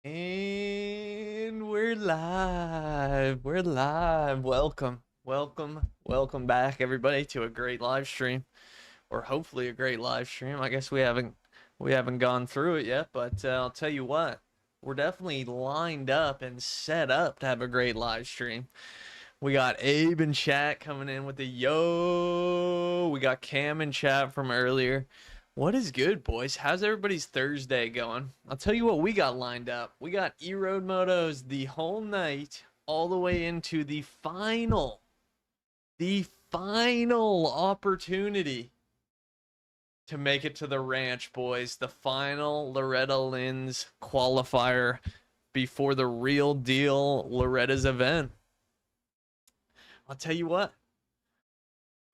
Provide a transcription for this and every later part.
And we're live. We're live. Welcome back, everybody, to a great live stream, or hopefully a great live stream. I guess we haven't gone through it yet, but I'll tell you what, we're definitely lined up and set up to have a great live stream. We got Abe and chat coming in with the yo. We got Cam and chat from earlier. What is good, boys? How's everybody's Thursday going? I'll tell you what we got lined up. We got E-Road Motos the whole night, all the way into the final opportunity to make it to the ranch, boys. The final Loretta Lynn's qualifier before the real deal Loretta's event. I'll tell you what,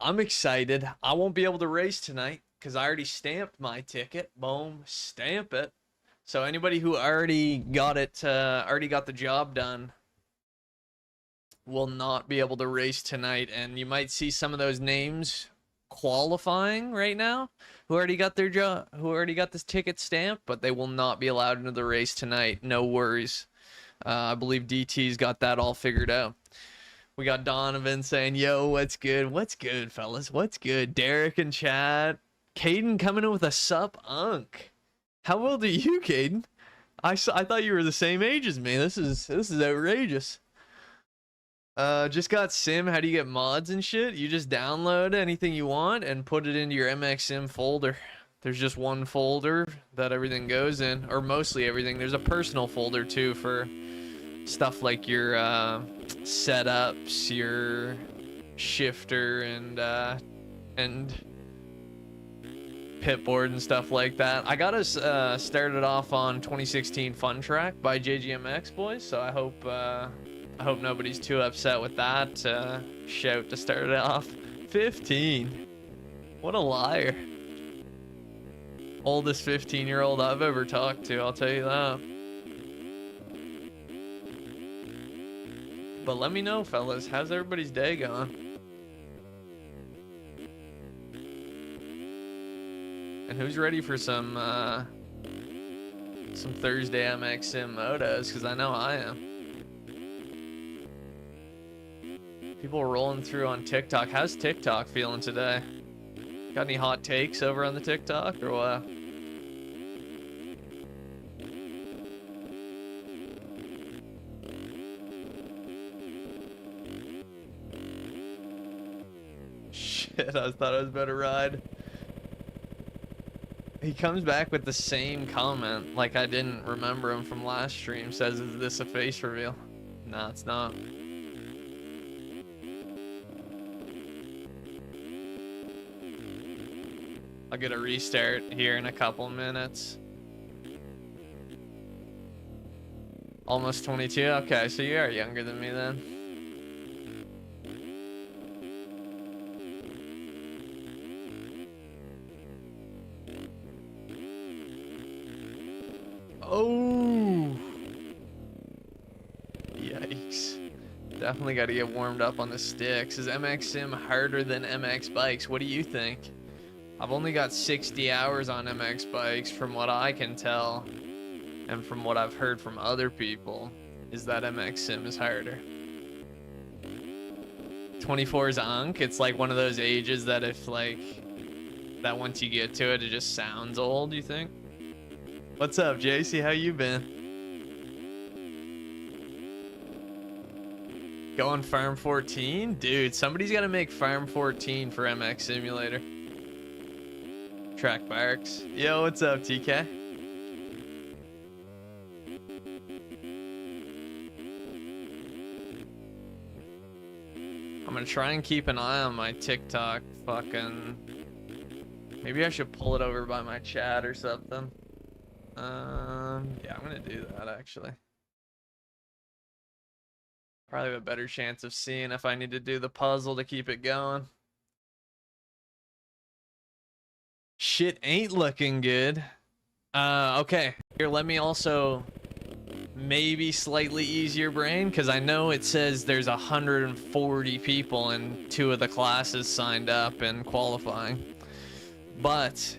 I'm excited. I won't be able to race tonight because I already stamped my ticket. Boom, stamp it. So anybody who already got it, already got the job done, will not be able to race tonight. And you might see some of those names qualifying right now who already got their job, who already got this ticket stamped, but they will not be allowed into the race tonight. No worries. I believe DT's got that all figured out. We got Donovan saying, yo, what's good? What's good, fellas? What's good? Derek and chat. Caden coming in with a sup unk. How old are you, Caden? I thought you were the same age as me. This is outrageous. Just got Sim. How do you get mods and shit? You just download anything you want and put it into your MXM folder. There's just one folder that everything goes in, or mostly everything. There's a personal folder too for stuff like your setups, your shifter, and pit board and stuff like that. I got us started off on 2016 Fun Track by JGMX, boys. So I hope nobody's too upset with that shout to start it off. 15. What a liar. Oldest 15-year-old I've ever talked to, I'll tell you that. But let me know, fellas, how's everybody's day going? And who's ready for some Thursday MXM motos? Because I know I am. People rolling through on TikTok. How's TikTok feeling today? Got any hot takes over on the TikTok or what? Shit, I thought I was about to ride. He comes back with the same comment, like I didn't remember him from last stream. Says, is this a face reveal? No, it's not. I'll get a restart here in a couple minutes. Almost 22? Okay, so you are younger than me then. Oh! Yikes. Definitely got to get warmed up on the sticks. Is MXM harder than MX Bikes? What do you think? I've only got 60 hours on MX Bikes from what I can tell, and from what I've heard from other people, is that MX Sim is harder. 24 is Unk. It's like one of those ages that if like, that once you get to it, it just sounds old, you think? What's up, JC? How you been? Going Farm 14? Dude, somebody's got to make Farm 14 for MX Simulator. Track Barks. Yo, what's up, TK? I'm gonna try and keep an eye on my TikTok fucking... Maybe I should pull it over by my chat or something. Yeah, I'm gonna do that actually. Probably have a better chance of seeing if I need to do the puzzle to keep it going. Shit ain't looking good. Okay. Here, let me also maybe slightly ease your brain, because I know it says there's 140 people in 2 of the classes signed up and qualifying. But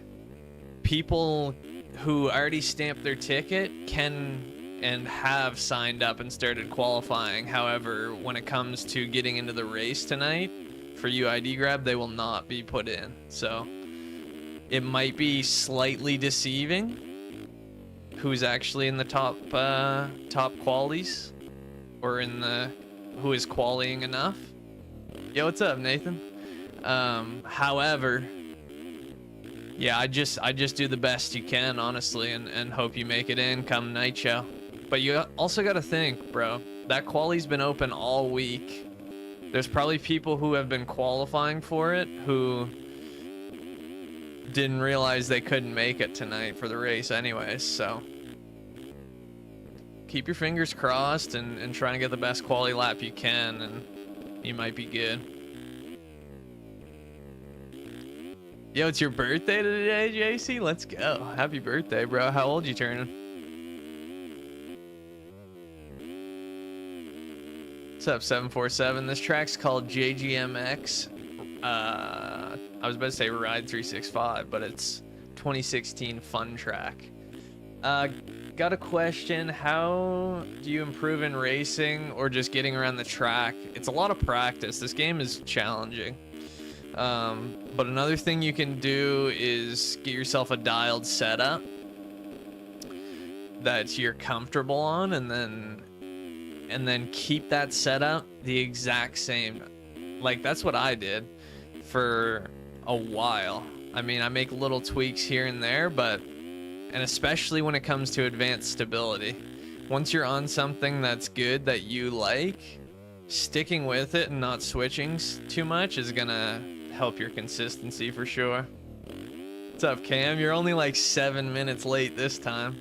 people who already stamped their ticket can and have signed up and started qualifying. However, when it comes to getting into the race tonight for UID grab, they will not be put in. So it might be slightly deceiving who's actually in the top qualies, or in the who is qualying enough. Yo, what's up, Nathan? However, yeah, I just do the best you can, honestly, and hope you make it in come night show. But you also got to think, bro, that quali's been open all week. There's probably people who have been qualifying for it who didn't realize they couldn't make it tonight for the race anyways, so keep your fingers crossed and try and get the best quality lap you can, and you might be good. Yo, it's your birthday today, JC? Let's go. Happy birthday, bro. How old you turning? What's up, 747? This track's called JGMX. I was about to say Ride 365, but it's 2016 Fun Track. Got a question. How do you improve in racing or just getting around the track? It's a lot of practice. This game is challenging. But another thing you can do is get yourself a dialed setup that you're comfortable on, and then keep that setup the exact same. Like, that's what I did for a while. I mean, I make little tweaks here and there, and especially when it comes to advanced stability, once you're on something that's good that you like, sticking with it and not switching too much is gonna help your consistency for sure. What's up, Cam? You're only like 7 minutes late this time.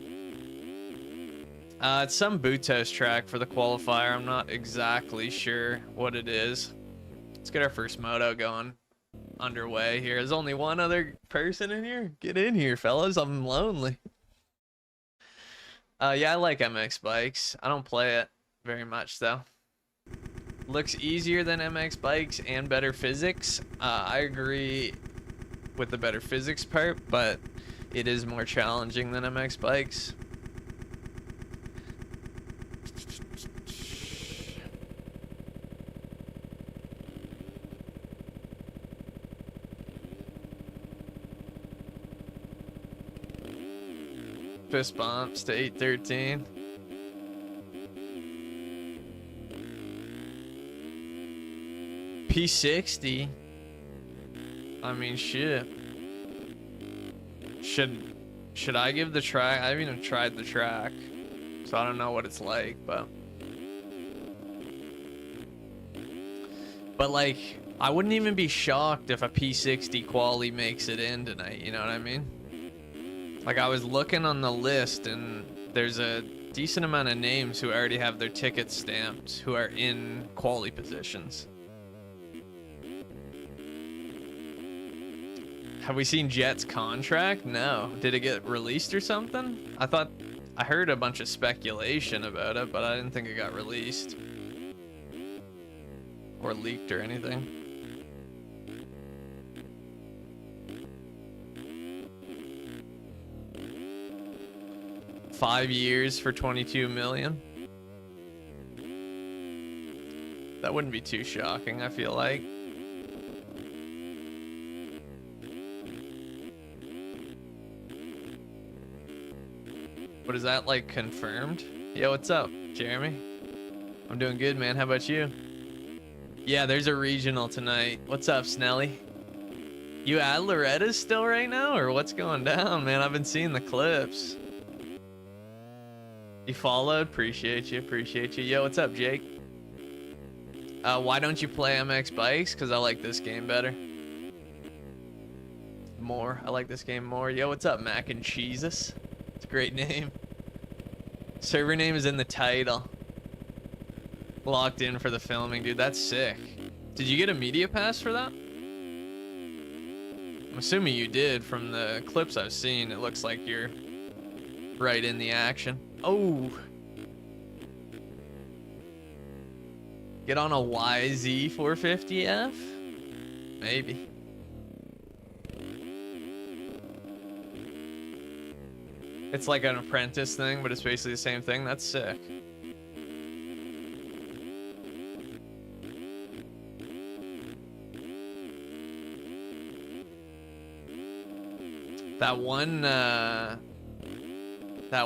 It's some Butos track for the qualifier. I'm not exactly sure what it is. Let's get our first moto going underway here. There's only one other person in here. Get in here, fellas. I'm lonely. Yeah, I like MX bikes. I don't play it very much though. Looks easier than MX bikes and better physics. I agree with the better physics part, but it is more challenging than MX bikes. Fist bumps to 813. P60. I mean, shit. Should I give the track? I haven't even tried the track, so I don't know what it's like, but like, I wouldn't even be shocked if a P60 quali makes it in tonight, you know what I mean? Like, I was looking on the list, and there's a decent amount of names who already have their tickets stamped, who are in quali positions. Have we seen Jet's contract? No. Did it get released or something? I heard a bunch of speculation about it, but I didn't think it got released or leaked or anything. $5 years for 22 million. That wouldn't be too shocking, I feel like. But is that like confirmed? Yo, what's up, Jeremy? I'm doing good, man. How about you? Yeah, there's a regional tonight. What's up, Snelly? You at Loretta's still right now, or what's going down, man? I've been seeing the clips. You followed? Appreciate you, appreciate you. Yo, what's up, Jake? Why don't you play MX Bikes? Because I like this game better. I like this game more. Yo, what's up, Mac and Cheeses? It's a great name. Server name is in the title. Locked in for the filming, dude. That's sick. Did you get a media pass for that? I'm assuming you did. From the clips I've seen, it looks like you're right in the action. Oh. Get on a YZ 450F? Maybe. It's like an apprentice thing, but it's basically the same thing. That's sick. That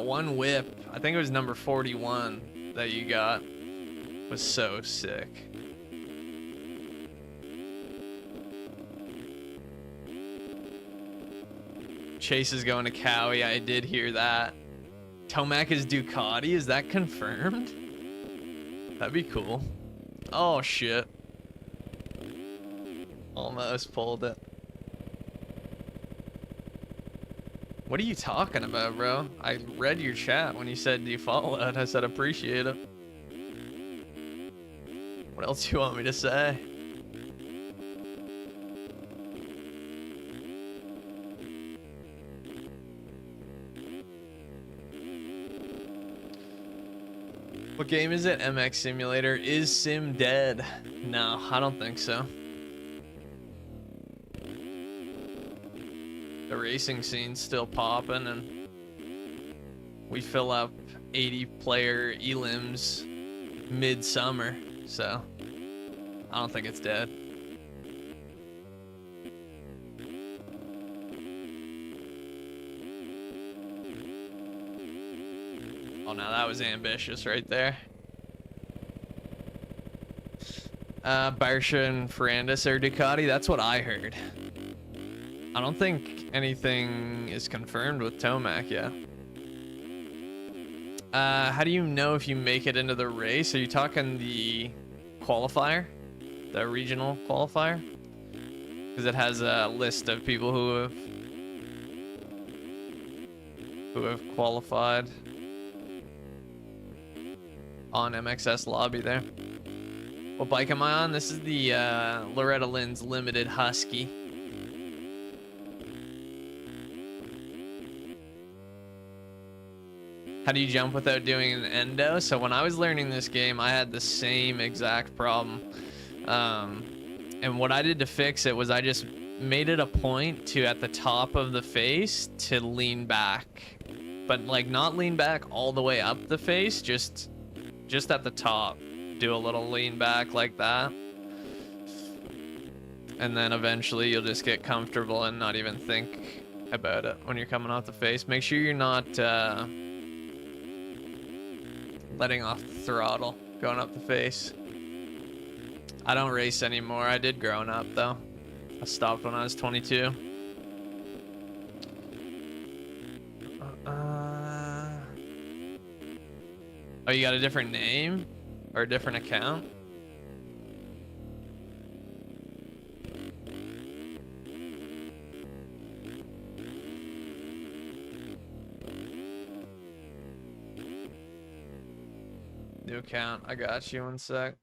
one whip, I think it was number 41 that you got, was so sick. Chase is going to Cowie. I did hear that. Tomac is Ducati. Is that confirmed? That'd be cool. Oh, shit. Almost pulled it. What are you talking about, bro? I read your chat when you said, do you follow it? I said, appreciate it. What else do you want me to say? What game is it? MX Simulator. Is Sim dead? No, I don't think so. The racing scene's still popping, and we fill up 80-player elims mid-summer, so I don't think it's dead. Oh, now that was ambitious right there. Barsha and Ferrandis are Ducati. That's what I heard. I don't think anything is confirmed with Tomac yet. How do you know if you make it into the race? Are you talking the qualifier? The regional qualifier? Because it has a list of people who have qualified on MXS lobby there. What bike am I on? This is the Loretta Lynn's Limited Husky. How do you jump without doing an endo? So when I was learning this game, I had the same exact problem. And what I did to fix it was I just made it a point to, at the top of the face, to lean back. But like not lean back all the way up the face, just at the top. Do a little lean back like that. And then eventually you'll just get comfortable and not even think about it when you're coming off the face. Make sure you're not letting off the throttle going up the face. I don't race anymore. I did growing up though. I stopped when I was 22. Oh, you got a different name or a different account? New account. I got you. One sec.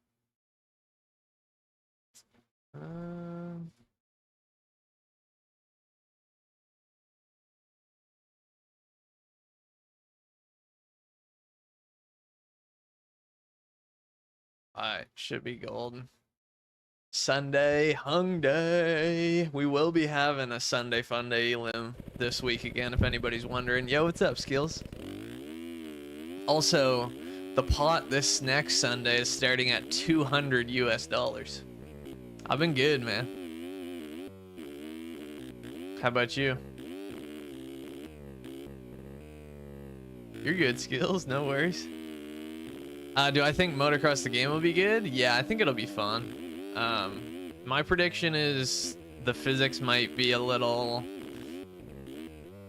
Alright, should be golden. Sunday hung day. We will be having a Sunday fun day elim this week again, if anybody's wondering. Yo, what's up, Skills? Also, the pot this next Sunday is starting at $200 US. I've been good, man. How about you? You're good, Skills. No worries. Do I think motocross the game will be good? Yeah, I think it'll be fun. My prediction is the physics might be a little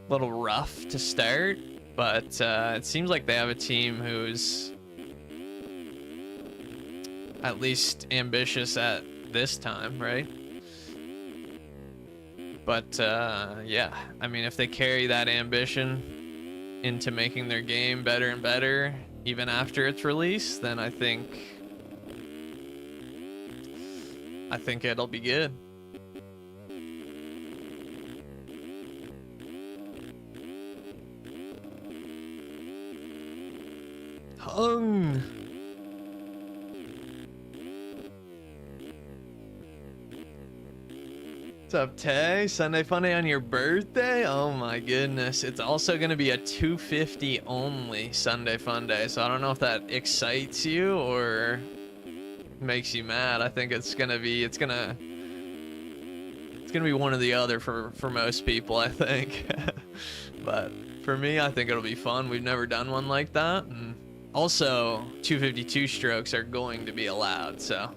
rough to start, but it seems like they have a team who's at least ambitious at this time, right? But yeah, I mean, if they carry that ambition into making their game better and better, even after its release, then I think it'll be good. Hung. What's up, Tay? Sunday Funday on your birthday? Oh my goodness. It's also going to be a 250 only Sunday Funday, so I don't know if that excites you or makes you mad. I think it's going to be one or the other for most people, I think. But for me, I think it'll be fun. We've never done one like that, and also 252 strokes are going to be allowed, so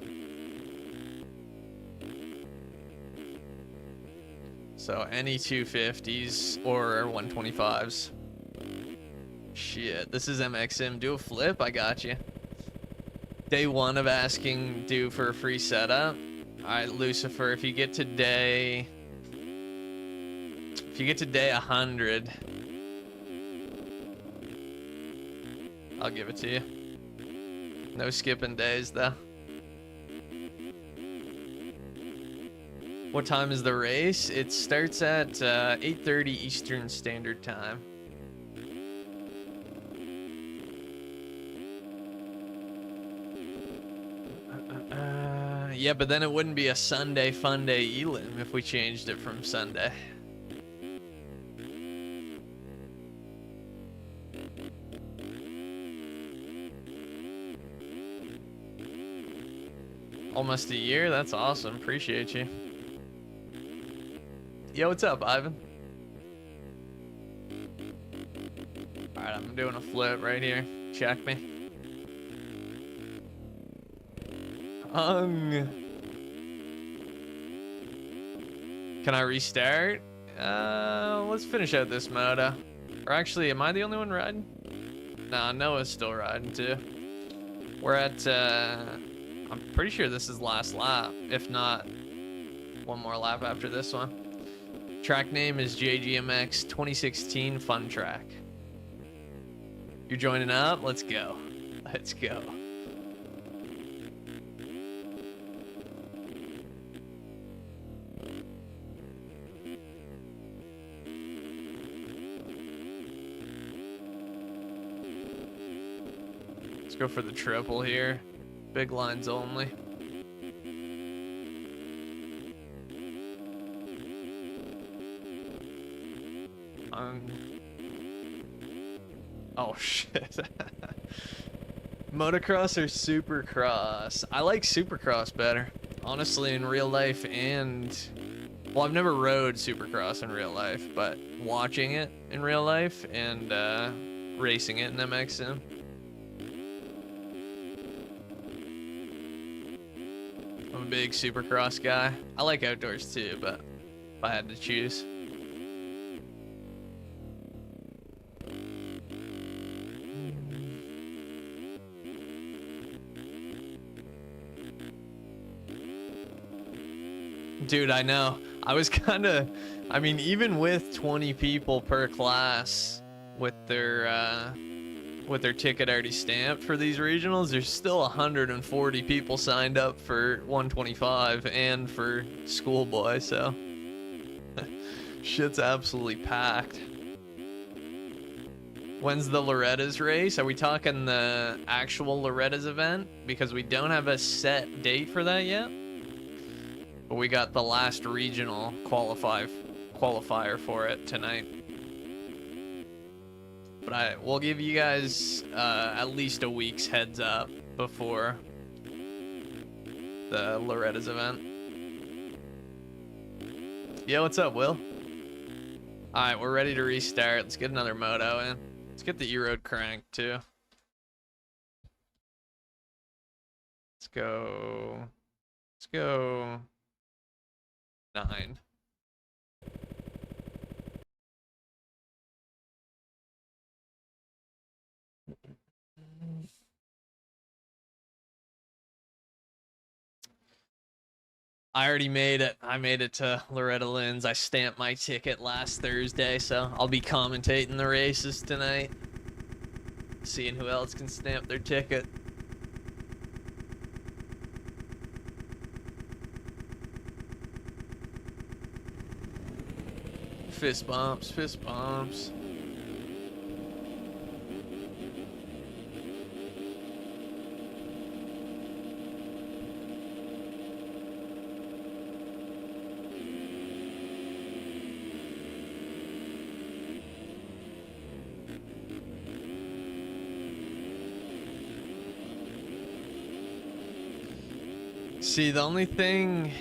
any 250s or 125s. Shit, this is MXM. Do a flip, I got you. Day 1 of asking due for a free setup. Alright, Lucifer, if you get to day 100, I'll give it to you. No skipping days though. What time is the race? It starts at 8:30 Eastern Standard Time. Yeah, but then it wouldn't be a Sunday Funday Elim if we changed it from Sunday. Almost a year? That's awesome. Appreciate you. Yo, what's up, Ivan? Alright, I'm doing a flip right here. Check me. Can I restart? Let's finish out this moto. Or actually, am I the only one riding? Nah, Noah's still riding too. We're at, I'm pretty sure this is last lap. If not, one more lap after this one. Track name is JGMX 2016 Fun Track. You're joining up? Let's go. Let's go. Let's go for the triple here. Big lines only. Oh shit. Motocross or supercross? I like supercross better, honestly, in real life. And well, I've never rode supercross in real life, but watching it in real life and racing it in MXM. I'm a big supercross guy. I like outdoors too, but if I had to choose. Dude, I know. I was kind of, I mean, even with 20 people per class with their ticket already stamped for these regionals, there's still 140 people signed up for 125 and for schoolboy, so shit's absolutely packed. When's the Loretta's race? Are we talking the actual Loretta's event? Because we don't have a set date for that yet. But we got the last regional qualifier for it tonight. But we'll give you guys at least a week's heads up before the Loretta's event. Yeah, what's up, Will? Alright, we're ready to restart. Let's get another moto in. Let's get the E-Road cranked too. Let's go 9. I already made it. I made it to Loretta Lynn's. I stamped my ticket last Thursday, so I'll be commentating the races tonight. Seeing who else can stamp their ticket. Fist bumps, fist bumps. See, the only thing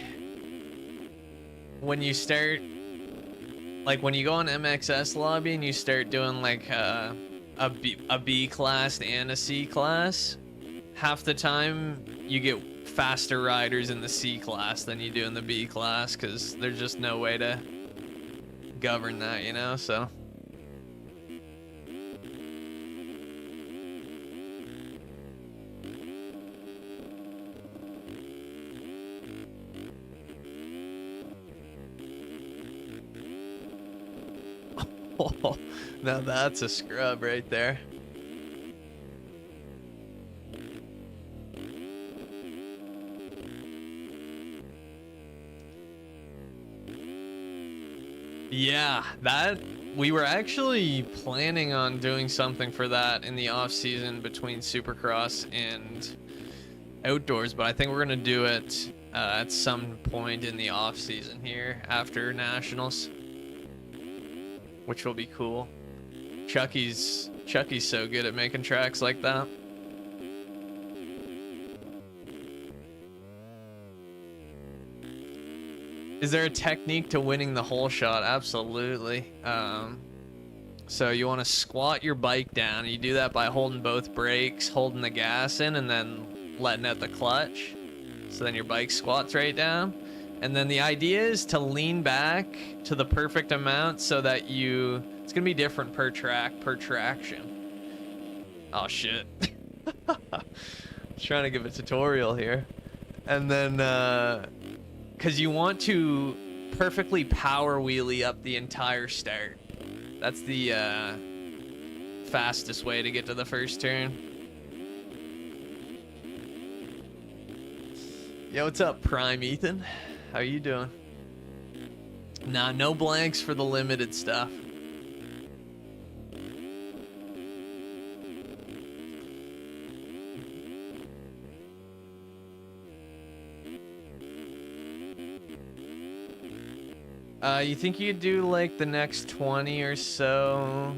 when you start, like when you go on MXS lobby and you start doing like a B class and a C class, half the time you get faster riders in the C class than you do in the B class, because there's just no way to govern that, you know? So oh, now that's a scrub right there. Yeah, that we were actually planning on doing something for that in the off season between Supercross and outdoors, but I think we're gonna do it at some point in the off season here after nationals, which will be cool. Chucky's so good at making tracks like that. Is there a technique to winning the hole shot? Absolutely. So you want to squat your bike down. You do that by holding both brakes, holding the gas in, and then letting out the clutch. So then your bike squats right down. And then the idea is to lean back to the perfect amount so that it's gonna be different per track, per traction. Oh shit. Trying to give a tutorial here. And then, because you want to perfectly power wheelie up the entire start. That's the fastest way to get to the first turn. Yo, what's up, Prime Ethan? How you doing? Nah, no blanks for the limited stuff. You think you could do like the next 20 or so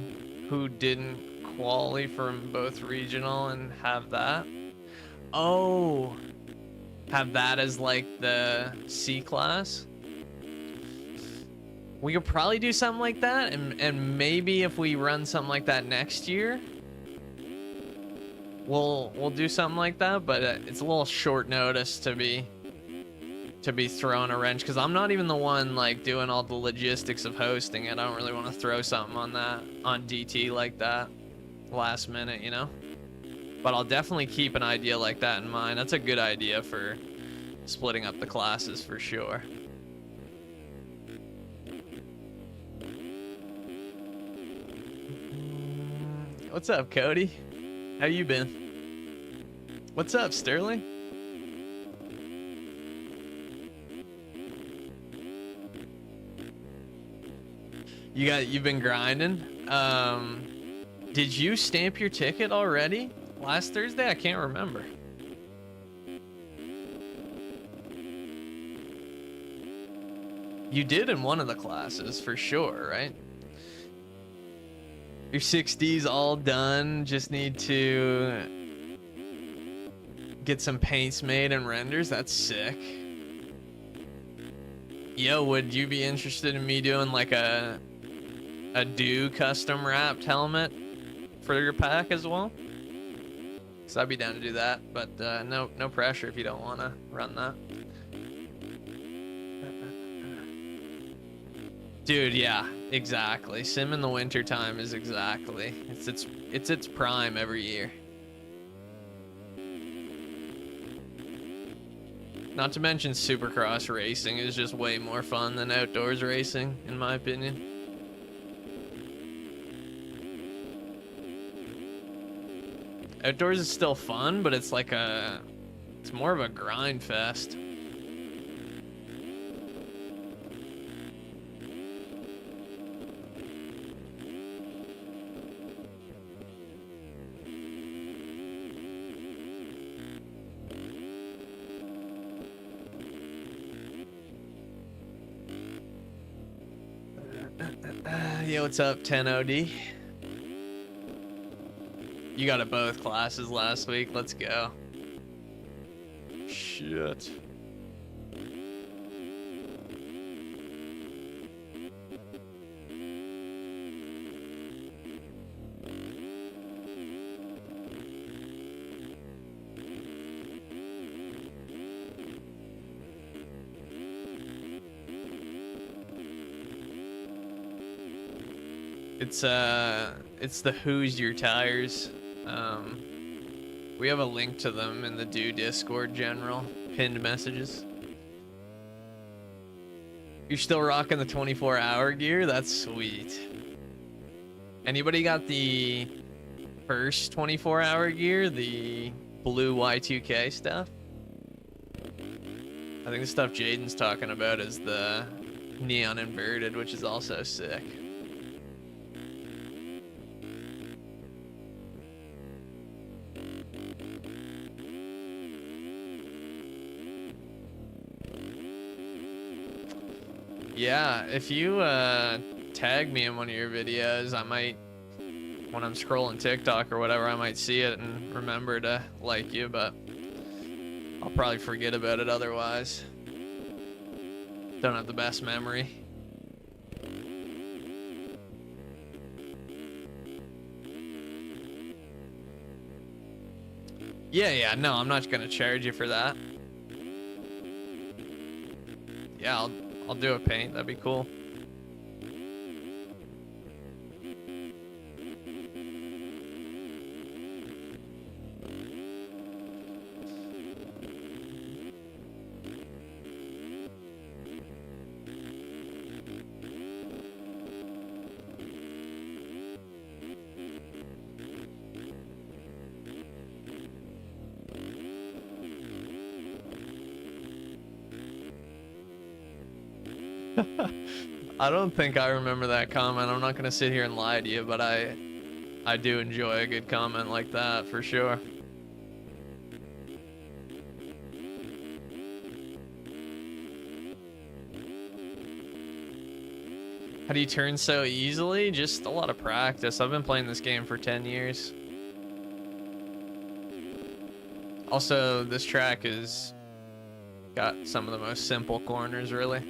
who didn't quali from both regional and have that? Oh, have that as like the C class? We could probably do something like that, and maybe if we run something like that next year, we'll do something like that. But it's a little short notice to be throwing a wrench, because I'm not even the one like doing all the logistics of hosting it. I don't really want to throw something on DT like that last minute, you know? But I'll definitely keep an idea like that in mind. That's a good idea for splitting up the classes for sure. What's up, Cody? How you been? What's up, Sterling? You've been grinding. Did you stamp your ticket already last Thursday? I can't remember. You did in one of the classes for sure, right? Your 6D's all done. Just need to get some paints made and renders. That's sick. Yo, would you be interested in me doing like a custom wrapped helmet for your pack as well? Cause I'd be down to do that, but no pressure if you don't want to run that. Dude, yeah, exactly. Sim in the winter time is exactly. It's its prime every year. Not to mention Supercross racing is just way more fun than outdoors racing, in my opinion. Outdoors is still fun, but it's like it's more of a grind fest. Yo, what's up, 10OD? You got it both classes last week. Let's go. Shit. It's the Who's Your Tires. We have a link to them in the Discord general pinned messages. You're still rocking the 24-hour gear? That's sweet. Anybody got the first 24-hour gear, the blue Y2K stuff? I think the stuff Jaden's talking about is the neon inverted, which is also sick. Yeah, if you tag me in one of your videos, I might, when I'm scrolling TikTok or whatever, I might see it and remember to like you, but I'll probably forget about it otherwise. Don't have the best memory. Yeah, no, I'm not gonna charge you for that. Yeah, I'll do a paint, that'd be cool. I don't think I remember that comment. I'm not gonna sit here and lie to you, but I do enjoy a good comment like that for sure. How do you turn so easily? Just a lot of practice. I've been playing this game for 10 years. Also, this track has got some of the most simple corners, really.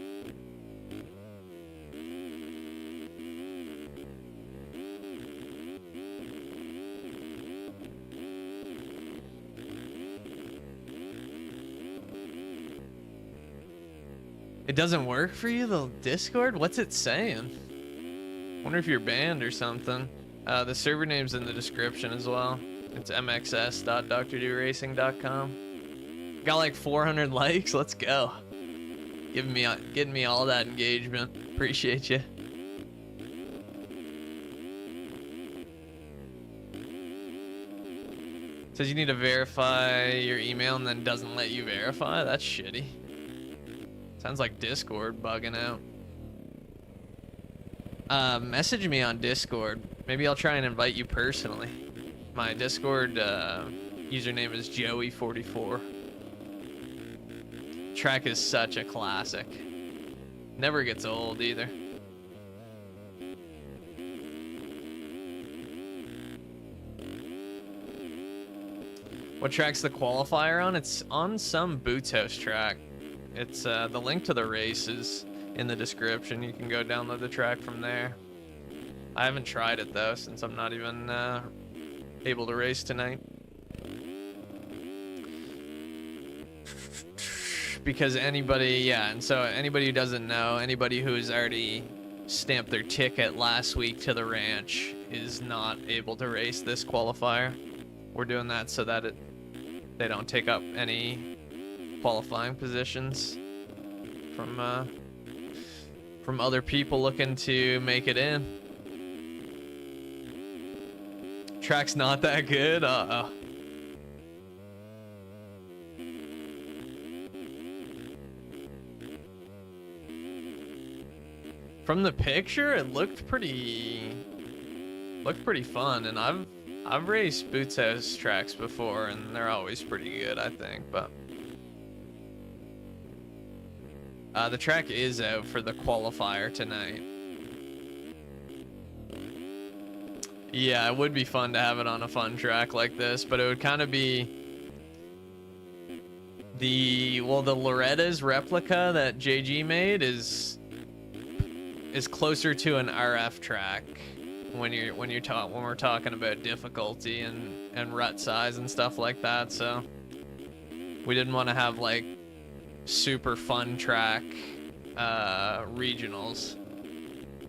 It doesn't work for you, the Discord? What's it saying? Wonder if you're banned or something. The server name's in the description as well. It's mxs.drdoracing.com. Got like 400 likes. Let's go. Getting me all that engagement. Appreciate you. Says you need to verify your email and then doesn't let you verify. That's shitty. Sounds like Discord bugging out. Message me on Discord. Maybe I'll try and invite you personally. My Discord username is Joey44. Track is such a classic. Never gets old either. What track's the qualifier on? It's on some Boots House track. It's the link to the race is in the description. You can go download the track from there. I haven't tried it though, since I'm not even able to race tonight. Because anybody who doesn't know, anybody who's already stamped their ticket last week to the ranch is not able to race this qualifier. We're doing that so that they don't take up any qualifying positions from other people looking to make it in. Track's not that good. Uh-oh. From the picture, it looked pretty fun, and I've raced Boots House tracks before, and they're always pretty good, I think, but the track is out for the qualifier tonight. Yeah, it would be fun to have it on a fun track like this, but it would kind of be the Loretta's replica that JG made is closer to an RF track when we're talking about difficulty and rut size and stuff like that. So we didn't want to have like super fun track regionals.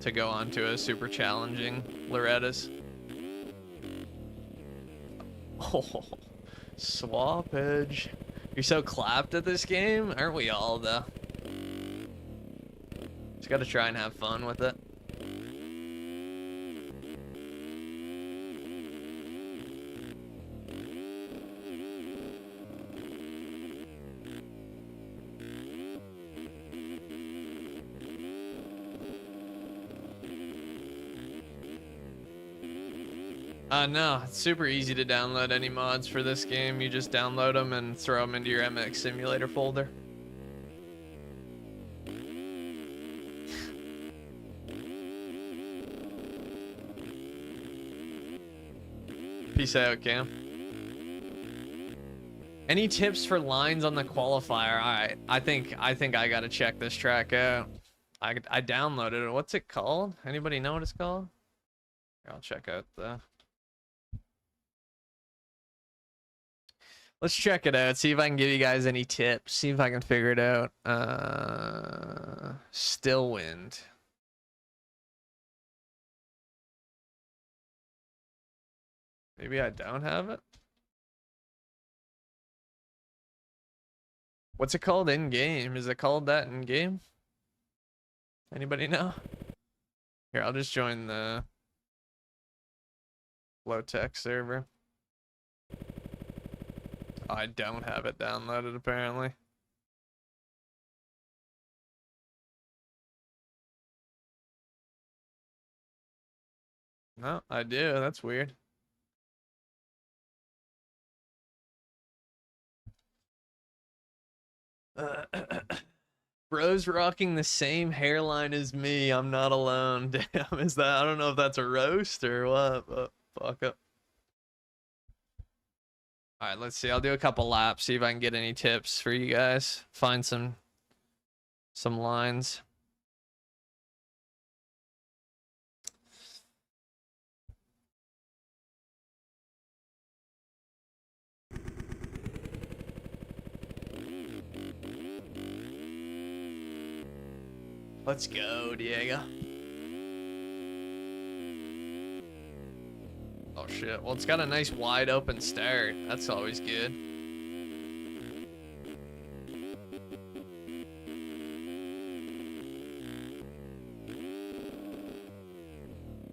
to go on to a super challenging Loretta's. Oh, swap edge. You're so clapped at this game? Aren't we all, though? Just gotta try and have fun with it. No, it's super easy to download any mods for this game. You just download them and throw them into your MX Simulator folder. Peace out, Cam. Any tips for lines on the qualifier? Alright, I think I gotta check this track out. I downloaded it. What's it called? Anybody know what it's called? Here, I'll check out the... Let's check it out, see if I can give you guys any tips, see if I can figure it out. Still wind. Maybe I don't have it. What's it called in game? Is it called that in game? Anybody know? Here, I'll just join the low-tech server. I don't have it downloaded, apparently. No, I do. That's weird. Bro's rocking the same hairline as me. I'm not alone. Damn, is that? I don't know if that's a roast or what, but fuck it. All right, let's see. I'll do a couple laps, see if I can get any tips for you guys. Find some lines. Let's go, Diego. Oh shit, well it's got a nice wide open start. That's always good.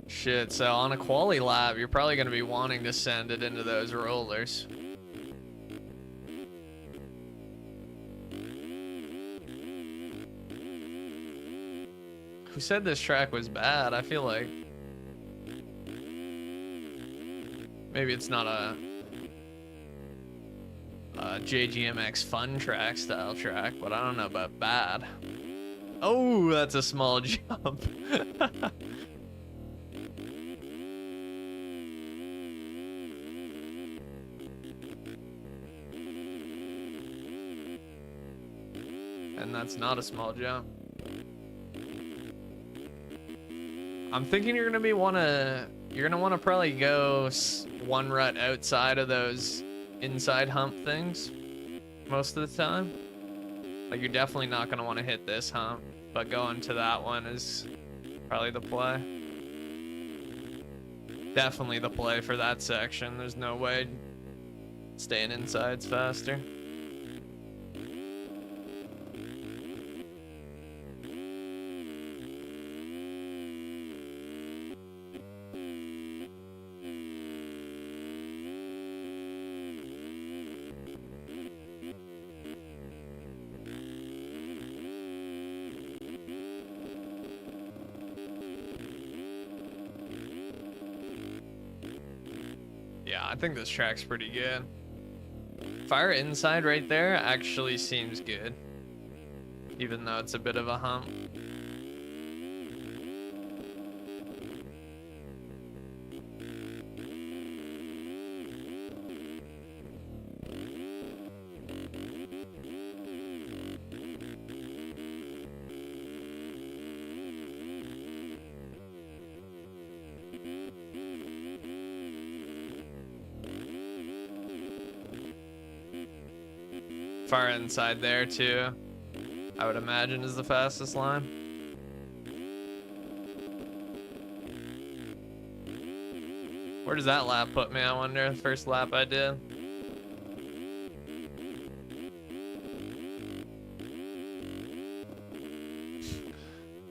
Shit, so on a quali lap, you're probably going to be wanting to send it into those rollers. Who said this track was bad? I feel like maybe it's not a JGMX fun track style track, but I don't know about bad. Oh, that's a small jump. And that's not a small jump. I'm thinking you're gonna wanna probably go one rut outside of those inside hump things most of the time. Like, you're definitely not gonna want to hit this hump, but going to that one is probably the play. Definitely the play for that section. There's no way staying inside's faster. Yeah, I think this track's pretty good. Fire inside right there actually seems good, even though it's a bit of a hump. Far inside there too, I would imagine, is the fastest line. Where does that lap put me, I wonder? The first lap I did.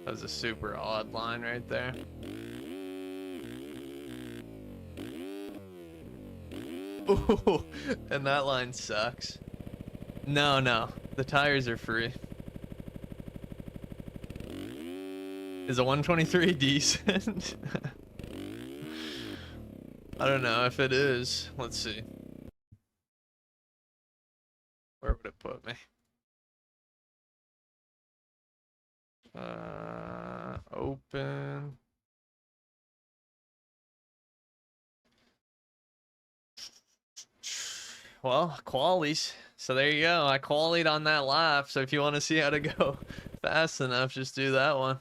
That was a super odd line right there. Ooh, and that line sucks. No, no, the tires are free. Is a 123 decent? I don't know if it is. Let's see. Where would it put me? Open. Well, qualies. So there you go. I qualied on that lap. So if you want to see how to go fast enough, just do that one.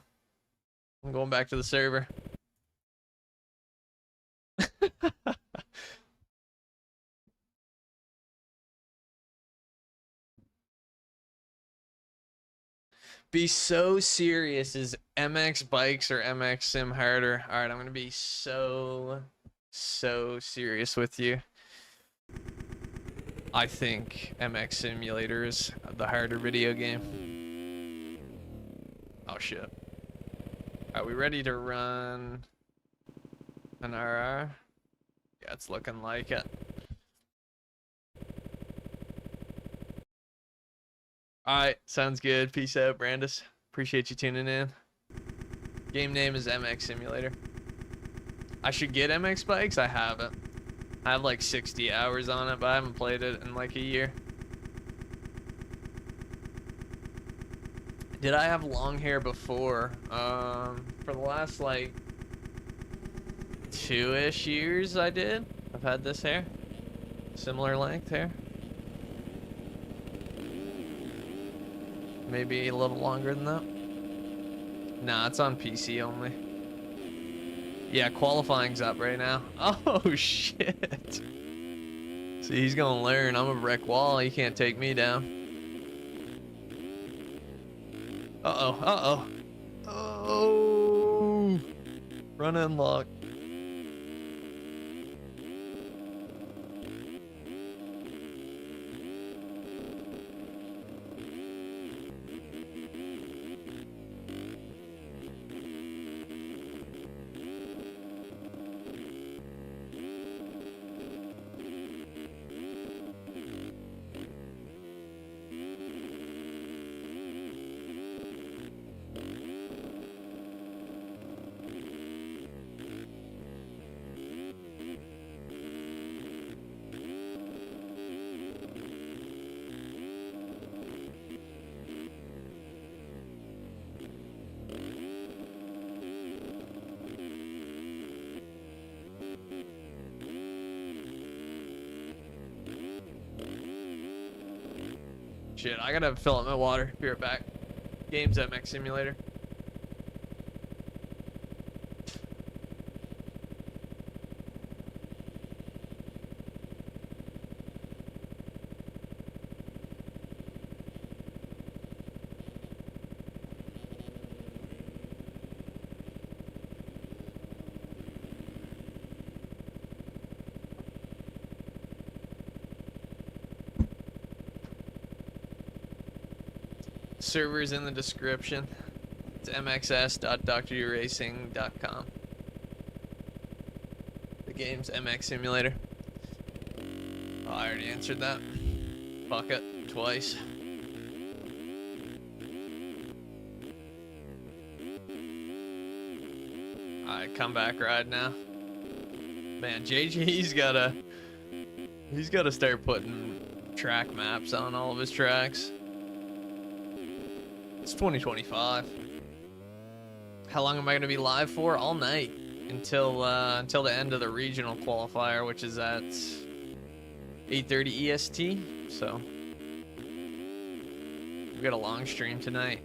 I'm going back to the server. Be so serious. Is MX Bikes or MX Sim harder? All right, I'm gonna be so serious with you. I think MX Simulator is the harder video game. Oh shit. Are we ready to run an RR? Yeah, it's looking like it. Alright, sounds good. Peace out, Brandis. Appreciate you tuning in. Game name is MX Simulator. I should get MX Bikes. I haven't. I have like 60 hours on it, but I haven't played it in like a year. Did I have long hair before? For the last like 2-ish years I did. I've had this hair. Similar length hair. Maybe a little longer than that. Nah, it's on PC only. Yeah, qualifying's up right now. Oh, shit. See, he's gonna learn. I'm a wreck wall. He can't take me down. Uh-oh, uh-oh. Oh! Run and lock. Shit, I gotta fill up my water. Be right back. Games MX Simulator. Servers in the description. It's mxs.druracing.com. The game's MX Simulator. Oh, I already answered that. Fuck it. Twice. Alright, come back ride now. Man, JG's gotta start putting track maps on all of his tracks. It's 2025. How long am I going to be live for? All night until the end of the regional qualifier, which is at 8:30 EST. So we got a long stream tonight.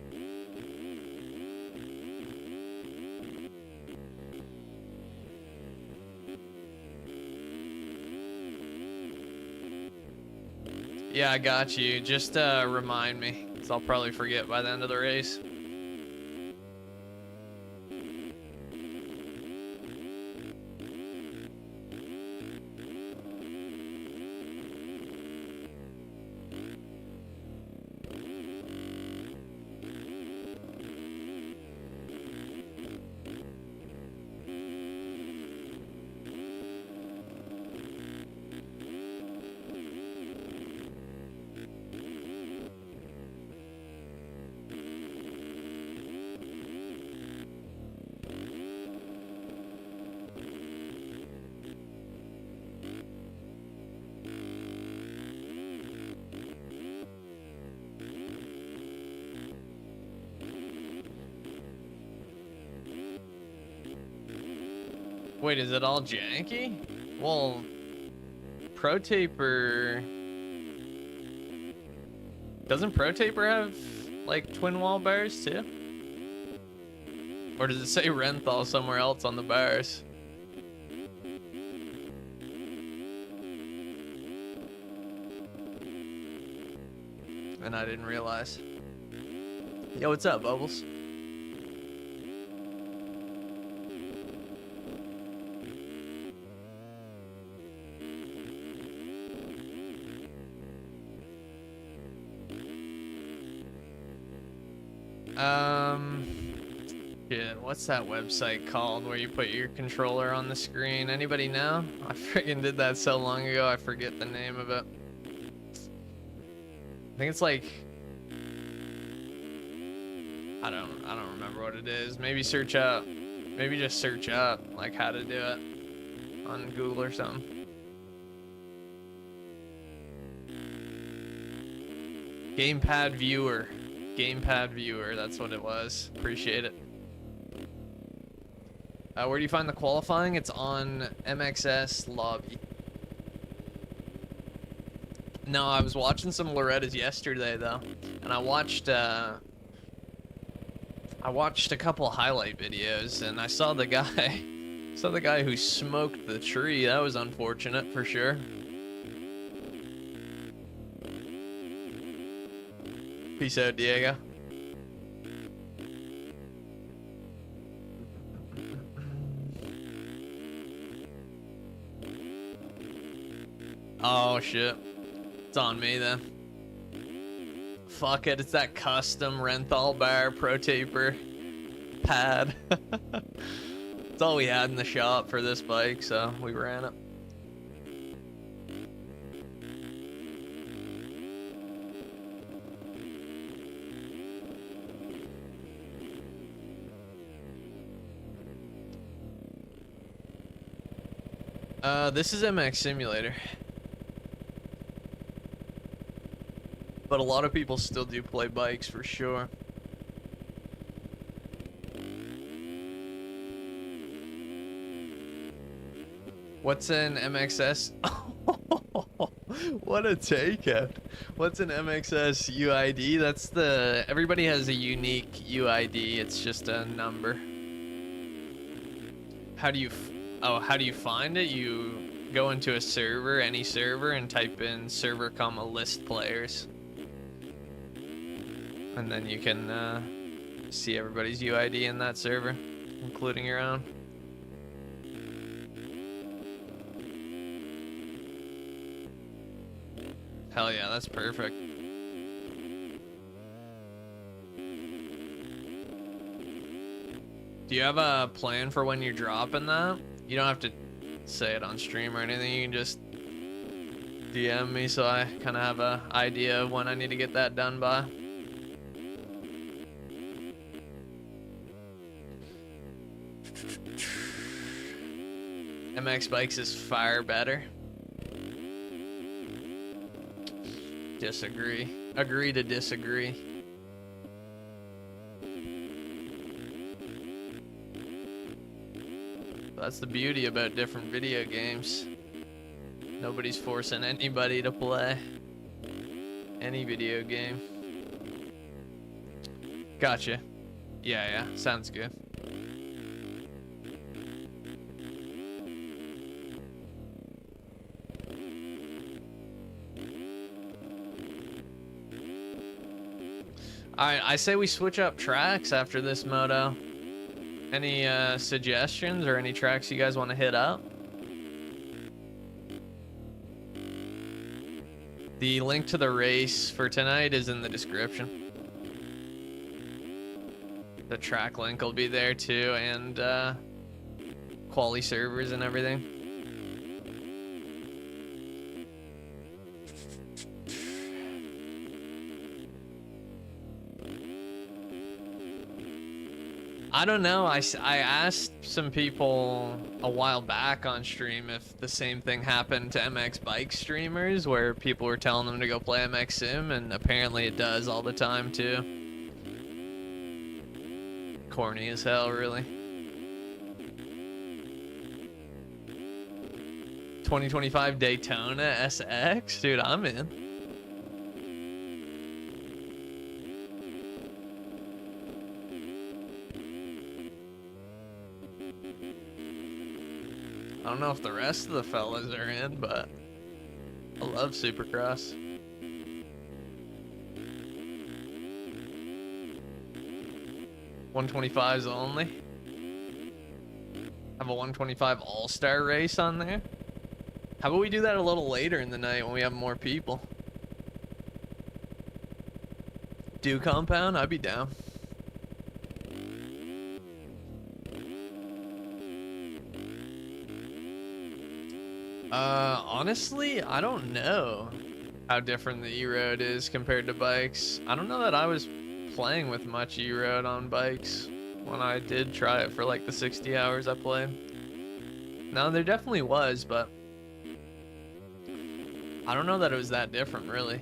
Yeah, I got you. Just remind me, because I'll probably forget by the end of the race. Wait, is it all janky? Well, Pro Taper... Doesn't Pro Taper have, like, twin wall bars, too? Or does it say Renthal somewhere else on the bars? And I didn't realize. Yo, what's up, Bubbles? Yeah, what's that website called where you put your controller on the screen? Anybody know? I freaking did that so long ago, I forget the name of it. I think it's like... I don't remember what it is. Maybe search up. Maybe just search up, like, how to do it on Google or something. Gamepad viewer. Gamepad viewer, that's what it was. Appreciate it. Where do you find the qualifying? It's on MXS lobby. No, I was watching some Lorettas yesterday though, and I watched a couple highlight videos, and I saw the guy who smoked the tree. That was unfortunate for sure. Peace out, Diego. Oh shit. It's on me then. Fuck it, it's that custom Renthal bar Pro Taper pad. It's all we had in the shop for this bike, so we ran it. This is MX Simulator. But a lot of people still do play bikes for sure. What's an MXS? What a takeout. What's an MXS UID? That's the... Everybody has a unique UID. It's just a number. How do you... how do you find it? You go into a server, any server, and type in server, list players. And then you can see everybody's UID in that server, including your own. Hell yeah, that's perfect. Do you have a plan for when you're dropping that? You don't have to say it on stream or anything. You can just DM me so I kind of have an idea of when I need to get that done by. MX Bikes is far better. Disagree. Agree to disagree. That's the beauty about different video games. Nobody's forcing anybody to play any video game. Gotcha. Yeah, sounds good. Alright, I say we switch up tracks after this moto. Any suggestions or any tracks you guys want to hit up? The link to the race for tonight is in the description. The track link will be there too, and quali servers and everything. I don't know. I asked some people a while back on stream if the same thing happened to MX Bike streamers, where people were telling them to go play MX Sim, and apparently it does all the time too. Corny as hell, really. 2025 Daytona SX? Dude, I'm in. I don't know if the rest of the fellas are in, but I love Supercross. $125s only. Have a 125 All-Star race on there. How about we do that a little later in the night when we have more people? Do compound? I'd be down. Honestly, I don't know how different the E-Road is compared to bikes. I don't know that I was playing with much E-Road on bikes when I did try it for like the 60 hours I played. No, there definitely was, but I don't know that it was that different, really.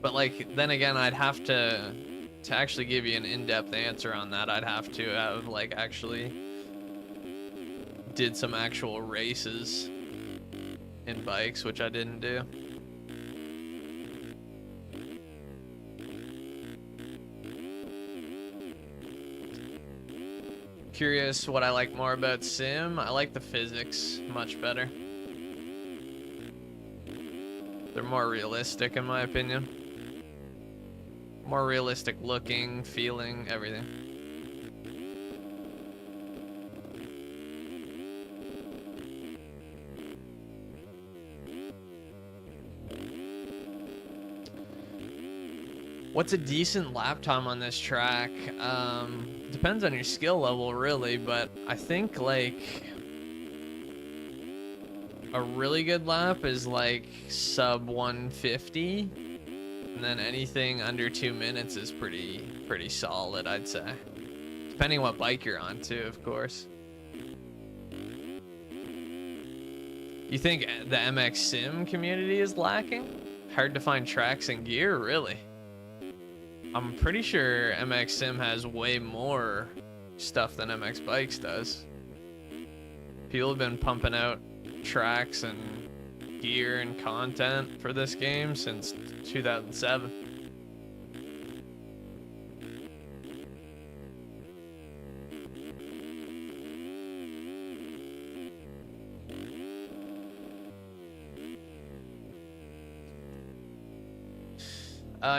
But like, then again, I'd have to actually give you an in-depth answer on that. I'd have to have like actually did some actual races in bikes, which I didn't do. Curious what I like more about Sim. I like the physics much better. They're more realistic in my opinion. More realistic looking, feeling, everything. What's a decent lap time on this track? Depends on your skill level, really, but I think like a really good lap is like sub 150, and then anything under 2 minutes is pretty solid, I'd say. Depending what bike you're on too, of course. You think the MX Sim community is lacking? Hard to find tracks and gear, really? I'm pretty sure MX Sim has way more stuff than MX Bikes does. People have been pumping out tracks and gear and content for this game since 2007.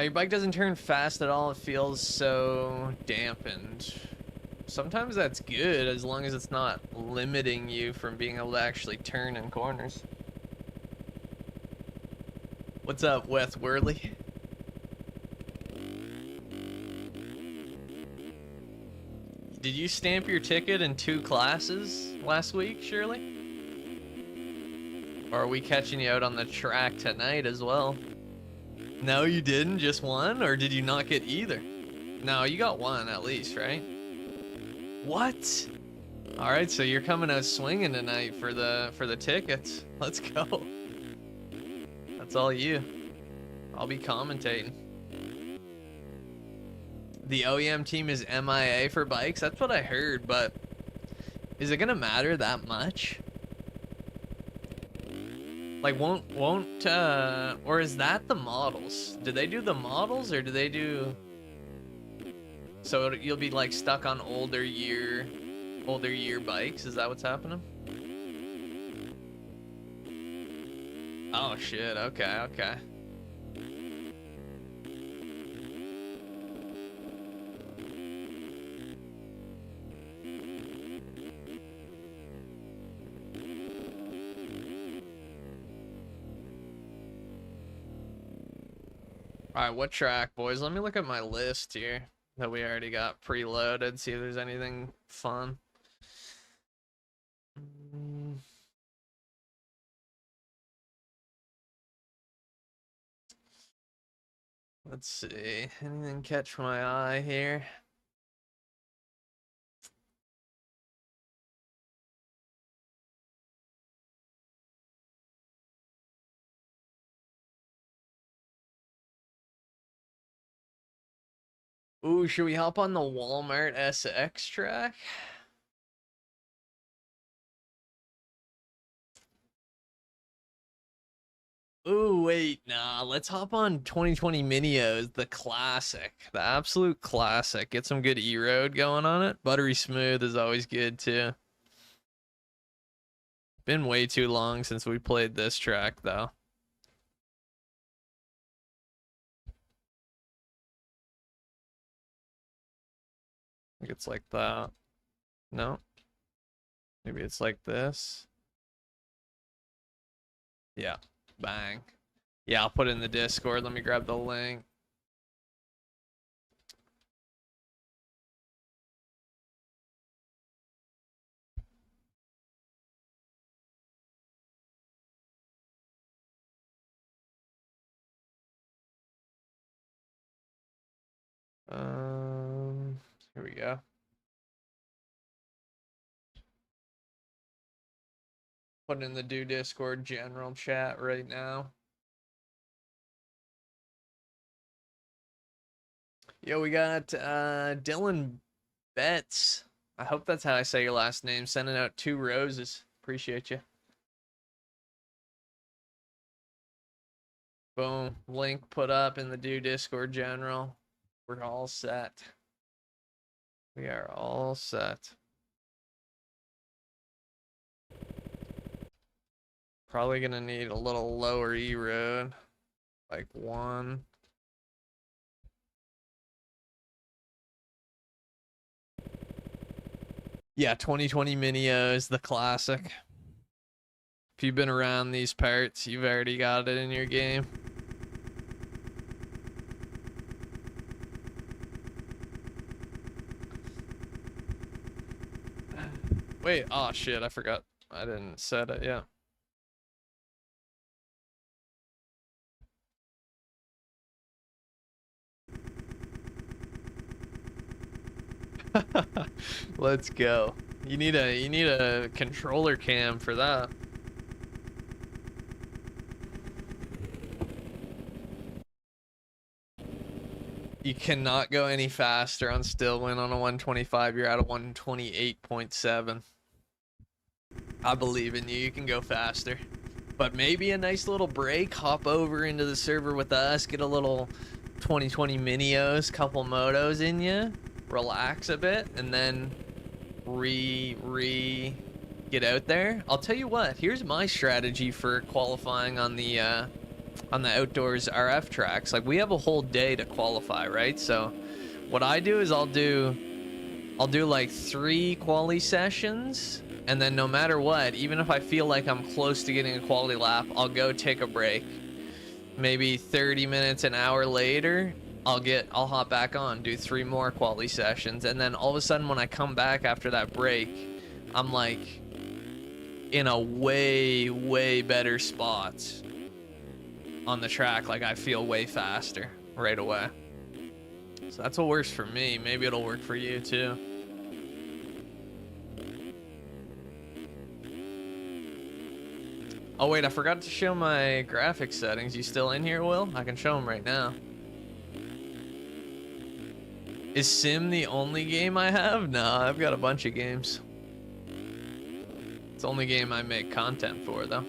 Your bike doesn't turn fast at all. It feels so dampened. Sometimes that's good as long as it's not limiting you from being able to actually turn in corners. What's up, Wes Worley? Did you stamp your ticket in 2 classes last week, Shirley? Or are we catching you out on the track tonight as well? No, you didn't? Just one? Or did you not get either? No, you got one at least, right? What? All right, so you're coming out swinging tonight for the tickets. Let's go. That's all you. I'll be commentating. The OEM team is MIA for bikes. That's what I heard, but is it gonna matter that much? Like, won't or is that the models? Do they do the models, or do they do? So you'll be like stuck on older year bikes. Is that what's happening? Oh shit. Okay. Okay. All right, what track, boys? Let me look at my list here that we already got preloaded, see if there's anything fun. Let's see. Anything catch my eye here? Ooh, should we hop on the Walmart SX track? Ooh, wait, nah. Let's hop on 2020 Minios, the classic, the absolute classic. Get some good E-road going on it. Buttery smooth is always good too. Been way too long since we played this track though. I think it's like that. No. Maybe it's like this. Yeah. Bang. Yeah, I'll put it in the Discord. Let me grab the link. Here we go. Put it in the Discord general chat right now. Yo, we got Dylan Betts. I hope that's how I say your last name. Sending out 2 roses. Appreciate you. Boom. Link put up in the Discord general. We're all set. We are all set. Probably gonna need a little lower E road. Like 1. Yeah, 2020 Minios, the classic. If you've been around these parts, you've already got it in your game. Wait, oh shit, I forgot. I didn't set it, yeah. Let's go. You need a controller cam for that. You cannot go any faster on Stillwind on a 125. You're at a 128.7. I believe in you. You can go faster. But maybe a nice little break. Hop over into the server with us. Get a little 2020 Minios, couple motos in you. Relax a bit, and then get out there. I'll tell you what. Here's my strategy for qualifying on the outdoors RF tracks. Like, we have a whole day to qualify, right? So what I do is I'll do like 3 quali sessions, and then no matter what, even if I feel like I'm close to getting a quality lap, I'll go take a break. Maybe 30 minutes, an hour later, I'll hop back on, do 3 more quality sessions, and then all of a sudden when I come back after that break, I'm like in a way better spot on the track. Like, I feel way faster right away. So that's what works for me. Maybe it'll work for you too. Oh wait, I forgot to show my graphics settings. You still in here, Will? I can show them right now. Is Sim the only game I have? Nah, I've got a bunch of games. It's the only game I make content for, though.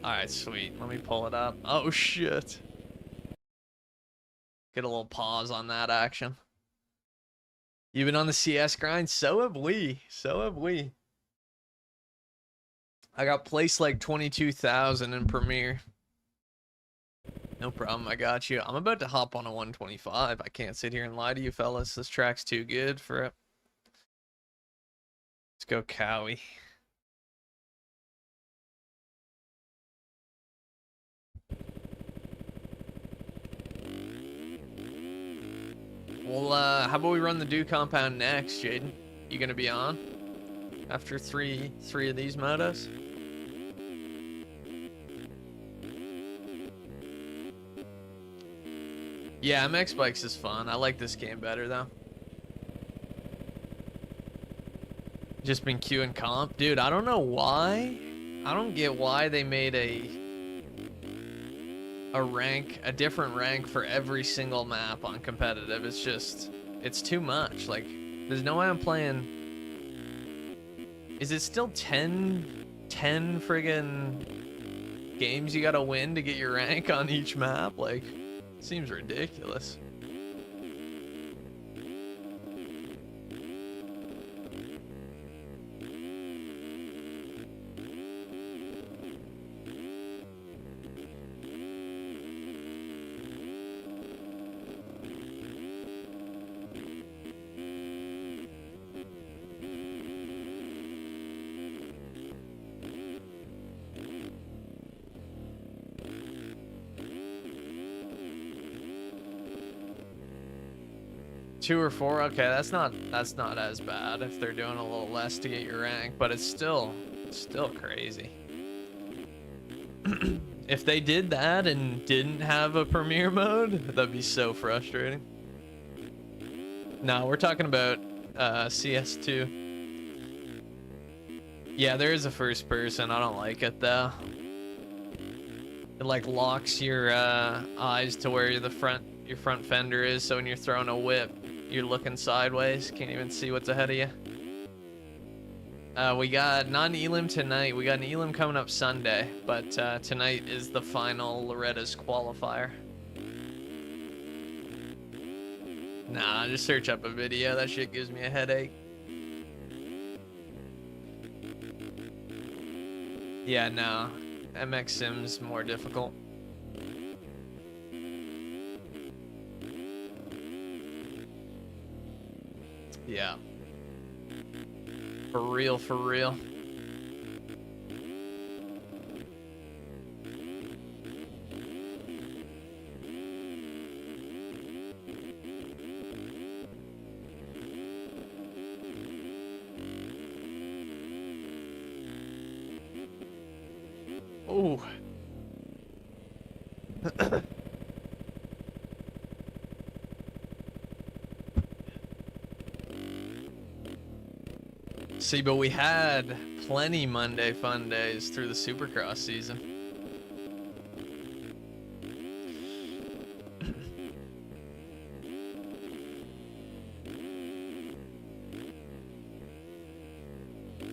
Alright, sweet. Let me pull it up. Oh, shit. Get a little pause on that action. You've been on the CS grind? So have we. So have we. I got placed like 22,000 in Premiere. No problem, I got you. I'm about to hop on a 125. I can't sit here and lie to you, fellas. This track's too good for it. Let's go, Cowie. Well, how about we run the Dew compound next, Jaden? You gonna be on after three of these motos? Yeah, MX Bikes is fun. I like this game better though. Just been queuing comp, dude. I don't know why. I don't get why they made a different rank for every single map on competitive. It's just, it's too much. Like, there's no way I'm playing. Is it still 10 10 friggin' games you gotta win to get your rank on each map. Like, seems ridiculous. Two or four, okay, that's not as bad if they're doing a little less to get your rank, but it's still crazy. If they did that and didn't have a premiere mode, that'd be so frustrating. No, we're talking about CS2. Yeah, there is a first person. I don't like it though. It like locks your eyes to where your front fender is, so when you're throwing a whip, you're looking sideways, can't even see what's ahead of you. We got not an elim tonight. We got an elim coming up Sunday, but tonight is the final Loretta's qualifier. Nah, just search up a video. That shit gives me a headache. Yeah, no. MX Sim's more difficult. Yeah. For real, for real. Ooh. See, but we had plenty Monday fun days through the Supercross season.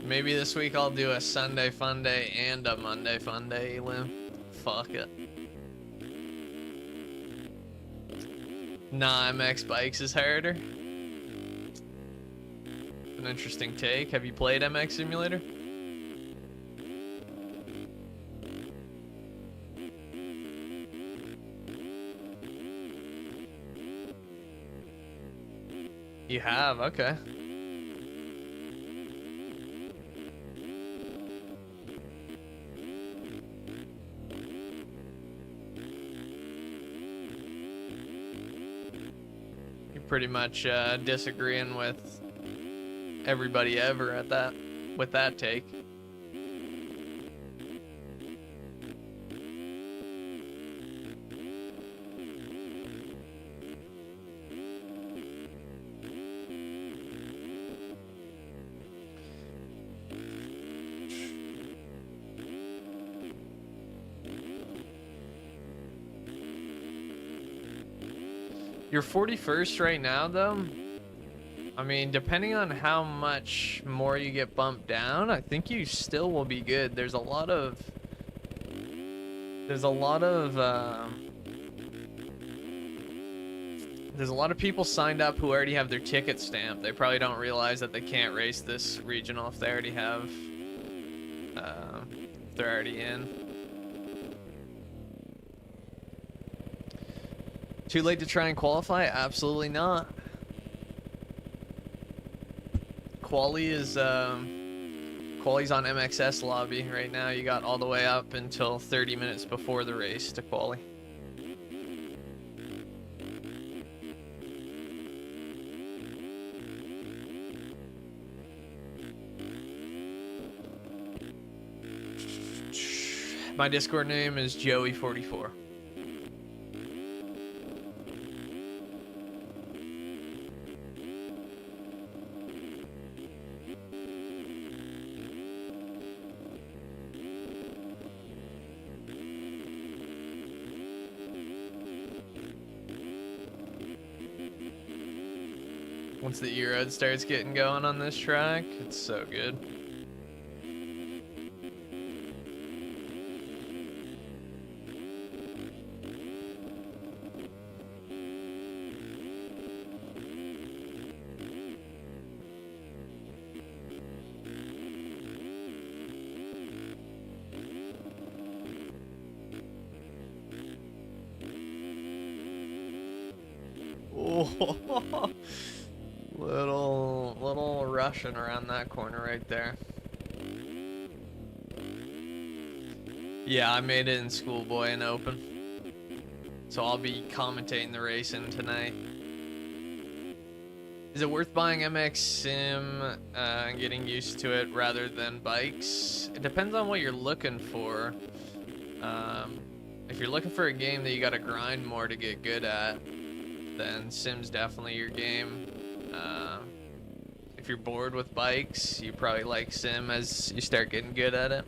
Maybe this week I'll do a Sunday fun day and a Monday fun day, Lim. Fuck it. Nah, MX Bikes is harder. An interesting take. Have you played MX Simulator? You have, okay. You're pretty much disagreeing with everybody ever at that with that take. You're 41st right now though. I mean, depending on how much more you get bumped down, I think you still will be good. There's a lot of people signed up who already have their ticket stamped. They probably don't realize that they can't race this regional if they already have, if they're already in. Too late to try and qualify? Absolutely not. Quali's on MXS lobby right now. You got all the way up until 30 minutes before the race to quali. My Discord name is Joey44. Once the E-Road starts getting going on this track, it's so good. Little Russian around that corner right there. Yeah, I made it in Schoolboy and Open. So I'll be commentating the racing tonight. Is it worth buying MX Sim and getting used to it rather than bikes? It depends on what you're looking for. If you're looking for a game that you gotta grind more to get good at, then Sim's definitely your game. If you're bored with bikes, you probably like Sim as you start getting good at it.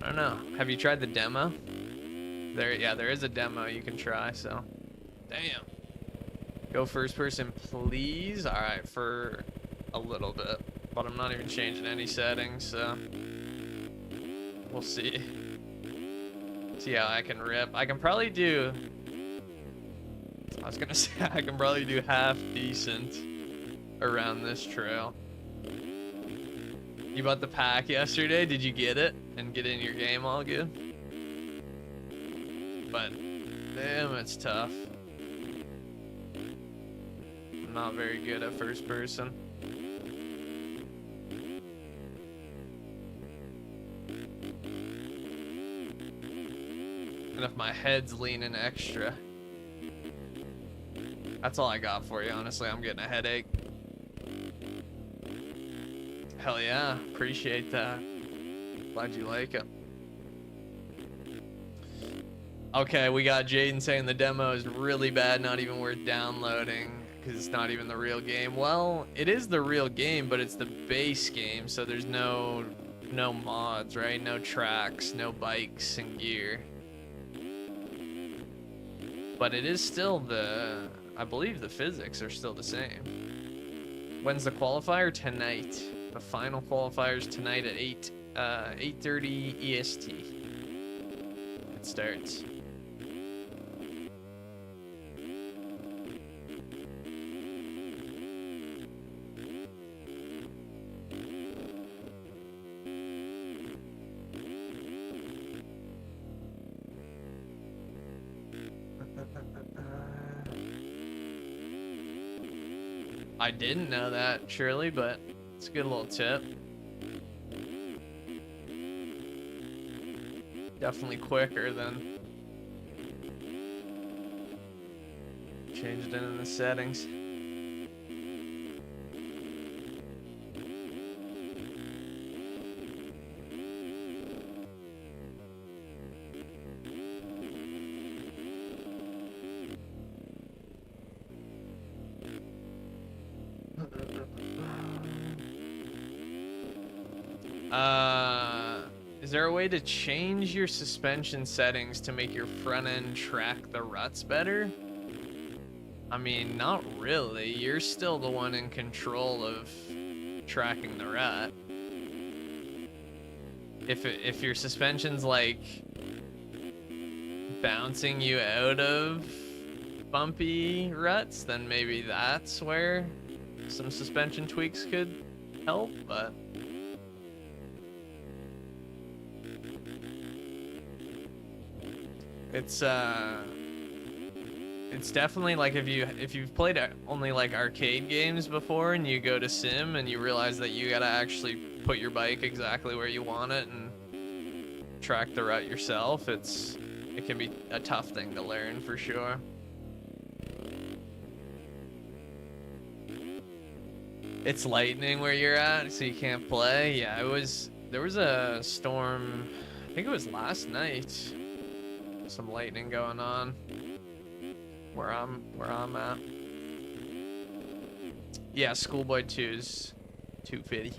I don't know. Have you tried the demo? There is a demo you can try, so. Damn. Go first person, please. Alright, for a little bit. But I'm not even changing any settings, so. We'll see. See how I can rip. I can probably do. I was gonna say, I can probably do half decent around this trail. You bought the pack yesterday? Did you get it? And get in your game all good? But, damn, it's tough. I'm not very good at first person. And if my head's leaning extra. That's all I got for you, honestly. I'm getting a headache. Hell yeah, appreciate that. Glad you like it. Okay, we got Jaden saying the demo is really bad, not even worth downloading, because it's not even the real game. Well, it is the real game, but it's the base game, so there's no mods, right? No tracks, no bikes and gear. But it is still I believe the physics are still the same. When's the qualifier? Tonight. The final qualifiers tonight at 8:30 EST. It starts. I didn't know that, surely, but it's a good little tip. Definitely quicker than changed it in the settings. Is there a way to change your suspension settings to make your front end track the ruts better? I mean, not really. You're still the one in control of tracking the rut. If your suspension's like bouncing you out of bumpy ruts, then maybe that's where some suspension tweaks could help, but it's definitely like if you've played only like arcade games before and you go to sim and you realize that you gotta actually put your bike exactly where you want it and track the rut yourself, it can be a tough thing to learn for sure. It's lightning where you're at, so you can't play. Yeah, there was a storm, I think it was last night. Some lightning going on where I'm at. Yeah, Schoolboy 2's 250.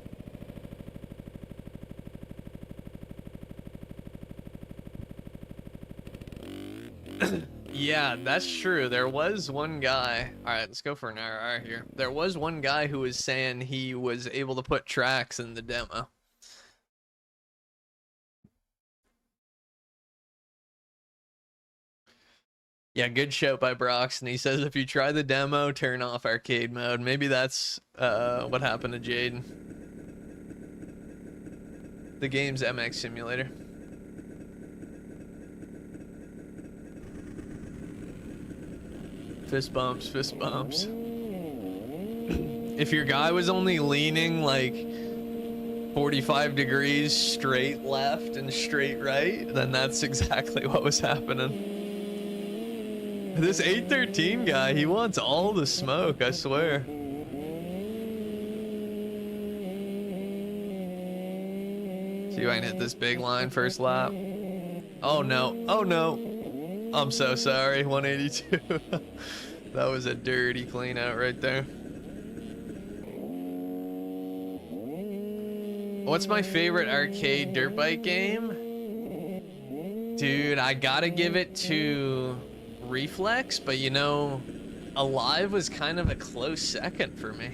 Yeah, that's true. There was one guy. All right, let's go for an RR here. There was one guy who was saying he was able to put tracks in the demo. Yeah, good show by Broxton. He says if you try the demo, turn off arcade mode. Maybe that's what happened to Jaden. The game's MX Simulator. Fist bumps, fist bumps. If your guy was only leaning like 45 degrees straight left and straight right, then that's exactly what was happening. This 813 guy, he wants all the smoke, I swear. See if I can hit this big line first lap. Oh no, oh no. I'm so sorry, 182. That was a dirty clean out right there. What's my favorite arcade dirt bike game? Dude, I gotta give it to Reflex, but you know, Alive was kind of a close second for me.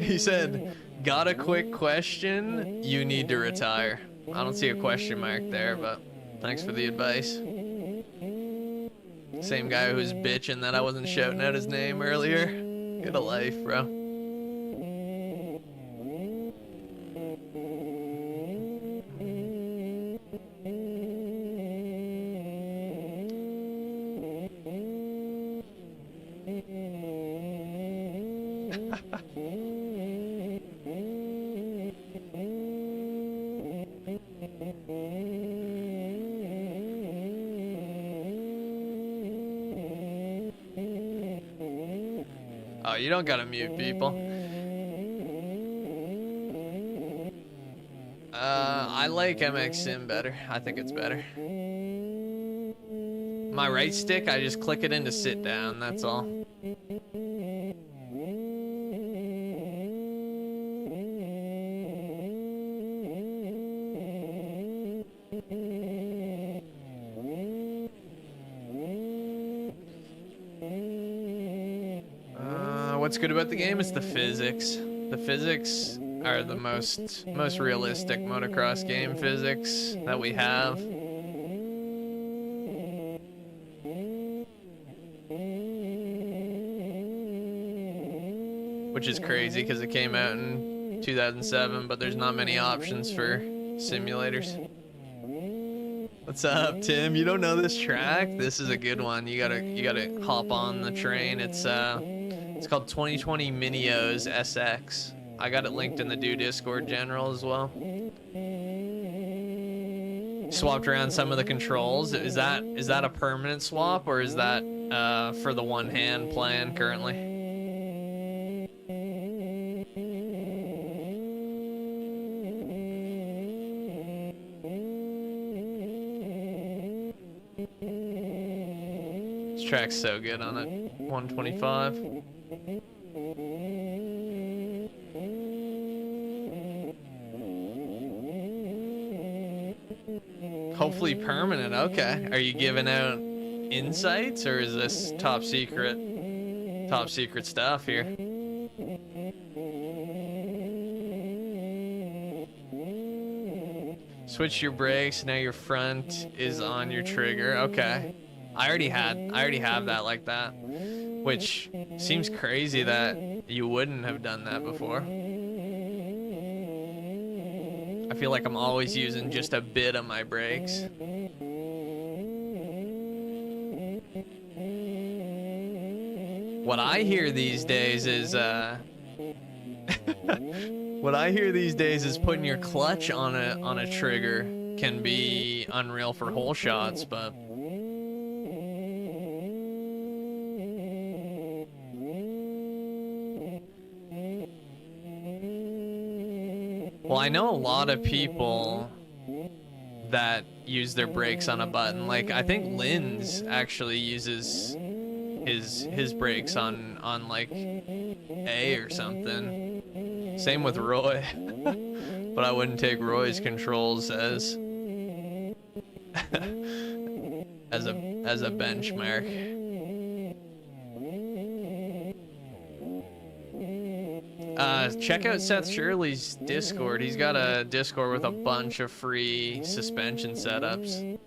He said, got a quick question, you need to retire. I don't see a question mark there, but thanks for the advice. Same guy who was bitching that I wasn't shouting out his name earlier. Get a life, bro. Oh, you don't gotta mute people. I like MX Sim better. I think it's better. My right stick, I just click it in to sit down, that's all. What's good about the game is the physics. The physics are the most realistic motocross game physics that we have. Which is crazy because it came out in 2007, but there's not many options for simulators. What's up, Tim? You don't know this track? This is a good one. You gotta hop on the train. It's called 2020 Minios SX. I got it linked in the Discord general as well. Swapped around some of the controls. Is that a permanent swap, or is that for the one hand plan currently? This track's so good on it. 125. Hopefully permanent. Okay. Are you giving out insights, or is this top secret stuff here? Switch your brakes. Now your front is on your trigger. Okay. I already have that like that, which seems crazy that you wouldn't have done that before. I feel like I'm always using just a bit of my brakes. What I hear these days is putting your clutch on a trigger can be unreal for hole shots, but well, I know a lot of people that use their brakes on a button. Like, I think Linz actually uses his brakes on like A or something. Same with Roy. But I wouldn't take Roy's controls as a benchmark. Check out Seth Shirley's Discord. He's got a Discord with a bunch of free suspension setups.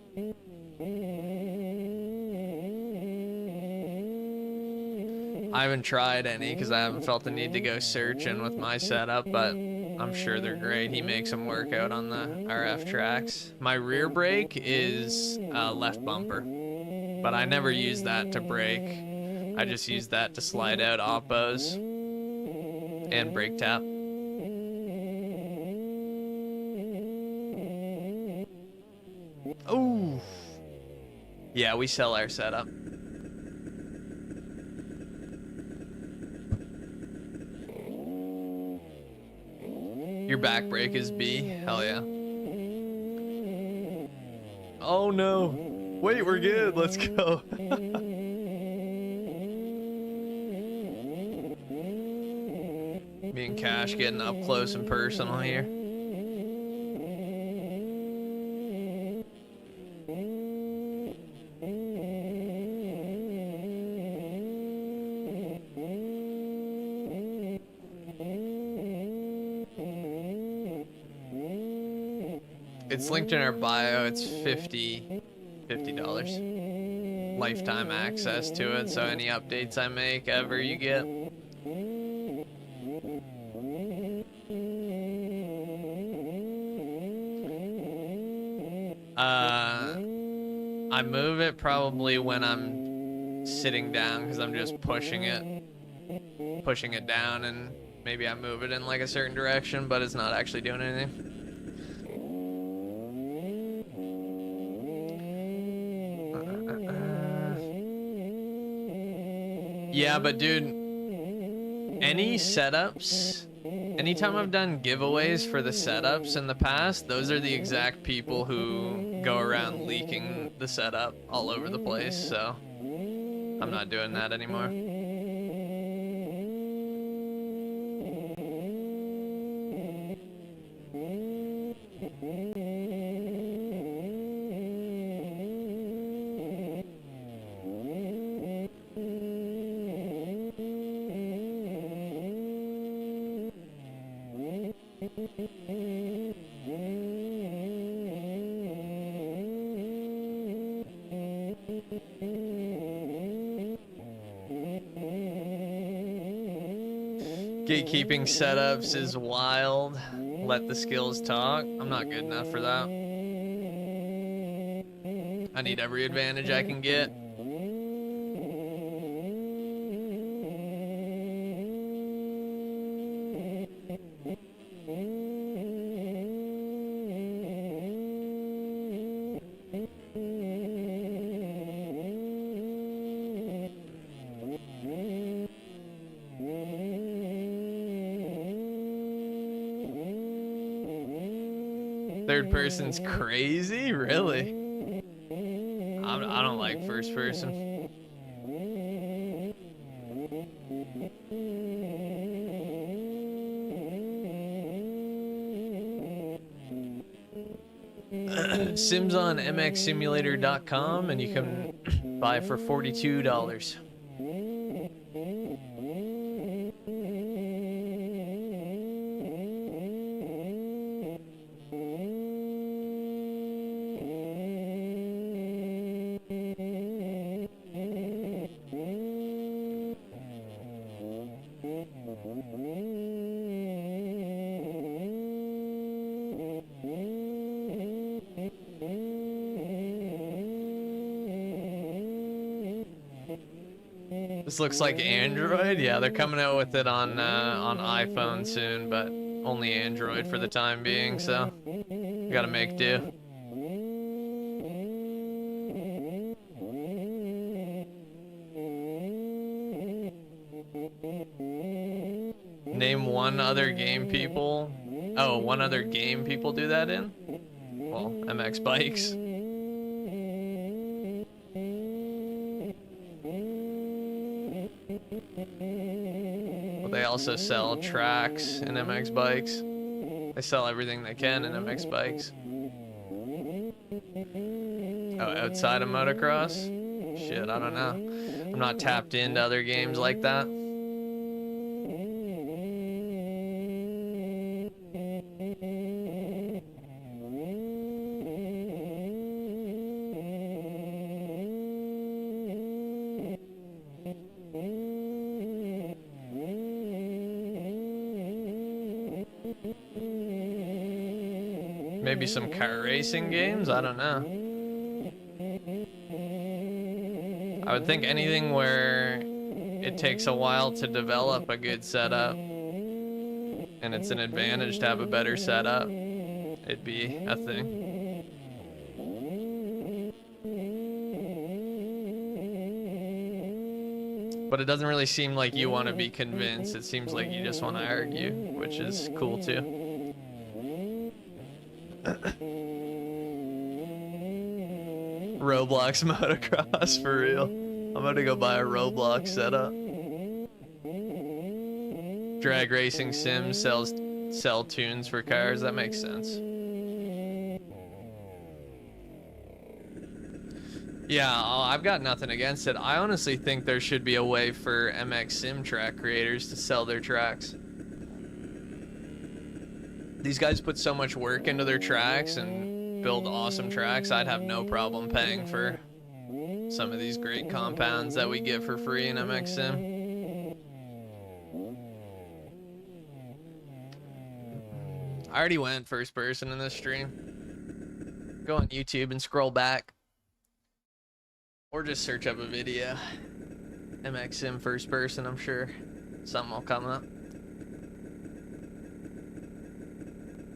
I haven't tried any because I haven't felt the need to go searching with my setup, but I'm sure they're great. He makes them work out on the RF tracks. My rear brake is left bumper, but I never use that to brake. I just use that to slide out oppos and brake tap. Oh, yeah, we sell our setup. Your back brake is B. Hell yeah. Oh no. Wait, we're good. Let's go. Me and Cash getting up close and personal here. It's linked in our bio. It's $50 lifetime access to it, so any updates I make ever you get. I move it probably when I'm sitting down because I'm just pushing it down, and maybe I move it in like a certain direction, but it's not actually doing anything. Yeah, but dude, any setups, anytime I've done giveaways for the setups in the past, those are the exact people who go around leaking the setup all over the place, so I'm not doing that anymore. Gatekeeping setups is wild. Let the skills talk. I'm not good enough for that. I need every advantage I can get. Third person's crazy? Really? I don't like first person. Sims on mxsimulator.com, and you can buy for $42. This looks like Android. Yeah, they're coming out with it on iPhone soon, but only Android for the time being, so we gotta make do. Name one other game people. Oh, one other game people do that in? Well, MX Bikes. Well, they also sell tracks in MX Bikes. They sell everything they can in MX Bikes. Oh, outside of motocross? Shit, I don't know. I'm not tapped into other games like that. Maybe some car racing games? I don't know. I would think anything where it takes a while to develop a good setup and it's an advantage to have a better setup, it'd be a thing. But it doesn't really seem like you want to be convinced. It seems like you just want to argue, which is cool too. Roblox motocross for real. I'm about to go buy a Roblox setup. Drag racing sims sell tunes for cars. That makes sense. Yeah, I've got nothing against it. I honestly think there should be a way for MX Sim track creators to sell their tracks. These guys put so much work into their tracks and build awesome tracks. I'd have no problem paying for some of these great compounds that we get for free in MX Sim. I already went first person in this stream. Go on YouTube and scroll back. Or just search up a video. MX Sim first person, I'm sure something will come up.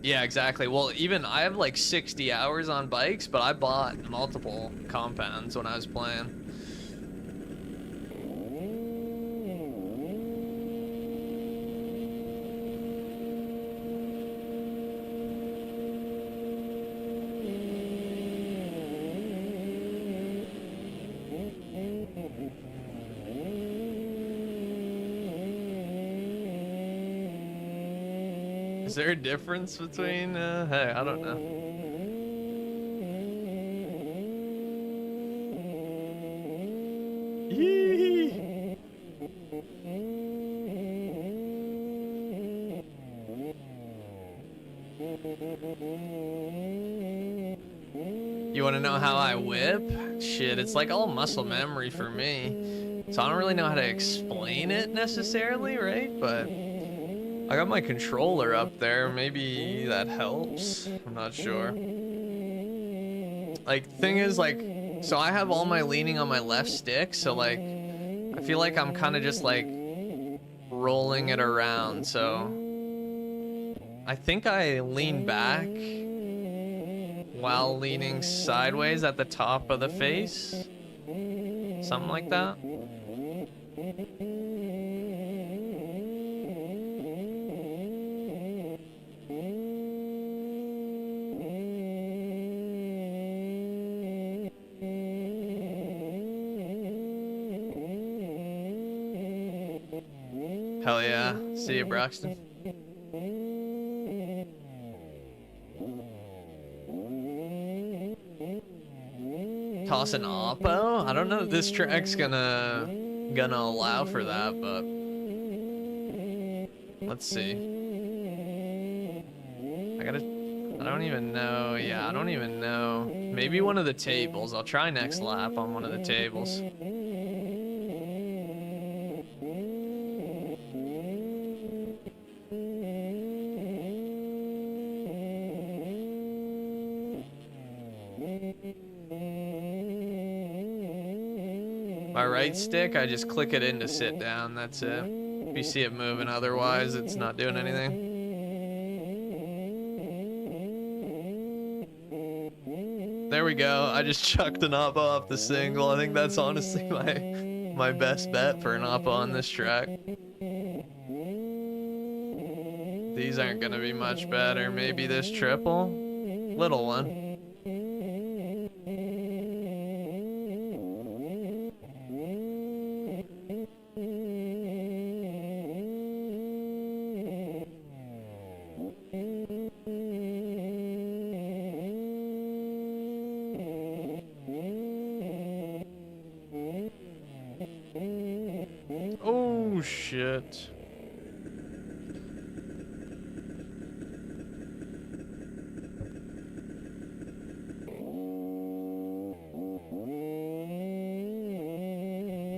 Yeah, exactly. Well, even I have like 60 hours on bikes, but I bought multiple compounds when I was playing. Is there a difference between, hey, I don't know. Yee! You want to know how I whip? Shit, it's like all muscle memory for me. So I don't really know how to explain it necessarily, right? But I got my controller up there. Maybe that helps. I'm not sure. Like, thing is, like, so I have all my leaning on my left stick. So, like, I feel like I'm kind of just, like, rolling it around. So I think I lean back while leaning sideways at the top of the face. Something like that. Hell yeah. See you, Braxton. Toss an oppo? I don't know if this track's gonna allow for that, but let's see. I don't even know. Yeah, I don't even know. Maybe one of the tables. I'll try next lap on one of the tables. My right stick, I just click it in to sit down, that's it. If you see it moving otherwise, it's not doing anything. There we go, I just chucked an oppo off the single. I think that's honestly my best bet for an oppo on this track. These aren't gonna be much better. Maybe this triple? Little one. Oh shit.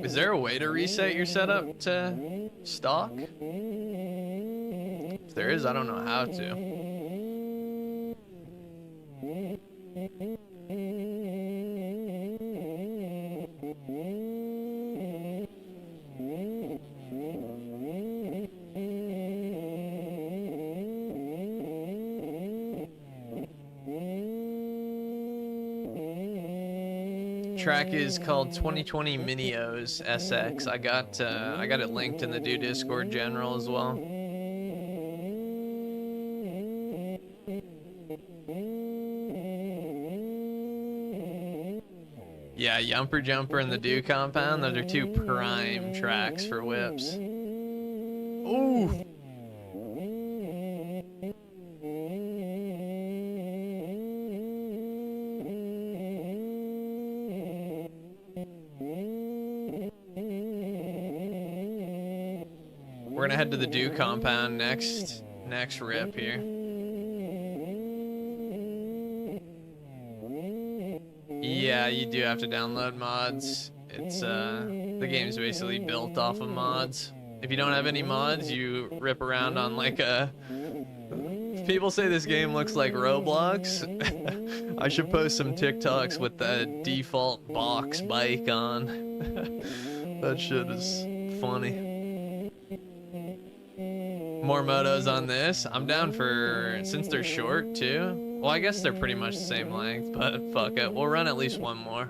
Is there a way to reset your setup to stock? If there is, I don't know how to. Track is called 2020 Minios SX. I got it linked in the Do Discord general as well. Yeah, Yumper Jumper and the Do Compound, those are two prime tracks for whips. Ooh! We're gonna head to the Do Compound next rip here. Yeah, you do have to download mods. It's the game's basically built off of mods. If you don't have any mods, you rip around on like a... People say this game looks like Roblox. I should post some TikToks with the default box bike on. That shit is funny. More motos on this. I'm down for, since they're short too. Well, I guess they're pretty much the same length, but fuck it. We'll run at least one more.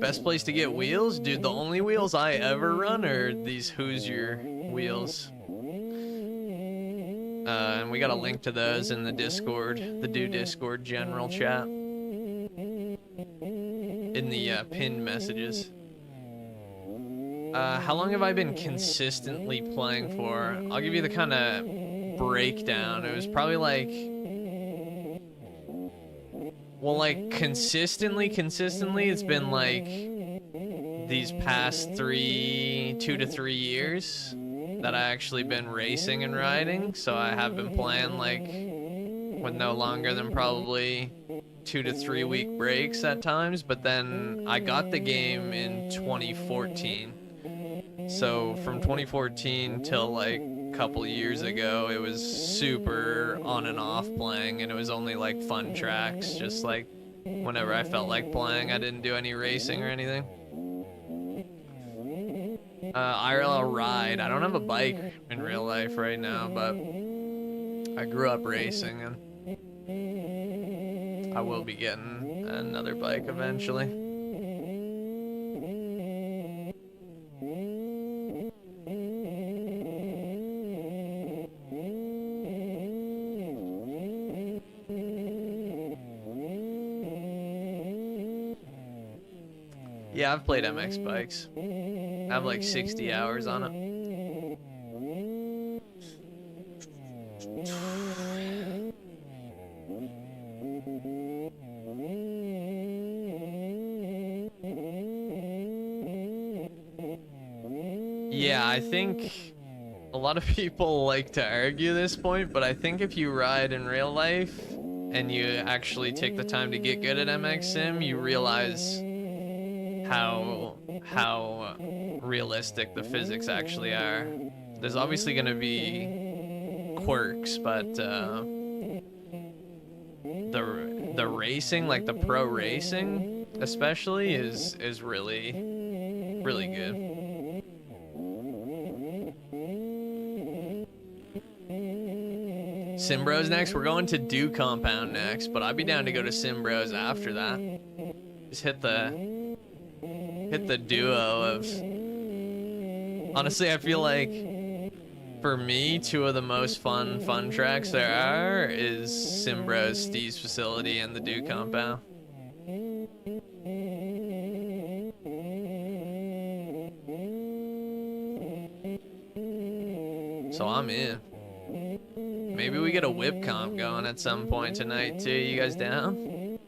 Best place to get wheels? Dude, the only wheels I ever run are these Hoosier wheels. And we got a link to those in the Discord, the Do Discord general chat. In the pinned messages. How long have I been consistently playing for? I'll give you the kind of breakdown. It was probably like... Well, like, consistently, it's been like these past 2 to 3 years that I actually been racing and riding. So I have been playing like with no longer than probably 2 to 3 week breaks at times. But then I got the game in 2014. So from 2014 till like a couple years ago, it was super on and off playing, and it was only like fun tracks, just like whenever I felt like playing. I didn't do any racing or anything. IRL ride. I don't have a bike in real life right now, but I grew up racing, and I will be getting another bike eventually. Yeah, I've played MX bikes. I have like 60 hours on it. Yeah, I think a lot of people like to argue this point, but I think if you ride in real life and you actually take the time to get good at MX Sim, you realize how realistic the physics actually are. There's obviously going to be quirks, but the racing, like the pro racing especially, is really good. Simbros next. We're going to Do Compound next, but I'd be down to go to Simbros after that. Just hit the duo of... Honestly, I feel like for me, two of the most fun tracks there are is Simbros, Steve's Facility, and the Do Compound. So I'm in. Maybe we get a whip comp going at some point tonight too. You guys down?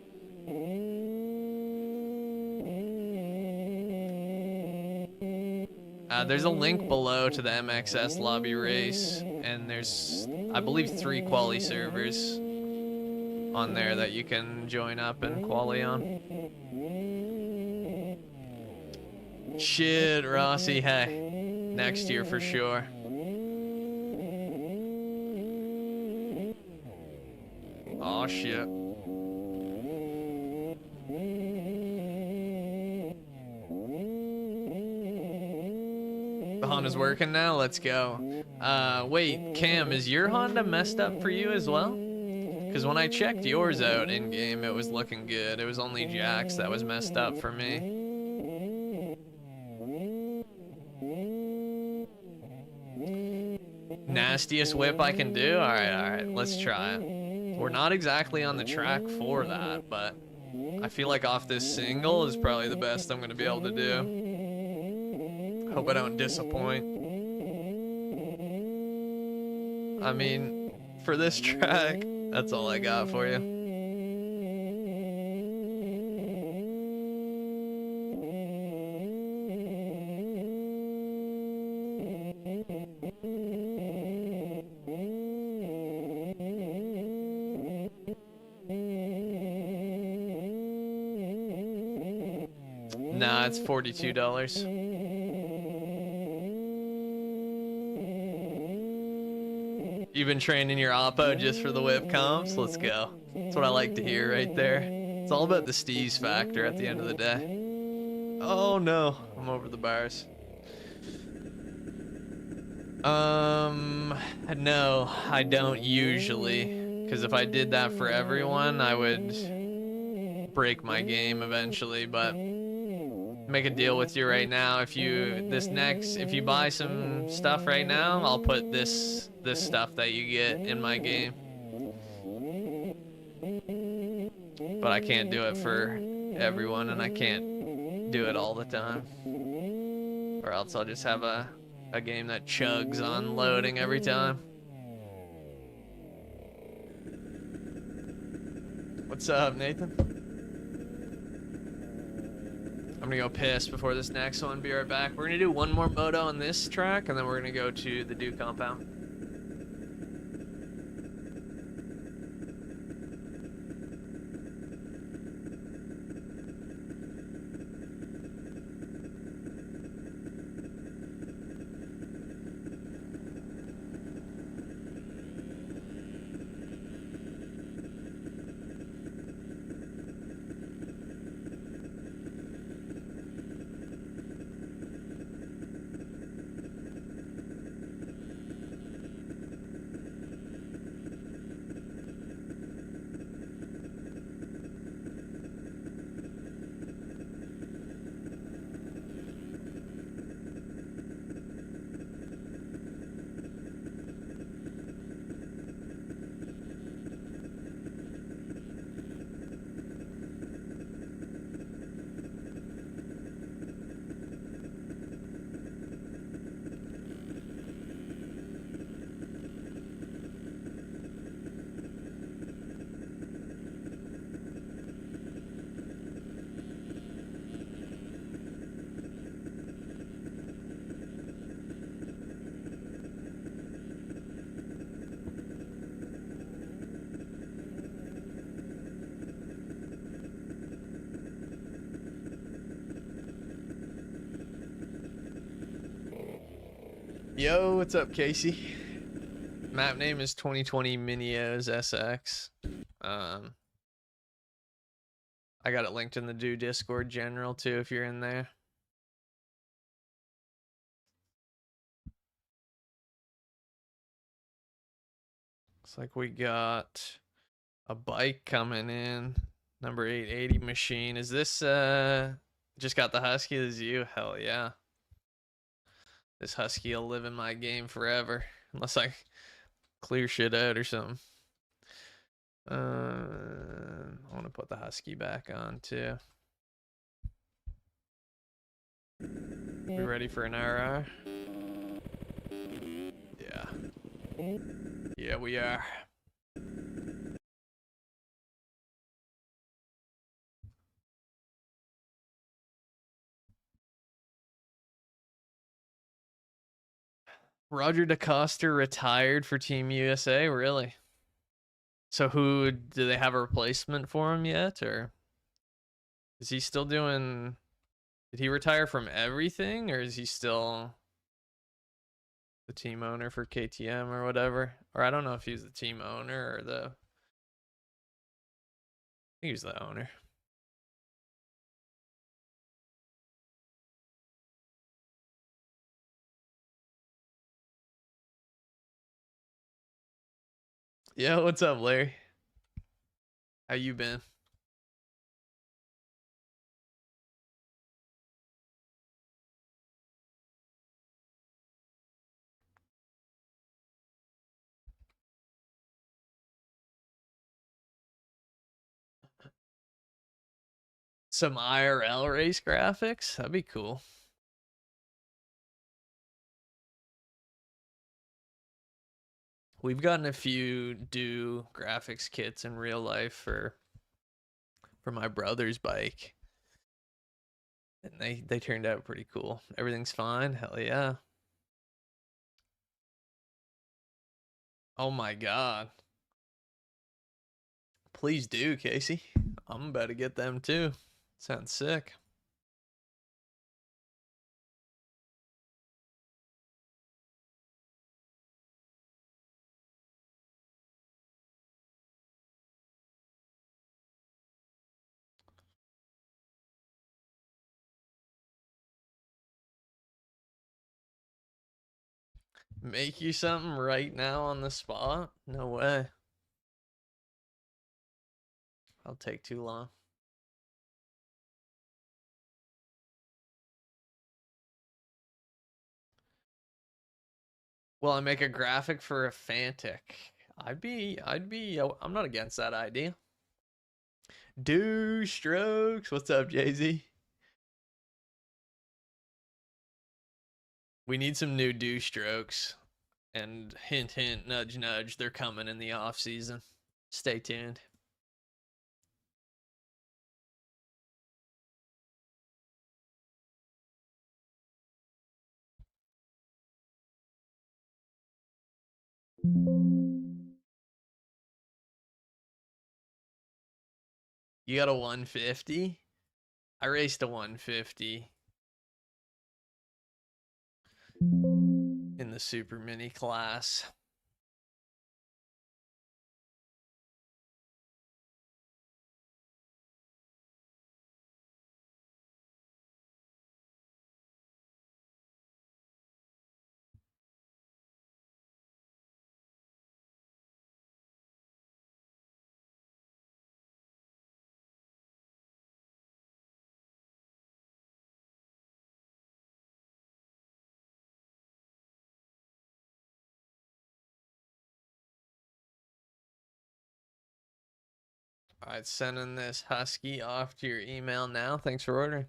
There's a link below to the MXS lobby race, and there's, I believe, 3 quali servers on there that you can join up and quali on. Shit, Rossi, hey, next year for sure. Oh shit. The Honda's working now. Let's go. Wait, Cam, is your Honda messed up for you as well? Because when I checked yours out in game, it was looking good. It was only Jack's that was messed up for me. Nastiest whip I can do? All right, let's try it. We're not exactly on the track for that, but I feel like off this single is probably the best I'm going to be able to do. Hope I don't disappoint. I mean, for this track, that's all I got for you. Nah, it's $42. You've been training your oppo just for the whip comps? Let's go. That's what I like to hear right there. It's all about the steez factor at the end of the day. Oh no, I'm over the bars. No, I don't usually. Because if I did that for everyone, I would break my game eventually, but make a deal with you right now. If you buy some stuff right now, I'll put this stuff that you get in my game. But I can't do it for everyone, and I can't do it all the time. Or else I'll just have a game that chugs on loading every time. What's up, Nathan? I'm gonna go piss before this next one. Be right back. We're gonna do one more moto on this track, and then we're gonna go to the Dew compound. Yo, what's up, Casey? Map name is 2020 Minios SX. I got it linked in the Dew Discord general too if you're in there. Looks like we got a bike coming in. Number 880 machine. Is this just got the Husky? This is you? Hell yeah. This Husky will live in my game forever. Unless I clear shit out or something. I want to put the Husky back on too. We ready for an RR? Yeah. Yeah, we are. Roger DeCoster retired for Team USA? Really? So who, do they have a replacement for him yet, or is he still doing, did he retire from everything, or is he still the team owner for KTM or whatever? Or I don't know if he's the team owner or the, I think he's the owner. Yo, what's up, Larry? How you been? Some IRL race graphics? That'd be cool. We've gotten a few do graphics kits in real life for my brother's bike. And they turned out pretty cool. Everything's fine. Hell yeah. Oh my god. Please do, Casey. I'm about to get them too. Sounds sick. Make you something right now on the spot? No way. I'll take too long. Well, I make a graphic for a Fantic. I'm not against that idea. Do strokes. What's up, Jay-Z? We need some new do strokes. And hint, hint, nudge, nudge, they're coming in the off season. Stay tuned. You got a 150? I raced a 150 in the super mini class. All right, sending this Husky off to your email now. Thanks for ordering.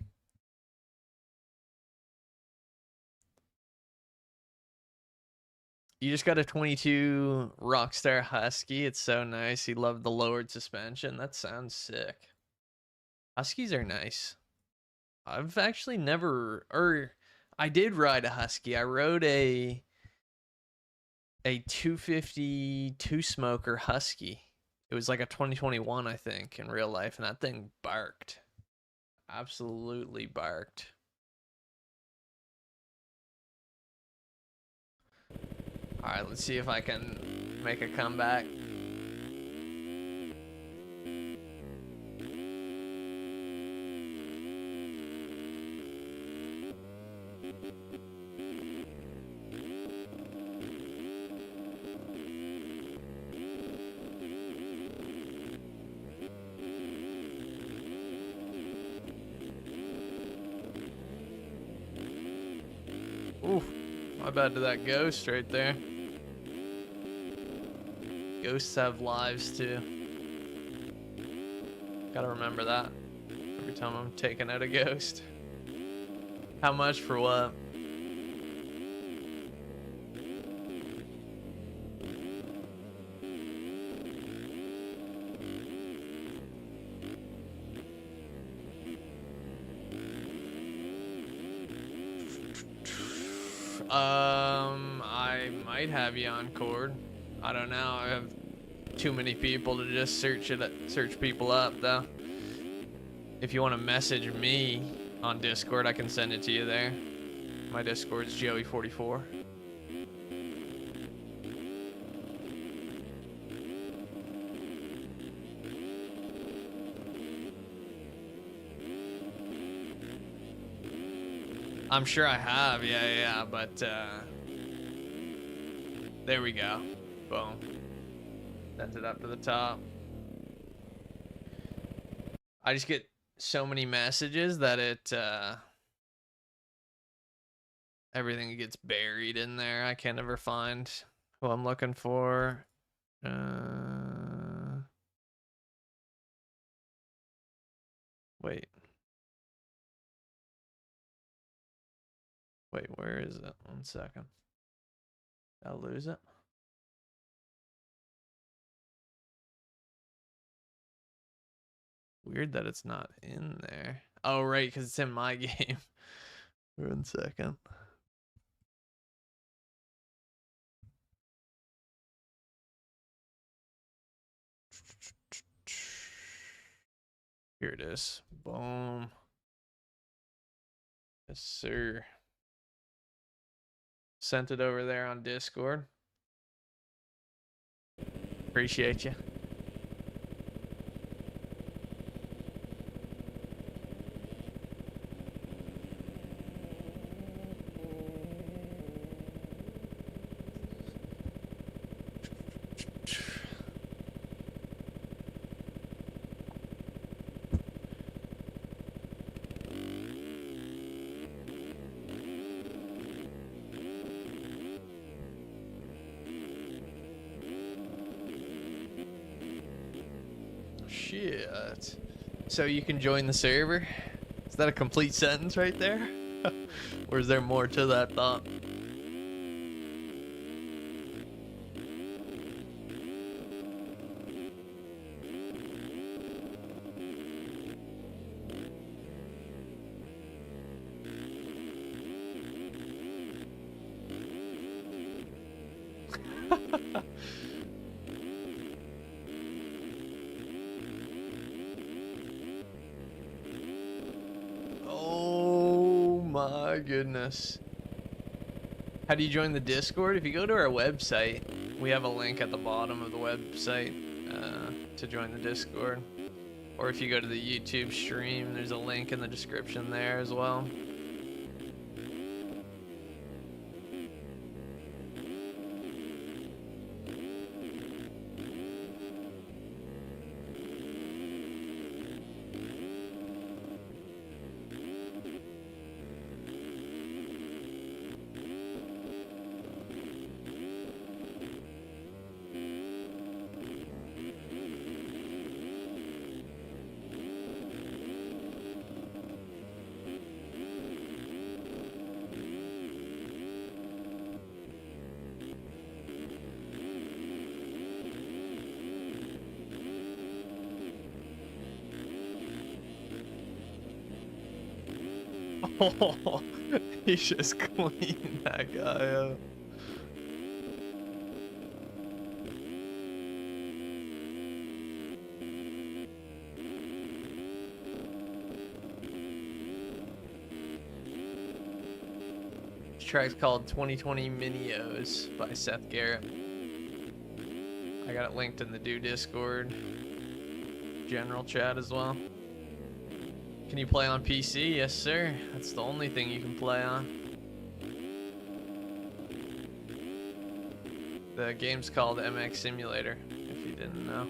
You just got a 22 Rockstar Husky. It's so nice. He loved the lowered suspension. That sounds sick. Huskies are nice. I've actually never, or I did ride a Husky. I rode a 250 two smoker Husky. It was like a 2021, I think, in real life, and that thing barked. Absolutely barked. All right, let's see if I can make a comeback. Oof, my bad to that ghost right there. Ghosts have lives too. Gotta remember that every time I'm taking out a ghost. How much for what? I might have you on Cord. I don't know. I have too many people to just search people up though. If you want to message me on Discord, I can send it to you there. My Discord's Joey44. I'm sure I have, yeah, but there we go. Boom. Sent it up to the top. I just get so many messages that everything gets buried in there. I can't ever find who I'm looking for. Wait. Wait, where is it? 1 second. Did I lose it? Weird that it's not in there. Oh, right, because it's in my game. 1 second. Here it is. Boom. Yes, sir. Sent it over there on Discord. Appreciate you. Shit. So you can join the server? Is that a complete sentence right there? Or is there more to that thought? My goodness. How do you join the Discord? If you go to our website, we have a link at the bottom of the website to join the Discord. Or if you go to the YouTube stream, there's a link in the description there as well. Oh, he just cleaned that guy up. This track's called 2020 Minios by Seth Garrett. I got it linked in the Discord general chat as well. Can you play on PC? Yes, sir. That's the only thing you can play on. The game's called MX Simulator, if you didn't know.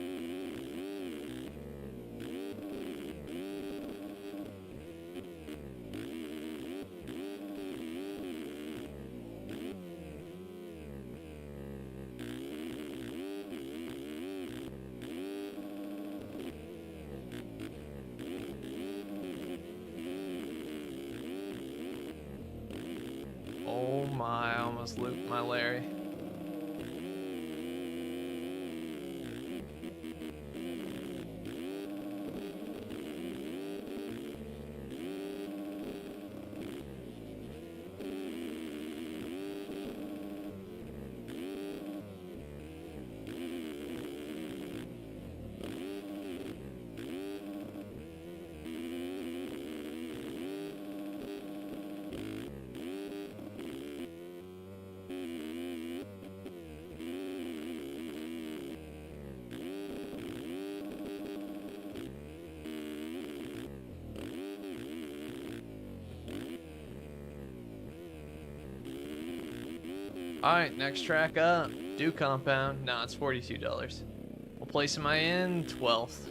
Oh my, I almost looped my Larry. Alright, next track up. Do Compound. Nah, it's $42. place am I in? 12th.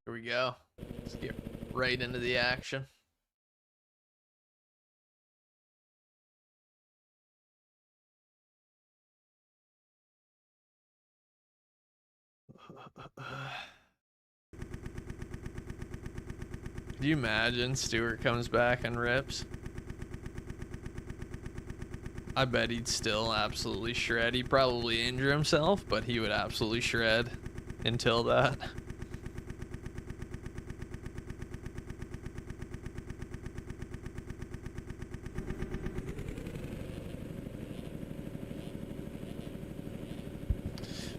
Here we go. Let's get right into the action. Could you imagine Stewart comes back and rips? I bet he'd still absolutely shred. He'd probably injure himself, but he would absolutely shred until that.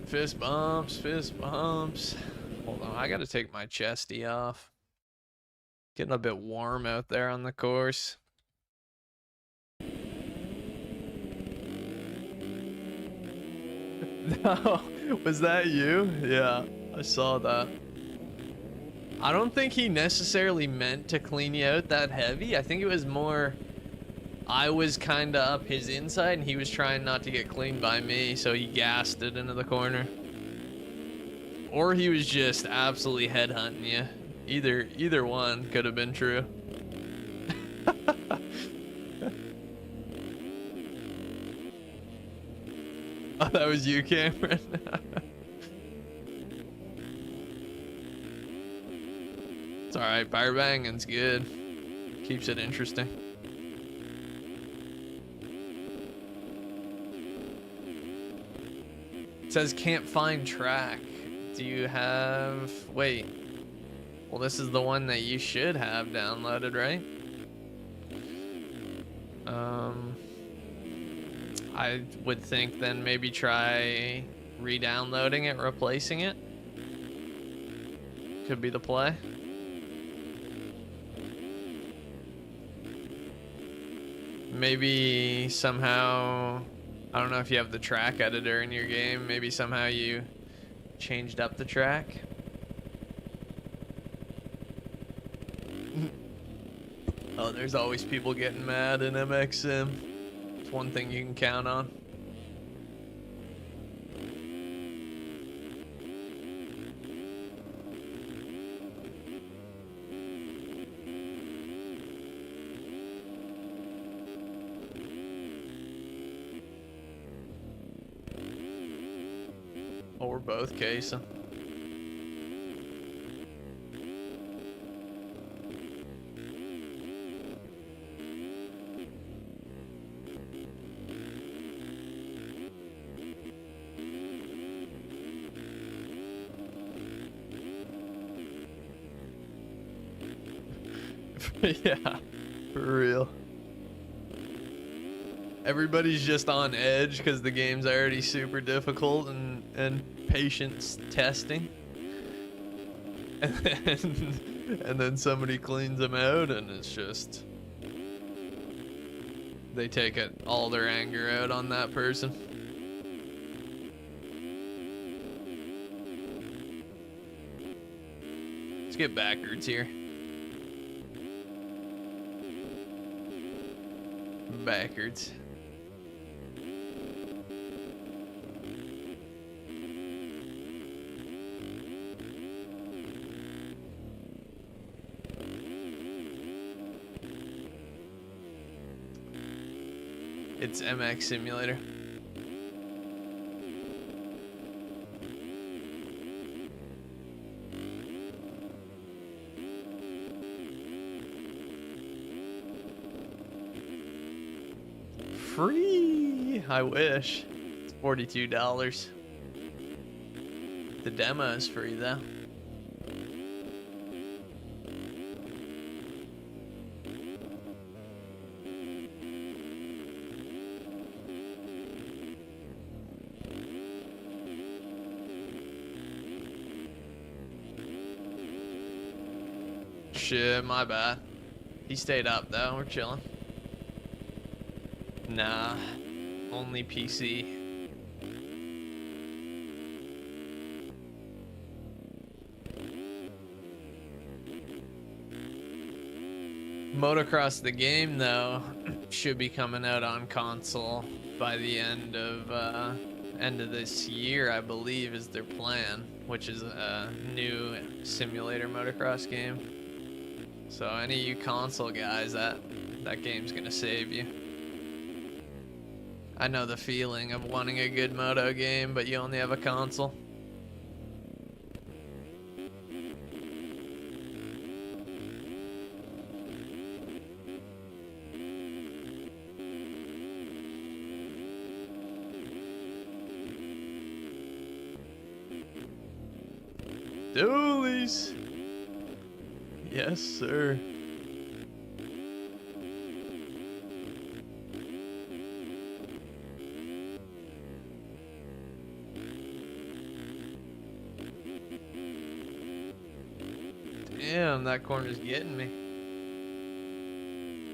Fist bumps, fist bumps. Hold on, I gotta take my chesty off. Getting a bit warm out there on the course. No, was that you? Yeah, I saw that. I don't think he necessarily meant to clean you out that heavy. I think it was more I was kind of up his inside and he was trying not to get cleaned by me, so he gassed it into the corner. Or he was just absolutely headhunting you. Either one could have been true. Oh, that was you, Cameron. It's alright, fire banging's good. Keeps it interesting. It says can't find track. Do you have... Wait. Well, this is the one that you should have downloaded, right? I would think then maybe try re-downloading it, replacing it. Could be the play. Maybe somehow, I don't know if you have the track editor in your game, maybe somehow you changed up the track. Oh, there's always people getting mad in MXM. It's one thing you can count on. Oh, we're both casing. Yeah, for real. Everybody's just on edge because the game's already super difficult and patience testing. And then somebody cleans them out and it's just... They take all their anger out on that person. Let's get backwards here. Backwards. It's MX Simulator. Free! I wish. It's $42. The demo is free though. shit, my bad. He stayed up though, we're chilling. Nah, only PC. Motocross the game though should be coming out on console by the end of this year, I believe, is their plan, which is a new simulator motocross game. So any of you console guys, that game's gonna save you. I know the feeling of wanting a good moto game, but you only have a console. Doolies. Yes, sir. Damn, that corner's getting me.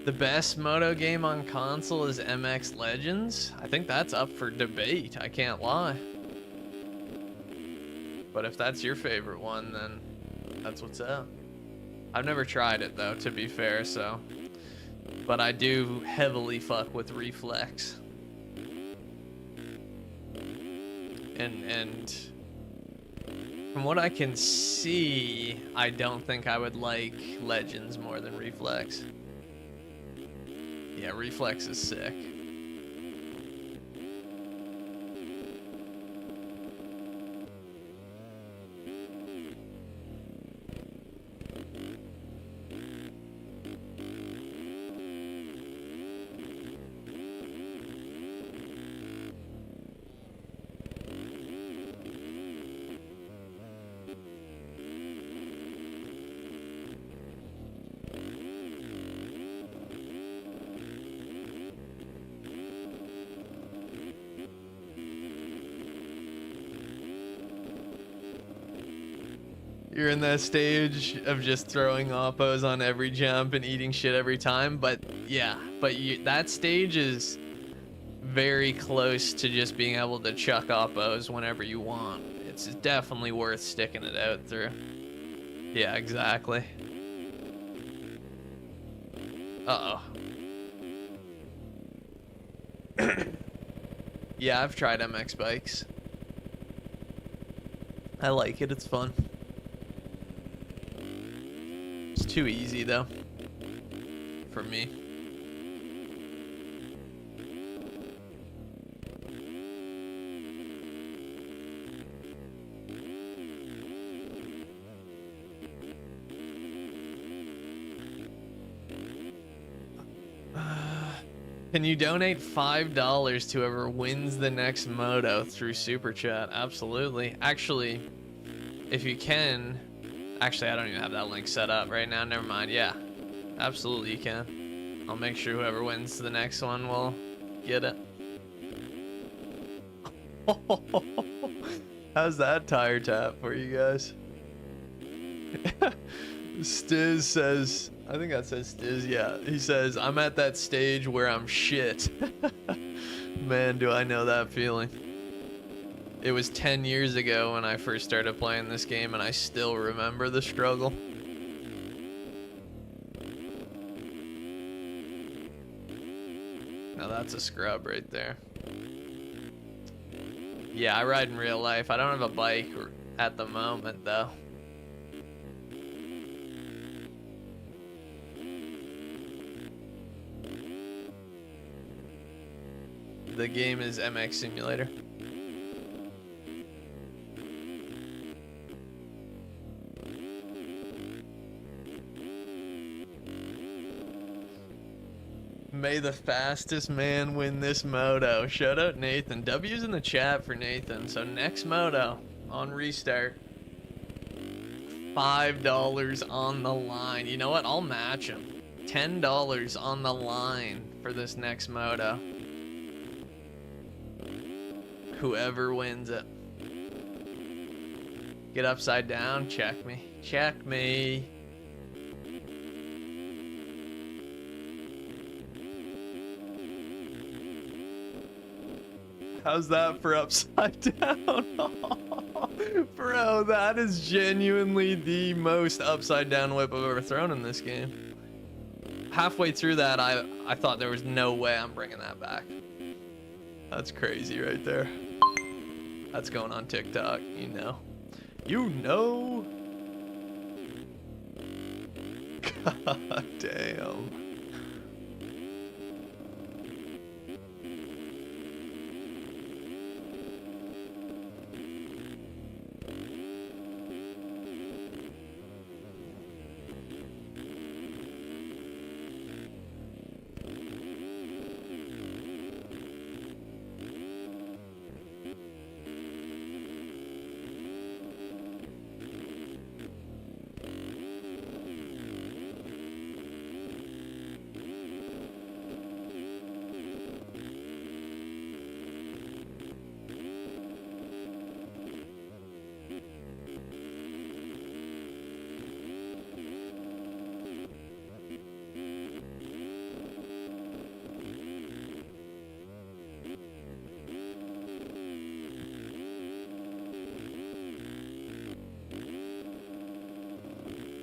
The best moto game on console is MX Legends. I think that's up for debate, I can't lie. But if that's your favorite one, then that's what's up. I've never tried it though, to be fair, so. But I do heavily fuck with Reflex. And from what I can see, I don't think I would like Legends more than Reflex. Yeah, Reflex is sick. You're in that stage of just throwing oppos on every jump and eating shit every time, but yeah, that stage is very close to just being able to chuck oppos whenever you want. It's definitely worth sticking it out through. Yeah, exactly. Uh-oh. Yeah, I've tried MX bikes. I like it, it's fun. It's too easy though, for me. Can you donate $5 to whoever wins the next moto through Super Chat? Absolutely. Actually, if you can, actually I don't even have that link set up right now. Never mind. Yeah, absolutely you can. I'll make sure whoever wins the next one will get it. How's that tire tap for you guys? Stiz says, I think that says Stiz, yeah. He says, I'm at that stage where I'm shit. Man, do I know that feeling. It was 10 years ago when I first started playing this game, and I still remember the struggle. Now that's a scrub right there. Yeah, I ride in real life. I don't have a bike at the moment, though. The game is MX Simulator. May the fastest man win this moto. Shout out Nathan. W's in the chat for Nathan. So next moto on restart. $5 on the line. You know what? I'll match him. $10 on the line for this next moto. Whoever wins it. Get upside down. Check me. Check me. How's that for upside down? Bro, that is genuinely the most upside down whip I've ever thrown in this game. Halfway through that, I thought there was no way I'm bringing that back. That's crazy right there. That's going on TikTok, you know. You know. God damn.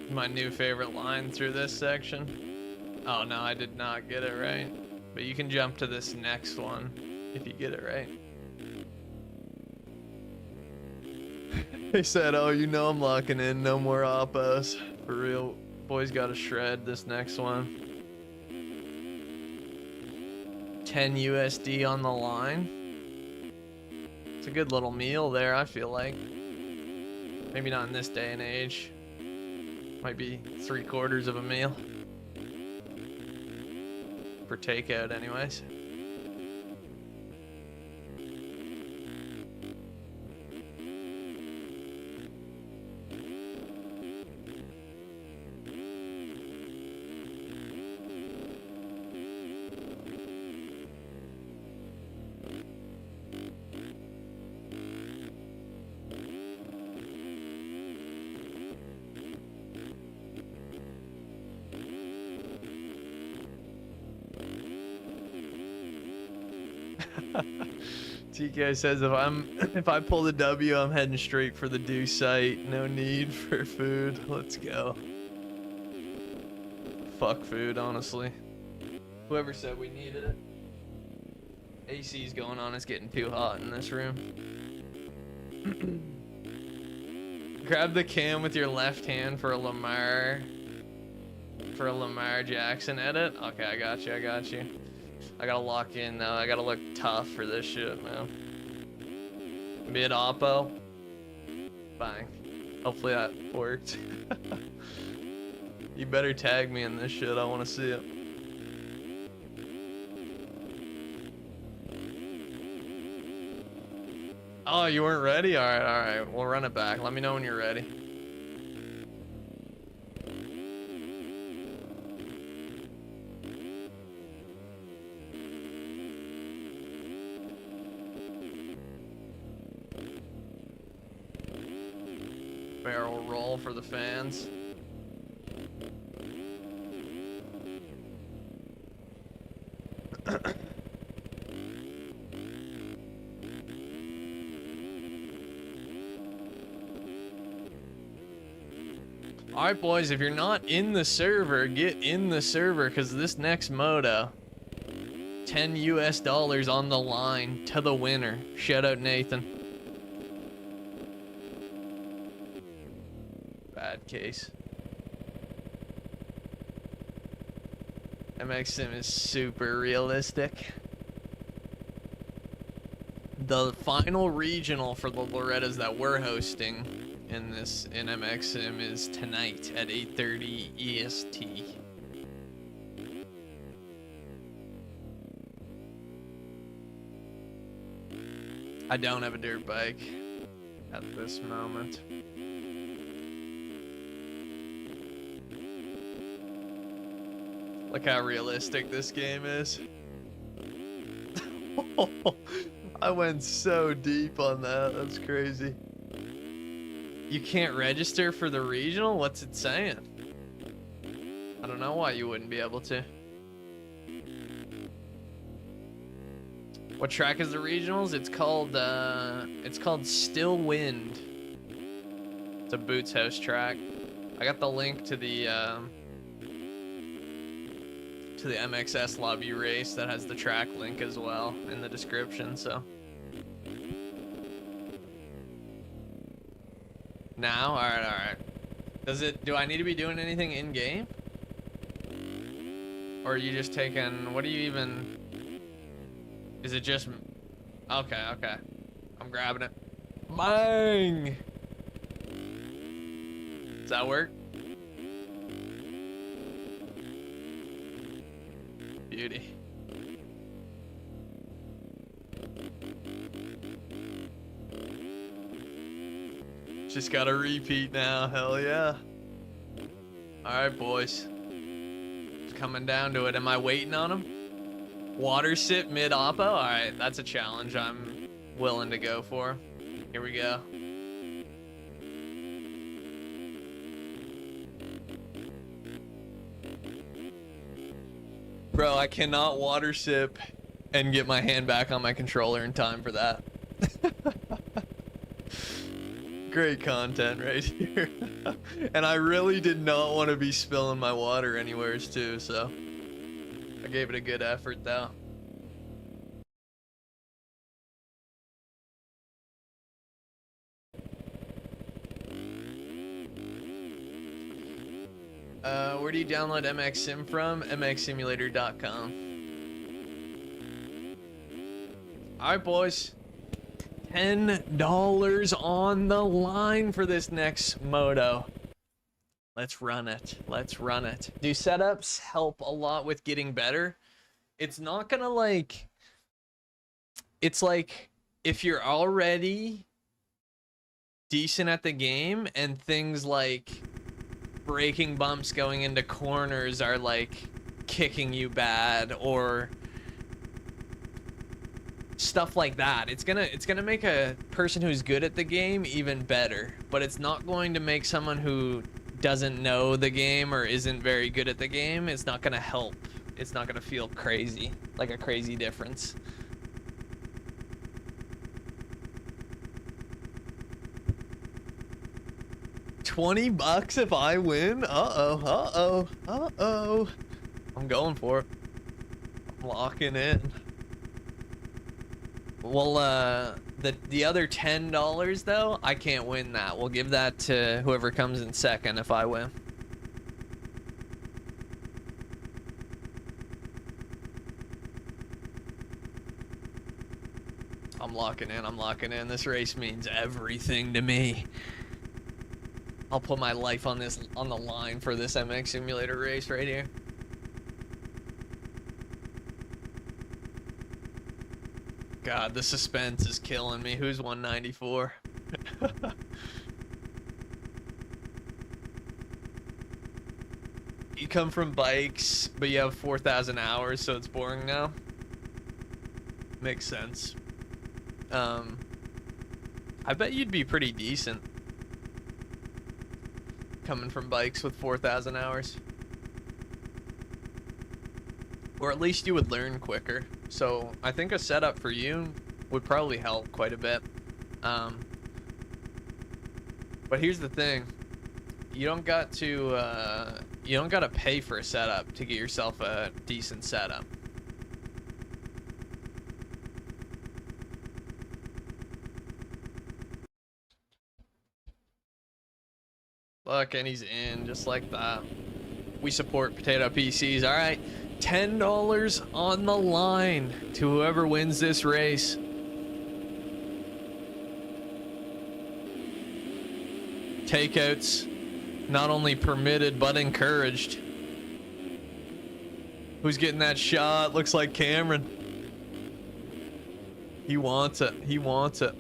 My new favorite line through this section. Oh no, I did not get it right. But you can jump to this next one if you get it right. They said, oh, you know I'm locking in, no more oppos. For real, boys gotta shred this next one. 10 USD on the line. It's a good little meal there, I feel like. Maybe not in this day and age. Might be 3/4 of a meal. For takeout anyways. TK says if I pull the W, I'm heading straight for the do site. No need for food. Let's go. Fuck food, honestly. Whoever said we needed it. AC's going on. It's getting too hot in this room. Grab the cam with your left hand for a Lamar Jackson edit. Okay, I got you. I gotta lock in now. I gotta look tough for this shit, man. Mid oppo. Bang. Hopefully that worked. You better tag me in this shit. I want to see it. Oh, you weren't ready? Alright. We'll run it back. Let me know when you're ready. Barrel roll for the fans. Alright boys, if you're not in the server, get in the server, because this next moto, $10 US on the line to the winner. Shout out Nathan. Bad case. MX Sim is super realistic. The final regional for the Lorettas that we're hosting in MX Sim is tonight at 8:30 EST. I don't have a dirt bike at this moment. Look how realistic this game is. I went so deep on that. That's crazy. You can't register for the regional? What's it saying? I don't know why you wouldn't be able to. What track is the regionals? It's called Still Wind. It's a Boots House track. I got the link to the MXS lobby race that has the track link as well in the description, so. Now? Alright. Do I need to be doing anything in game? Or are you just taking, what do you even, is it just, okay. I'm grabbing it. Bang! Does that work? Beauty. Just got a repeat now, hell yeah. Alright, boys. It's coming down to it. Am I waiting on him? Water sit mid-oppo? Alright, that's a challenge I'm willing to go for. Here we go. Bro, I cannot water sip and get my hand back on my controller in time for that. Great content right here. And I really did not want to be spilling my water anywheres too, so I gave it a good effort though. Where do you download MX Sim from? mxsimulator.com. Alright, boys. $10 on the line for this next moto. Let's run it. Let's run it. Do setups help a lot with getting better? It's not gonna like... It's like, if you're already decent at the game and things like braking bumps going into corners are like kicking you bad or stuff like that, it's gonna make a person who's good at the game even better, but it's not going to make someone who doesn't know the game or isn't very good at the game, it's not gonna help. It's not gonna feel crazy, like a crazy difference. $20 if I win? Uh-oh. I'm going for it. I'm locking in. Well, the other $10 though, I can't win that. We'll give that to whoever comes in second if I win. I'm locking in. This race means everything to me. I'll put my life on the line for this MX Simulator race right here. God, the suspense is killing me. Who's 194? You come from bikes, but you have 4,000 hours, so it's boring now. Makes sense. I bet you'd be pretty decent coming from bikes with 4,000 hours. Or at least you would learn quicker. So I think a setup for you would probably help quite a bit. But here's the thing. You don't got to pay for a setup to get yourself a decent setup. Look, and he's in just like that. We support potato PCs. All right, $10 on the line to whoever wins this race. Takeouts not only permitted but encouraged. Who's getting that shot? Looks like Cameron. He wants it. He wants it.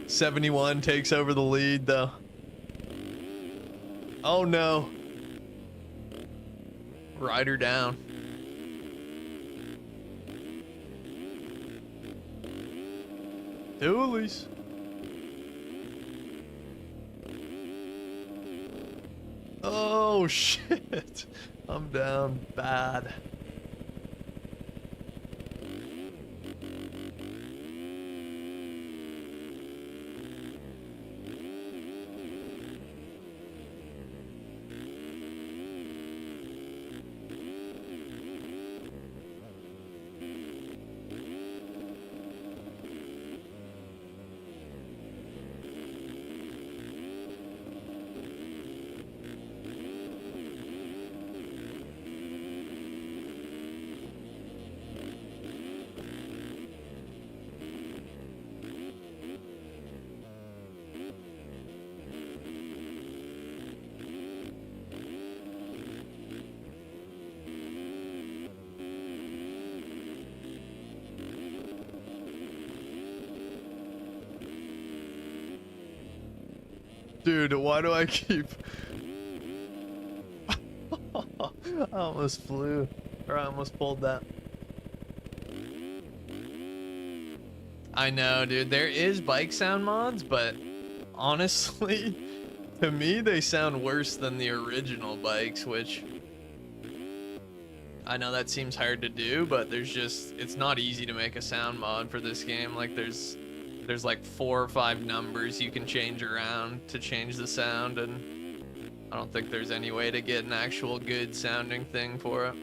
71 takes over the lead though. Oh no. Rider down. Doolies. Oh shit. I'm down bad. Dude, why do I keep... I almost flew. Or I almost pulled that. I know, dude. There is bike sound mods, but honestly, to me, they sound worse than the original bikes, which... I know that seems hard to do, but it's not easy to make a sound mod for this game. Like, there's like 4 or 5 numbers you can change around to change the sound, and I don't think there's any way to get an actual good sounding thing for it.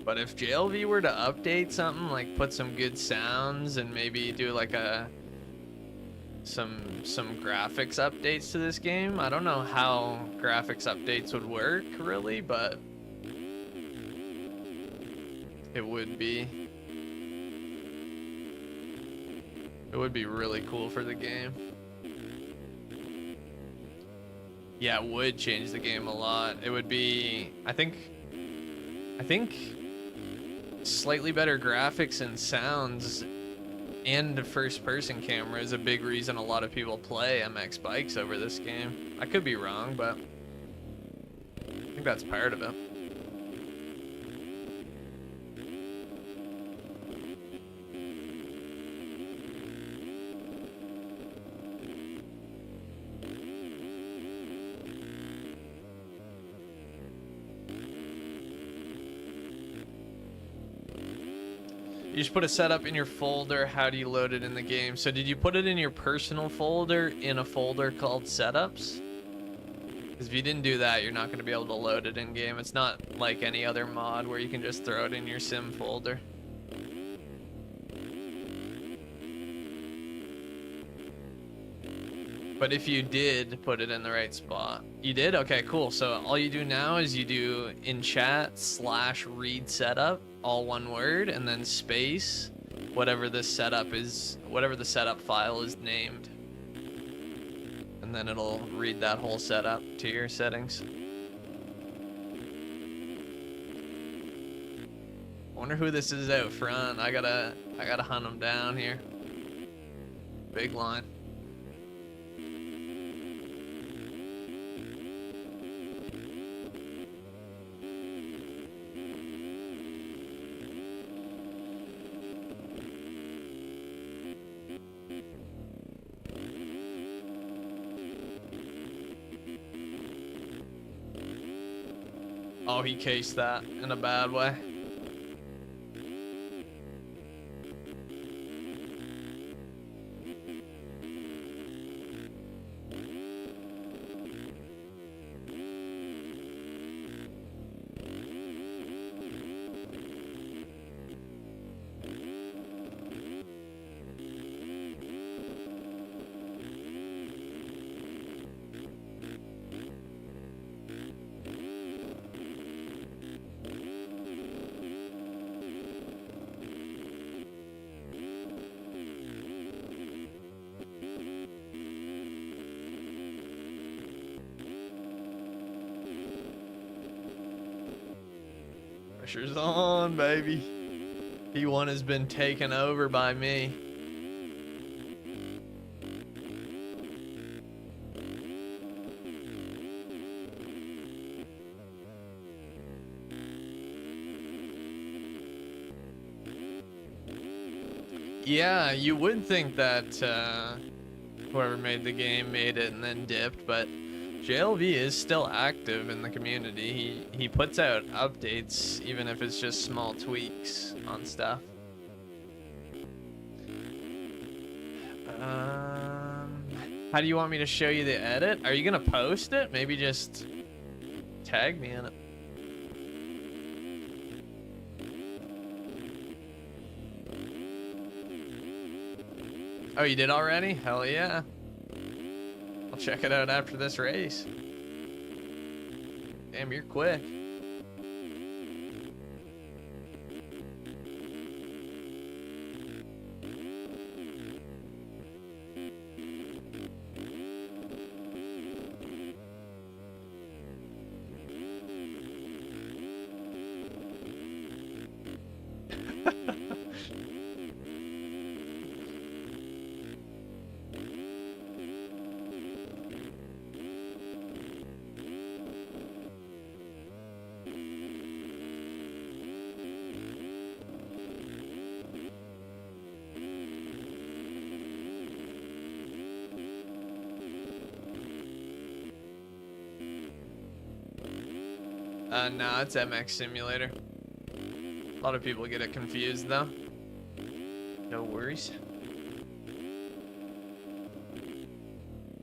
But if JLV were to update something, like put some good sounds and maybe do like some graphics updates to this game. I don't know how graphics updates would work really, but it would be really cool for the game. Yeah, it would change the game a lot. It would be, I think slightly better graphics and sounds and the first person camera is a big reason a lot of people play MX bikes over this game. I could be wrong, but I think that's part of it. You just put a setup in your folder. How do you load it in the game? So did you put it in your personal folder in a folder called setups? Because if you didn't do that, you're not going to be able to load it in game. It's not like any other mod where you can just throw it in your sim folder. But if you did put it in the right spot, you did? Okay, cool. So all you do now is you do in chat /read setup, all one word, and then space, whatever the setup is, whatever the setup file is named. And then it'll read that whole setup to your settings. Wonder who this is out front. I gotta hunt him down here. Big line. Oh, he cased that in a bad way. Pressure's on, baby. P1 has been taken over by me. Yeah, you would think that whoever made the game made it and then dipped, but JLV is still active in the community. He puts out updates, even if it's just small tweaks on stuff. How do you want me to show you the edit? Are you gonna post it? Maybe just tag me in it. Oh, you did already? Hell yeah. I'll check it out after this race. Damn, you're quick. No, it's MX Simulator. A lot of people get it confused though. No worries.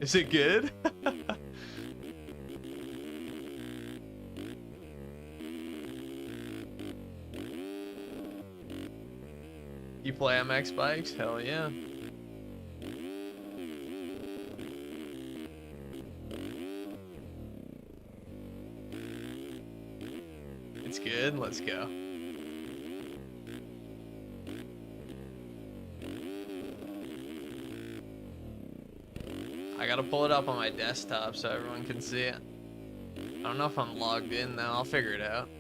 Is it good? You play MX bikes? Hell yeah. It's good. Let's go. I gotta pull it up on my desktop so everyone can see it. I don't know if I'm logged in though. I'll figure it out.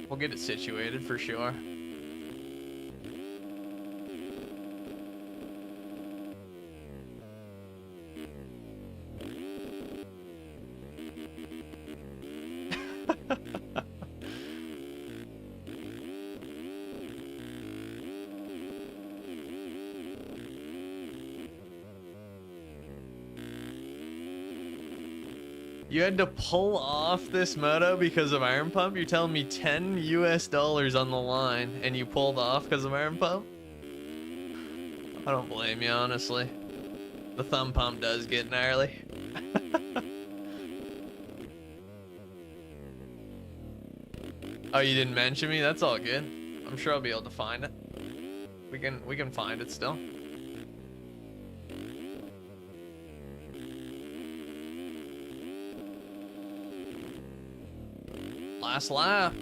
We'll get it situated for sure. You had to pull off this moto because of Iron Pump? You're telling me $10 US on the line and you pulled off because of Iron Pump? I don't blame you, honestly. The thumb pump does get gnarly. Oh, you didn't mention me? That's all good. I'm sure I'll be able to find it. We can find it still. Last lap.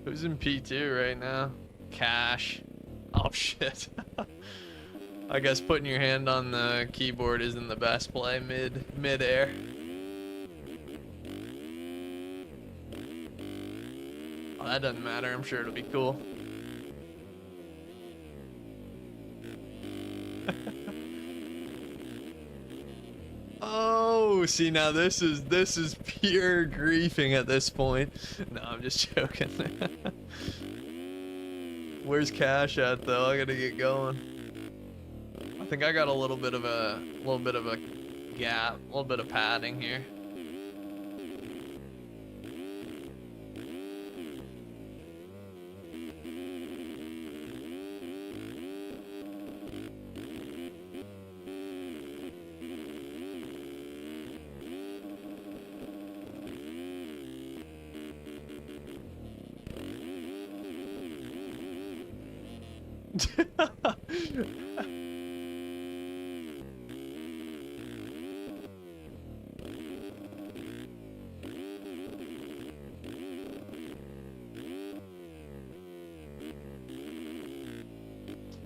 Who's in P2 right now? Cash. Oh shit. I guess putting your hand on the keyboard isn't the best play mid-air. Oh, that doesn't matter. I'm sure it'll be cool. Oh, see now this is pure griefing at this point. No, I'm just joking. Where's Cash at though? I gotta get going. I think I got a little bit of a gap, a little bit of padding here.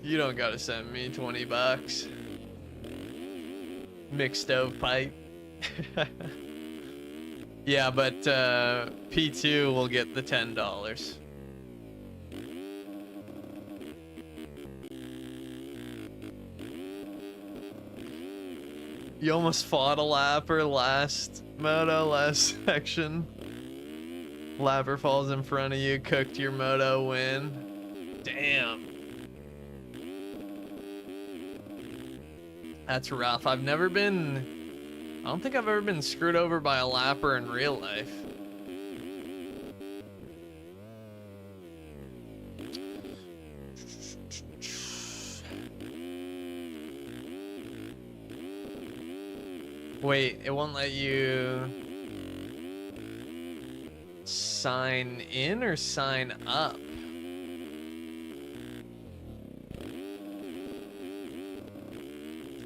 You don't gotta send me 20 bucks. Mixed stovepipe. Yeah, but P2 will get the $10. You almost fought a lapper last moto, last section. Lapper falls in front of you, cooked your moto win. Damn. That's rough. I don't think I've ever been screwed over by a lapper in real life. Wait, it won't let you sign in or sign up?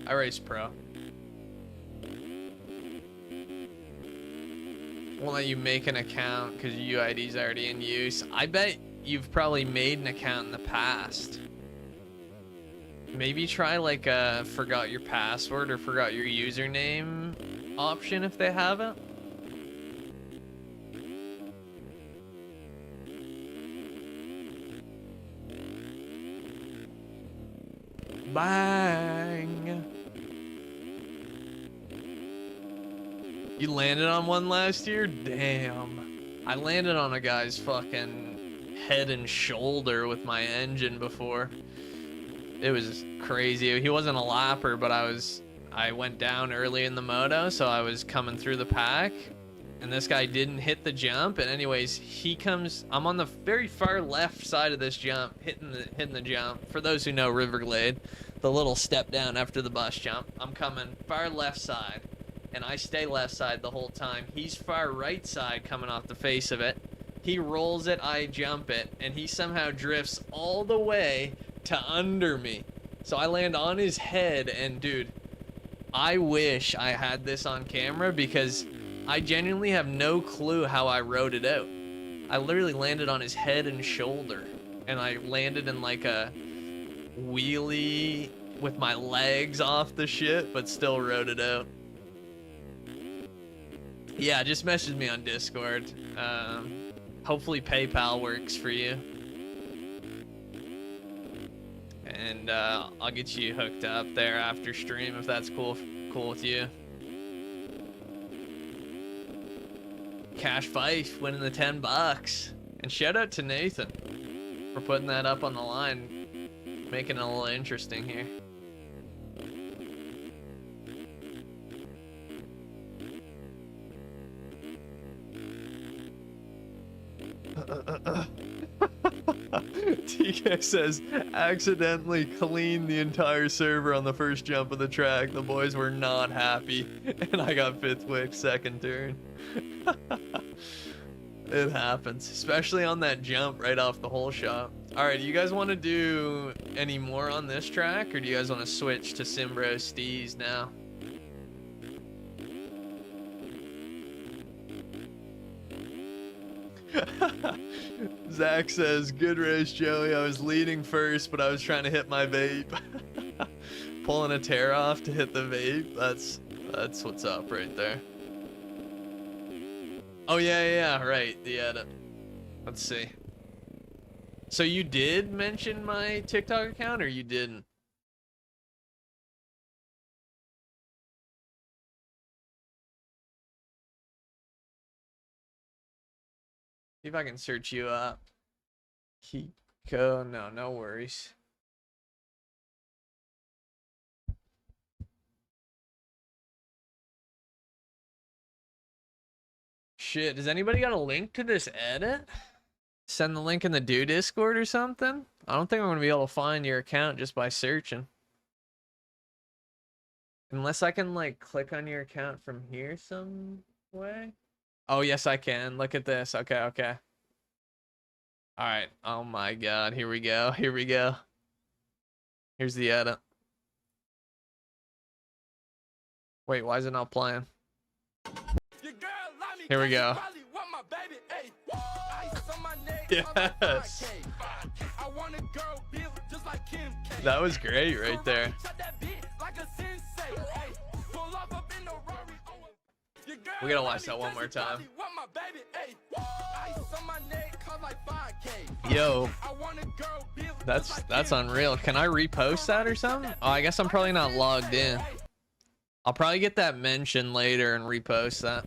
I race pro. Won't let you make an account because your UID's already in use. I bet you've probably made an account in the past. Maybe try like a forgot your password or forgot your username option if they have it. Bang! You landed on one last year? Damn. I landed on a guy's fucking head and shoulder with my engine before. It was crazy. He wasn't a lapper, but I went down early in the moto, so I was coming through the pack, and this guy didn't hit the jump. And anyways, he comes, I'm on the very far left side of this jump, hitting the jump. For those who know Riverglade, the little step down after the bus jump, I'm coming far left side, and I stay left side the whole time. He's far right side coming off the face of it. He rolls it, I jump it, and he somehow drifts all the way to under me. So I land on his head, and dude, I wish I had this on camera, because I genuinely have no clue how I rode it out. I literally landed on his head and shoulder, and I landed in like a wheelie with my legs off the shit, but still rode it out. Yeah, just message me on Discord. Hopefully PayPal works for you. And I'll get you hooked up there after stream if that's cool with you. Cash Fife winning the $10. And shout out to Nathan for putting that up on the line, making it a little interesting here. TK says, accidentally cleaned the entire server on the first jump of the track. The boys were not happy, and I got 5th wick second turn. It happens, especially on that jump right off the hole shot. Alright, do you guys want to do any more on this track, or do you guys want to switch to Simbro Steez now? Zach says, good race, Joey. I was leading first, but I was trying to hit my vape. Pulling a tear off to hit the vape. That's what's up right there. Oh yeah, right. The edit. Let's see. So you did mention my TikTok account, or you didn't? See if I can search you up. Kiko, no worries. Shit, does anybody got a link to this edit? Send the link in the Discord or something? I don't think I'm gonna be able to find your account just by searching. Unless I can like click on your account from here some way. Oh yes I can. Look at this. Okay. Alright. Oh my god. Here we go. Here's the edit. Wait, why is it not playing? Here we go. Yes. That was great right there. We gotta watch that one more time. Yo, that's unreal. Can I repost that or something? Oh, I guess I'm probably not logged in. I'll probably get that mentioned later and repost that.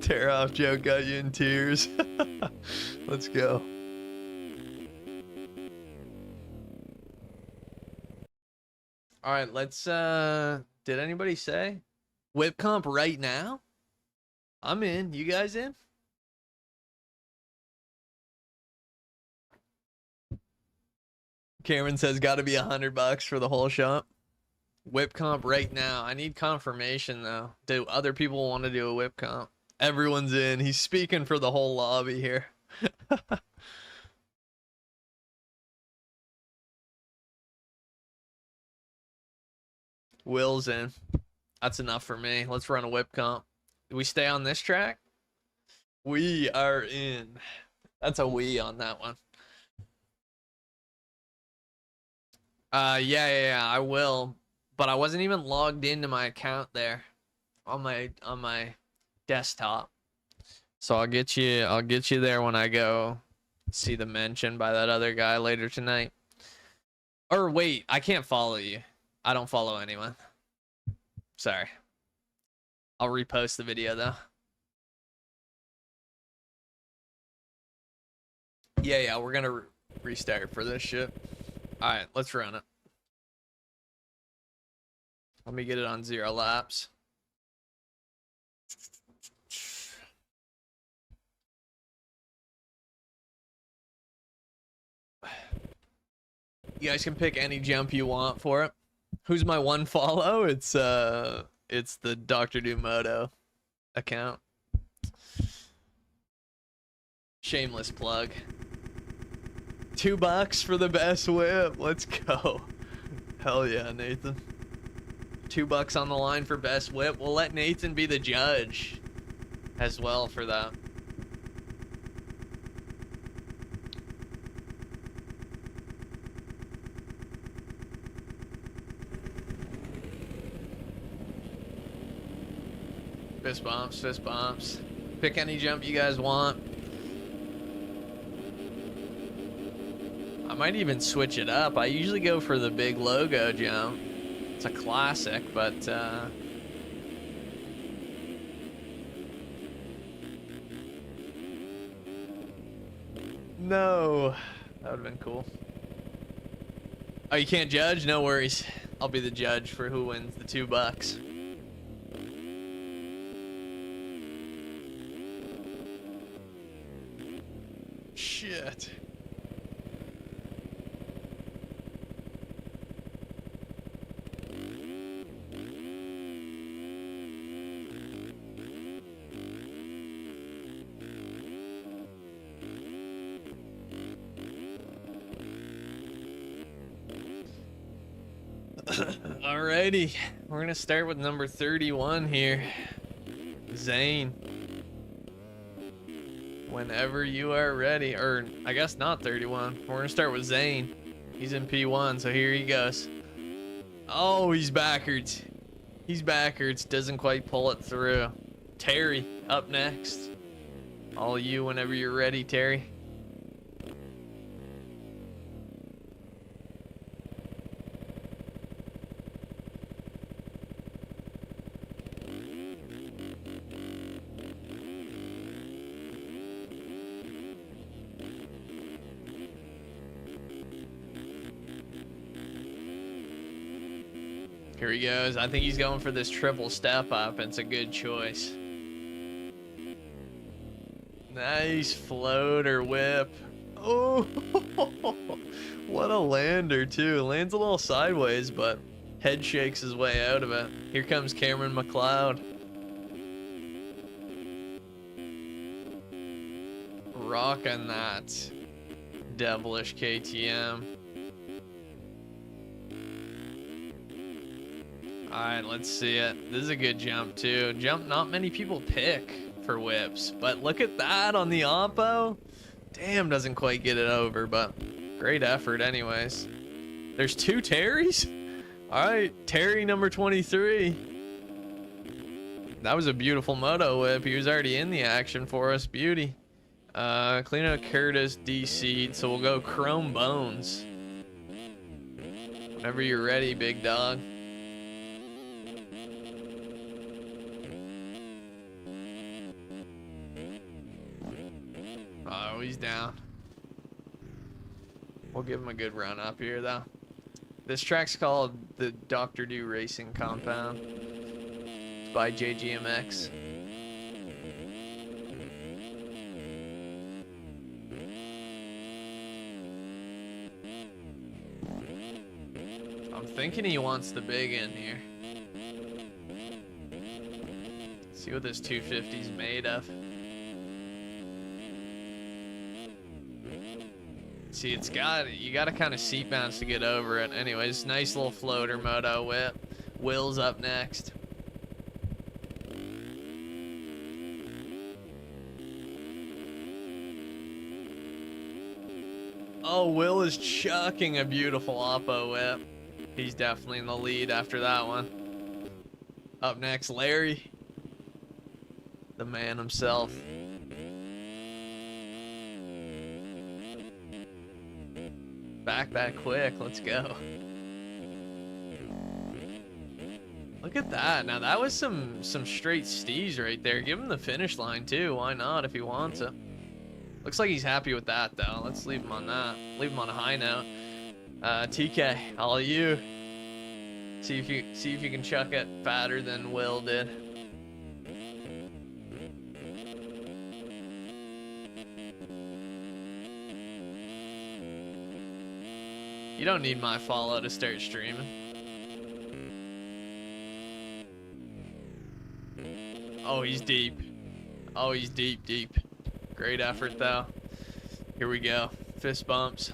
Tear off joke got you in tears. Let's go. All right, let's did anybody say whip comp right now? I'm in. You guys in? Cameron says gotta be $100 for the whole shop. Whip comp right now. I need confirmation though. Do other people want to do a whip comp? Everyone's in. He's speaking for the whole lobby here. Will's in. That's enough for me. Let's run a whip comp. Do we stay on this track? We are in. That's a we on that one. Yeah, I will. But I wasn't even logged into my account there on my desktop. So I'll get you there when I go see the mention by that other guy later tonight. Or wait, I can't follow you. I don't follow anyone. Sorry. I'll repost the video though. Yeah, we're gonna restart for this shit. All right, let's run it. Let me get it on 0 laps. You guys can pick any jump you want for it. Who's my one follow? It's the Dr. Dumoto account. Shameless plug. $2 for the best whip. Let's go. Hell yeah, Nathan. $2 on the line for best whip. We'll let Nathan be the judge as well for that. Fist bumps, fist bumps. Pick any jump you guys want. I might even switch it up. I usually go for the big logo jump. It's a classic, but no. That would have been cool. Oh, you can't judge? No worries. I'll be the judge for who wins the $2. Shit. Alrighty, we're gonna start with number 31 here. Zane. Whenever you are ready, or I guess not 31. We're gonna start with Zane. He's in P1, so here he goes. Oh, he's backwards. He's backwards, doesn't quite pull it through. Terry, up next. All you whenever you're ready, Terry. Here he goes. I think he's going for this triple step up. It's a good choice. Nice floater whip. Oh, what a lander too. Lands a little sideways, but head shakes his way out of it. Here comes Cameron McLeod. Rocking that devilish KTM. Alright, let's see it. This is a good jump too. Jump not many people pick for whips, but look at that on the oppo. Damn, doesn't quite get it over, but great effort anyways. There's 2 Terrys? Alright, Terry number 23. That was a beautiful moto whip. He was already in the action for us. Beauty. Clean out Curtis, DC, so we'll go Chrome Bones. Whenever you're ready, big dog. Oh, he's down. We'll give him a good run up here, though. This track's called the Dr. Do Racing Compound. It's by JGMX. I'm thinking he wants the big end here. See what this 250's made of. See, it's got, you gotta kind of seat bounce to get over it. Anyways, nice little floater moto whip. Will's up next. Oh, Will is chucking a beautiful oppo whip. He's definitely in the lead after that one. Up next, Larry. The man himself. Back quick, let's go. Look Look at that. Now that was some straight steez right there. Give him the finish line too. Why not if he wants it? Looks like he's happy with that though. Let's leave him on that. Leave him on a high note. TK, all you. See if you can chuck it fatter than Will did. You don't need my follow to start streaming. Oh, he's deep. Oh, he's deep. Great effort though. Here we go. Fist bumps.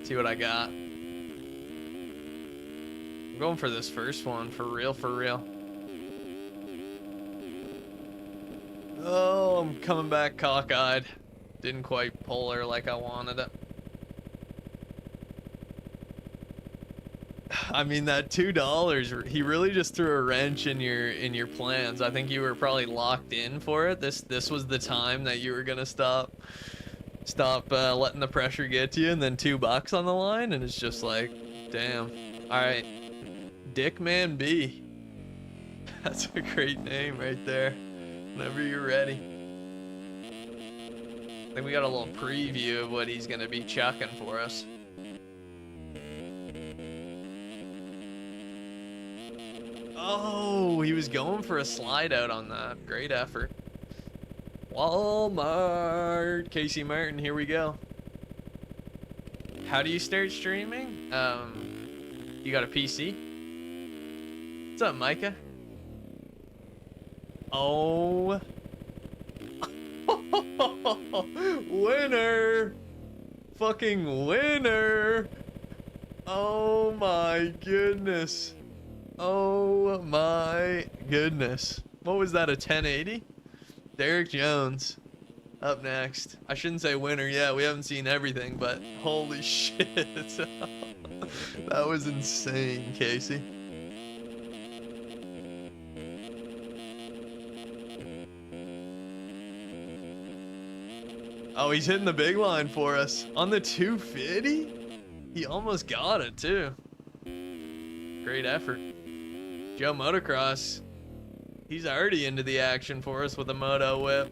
See what I got. I'm going for this first one, for real. Oh, I'm coming back cockeyed. Didn't quite pull her like I wanted it. I mean, that $2, he really just threw a wrench in your plans. I think you were probably locked in for it. This was the time that you were gonna stop letting the pressure get to you, and then $2 on the line, and it's just like, damn. All right, Dickman B. That's a great name right there. Whenever you're ready. I think we got a little preview of what he's gonna be chucking for us. Oh, he was going for a slide out on that. Great effort. Walmart. Casey Martin, here we go. How do you start streaming? You got a PC? What's up, Micah? Oh. Winner. Fucking winner. Oh my goodness. Oh my goodness. What was that, a 1080? Derek Jones up next. I shouldn't say winner yet. We haven't seen everything, but holy shit. That was insane, Casey. Oh, he's hitting the big line for us. On the 250? He almost got it, too. Great effort. Joe Motocross, he's already into the action for us with a moto whip.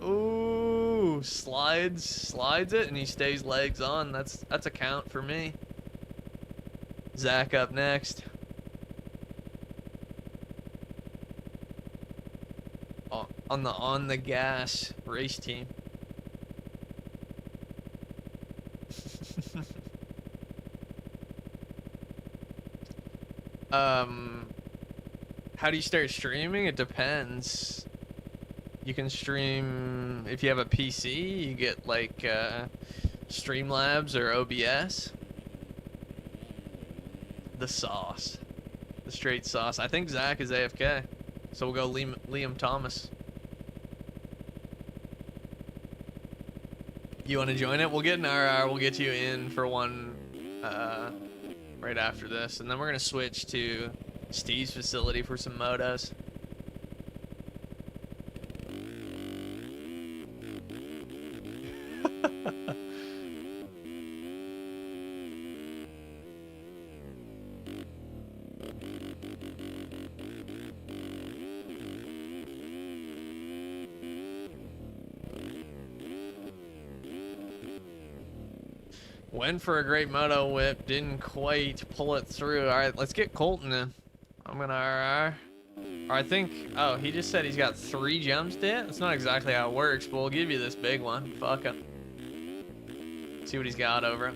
Ooh, slides it, and he stays legs on. That's a count for me. Zach up next. Oh, on the gas race team. How do you start streaming? It depends. You can stream if you have a PC. You get like Streamlabs or OBS. The sauce, the straight sauce. I think Zach is AFK, so we'll go Liam Thomas. You want to join it? We'll get an RR. We'll get you in for one right after this, and then we're gonna switch to Steve's facility for some motos. Went for a great moto whip, didn't quite pull it through. All right, let's get Colton in. I'm gonna RR. Or I think, oh, he just said he's got 3 jumps to it. That's not exactly how it works, but we'll give you this big one. Fuck it. See what he's got over it.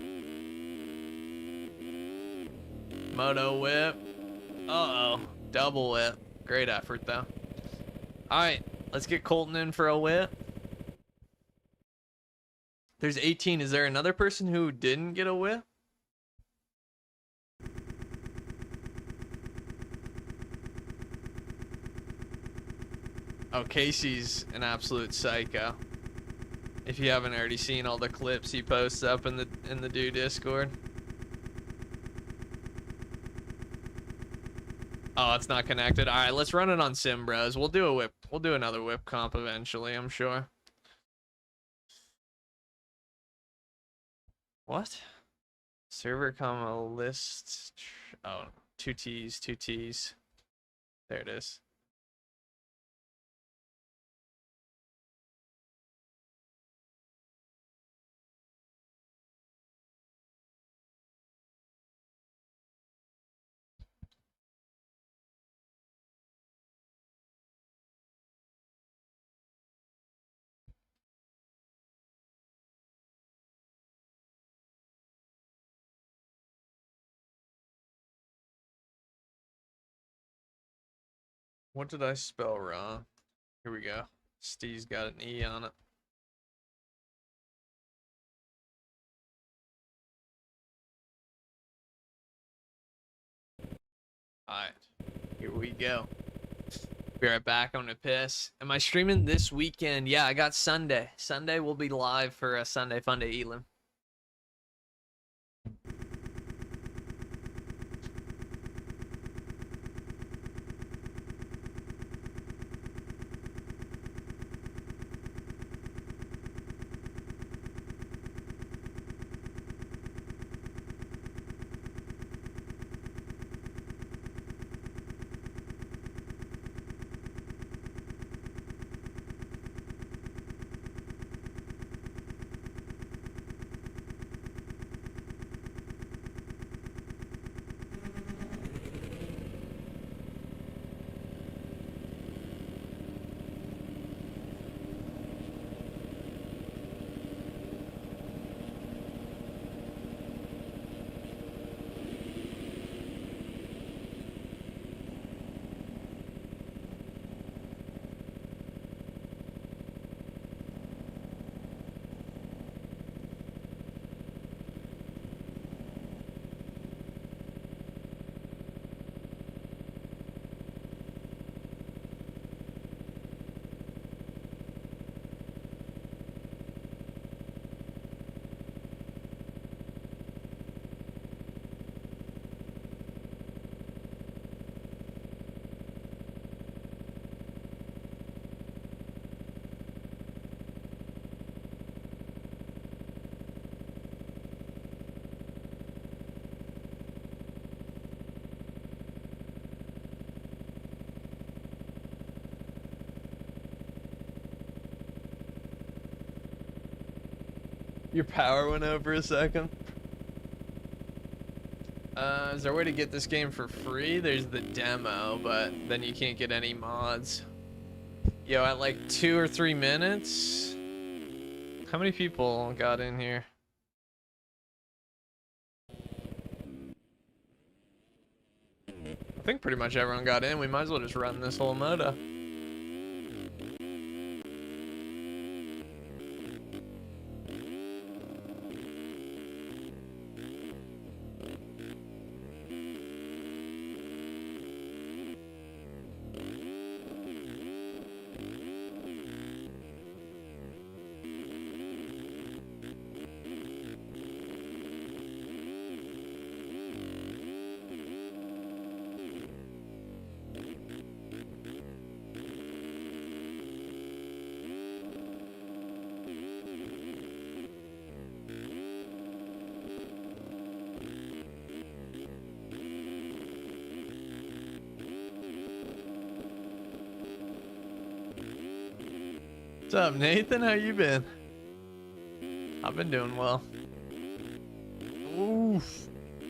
Moto whip. Uh-oh, double whip. Great effort though. All right, let's get Colton in for a whip. There's 18. Is there another person who didn't get a whip? Oh, Casey's an absolute psycho. If you haven't already seen all the clips he posts up in the Do Discord. Oh, it's not connected. All right, let's run it on Sim Bros. We'll do a whip. We'll do another whip comp eventually, I'm sure. What? Server comma list. Oh, two T's. There it is. What did I spell wrong? Here we go. Steve's got an E on it. Alright, here we go. Be right back. I'm gonna piss. Am I streaming this weekend? Yeah, I got Sunday. Sunday will be live for a Sunday Funday Elim. Your power went out for a second. Is there a way to get this game for free? There's the demo, but then you can't get any mods. Yo, at like 2 or 3 minutes? How many people got in here? I think pretty much everyone got in. We might as well just run this whole moto. What's up, Nathan? How you been? I've been doing well. Oof. A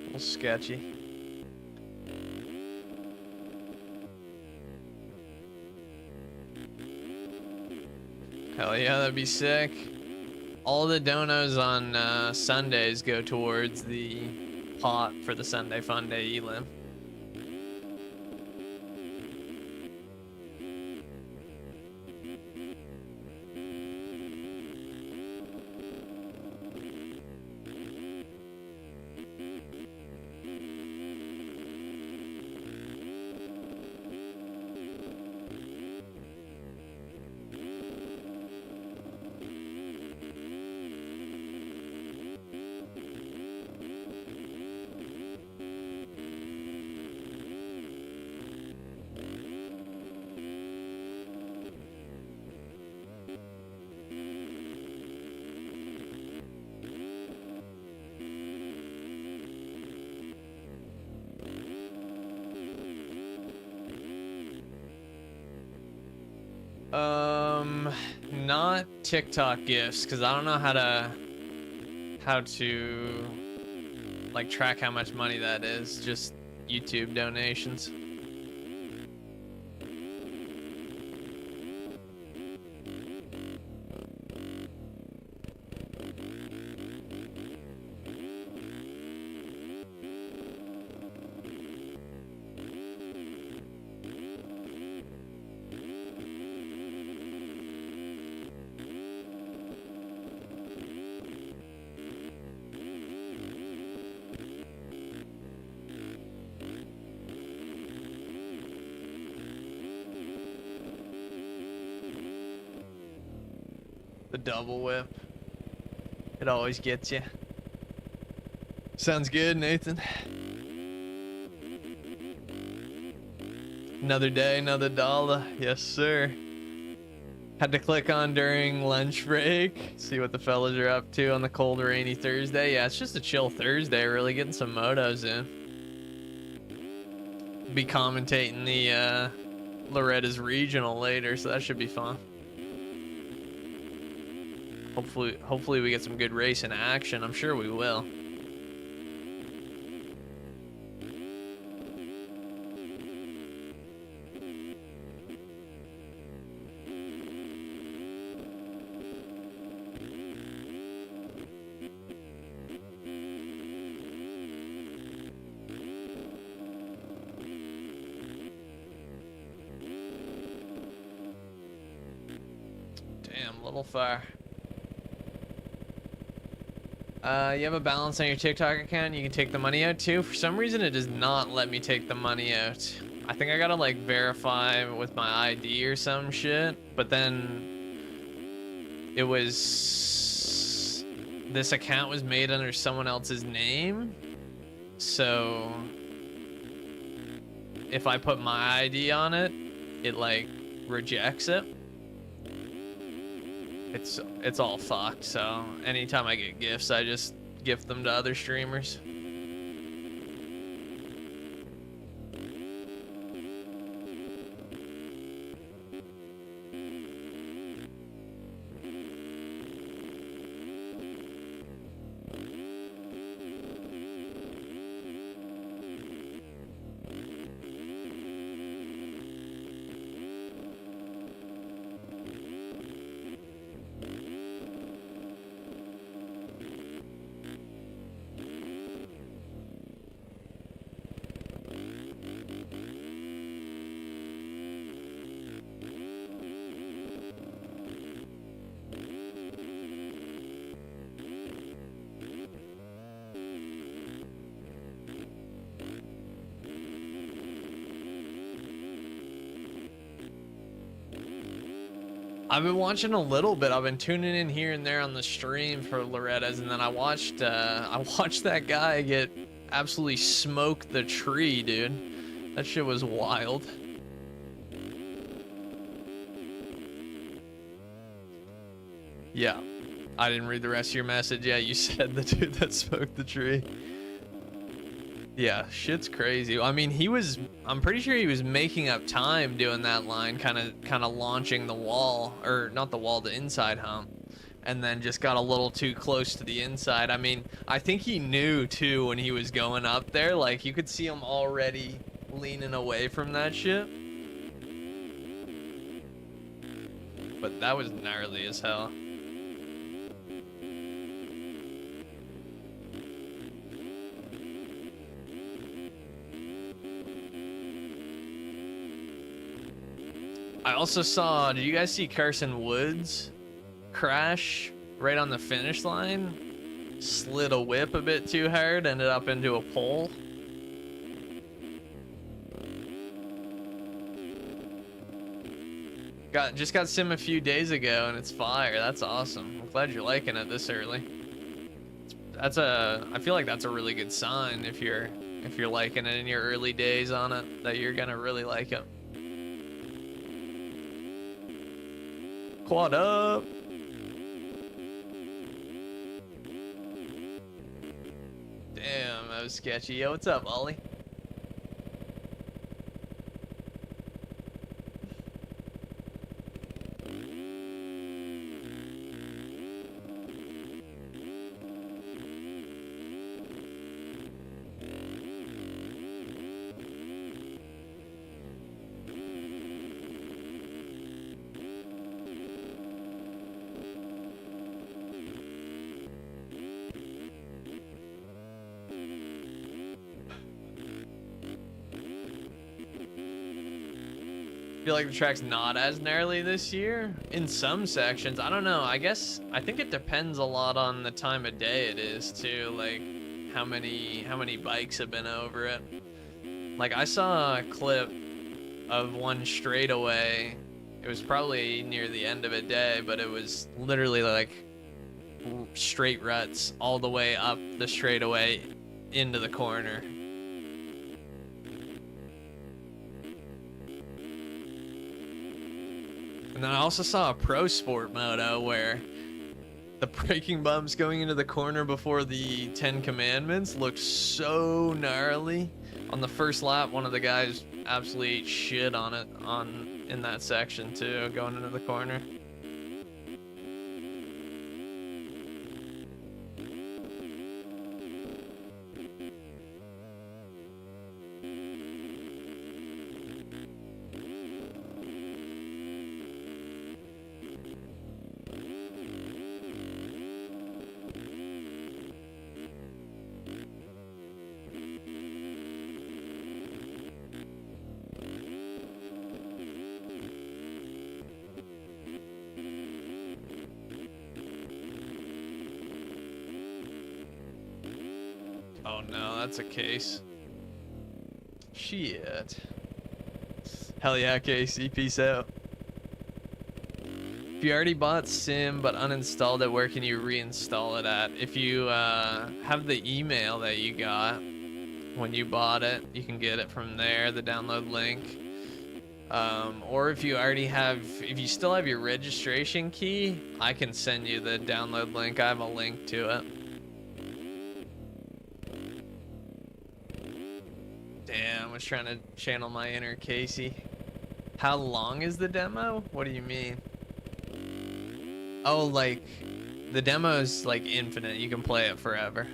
little sketchy. Hell yeah, that'd be sick. All the donos on Sundays go towards the pot for the Sunday Funday Elim. Not TikTok gifts, because I don't know how to like track how much money that is. Just YouTube donations. The double whip. It always gets you. Sounds good, Nathan. Another day, another dollar. Yes, sir. Had to click on during lunch break. See what the fellas are up to on the cold, rainy Thursday. Yeah, it's just a chill Thursday, really getting some motos in. Be commentating the Loretta's regional later, so that should be fun. Hopefully we get some good racing action. I'm sure we will. Damn, little fire. You have a balance on your TikTok account, you can take the money out too. For some reason, it does not let me take the money out. I think I gotta like verify with my ID or some shit, but then it was, this account was made under someone else's name. So if I put my ID on it, it like rejects it. It's all fucked, so anytime I get gifts, I just gift them to other streamers. I've been watching a little bit. I've been tuning in here and there on the stream for Loretta's, and then I watched that guy get absolutely smoke the tree, dude. That shit was wild. Yeah, I didn't read the rest of your message. Yeah, you said the dude that smoked the tree. Yeah, shit's crazy. I mean, I'm pretty sure he was making up time doing that line, kind of launching the wall, or not the wall, the inside hump, and then just got a little too close to the inside. I mean, I think he knew too when he was going up there. Like, you could see him already leaning away from that shit. But that was gnarly as hell. I also saw, did you guys see Carson Woods crash right on the finish line? Slid a whip a bit too hard, ended up into a pole. Just got sim a few days ago and it's fire. That's awesome. I'm glad you're liking it this early. I feel like that's a really good sign if you're liking it in your early days on it, that you're gonna really like it. Quad up. Damn, that was sketchy. Yo, what's up, Ollie? feel like the track's not as gnarly this year in some sections. I don't know. I think it depends a lot on the time of day it is too. Like how many bikes have been over it. Like I saw a clip of one straightaway. It was probably near the end of a day, but it was literally like straight ruts all the way up the straightaway into the corner. And then I also saw a pro sport moto where the braking bumps going into the corner before the 10 commandments looked so gnarly. On the first lap, one of the guys absolutely ate shit on it in that section too, going into the corner. Oh no, that's a case. Shit. Hell yeah, Casey. Peace out. If you already bought Sim but uninstalled it, where can you reinstall it at? If you have the email that you got when you bought it, you can get it from there, the download link. Or if you already have, if you still have your registration key, I can send you the download link. I have a link to it. Damn, I was trying to channel my inner Casey. How long is the demo? What do you mean? Oh, like, the demo is like infinite. You can play it forever.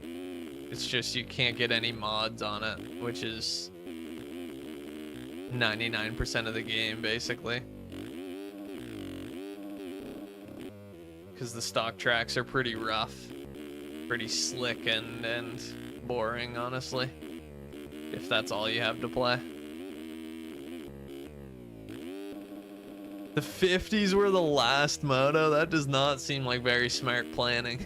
It's just you can't get any mods on it, which is 99% of the game, basically. Because the stock tracks are pretty rough. Pretty slick and boring, honestly. If that's all you have to play. The 50s were the last moto? That does not seem like very smart planning.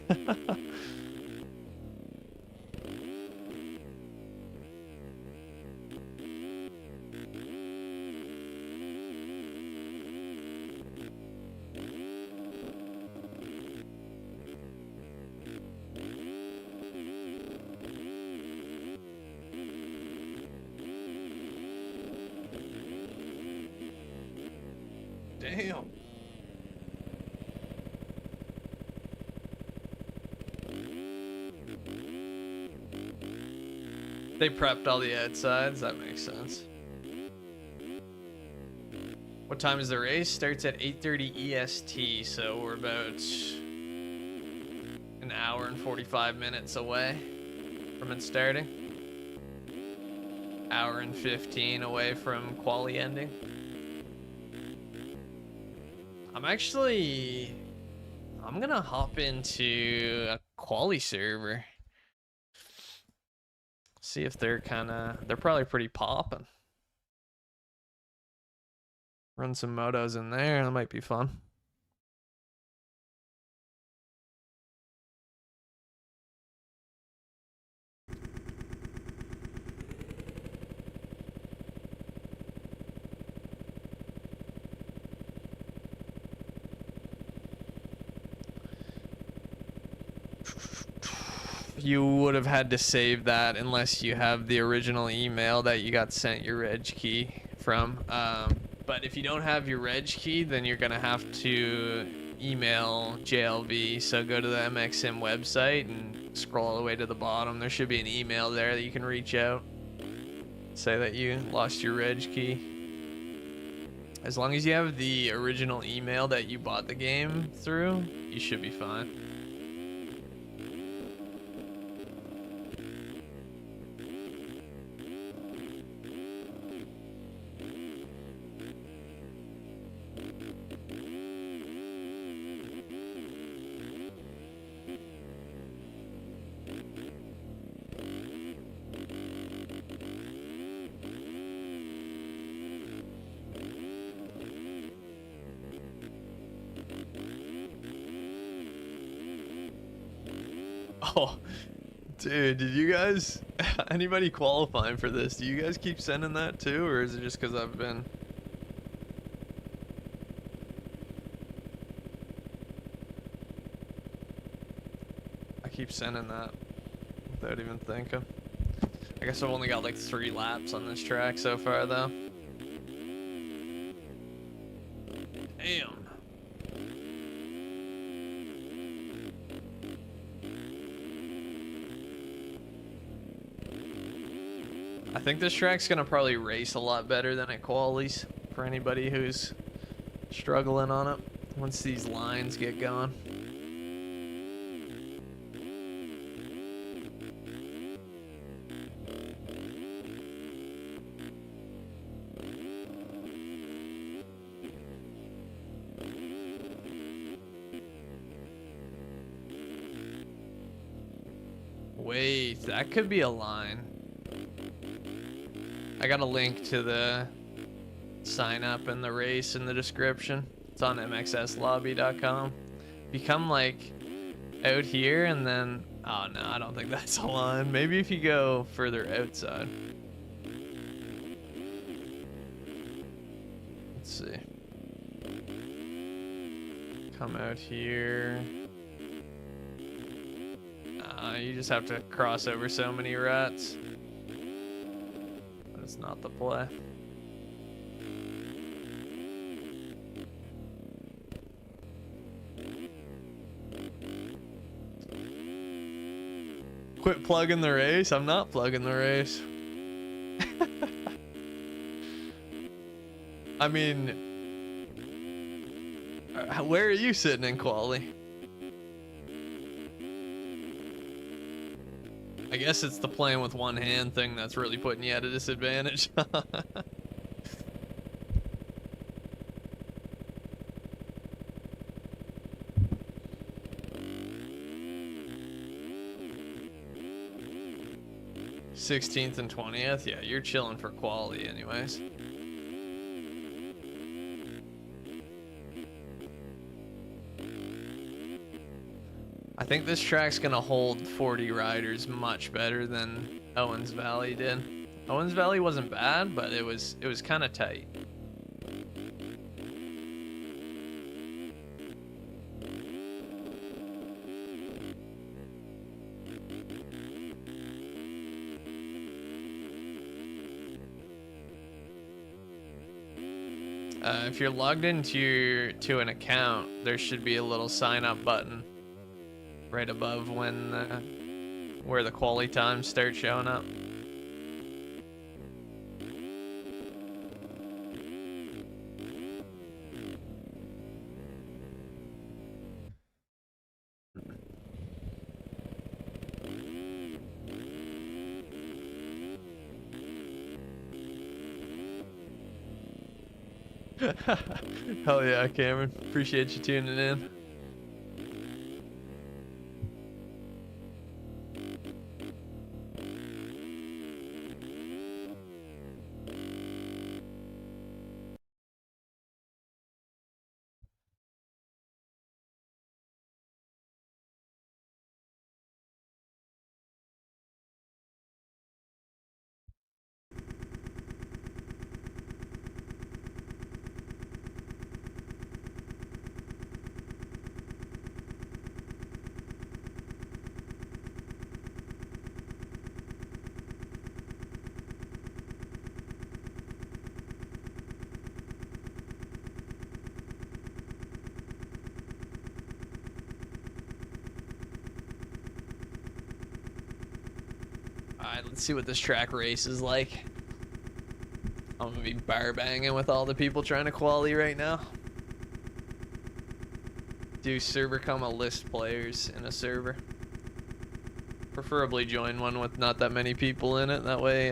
Damn. They prepped all the outsides. That makes sense. What time is the race? Starts at 8:30 EST, so we're about an hour and 45 minutes away from it starting. Hour and 15 away from quali ending. I'm gonna hop into a quali server. See if they're probably pretty popping. Run some motos in there, that might be fun. You would have had to save that unless you have the original email that you got sent your reg key from. But if you don't have your reg key, then you're gonna have to email JLV. So go to the MXM website and scroll all the way to the bottom. There should be an email there that you can reach out. Say that you lost your reg key. As long as you have the original email that you bought the game through, you should be fine. Oh, dude, did you guys, anybody qualifying for this, do you guys keep sending that too, or is it just because I've been... I keep sending that without even thinking. I guess I've only got like 3 laps on this track so far though. Damn. I think this track's gonna probably race a lot better than it qualies for anybody who's struggling on it once these lines get going. Wait, that could be a line. I got a link to the sign up and the race in the description. It's on mxslobby.com. Become like out here and then, oh no, I don't think that's a line. Maybe if you go further outside. Let's see. Come out here. You just have to cross over so many ruts. But it's not the play. Quit plugging the race? I'm not plugging the race. I mean, where are you sitting in quali? I guess it's the playing with one hand thing that's really putting you at a disadvantage. (16th and 20th? Yeah, you're chilling for quality anyways. I think this track's gonna hold 40 riders much better than Owens Valley did. Owens Valley wasn't bad, but it was kind of tight. If you're logged into an account, there should be a little sign up button right above when where the quali times start showing up. Hell yeah, Cameron. Appreciate you tuning in. Alright, let's see what this track race is like. I'm gonna be bar banging with all the people trying to quali right now. Do server come a list players in a server. Preferably join one with not that many people in it. That way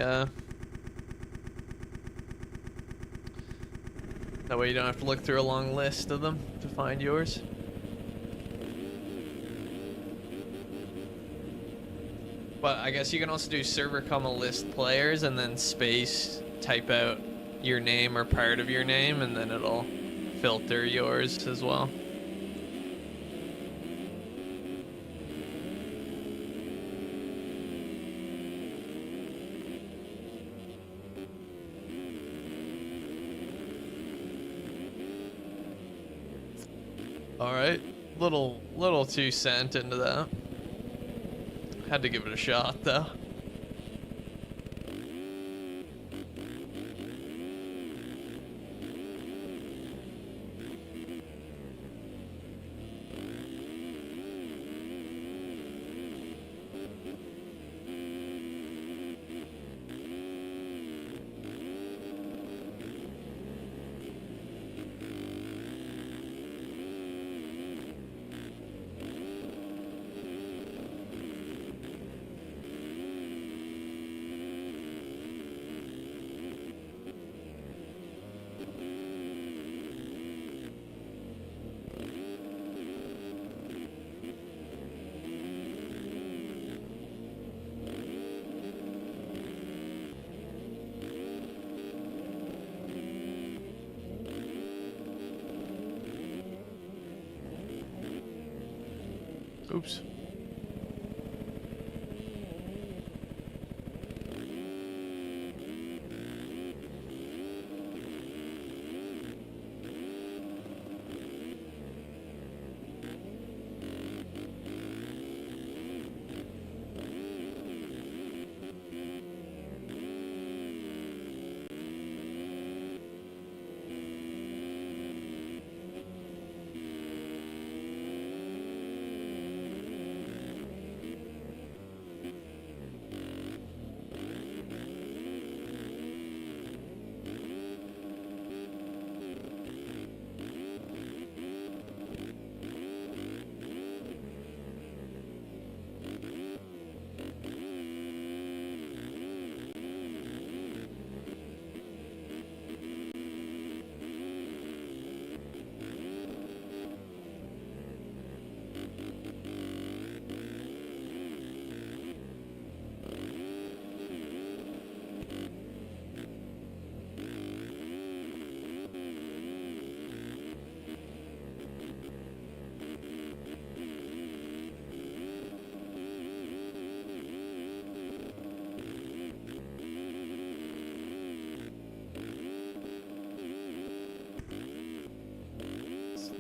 you don't have to look through a long list of them to find yours. But I guess you can also do server comma list players and then space type out your name or part of your name, and then it'll filter yours as well. All right, little 2 cent into that. Had to give it a shot though. Oops.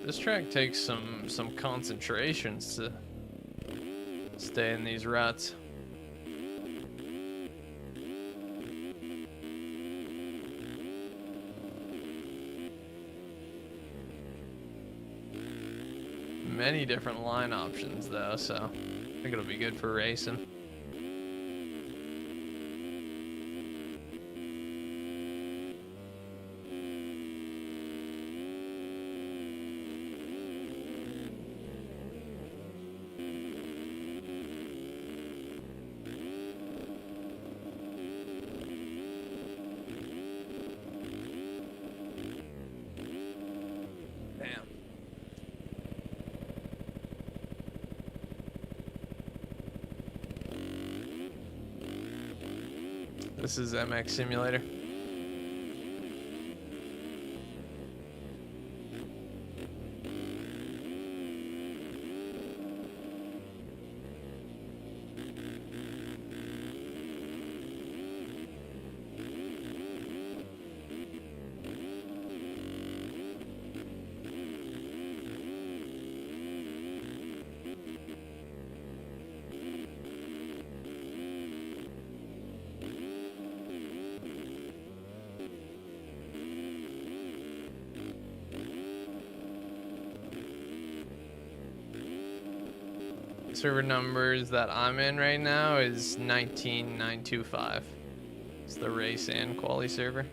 This track takes some concentrations to stay in these ruts. Many different line options though, so I think it'll be good for racing. This is MX Simulator. Server numbers that I'm in right now is 19925. It's the race and quali server.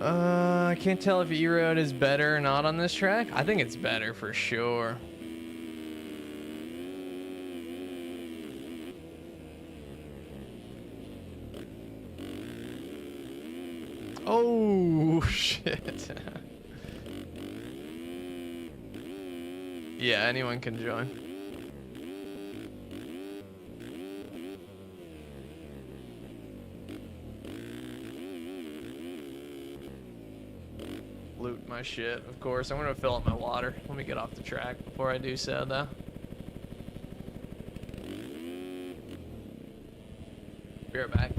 I can't tell if E-Road is better or not on this track. I think it's better for sure. Oh, shit. Yeah, anyone can join. loot my shit, of course. I'm gonna fill up my water. Let me get off the track before I do so, though. Be right back.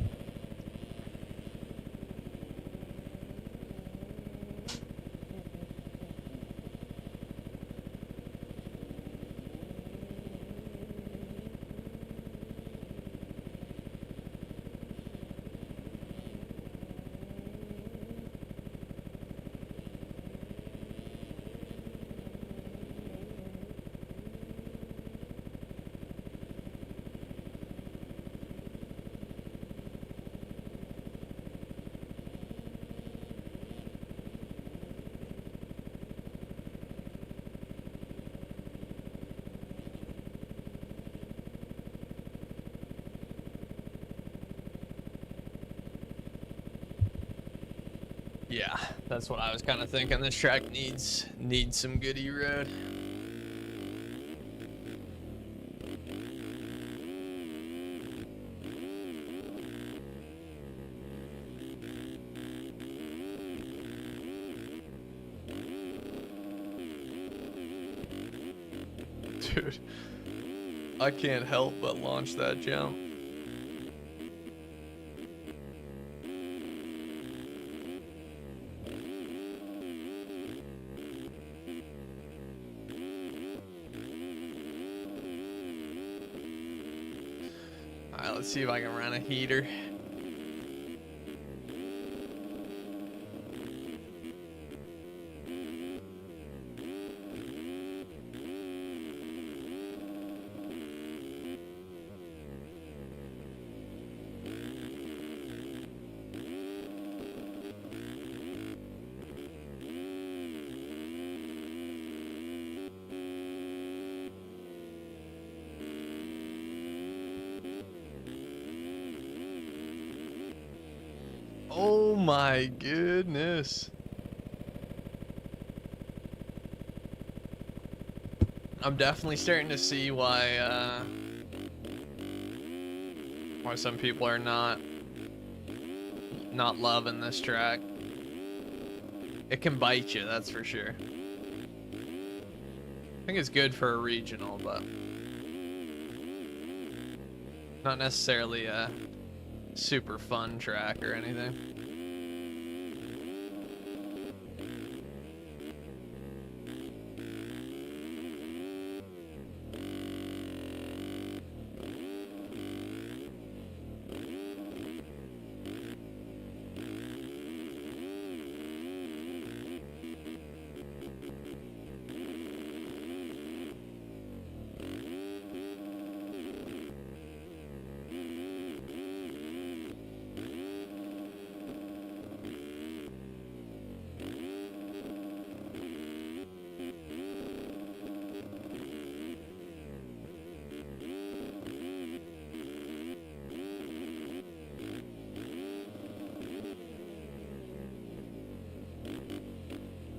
Yeah, that's what I was kind of thinking. This track needs some good E-road. Dude, I can't help but launch that jump. Alright, let's see if I can run a heater. Oh my goodness. I'm definitely starting to see why some people are not loving this track. It can bite you, that's for sure. I think it's good for a regional, but not necessarily a super fun track or anything.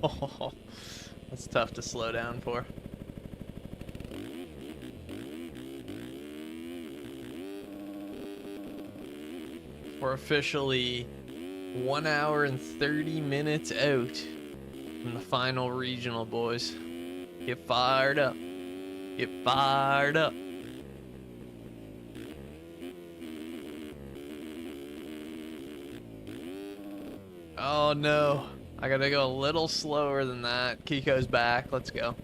Oh, that's tough to slow down for. We're officially 1 hour and 30 minutes out from the final regional, boys. Get fired up. Get fired up. Oh no. I gotta go a little slower than that. Kiko's back. Let's go.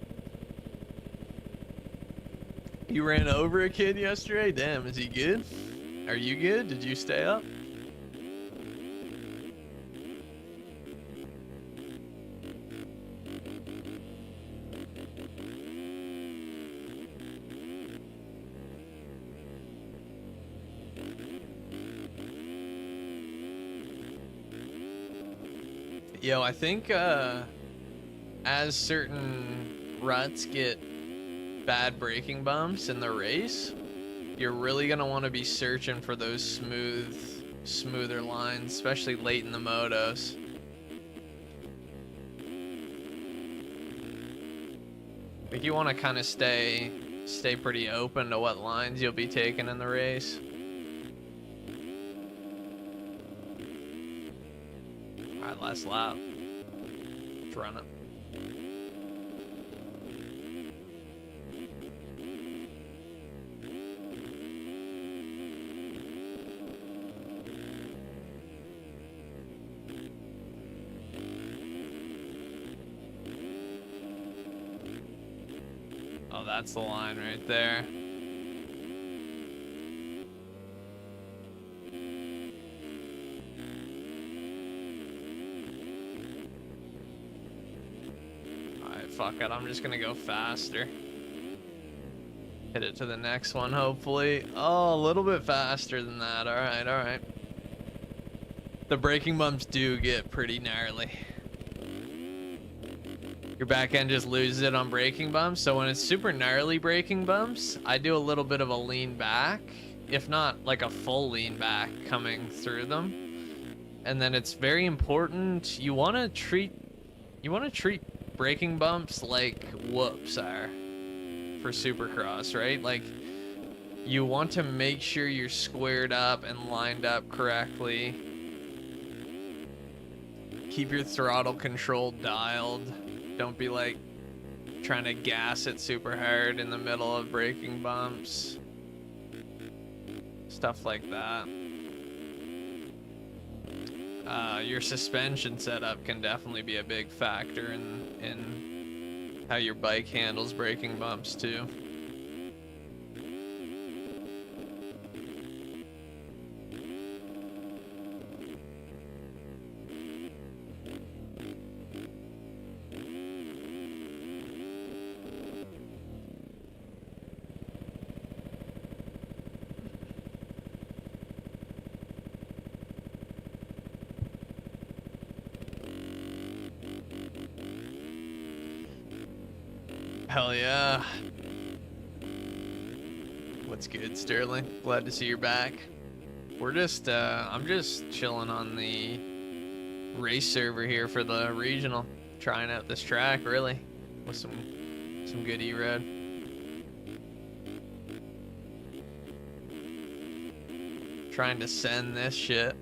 You ran over a kid yesterday? Damn, is he good? Are you good? Did you stay up? Yo, I think as certain ruts get bad braking bumps in the race, you're really gonna want to be searching for those smoother lines, especially late in the motos. Like you want to kind of stay pretty open to what lines you'll be taking in the race. Alright, last lap. run it. Oh, that's the line right there. Alright, fuck it. I'm just gonna go faster. Hit it to the next one, hopefully. Oh, a little bit faster than that. Alright, alright. The braking bumps do get pretty gnarly. Your back end just loses it on braking bumps. So when it's super gnarly braking bumps, I do a little bit of a lean back, if not like a full lean back coming through them. And then it's very important. You want to treat braking bumps like whoops are for Supercross, right? Like you want to make sure you're squared up and lined up correctly. Keep your throttle control dialed. Don't be like trying to gas it super hard in the middle of braking bumps. Stuff like that. Your suspension setup can definitely be a big factor in how your bike handles braking bumps too. Hell yeah. What's good, Sterling? Glad to see you're back. We're just, I'm just chilling on the race server here for the regional. Trying out this track, really, with some good E-Road. Trying to send this shit.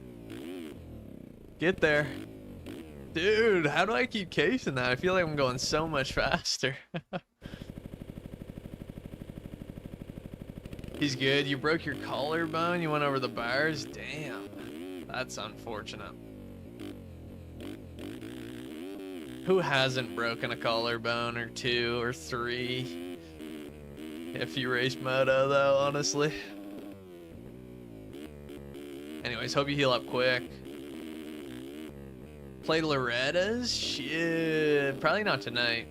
Get there. Dude, how do I keep casing that? I feel like I'm going so much faster. He's good. You broke your collarbone? You went over the bars? Damn. That's unfortunate. Who hasn't broken a collarbone or two or three? If you race moto, though, honestly. Anyways, hope you heal up quick. Play Loretta's? Shit. Probably not tonight.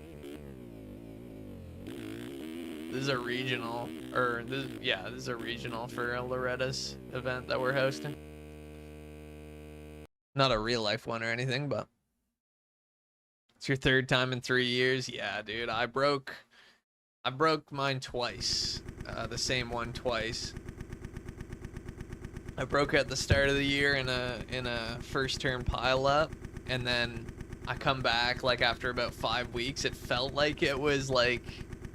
This is a regional. This is a regional for a Loretta's event that we're hosting. Not a real life one or anything, but it's your third time in 3 years. Yeah, dude, I broke mine twice. The same one twice. I broke at the start of the year in a first turn pile up, and then I come back like after about 5 weeks. It felt like it was like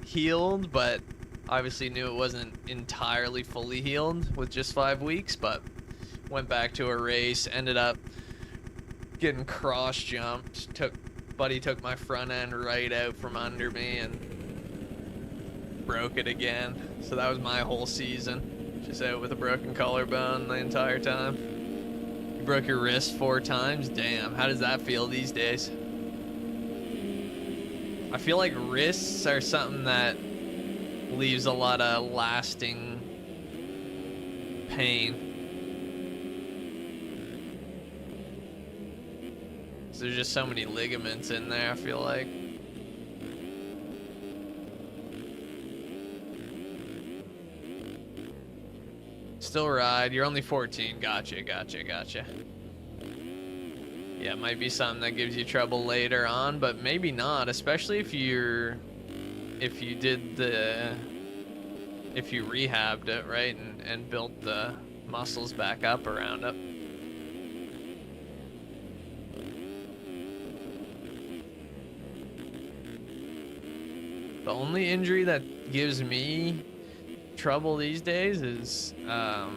healed, but obviously knew it wasn't entirely fully healed with just 5 weeks. But went back to a race, ended up getting cross jumped. Buddy took my front end right out from under me and broke it again. So that was my whole season, just out with a broken collarbone the entire time. You broke your wrist 4 times? Damn, how does that feel these days? I feel like wrists are something that leaves a lot of lasting pain. There's just so many ligaments in there, I feel like. Still ride. You're only 14. Gotcha. Yeah, it might be something that gives you trouble later on, but maybe not, especially if you rehabbed it, right, and built the muscles back up around it. The only injury that gives me trouble these days is I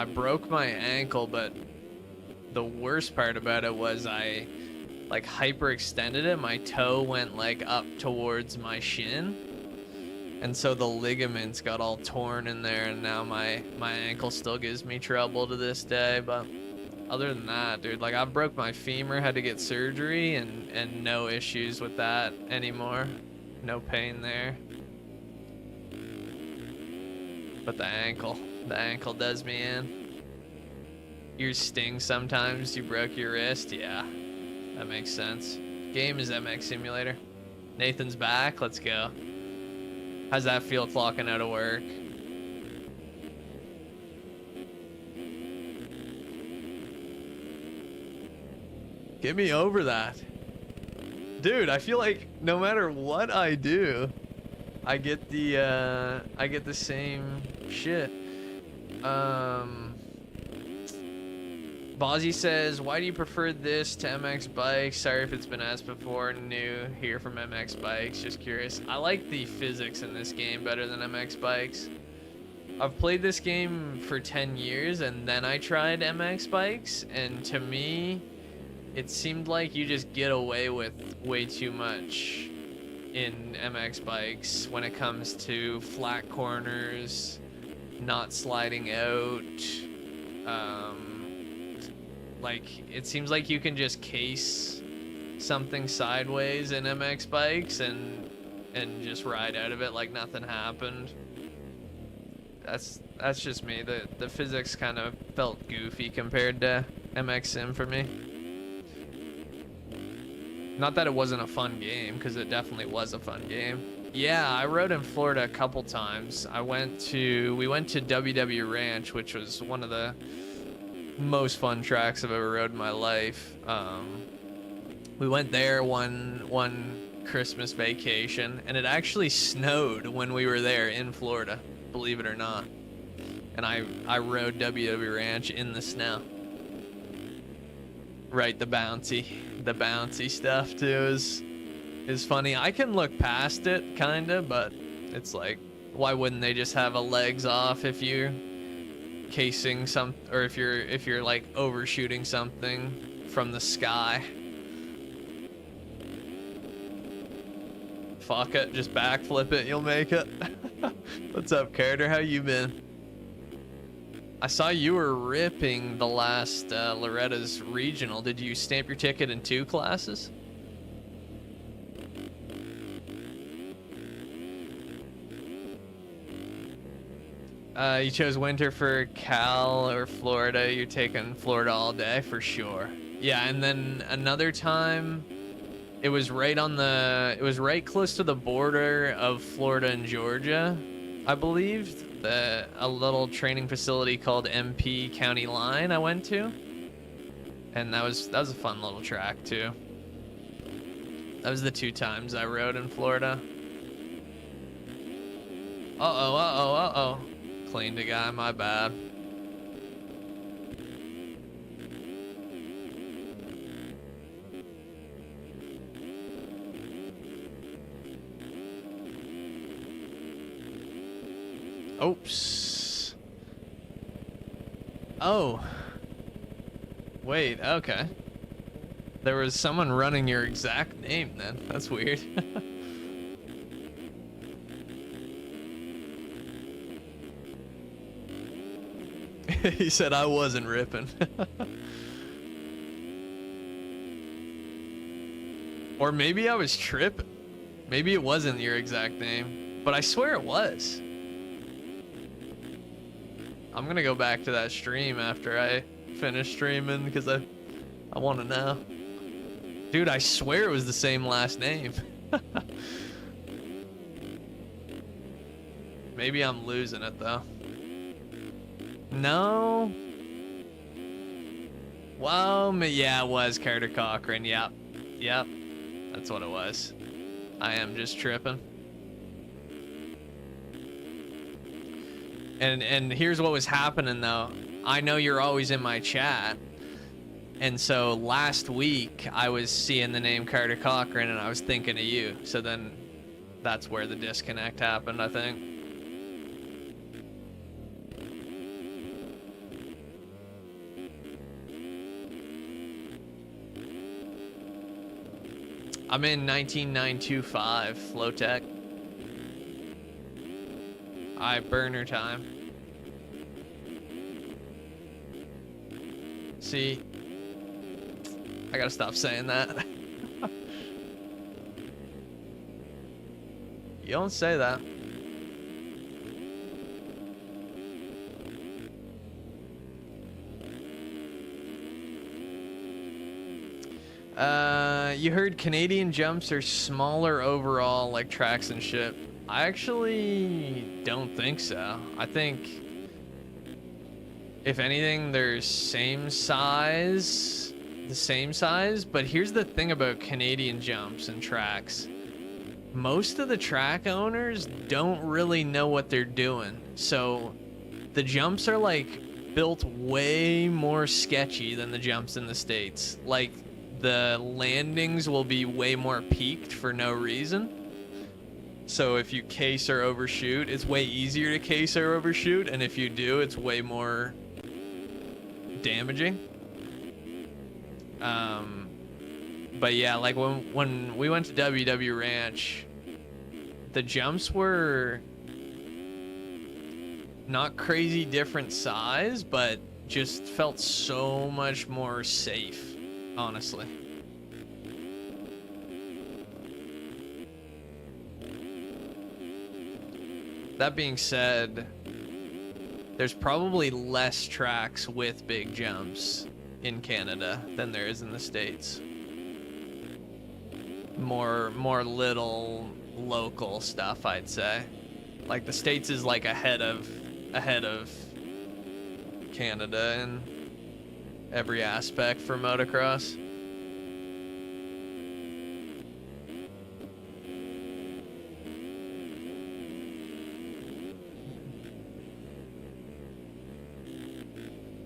broke my ankle, but the worst part about it was I like hyperextended it, my toe went like up towards my shin, and so the ligaments got all torn in there, and now my ankle still gives me trouble to this day. But other than that, dude, like I broke my femur, had to get surgery, and no issues with that anymore. No pain there. But the ankle does me in. Ears sting sometimes. You broke your wrist. Yeah, that makes sense. Game is MX Simulator. Nathan's back. Let's go. How's that feel clocking out of work? Get me over that. Dude, I feel like no matter what I do, I get the same shit. Bozzy says, why do you prefer this to MX Bikes? Sorry if it's been asked before. New here from MX Bikes. Just curious. I like the physics in this game better than MX Bikes. I've played this game for 10 years and then I tried MX Bikes, and to me, it seemed like you just get away with way too much in MX Bikes when it comes to flat corners, not sliding out. Like, it seems like you can just case something sideways in MX Bikes and just ride out of it like nothing happened. That's just me. The physics kind of felt goofy compared to MX Sim for me. Not that it wasn't a fun game, because it definitely was a fun game. Yeah, I rode in Florida a couple times. We went to WW Ranch, which was one of the most fun tracks I've ever rode in my life. We went there one Christmas vacation, and it actually snowed when we were there in Florida, believe it or not. And I rode WW Ranch in the snow. Right, the bouncy stuff too is funny. I can look past it kinda, but it's like, why wouldn't they just have a legs off if you're casing some, or if you're like overshooting something from the sky? Fuck it, just backflip it, you'll make it. What's up, Carter? How you been? I saw you were ripping the last Loretta's regional. Did you stamp your ticket in 2 classes? You chose winter for Cal or Florida. You're taking Florida all day for sure. Yeah, and then another time, it was right close to the border of Florida and Georgia, I believe. A little training facility called MP County Line I went to, and that was a fun little track too. That was the 2 times I rode in Florida. Uh-oh. Cleaned a guy, my bad. Oops. Oh. Wait, okay. There was someone running your exact name then. That's weird. He said I wasn't ripping. Or maybe I was tripping. Maybe it wasn't your exact name, but I swear it was. I'm gonna go back to that stream after I finish streaming because I want to know. Dude, I swear it was the same last name. Maybe I'm losing it though. No. Well, yeah, it was Carter Cochran. Yep. That's what it was. I am just tripping. And here's what was happening though. I know you're always in my chat. And so last week I was seeing the name Carter Cochran and I was thinking of you. So then that's where the disconnect happened, I think. I'm in 19925 low tech. Burner time. See, I gotta stop saying that. You don't say that. You heard Canadian jumps are smaller overall, like tracks and shit. I actually don't think so. I think, if anything, they're the same size. But here's the thing about Canadian jumps and tracks. Most of the track owners don't really know what they're doing. So the jumps are like built way more sketchy than the jumps in the States. Like, the landings will be way more peaked for no reason. So if you case or overshoot, it's way easier to case or overshoot, and if you do, it's way more damaging. But yeah, like when we went to WW Ranch, the jumps were not crazy different size, but just felt so much more safe. Honestly. That being said, there's probably less tracks with big jumps in Canada than there is in the States. More little local stuff, I'd say. Like, the States is like ahead of Canada in every aspect for motocross.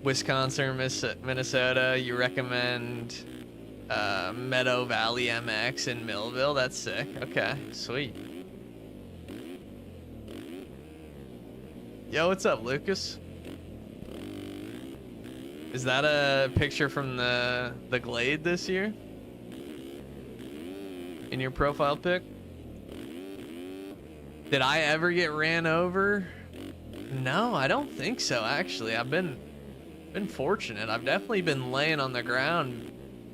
Wisconsin, Minnesota, you recommend Meadow Valley MX in Millville? That's sick. Okay, sweet. Yo, what's up, Lucas? Is that a picture from the Glade this year? In your profile pic? Did I ever get ran over? No, I don't think so, actually. I've been fortunate. I've definitely been laying on the ground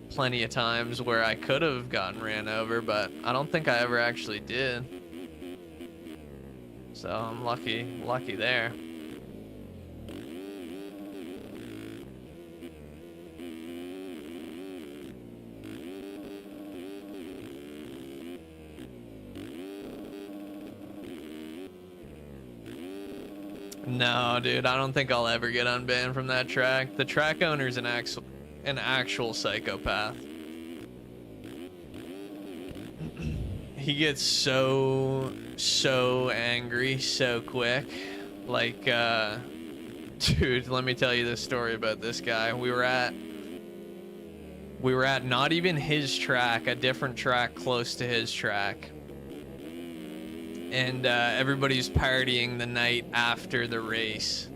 plenty of times where I could have gotten ran over, but I don't think I ever actually did. So I'm lucky there. No, dude, I don't think I'll ever get unbanned from that track. The track owner's an actual psychopath. He gets so angry so quick. Like, dude, let me tell you this story about this guy. We were at not even his track, a different track close to his track. And everybody's partying the night after the race.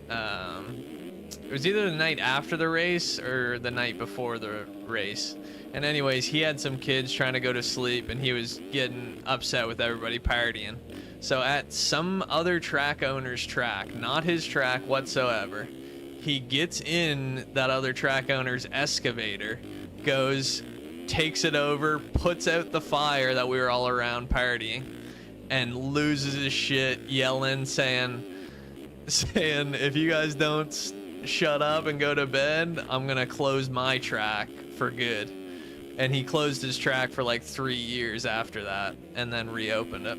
It was either the night after the race or the night before the race. And anyways, he had some kids trying to go to sleep, and he was getting upset with everybody partying. So at some other track owner's track, not his track whatsoever, he gets in that other track owner's excavator, goes, takes it over, puts out the fire that we were all around partying, and loses his shit, yelling, saying, if you guys don't shut up and go to bed, I'm gonna close my track for good. And he closed his track for like 3 years after that, and then reopened it.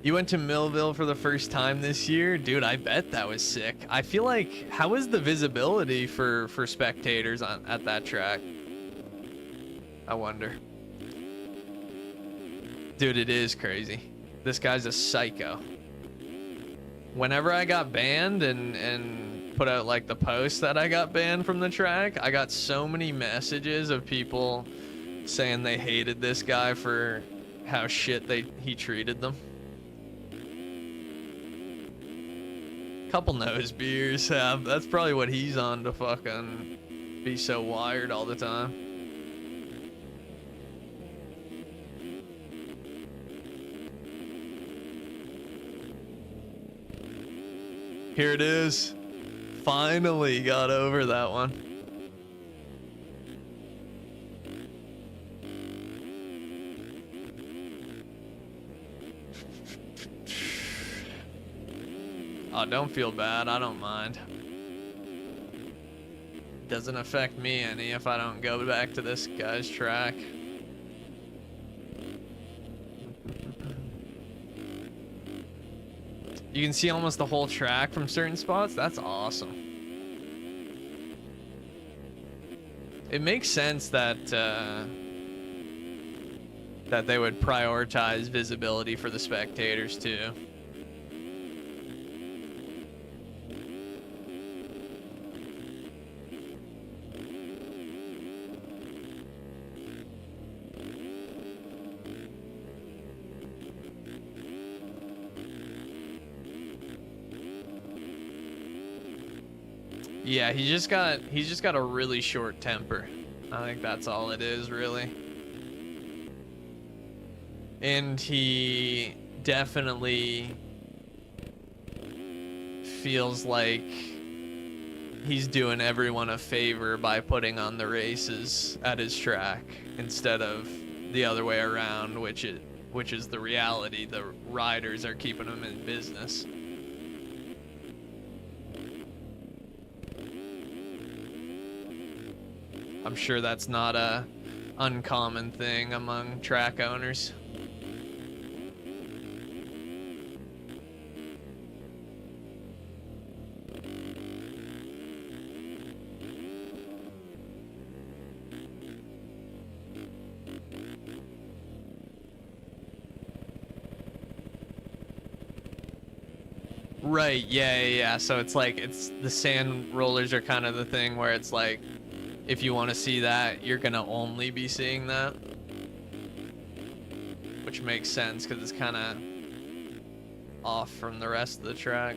You went to Millville for the first time this year? Dude, I bet that was sick. I feel like, how is the visibility for spectators at that track? I wonder. Dude, it is crazy. This guy's a psycho. Whenever I got banned and put out like the post that I got banned from the track, I got so many messages of people saying they hated this guy for how shit he treated them. Couple nose beers. That's probably what he's on to fucking be so wired all the time. Here it is. Finally got over that one. Oh, don't feel bad. I don't mind. Doesn't affect me any if I don't go back to this guy's track. You can see almost the whole track from certain spots. That's awesome. It makes sense that that they would prioritize visibility for the spectators too. Yeah, he's just got a really short temper. I think that's all it is, really. And he definitely feels like he's doing everyone a favor by putting on the races at his track instead of the other way around, which is the reality. The riders are keeping him in business. I'm sure that's not a uncommon thing among track owners. Right, yeah. So it's like, the sand rollers are kind of the thing where it's like, if you want to see that, you're gonna only be seeing that. Which makes sense, because it's kind of off from the rest of the track.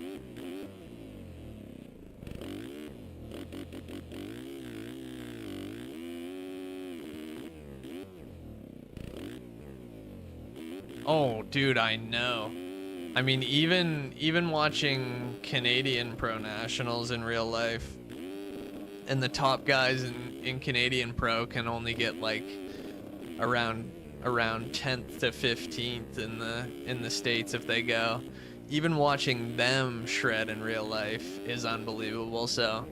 Oh, dude, I know. I mean, even watching Canadian Pro Nationals in real life, and the top guys in Canadian Pro can only get like around 10th to 15th in the States if they go. Even watching them shred in real life is unbelievable. So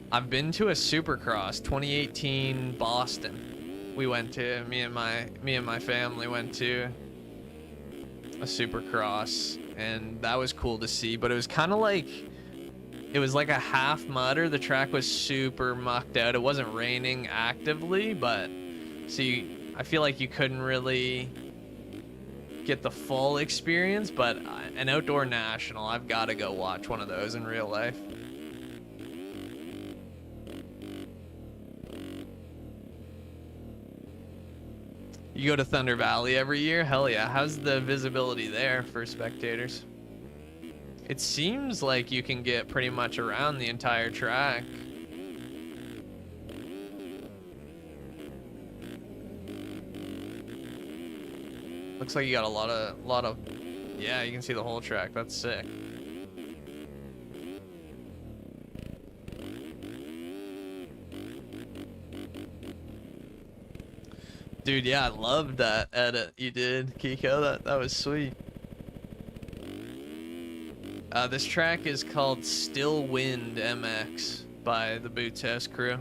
I've been to a Supercross 2018 Boston. We went to me and my family went to a Supercross, and that was cool to see, but it was kind of like, it was like a half mudder. The track was super mucked out. It wasn't raining actively, but see, I feel like you couldn't really get the full experience, but an outdoor national, I've got to go watch one of those in real life. You go to Thunder Valley every year? Hell yeah. How's the visibility there for spectators? It seems like you can get pretty much around the entire track. Looks like you got a lot of, yeah, you can see the whole track. That's sick. Dude, yeah, I loved that edit you did, Kiko. That was sweet. This track is called Still Wind MX by the Boots House crew.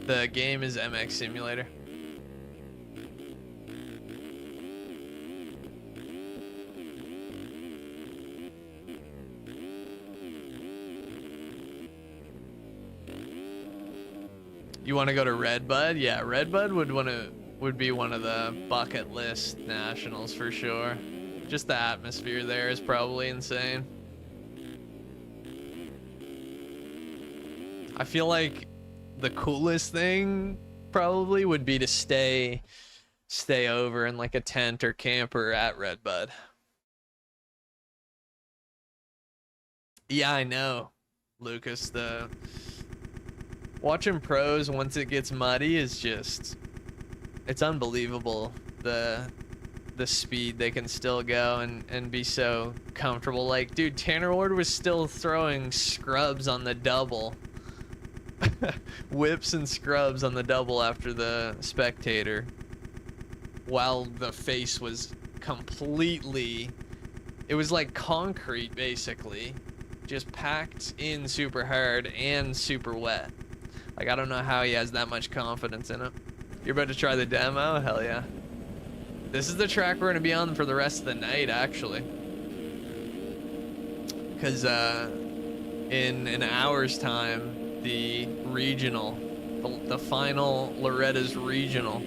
The game is MX Simulator. You want to go to Redbud? Yeah, Redbud would be one of the bucket list nationals for sure. Just the atmosphere there is probably insane. I feel like the coolest thing probably would be to stay over in like a tent or camper at Redbud. Yeah, I know, Lucas. The watching pros once it gets muddy is just, it's unbelievable. The speed they can still go and be so comfortable. Like, dude, Tanner Ward was still throwing scrubs on the double. Whips and scrubs on the double after the spectator, while the face was completely, it was like concrete basically, just packed in super hard and super wet. Like, I don't know how he has that much confidence in it. You're about to try the demo? Hell yeah. This is the track we're going to be on for the rest of the night, actually. Because in an hour's time, the regional, the final Loretta's regional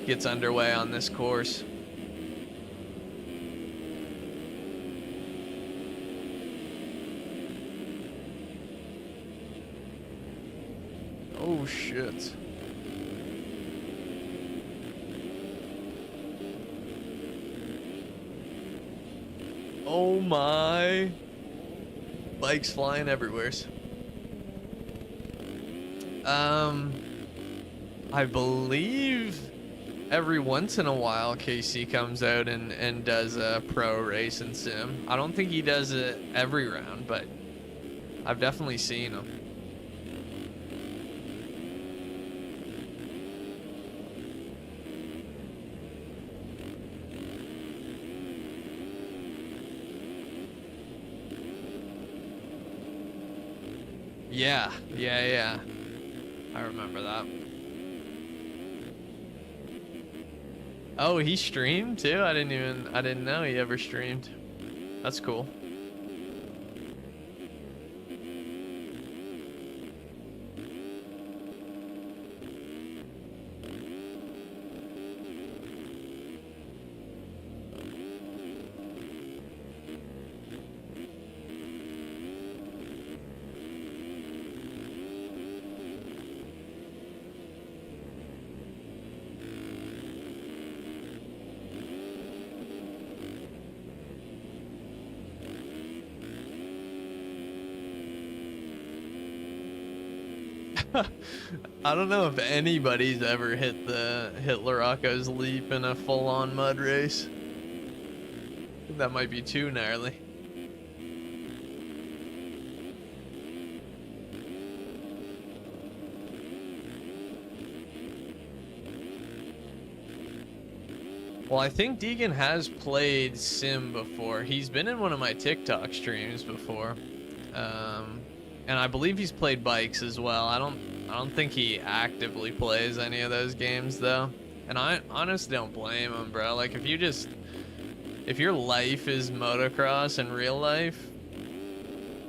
gets underway on this course. Oh, shit. Oh my. Bikes flying everywhere. I believe every once in a while Casey comes out and does a pro racing sim. I don't think he does it every round, but I've definitely seen him. Yeah, yeah. I remember that. Oh, he streamed too? I didn't know he ever streamed. That's cool. I don't know if anybody's ever hit Loracco's leap in a full-on mud race. That might be too gnarly. Well, I think Deegan has played Sim before. He's been in one of my TikTok streams before. And I believe he's played bikes as well. I don't think he actively plays any of those games though. And I honestly don't blame him, bro. Like, if your life is motocross in real life,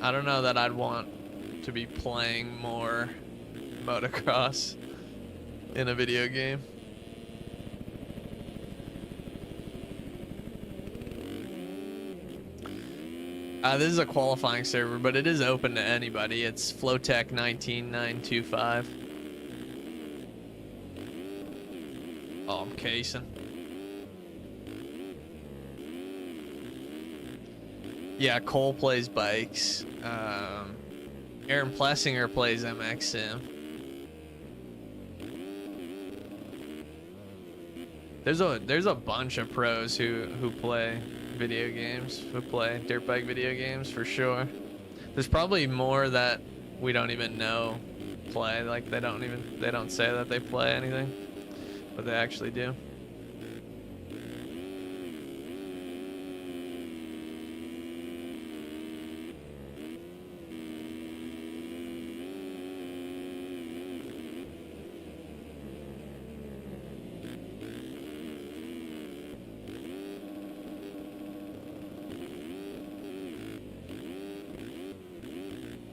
I don't know that I'd want to be playing more motocross in a video game. This is a qualifying server, but it is open to anybody. It's Flowtech 19925. Oh, I'm casing. Yeah, Cole plays bikes. Aaron Plessinger plays MX Sim. There's a bunch of pros who play video games, who play dirt bike video games for sure. There's probably more that we don't even know play. Like, they don't say that they play anything, but they actually do.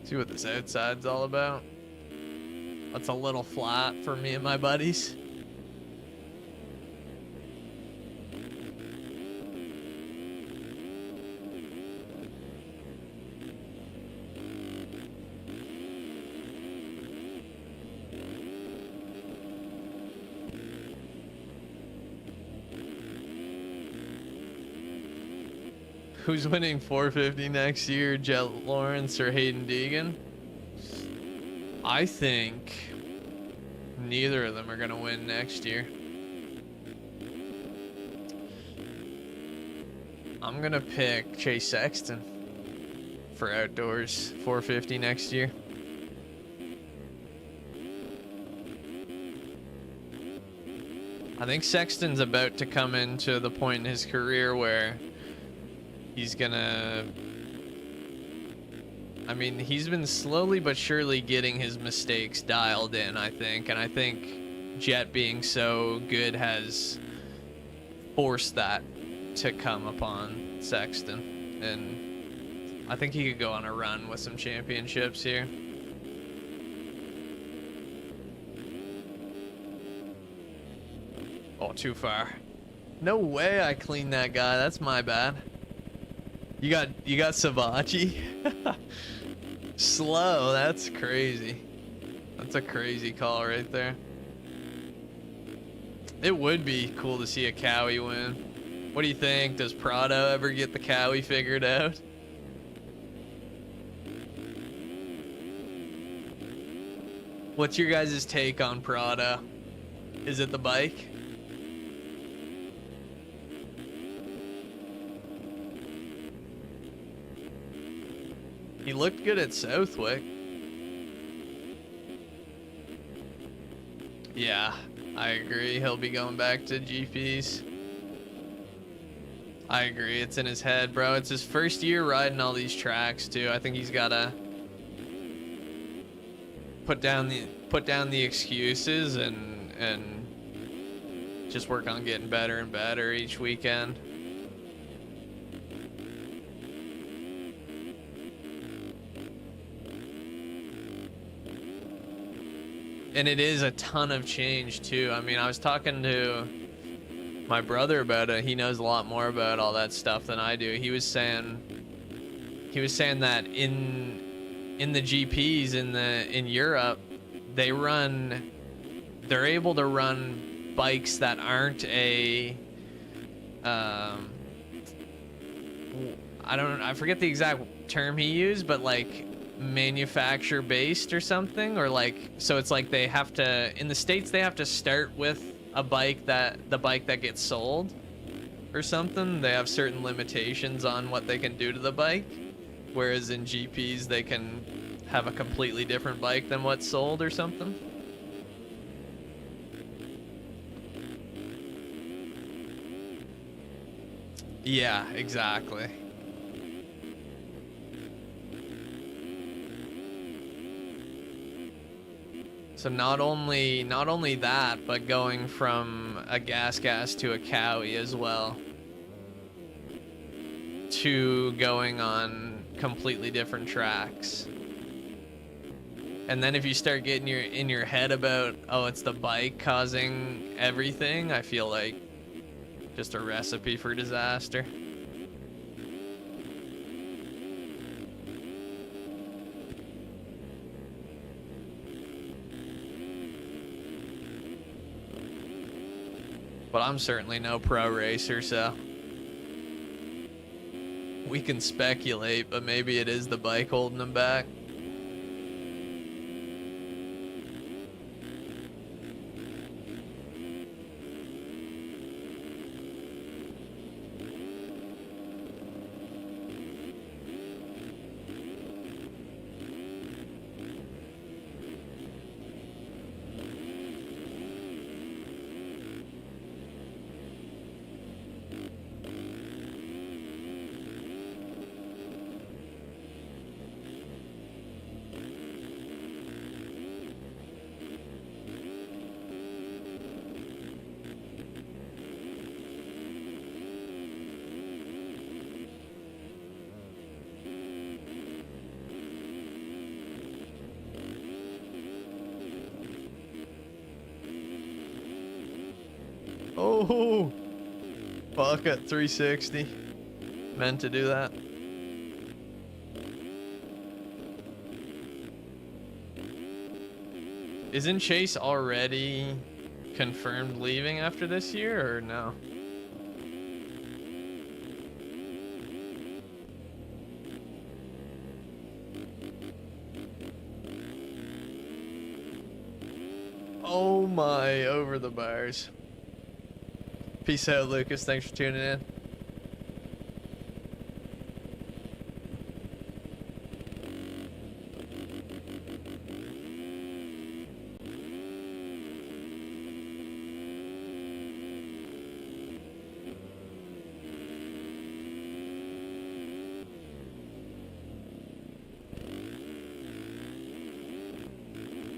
See what this outside's all about. That's a little flat for me and my buddies. Who's winning 450 next year, Jet Lawrence or Hayden Deegan? I think neither of them are going to win next year. I'm going to pick Chase Sexton for outdoors 450 next year. I think Sexton's about to come into the point in his career where he's gonna... I mean, he's been slowly but surely getting his mistakes dialed in, I think. And I think Jet being so good has forced that to come upon Sexton. And I think he could go on a run with some championships here. Oh, too far. No way I cleaned that guy. That's my bad. You got Savachi? Slow. That's crazy. That's a crazy call right there. It would be cool to see a Cowie win. What do you think? Does Prado ever get the Cowie figured out? What's your guys' take on Prado? Is it the bike? He looked good at Southwick. Yeah, I agree. He'll be going back to GPs. I agree. It's in his head, bro. It's his first year riding all these tracks, too. I think he's gotta put down the excuses and just work on getting better and better each weekend. And it is a ton of change too. I mean, I was talking to my brother about it. He knows a lot more about all that stuff than I do. He was saying that in the GPs in Europe, they're able to run bikes that aren't I forget the exact term he used, but like manufacturer based or something, or like, so it's like they have to, in the States they have to start with the bike that gets sold or something. They have certain limitations on what they can do to the bike, whereas in GPs they can have a completely different bike than what's sold or something. Yeah, exactly. So not only that, but going from a gas to a Cowie as well, to going on completely different tracks. And then if you start getting in your head about, oh, it's the bike causing everything, I feel like just a recipe for disaster. But I'm certainly no pro racer, so we can speculate, but maybe it is the bike holding them back. Oh, fuck at 360. Meant to do that. Isn't Chase already confirmed leaving after this year, or no? Oh my, over the bars. Peace out, Lucas. Thanks for tuning in.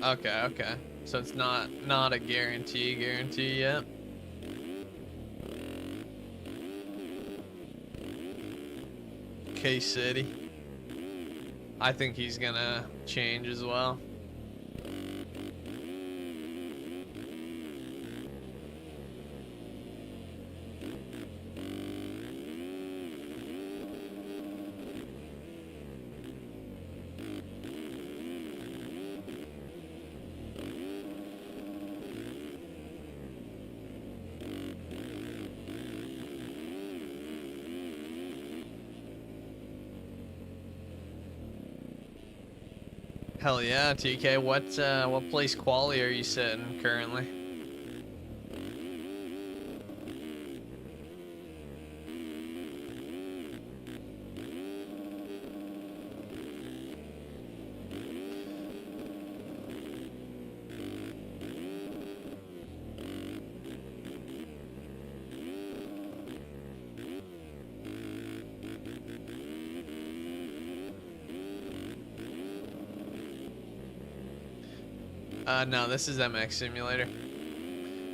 Okay, okay. So it's not a guarantee yet. K-City. I think he's gonna change as well. Hell yeah, TK. What place quali are you sitting currently? No, this is MX Simulator.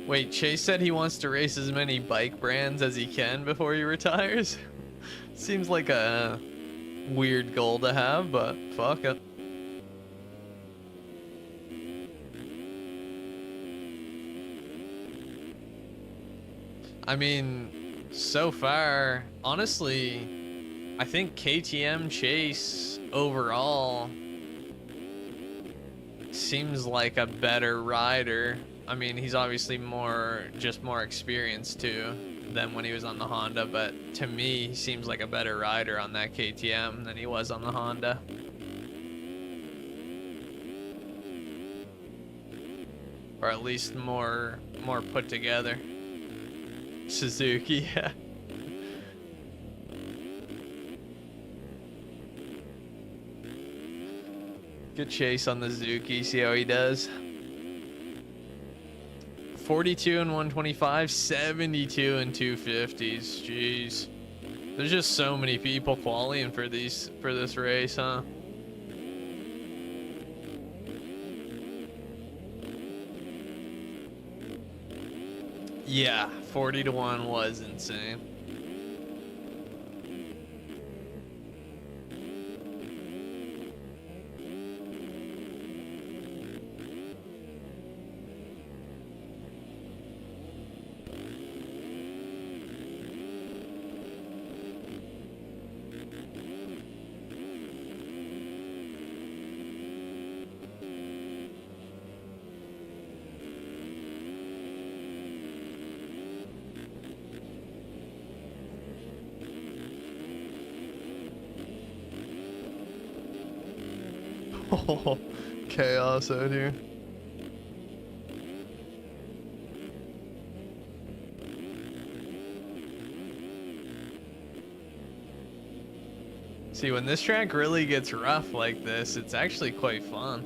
Wait, Chase said he wants to race as many bike brands as he can before he retires? Seems like a weird goal to have, but fuck it. I mean, so far, honestly, I think KTM Chase overall seems like a better rider. I mean, he's obviously more experienced too than when he was on the Honda, but to me, he seems like a better rider on that KTM than he was on the Honda. Or at least more put together. Suzuki, yeah. Good chase on the Suzuki, see how he does. 42 and 125, 72 and 250s. Jeez. There's just so many people qualifying for this race, huh? Yeah, 40 to 1 was insane. Oh, chaos out here. See, when this track really gets rough like this, it's actually quite fun.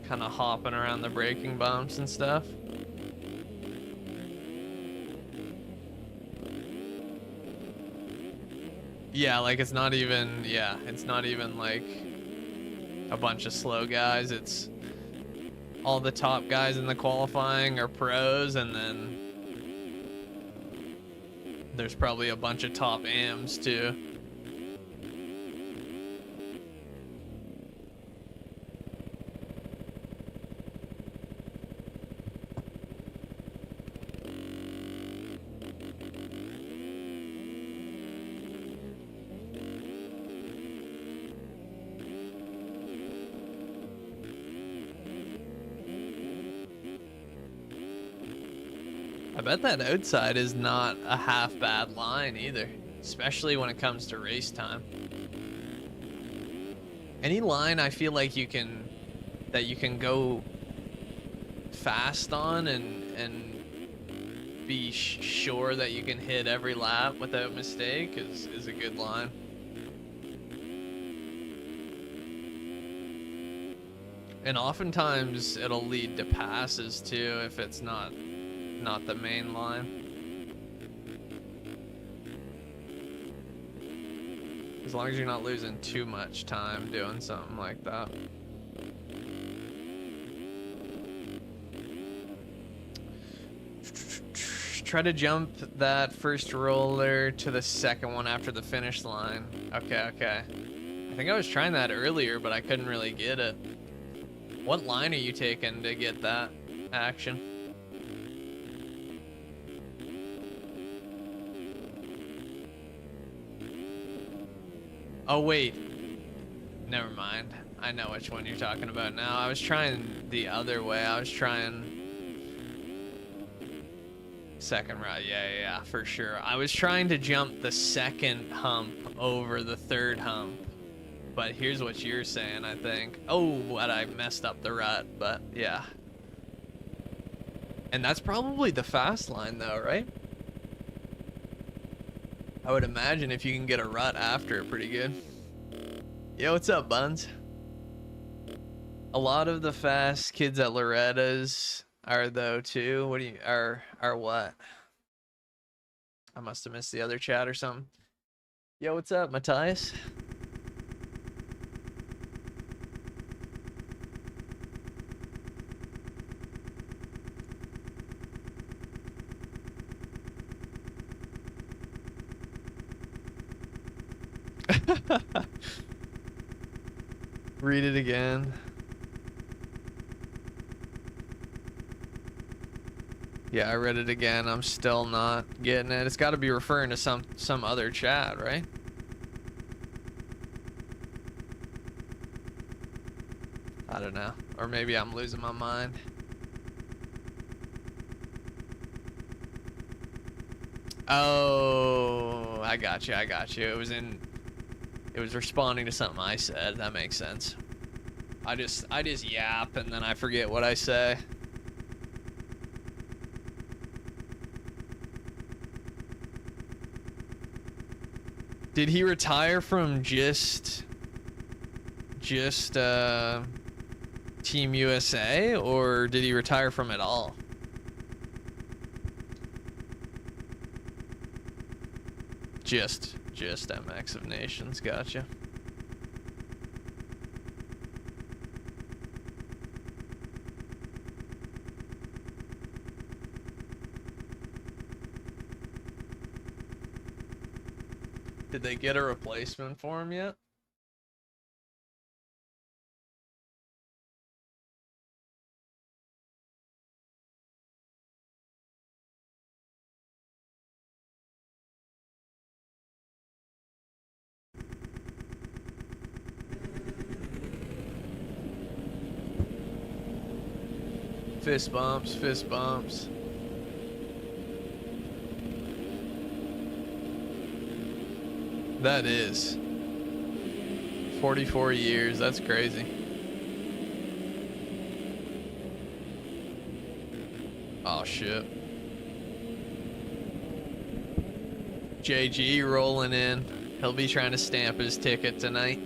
Kind of hopping around the braking bumps and stuff. Yeah, like it's not even like a bunch of slow guys. It's all the top guys in the qualifying are pros, and then there's probably a bunch of top AMs too. I bet that outside is not a half bad line either, especially when it comes to race time. Any line I feel like you can that you can go fast on and be sure that you can hit every lap without mistake is a good line. And oftentimes it'll lead to passes too if it's not the main line. As long as you're not losing too much time doing something like that. Try to jump that first roller to the second one after the finish line. Okay, okay. I think I was trying that earlier, but I couldn't really get it. What line are you taking to get that action? Oh, wait. Never mind. I know which one you're talking about now. I was trying the other way. I was trying... Second right, yeah, for sure. I was trying to jump the second hump over the third hump. But here's what you're saying, I think. Oh, what I messed up the rut, but yeah. And that's probably the fast line though, right? I would imagine if you can get a rut after it, pretty good. Yo, what's up, Buns? A lot of the fast kids at Loretta's are though too. What do you are what? I must have missed the other chat or something. Yo, what's up, Matthias? Read it again. Yeah, I read it again. I'm still not getting it. It's got to be referring to some other chat, right? I don't know. Or maybe I'm losing my mind. Oh, I got you. I got you. It was responding to something I said. That makes sense. I just yap and then I forget what I say. Did he retire from just Team USA, or did he retire from it all? Just MX of Nations, gotcha. Did they get a replacement for him yet? Fist bumps, fist bumps. That is 44 years. That's crazy. Oh shit. JG rolling in. He'll be trying to stamp his ticket tonight.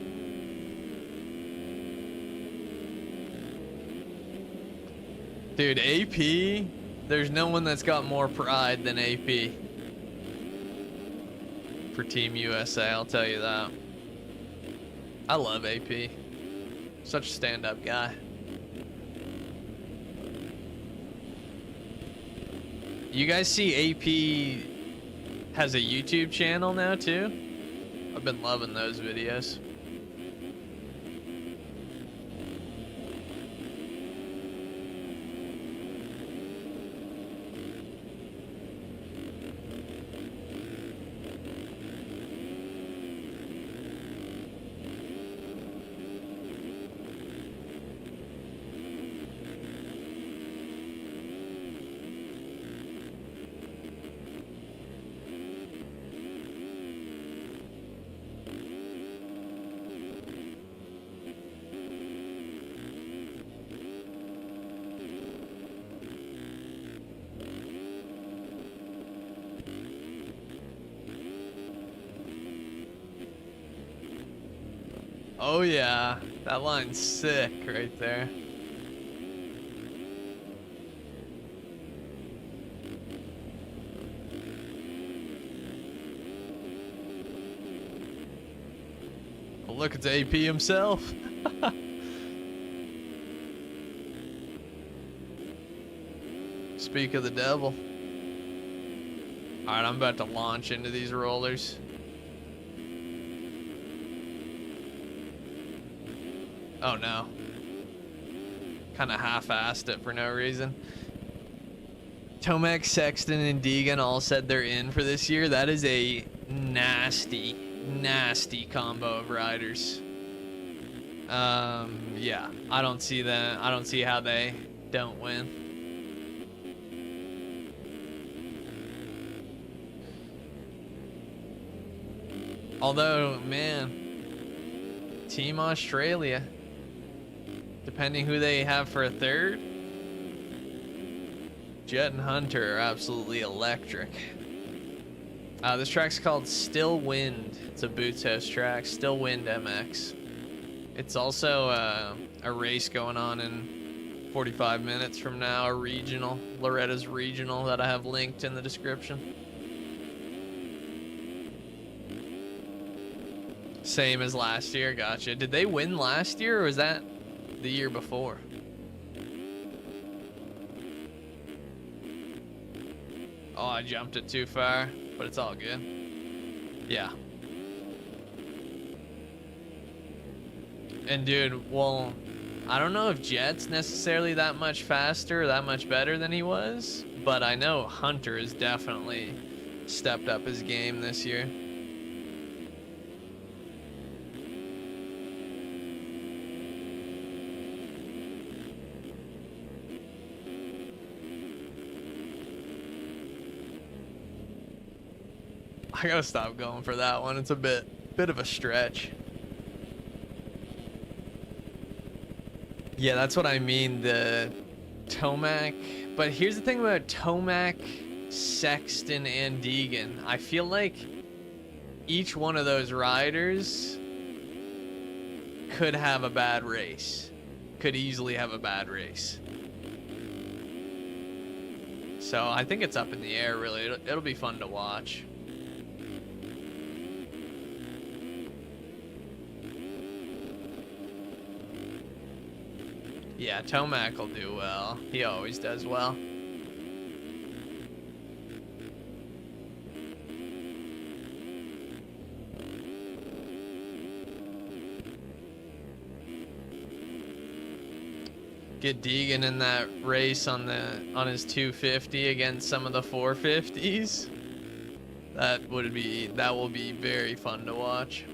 Dude, AP, there's no one that's got more pride than AP. For Team USA, I'll tell you that. I love AP. Such a stand-up guy. You guys see AP has a YouTube channel now too? I've been loving those videos. Oh yeah, that line's sick right there. Oh, look, it's AP himself. Speak of the devil. All right, I'm about to launch into these rollers. Oh no. Kind of half-assed it for no reason. Tomac, Sexton, and Deegan all said they're in for this year. That is a nasty, nasty combo of riders. Yeah, I don't see that. I don't see how they don't win. Although, man, Team Australia, depending who they have for a third, Jet and Hunter are absolutely electric. This track's called Still Wind. It's a Boots House track, Still Wind MX. It's also a race going on in 45 minutes from now, a regional, Loretta's regional that I have linked in the description. Same as last year, gotcha. Did they win last year or was that the year before? Oh, I jumped it too far, but it's all good. Yeah. And dude, well, I don't know if Jet's necessarily that much faster or that much better than he was, but I know Hunter has definitely stepped up his game this year. I gotta stop going for that one. It's a bit of a stretch. Yeah, that's what I mean, the Tomac. But here's the thing about Tomac, Sexton, and Deegan. I feel like each one of those riders could have a bad race. Could easily have a bad race. So I think it's up in the air, really. It'll be fun to watch. Yeah, Tomac will do well. He always does well. Get Deegan in that race on his 250 against some of the 450s. That will be very fun to watch.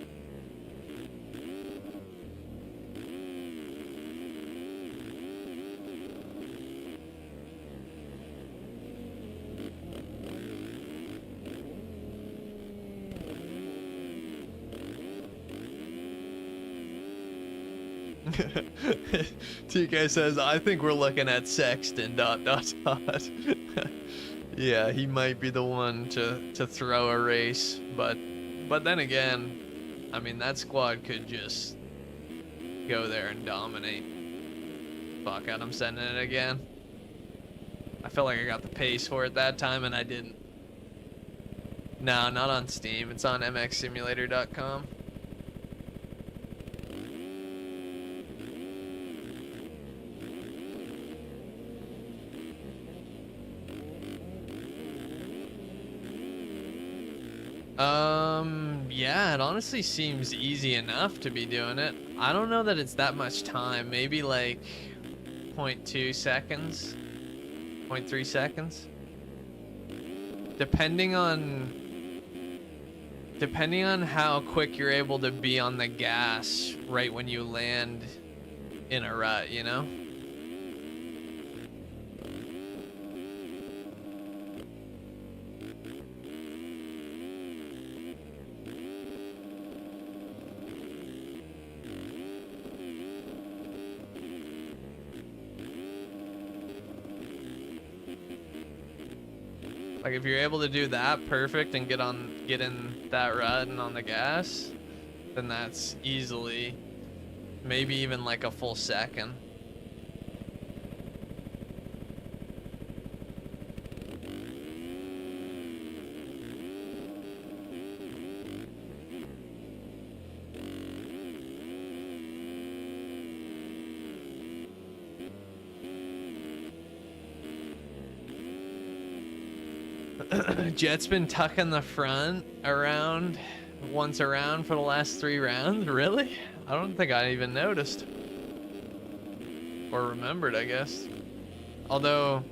TK says, I think we're looking at Sexton, ... Yeah, he might be the one to throw a race, but then again, I mean, that squad could just go there and dominate. Fuck it, I'm sending it again. I felt like I got the pace for it that time, and I didn't. No, not on Steam. It's on mxsimulator.com. Yeah, it honestly seems easy enough to be doing it. I don't know that it's that much time. Maybe like 0.2 seconds, 0.3 seconds. Depending on how quick you're able to be on the gas right when you land in a rut, you know? Like if you're able to do that perfect and get in that rut and on the gas, then that's easily Maybe even like a full second. Jet's been tucking the front around once around for the last 3 rounds. Really? I don't think I even noticed. Or remembered, I guess. Although,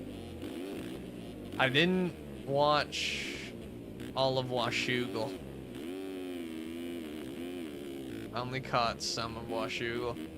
I didn't watch all of Washougal. I only caught some of Washougal.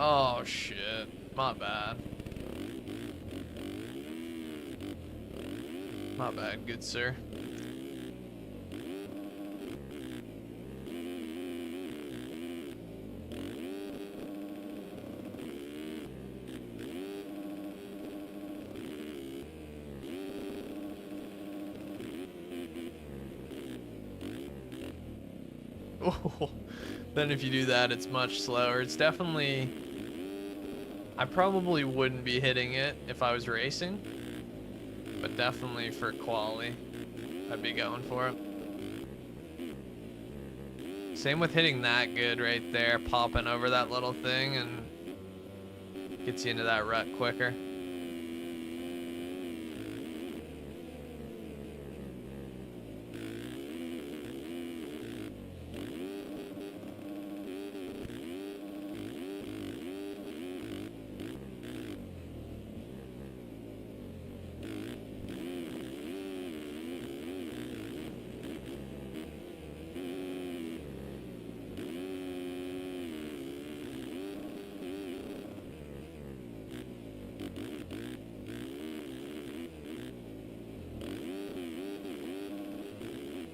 Oh shit, my bad. My bad, good sir. Oh, then if you do that, it's much slower. It's definitely... I probably wouldn't be hitting it if I was racing, but definitely for quali, I'd be going for it. Same with hitting that good right there, popping over that little thing and gets you into that rut quicker.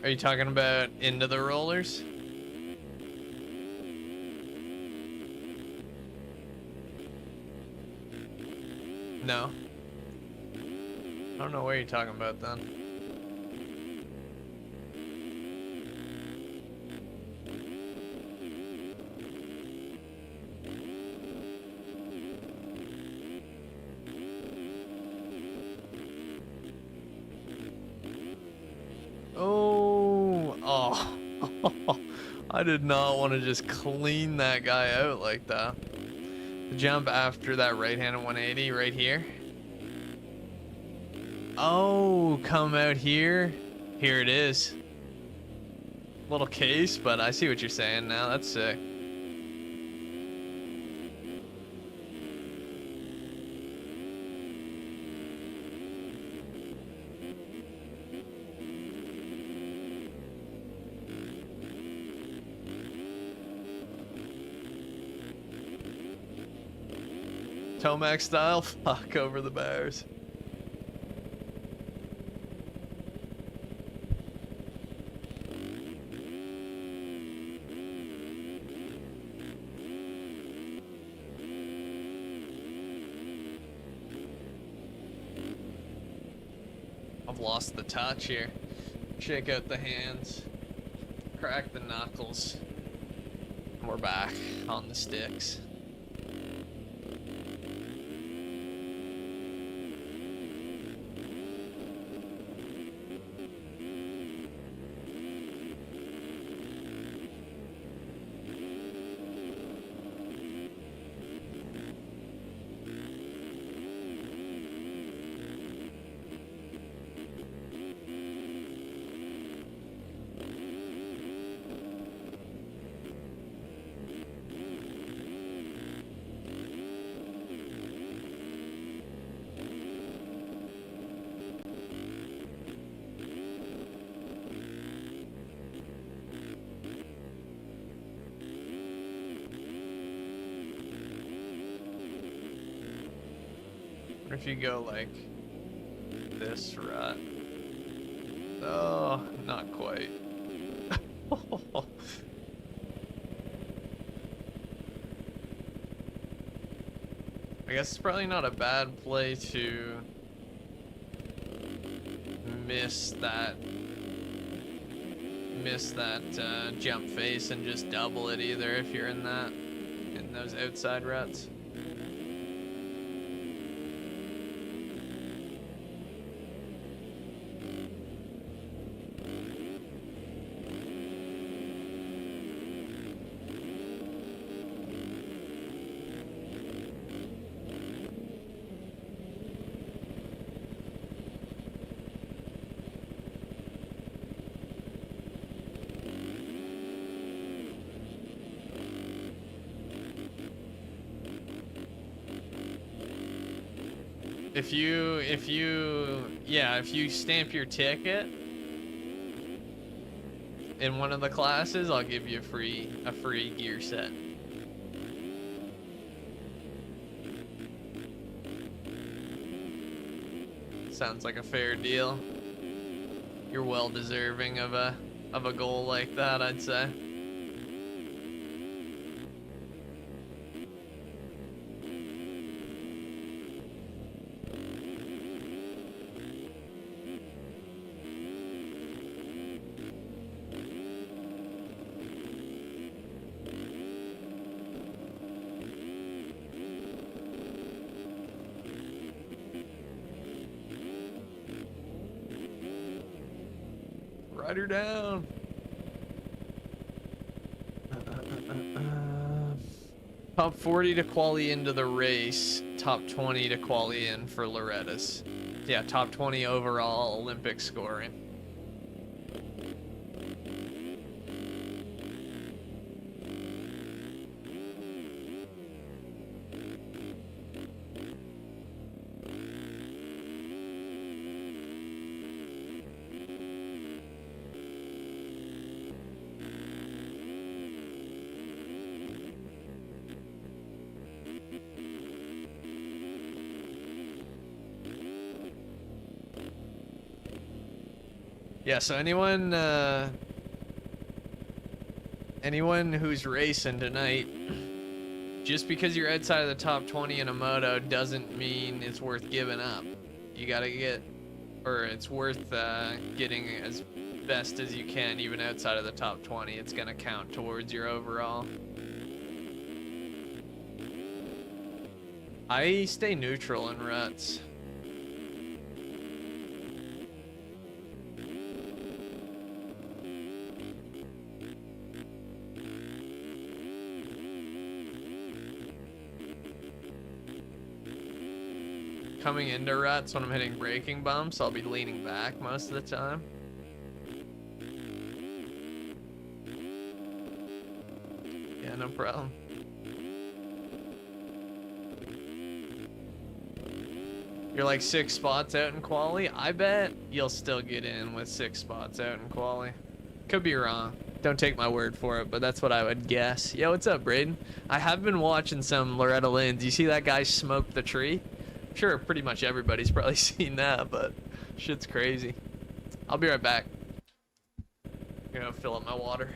Are you talking about into the rollers? No. I don't know what you're talking about then. I did not want to just clean that guy out like that. The jump after that right-handed 180 right here. Oh, come out here. Here it is. Little case, but I see what you're saying now. That's sick. Tomac style? Fuck over the bars. I've lost the touch here. Shake out the hands. Crack the knuckles. We're back on the sticks. Or if you go like this rut. Oh, not quite. I guess it's probably not a bad play to miss that jump face and just double it either if you're in those outside ruts. If you stamp your ticket in one of the classes, I'll give you a free gear set. Sounds like a fair deal. You're well deserving of a goal like that, I'd say. Ride her down. Top 40 to quali into the race. Top 20 to quali in for Loretta's. Yeah, top 20 overall Olympic scoring. Yeah, so anyone who's racing tonight, just because you're outside of the top 20 in a moto doesn't mean it's worth giving up. You gotta it's worth getting as best as you can, even outside of the top 20. It's gonna count towards your overall. I stay neutral in ruts. Coming into ruts, when I'm hitting braking bumps, I'll be leaning back most of the time. Yeah, no problem. You're like 6 spots out in quali. I bet you'll still get in with 6 spots out in quali. Could be wrong. Don't take my word for it, but that's what I would guess. Yo, what's up, Braden? I have been watching some Loretta Lins. You see that guy smoke the tree? Sure, pretty much everybody's probably seen that, but shit's crazy. I'll be right back. I'm gonna fill up my water.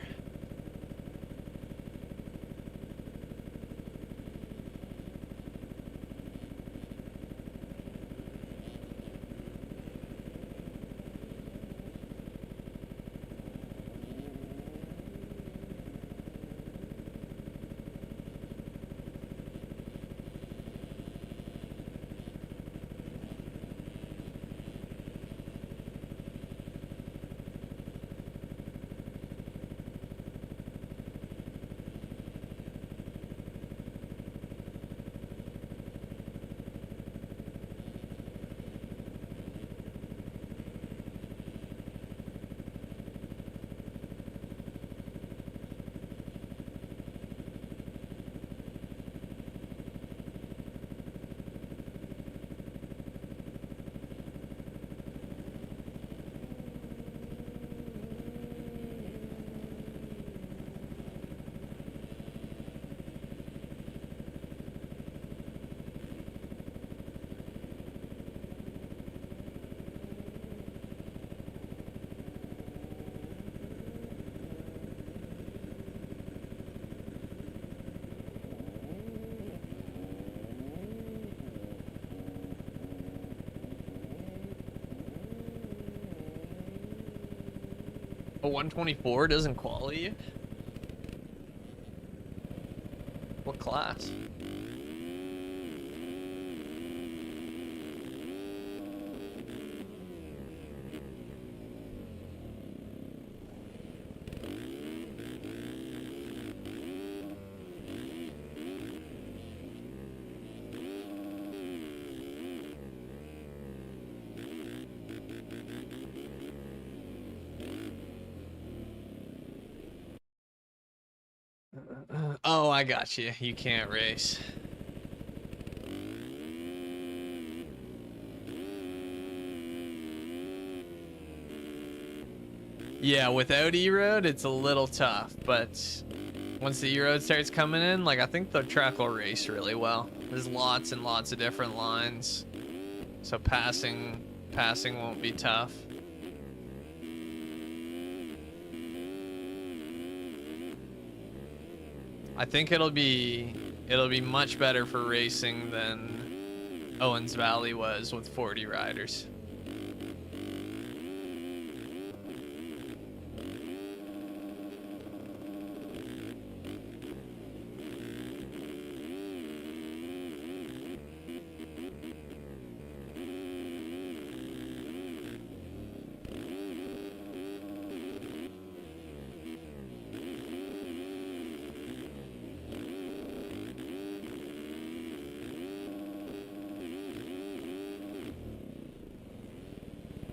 124 doesn't qualify you? What class? Oh, I got you. You can't race. Yeah, without E-Road, it's a little tough, but once the E-Road starts coming in, like, I think the track will race really well. There's lots and lots of different lines, so passing won't be tough. I think it'll be much better for racing than Owens Valley was with 40 riders.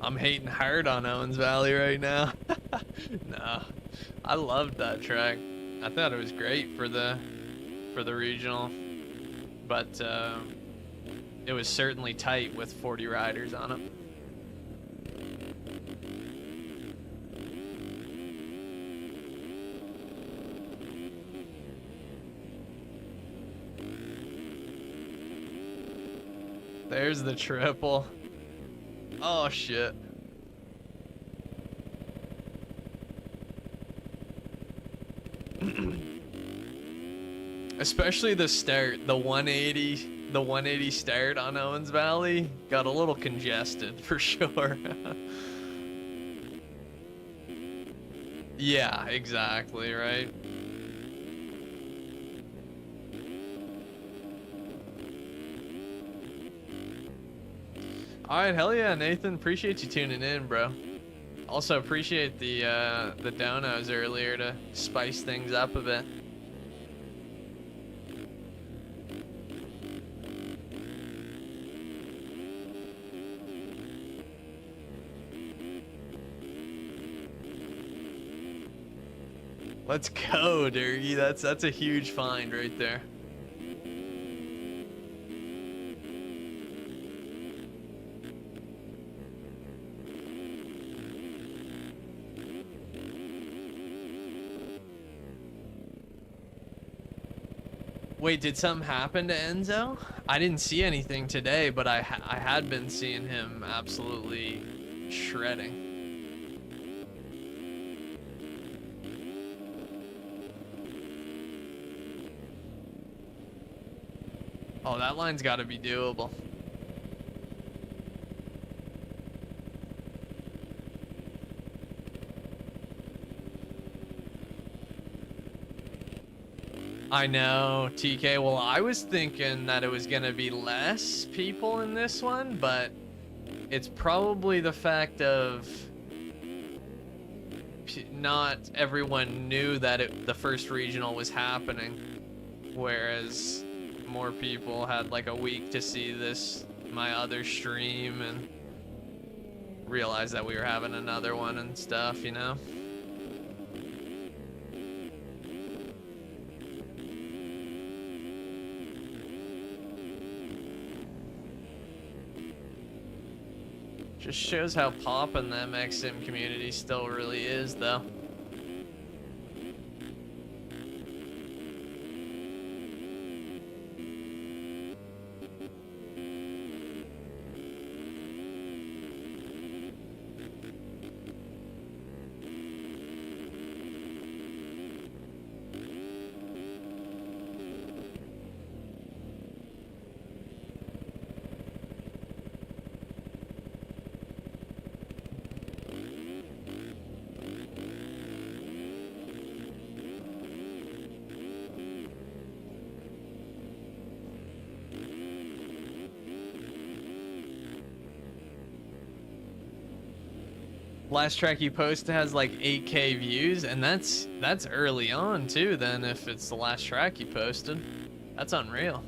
I'm hating hard on Owens Valley right now. No, I loved that track. I thought it was great for the regional, but it was certainly tight with 40 riders on it. There's the triple. Oh shit. Especially the start, the 180 start on Owens Valley got a little congested for sure. Yeah, exactly, right? All right, hell yeah, Nathan. Appreciate you tuning in, bro. Also appreciate the donos earlier to spice things up a bit. Let's go, Durgy. That's a huge find right there. Wait, did something happen to Enzo? I didn't see anything today, but I had been seeing him absolutely shredding. Oh, that line's got to be doable. I know, TK. Well, I was thinking that it was going to be less people in this one, but it's probably the fact of not everyone knew that the first regional was happening, whereas more people had like a week to see my other stream and realize that we were having another one and stuff, you know? Just shows how poppin' the MX Sim community still really is, though. Last track you posted has like 8K views, and that's early on too. Then if it's the last track you posted, that's unreal.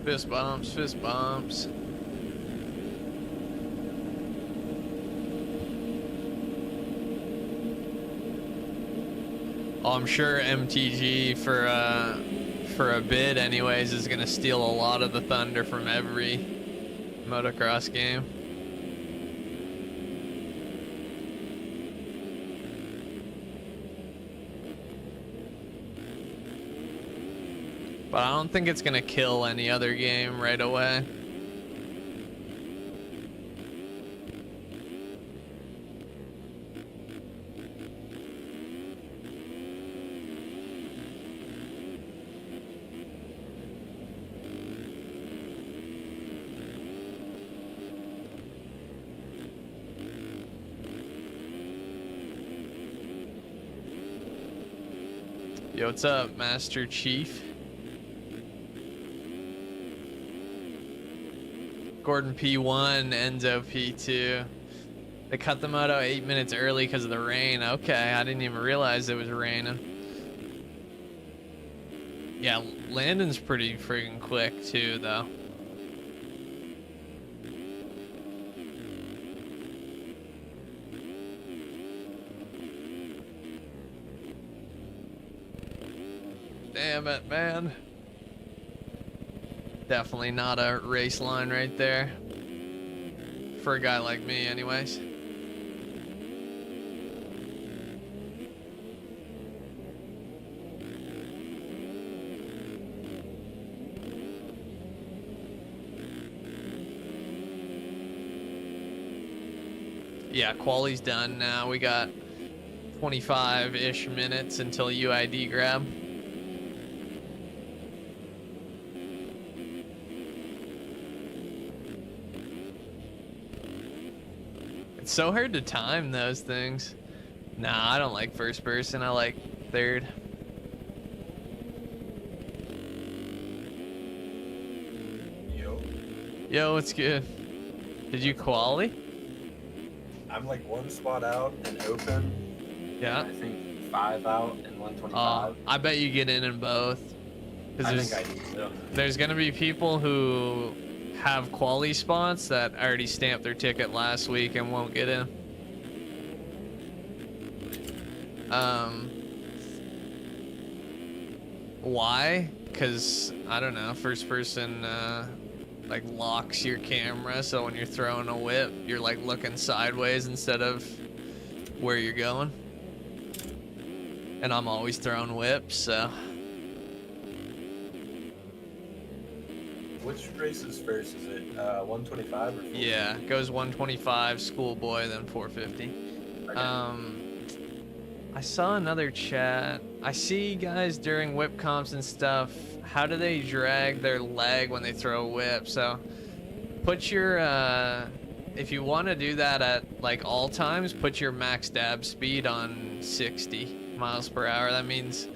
Fist bumps, fist bumps. Oh, I'm sure MTG for a bid anyways is gonna steal a lot of the thunder from every motocross game. But I don't think it's gonna kill any other game right away. Yo, what's up, Master Chief? Gordon P1, Enzo P2. They cut the moto 8 minutes early because of the rain. Okay, I didn't even realize it was raining. Yeah, Landon's pretty freaking quick too, though. Damn it, man. Definitely not a race line right there. For a guy like me, anyways. Yeah, quali's done now. We got 25-ish minutes until UID grab. It's so hard to time those things. Nah, I don't like first person. I like third. Yo, what's good? Did you quali? I'm like one spot out and open. Yeah. And I think 5 out and 125. I bet you get in both. I think I need to. There's gonna be people who have quali spots that already stamped their ticket last week and won't get in. Why? Because I don't know, first person like locks your camera, so when you're throwing a whip you're like looking sideways instead of where you're going, and I'm always throwing whips, so. Which race is first? Is it 125 or 450? Yeah, it goes 125 schoolboy, then 450. Okay. I saw another chat. I see guys during whip comps and stuff, how do they drag their leg when they throw a whip? So put your if you want to do that at like all times, put your max dab speed on 60 miles per hour. That means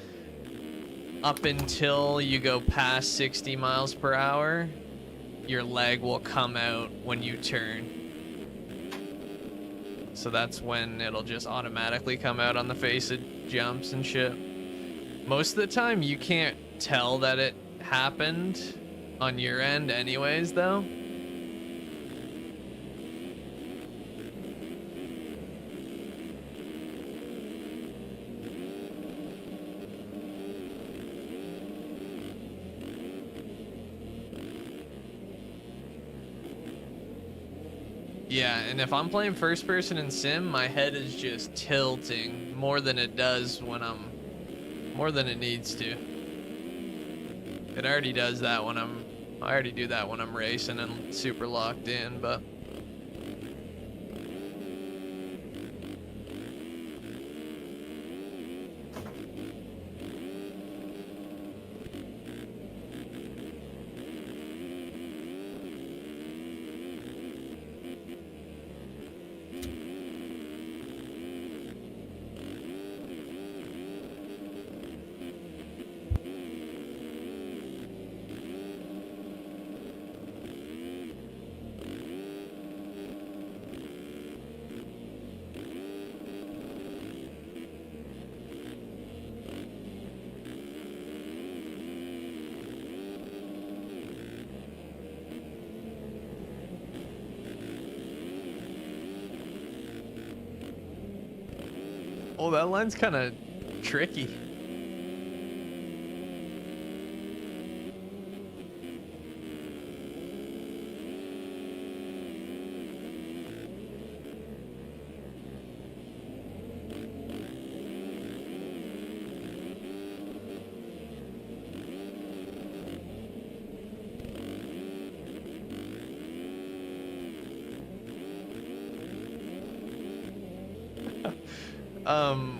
up until you go past 60 miles per hour, your leg will come out when you turn. So that's when it'll just automatically come out on the face of jumps and shit. Most of the time you can't tell that it happened on your end anyways though. Yeah, and if I'm playing first person in sim, my head is just tilting more than it does when more than it needs to. It already does that when I already do that when I'm racing and super locked in, but oh, that line's kind of tricky.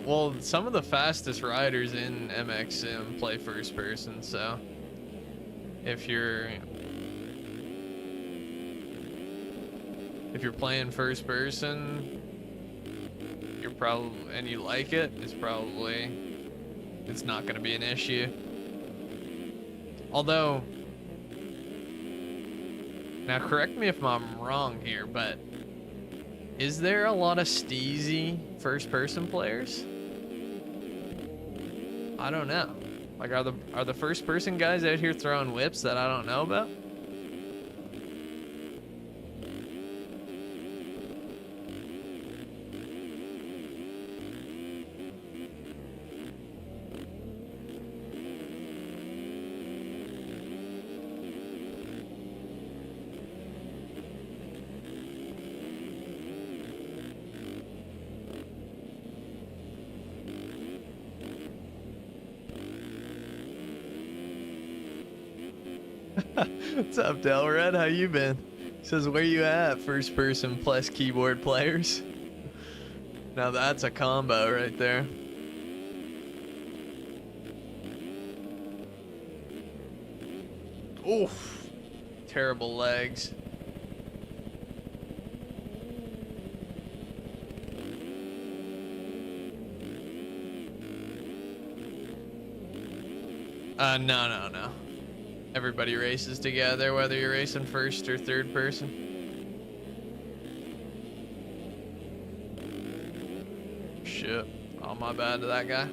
Well, some of the fastest riders in MX Sim play first person, so if you're playing first person, you're probably, and you like it, it's not going to be an issue. Although, now correct me if I'm wrong here, but is there a lot of steezy first-person players? I don't know. Like, are the first-person guys out here throwing whips that I don't know about? What's up, Delred? How you been? Says, where you at, first person plus keyboard players? Now that's a combo right there. Oof. Terrible legs. No. Everybody races together, whether you're racing first or third person. Shit. Oh, my bad to that guy.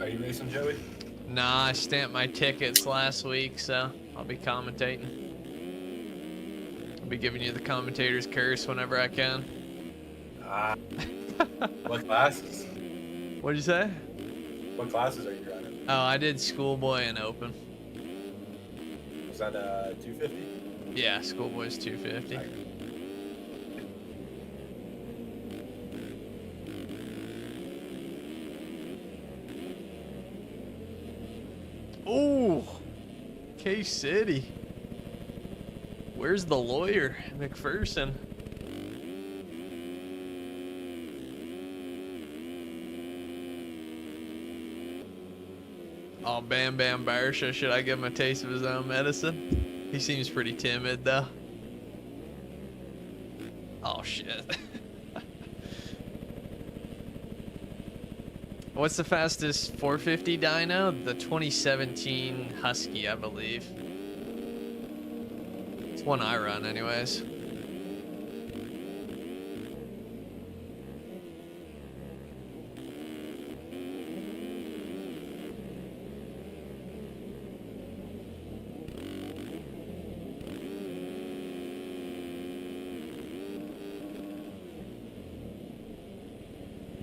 Are you racing, Joey? Nah, I stamped my tickets last week, so I'll be commentating. I'll be giving you the commentator's curse whenever I can. What classes? What'd you say? What classes are you running? Oh, I did schoolboy and open. Was that 250? Yeah, schoolboy's 250. Right. Ooh, K-City. Where's the lawyer, McPherson? Oh, Bam Bam Barsha, should I give him a taste of his own medicine? He seems pretty timid though. Oh shit. What's the fastest 450 dyno? The 2017 Husky, I believe. It's one I run anyways.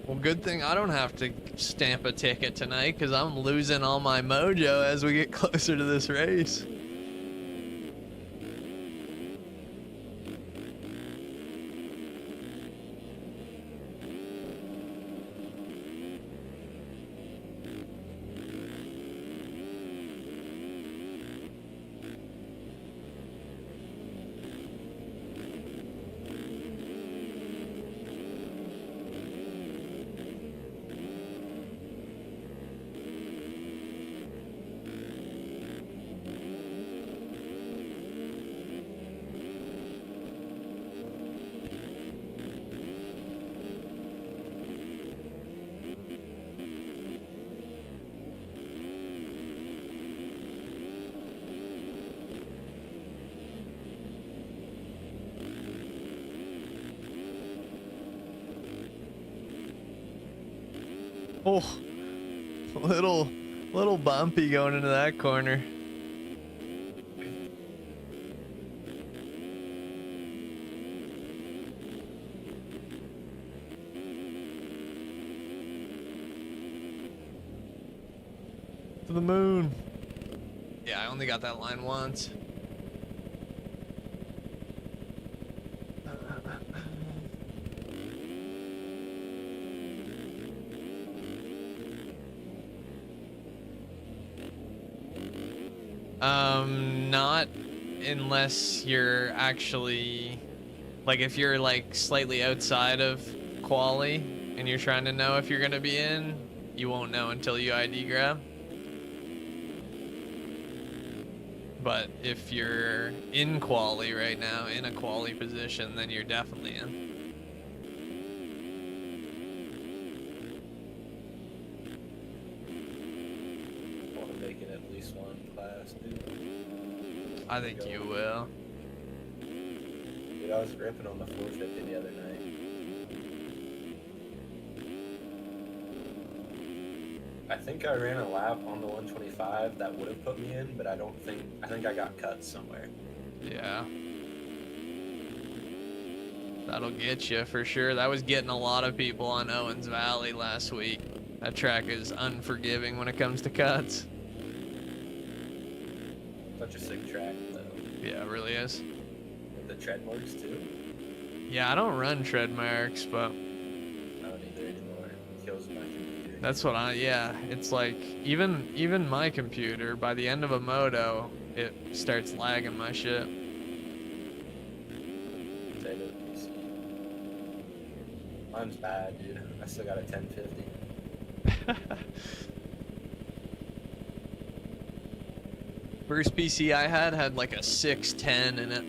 Well, good thing I don't have to stamp a ticket tonight, because I'm losing all my mojo as we get closer to this race. Oh, little bumpy going into that corner. To the moon. Yeah, I only got that line once. Not unless you're actually, like, if you're like slightly outside of quali and you're trying to know if you're gonna be in, you won't know until you ID grab. But if you're in quali right now, in a quali position, then you're definitely in. I think you will. Dude, I was ripping on the 450 the other night. I think I ran a lap on the 125 that would have put me in, but I think I got cut somewhere. Yeah. That'll get you for sure. That was getting a lot of people on Owens Valley last week. That track is unforgiving when it comes to cuts. Such a sick track, though. Yeah, it really is. With the tread marks, too. Yeah, I don't run tread marks, but... I don't either anymore. It kills my computer. That's what yeah. It's like, even my computer, by the end of a moto, it starts lagging my shit. Mine's bad, dude. I still got a 1050. First PC I had like a 610 in it.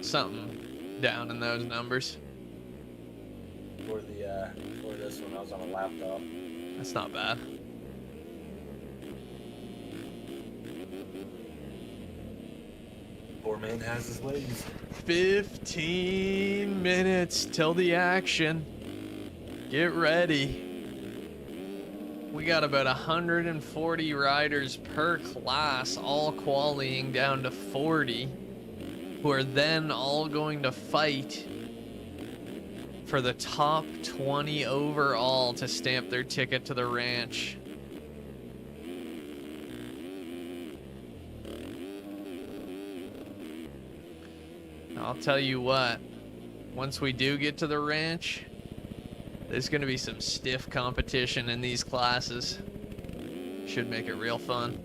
Something down in those numbers. For this one, I was on a laptop. That's not bad. Poor man has his ways. 15 minutes till the action. Get ready. We got about 140 riders per class, all qualifying down to 40, who are then all going to fight for the top 20 overall to stamp their ticket to the ranch. I'll tell you what, once we do get to the ranch, there's going to be some stiff competition in these classes. Should make it real fun.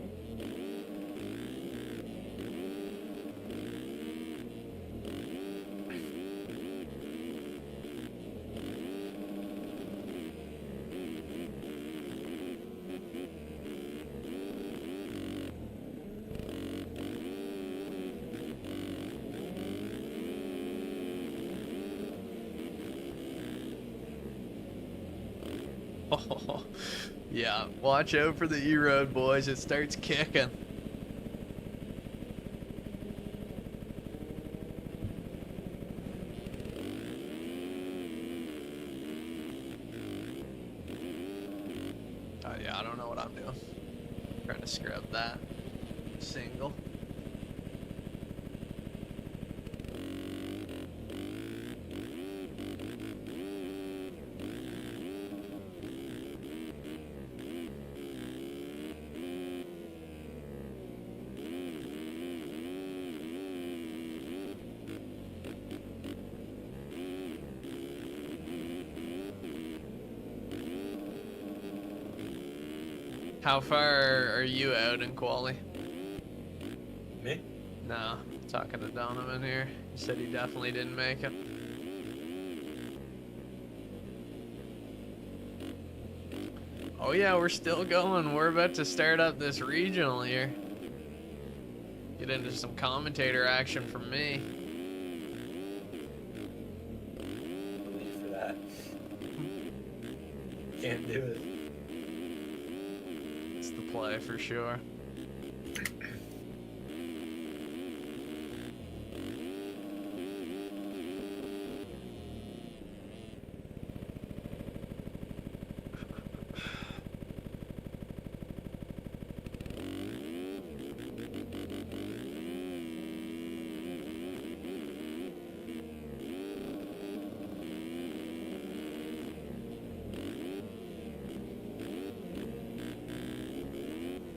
Yeah, watch out for the E-Road, boys. It starts kicking. Oh yeah, I don't know what I'm doing. Trying to scrub that single. How far are you out in quali? Me? No, talking to Donovan here. He said he definitely didn't make it. Oh yeah, we're still going. We're about to start up this regional here. Get into some commentator action from me. Believe for that. Can't do it. It's the play for sure.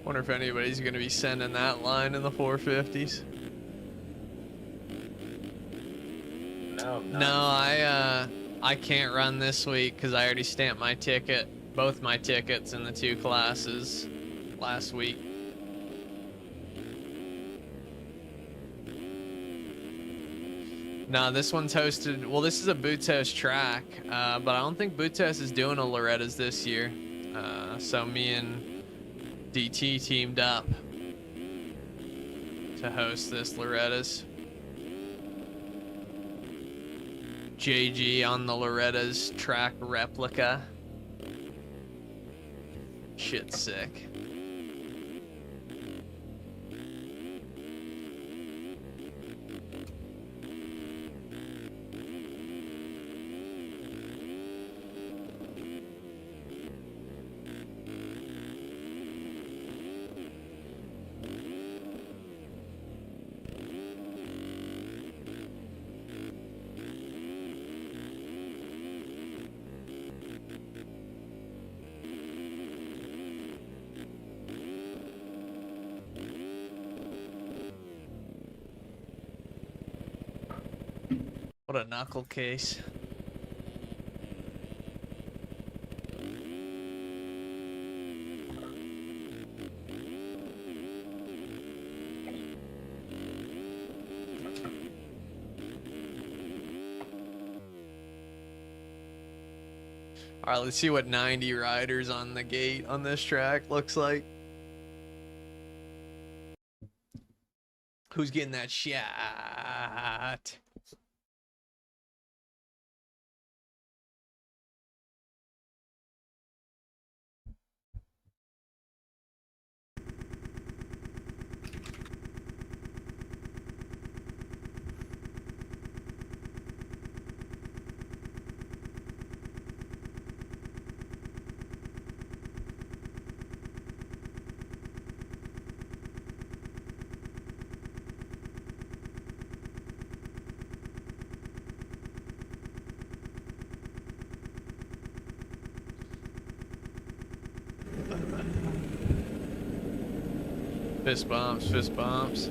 Wonder if anybody's going to be sending that line in the 450s. No, I'm not. No, I can't run this week because I already stamped my ticket, both my tickets in the 2 classes last week. No, this one's hosted. Well, this is a Boots House track, but I don't think Boots House is doing a Loretta's this year. So me and DT teamed up to host this Loretta's. JG on the Loretta's track replica. Shit's sick. What a knuckle case. All right, let's see what 90 riders on the gate on this track looks like. Who's getting that shot? Fist bumps, fist bumps.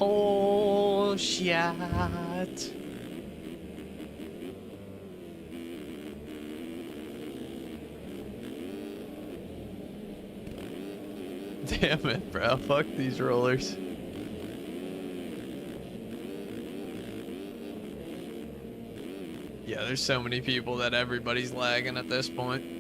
Oh, shit. Damn it, bro. Fuck these rollers. Yeah, there's so many people that everybody's lagging at this point.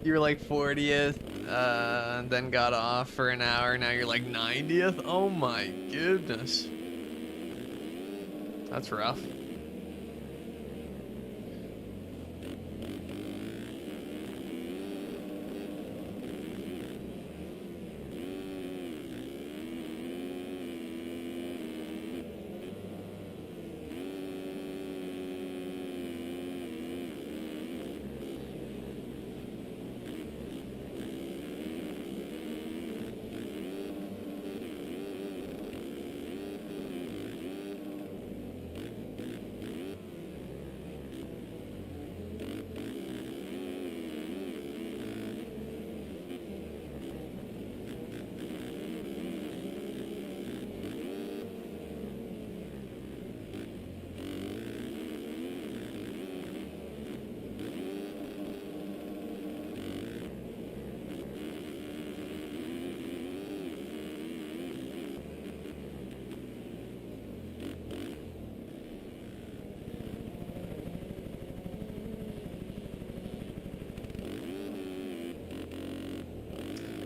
You were like 40th, and then got off for an hour. Now you're like 90th. Oh my goodness. That's rough.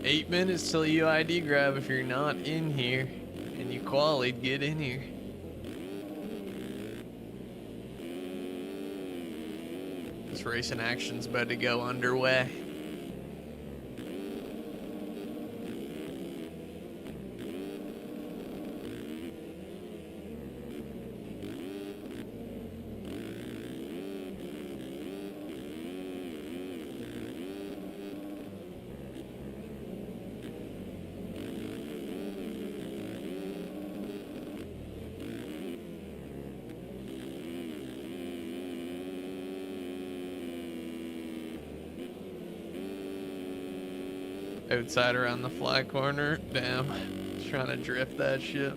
Eight minutes till UID grab if you're not in here and you qualied, get in here. This racing action's about to go underway. Outside around the fly corner. Damn. Trying to drift that shit.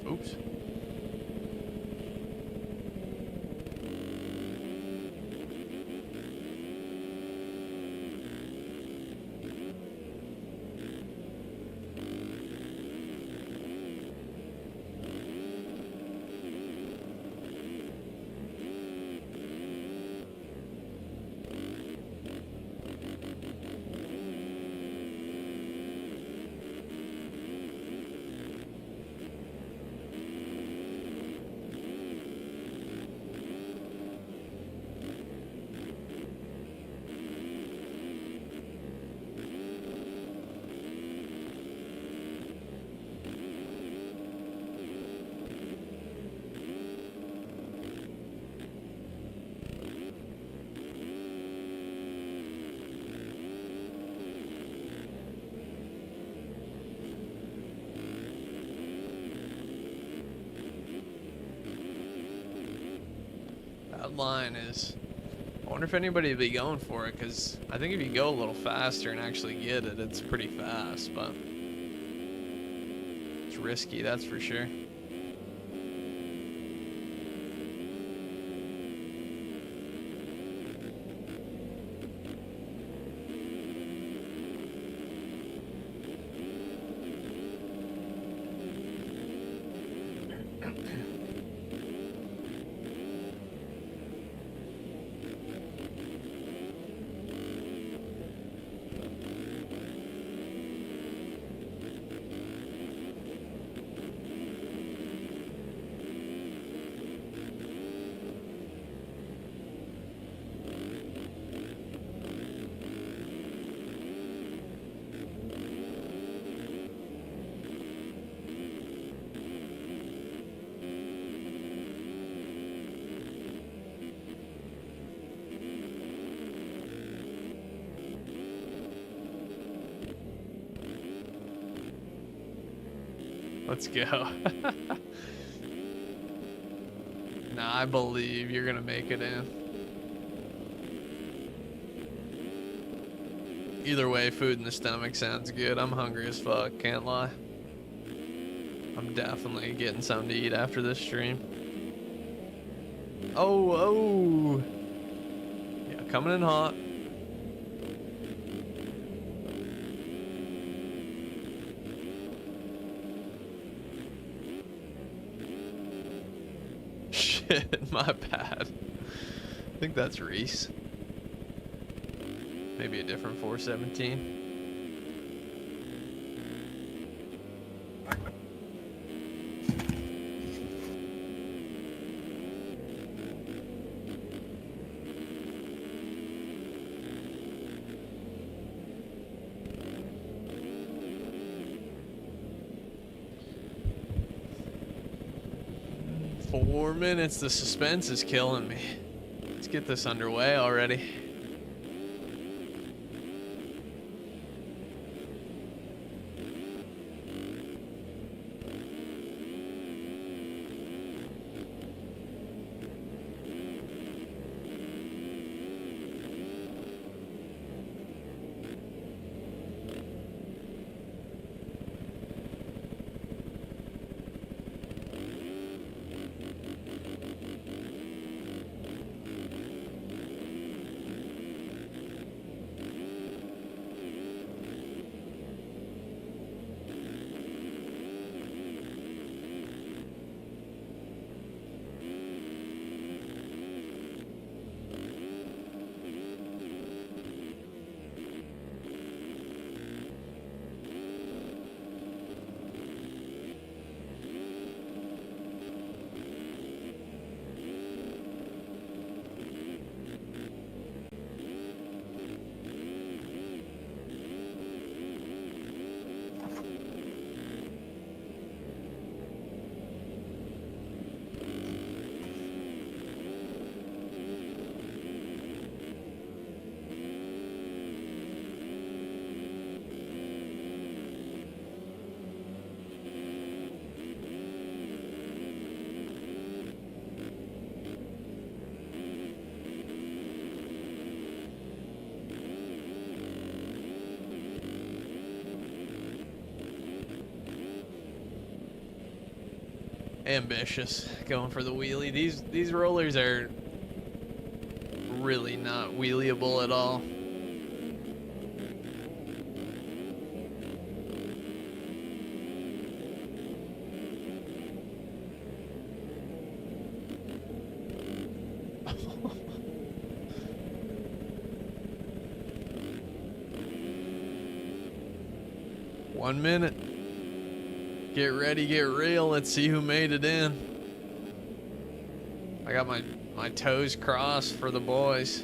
Oops. That line is... I wonder if anybody would be going for it, because I think if you go a little faster and actually get it, it's pretty fast, but... it's risky, that's for sure. Let's go. Nah, I believe you're gonna make it in. Either way, food in the stomach sounds good. I'm hungry as fuck, can't lie. I'm definitely getting something to eat after this stream. Oh. Yeah, coming in hot. Shit, my bad. I think that's Reese. Maybe a different 417. Four minutes, the suspense is killing me. Let's get this underway already. Ambitious, going for the wheelie. These rollers are really not wheeliable at all. One minute. Get ready, get real. Let's see who made it in. I got my toes crossed for the boys.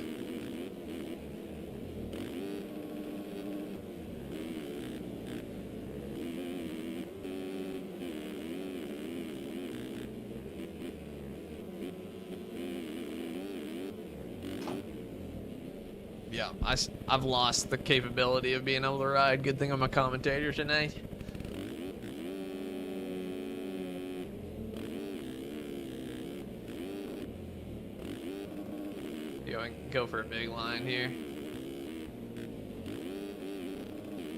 Yeah, I've lost the capability of being able to ride. Good thing I'm a commentator tonight. Go for a big line here.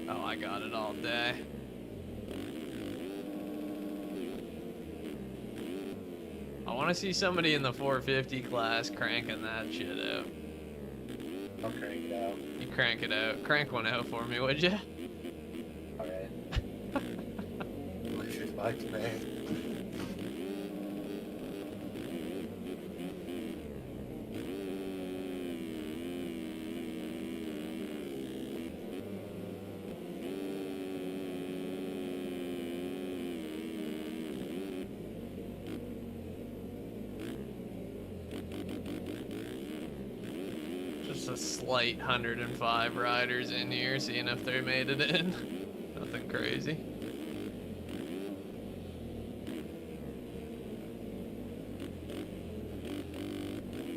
Oh, I got it all day. I want to see somebody in the 450 class cranking that shit out. I'll crank it out. You crank it out. Crank one out for me, would you? Alright. What's your bike, man? A slight 105 riders in here, seeing if they made it in. Nothing crazy.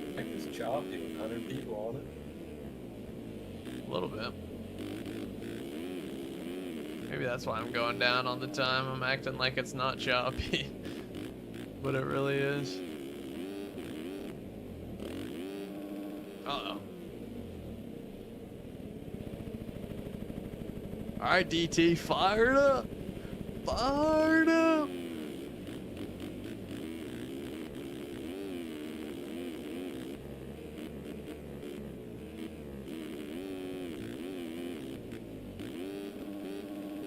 I think this job did 100 people on it. A little bit. Maybe that's why I'm going down all the time. I'm acting like it's not choppy, but it really is. Uh-oh. Alright, DT, fired up! Fired up!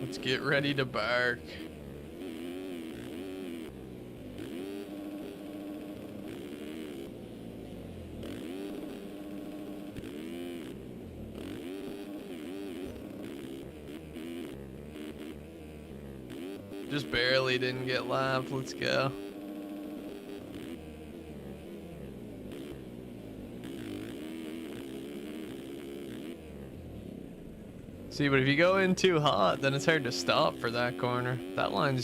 Let's get ready to bark. Just barely didn't get lapped. Let's go. See, but if you go in too hot, then it's hard to stop for that corner. That line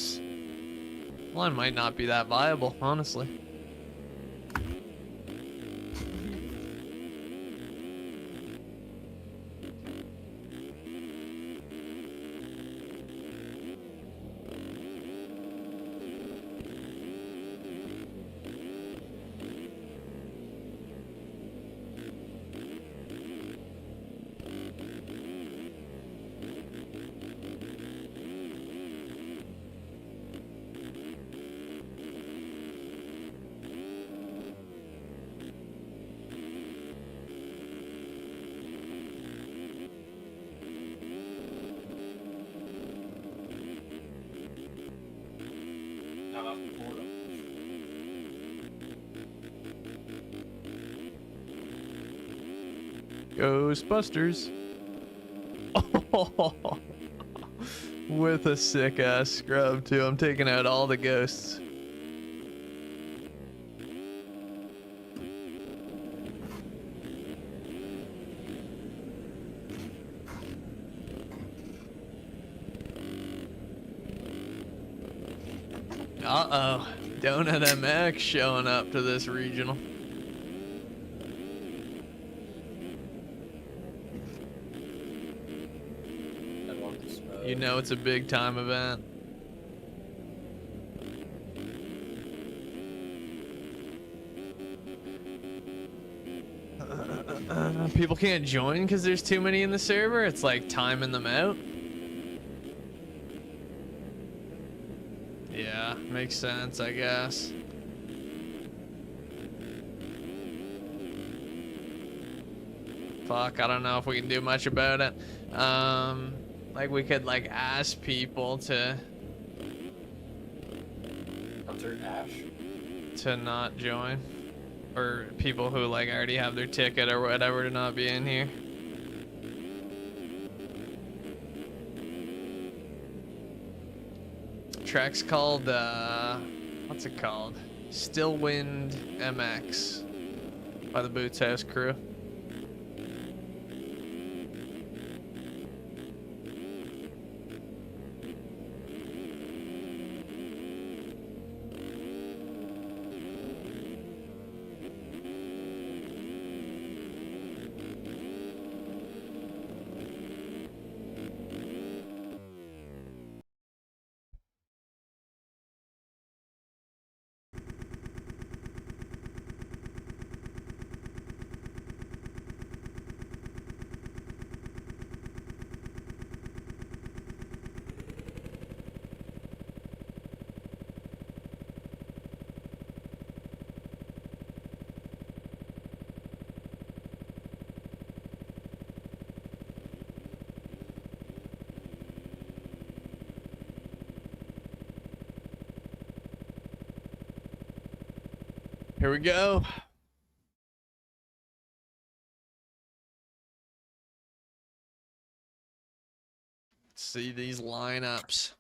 might not be that viable, honestly. Ghostbusters. Oh, with a sick ass scrub too. I'm taking out all the ghosts. Uh-oh. Donut MX showing up to this regional. You know it's a big time event. People can't join because there's too many in the server. It's like timing them out. Yeah, makes sense, I guess. Fuck, I don't know if we can do much about it. Like we could like ask people to not join, or people who like already have their ticket or whatever to not be in here. Track's called what's it called? Stillwind MX by the Boots House crew. Here we go. Let's see these lineups.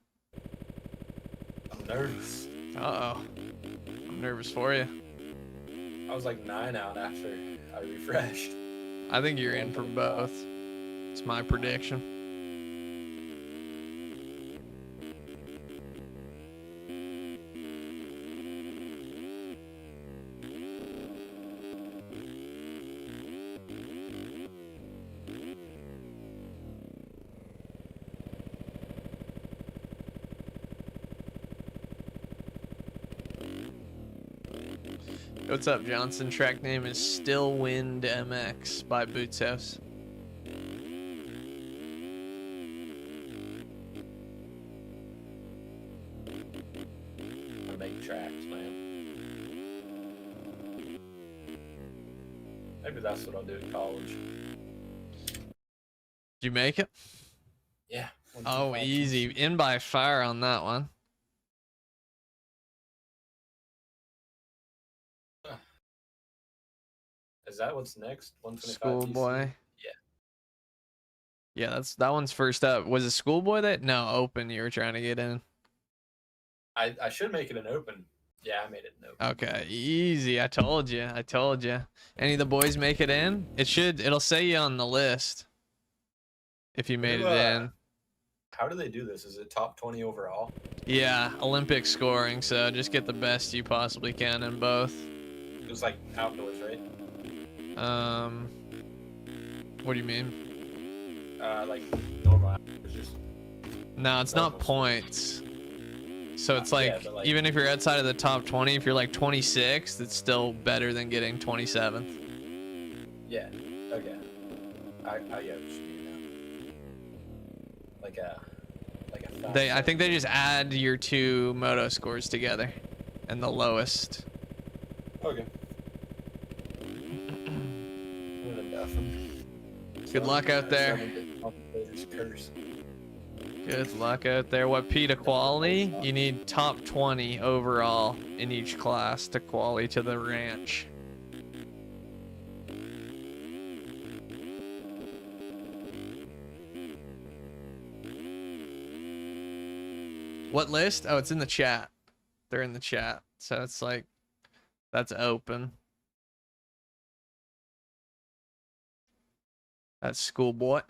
I'm nervous. Uh-oh. I'm nervous for you. I was like 9 out after I refreshed. I think you're in for both. It's my prediction. What's up, Johnson? Track name is Still Wind MX by Boots House. I'm gonna make tracks, man. Maybe that's what I'll do in college. Did you make it? Yeah. Oh, easy. In by fire on that one. Is that what's next? 125 Schoolboy. Yeah. Yeah, that one's first up. Was it Schoolboy that? No, Open you were trying to get in. I should make it an open. Yeah, I made it an open. Okay, easy. I told you. I told you. Any of the boys make it in? It'll say you on the list if you made it in. How do they do this? Is it top 20 overall? Yeah, Olympic scoring. So just get the best you possibly can in both. It was like outdoors, right? What do you mean? Like normal outdoors, just No, it's not points. So it's like, yeah, like, even if you're outside of the top 20, if you're like 26th, it's still better than getting 27th. Yeah. Okay. I get what you mean now. Like a fast I think they just add your two moto scores together, and the lowest. Okay. Good luck out there. Good luck out there. What P to quality? You need top 20 overall in each class to quality to the ranch. What list? Oh, it's in the chat. They're in the chat. So it's like, that's open. That's Schoolboy.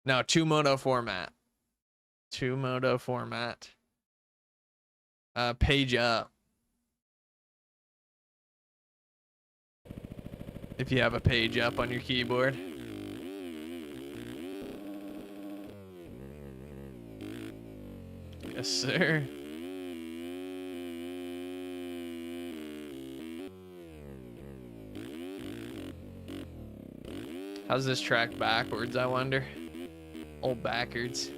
No, two moto format. Two moto format. Page up. If you have a page up on your keyboard. Yes, sir. How's this track backwards, I wonder? Old backwards.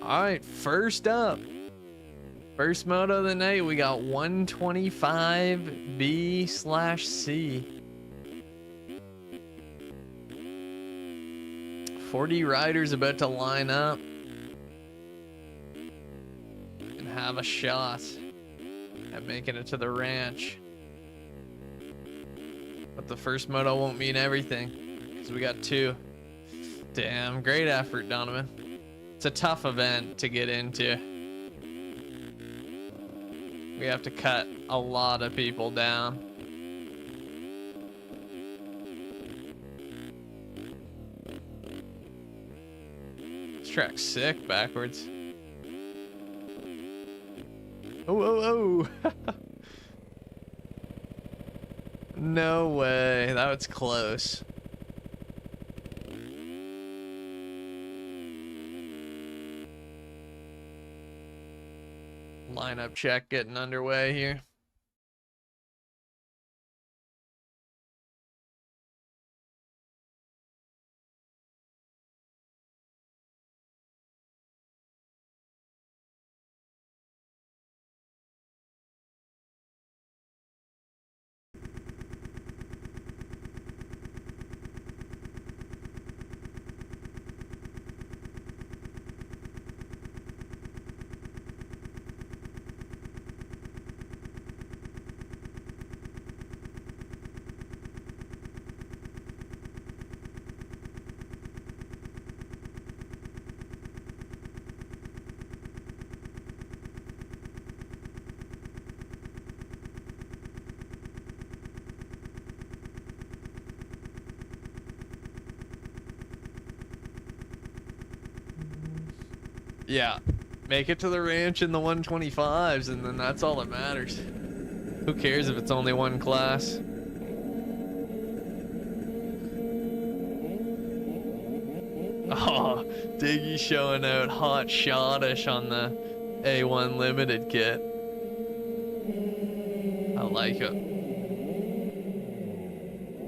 All right, first up. First moto of the night, we got 125B/C. 40 riders about to line up and have a shot at making it to the ranch. But the first moto won't mean everything because we got two. Damn, great effort, Donovan. It's a tough event to get into. We have to cut a lot of people down. This track's sick backwards. Oh, oh, oh. No way. That was close. Lineup check getting underway here. Yeah, Make it to the ranch in the 125s, and then that's all that matters. Who cares if it's only one class? Oh, Diggy showing out hot shottish on the A1 Limited kit. I like it.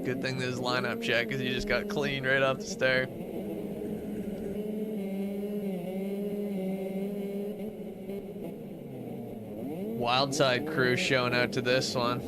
Good thing this lineup check, because he just got clean right off the start. Wildside crew showing out to this one.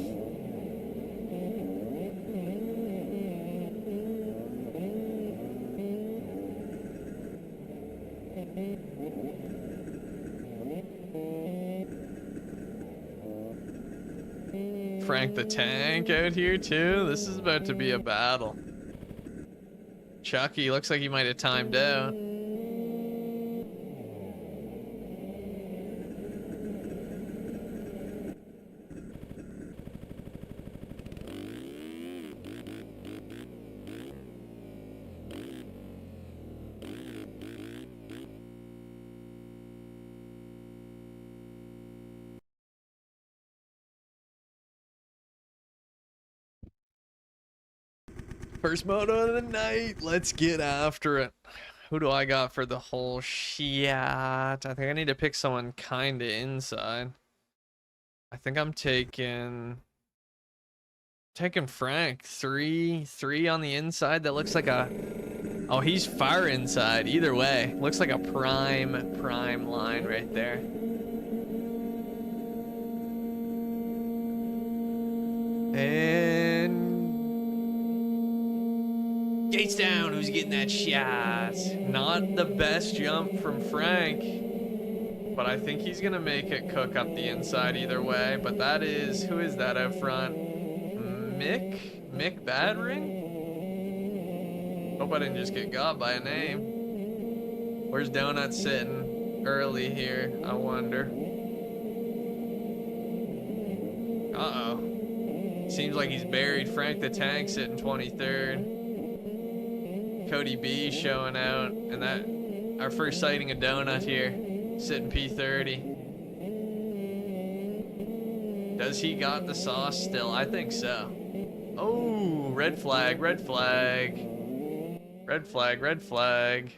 Frank the Tank out here too. This is about to be a battle. Chucky looks like he might have timed out. First moto of the night. Let's get after it. Who do I got for the whole shit? I think I need to pick someone kind of inside. I think I'm taking Frank. Three on the inside. That looks like a... Oh, he's far inside. Either way, looks like a prime line right there. And gates down. Who's getting that shot? Not the best jump from Frank, but I think he's gonna make it cook up the inside either way. But that is, who is that out front? Mick Badring? Hope I didn't just get got by a name. Where's Donut sitting early here, I wonder? Uh-oh. Seems like he's buried. Frank the Tank sitting 23rd. Cody B showing out, and that our first sighting of Donut here, sitting P30. Does he got the sauce still? I think so. Oh, red flag, red flag. Red flag, red flag.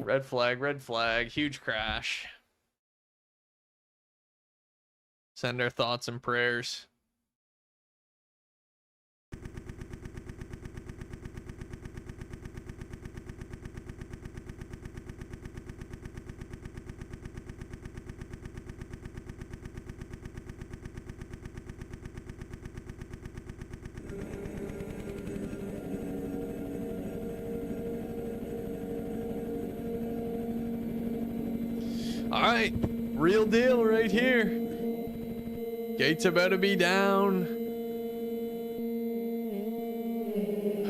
Red flag, red flag. Huge crash. Send our thoughts and prayers. All right, real deal right here. Gates about to be down.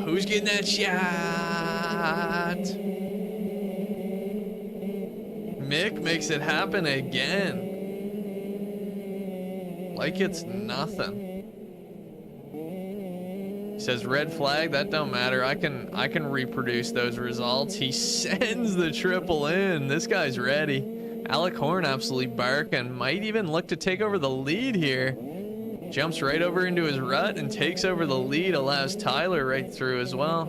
Who's getting that shot? Mick makes it happen again. Like it's nothing. He says red flag, that don't matter. I can reproduce those results. He sends the triple in. This guy's ready. Alec Horn absolutely barking. Might even look to take over the lead here. Jumps right over into his rut and takes over the lead. Allows Tyler right through as well.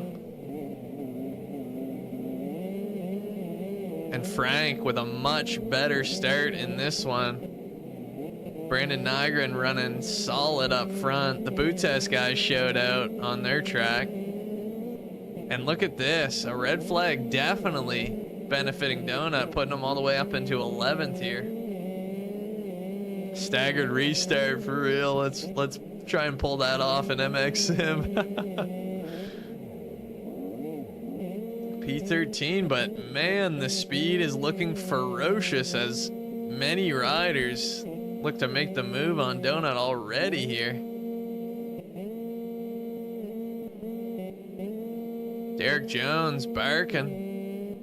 And Frank with a much better start in this one. Brandon Nygren running solid up front. The boot test guys showed out on their track. And look at this. A red flag definitely benefiting Donut, putting them all the way up into 11th here. Staggered restart for real. Let's try and pull that off in MX Sim. P13, but man, the speed is looking ferocious as many riders look to make the move on Donut already here. Derek Jones barking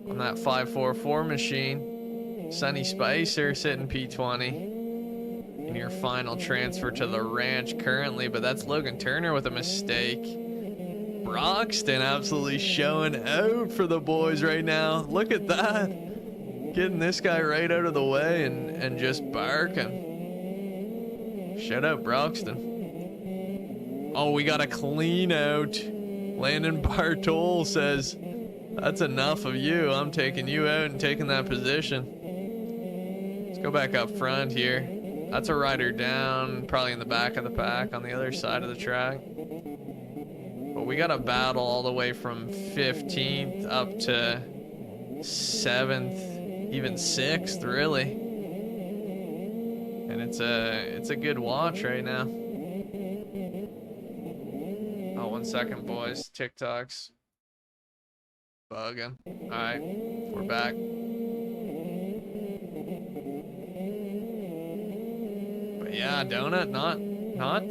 on that 544 machine. Sonny Spicer sitting P20 in your final transfer to the ranch currently, but that's Logan Turner with a mistake. Broxton absolutely showing out for the boys right now. Look at that. Getting this guy right out of the way and just barking. Shout out Broxton. Oh, we got a clean out. Landon Bartol says, that's enough of you. I'm taking you out and taking that position. Let's go back up front here. That's a rider down, probably in the back of the pack on the other side of the track. But we got a battle all the way from 15th up to 7th, even 6th, really. And it's a good watch right now. Oh, 1 second, boys. TikTok's bugging. All right, we're back. But yeah, Donut not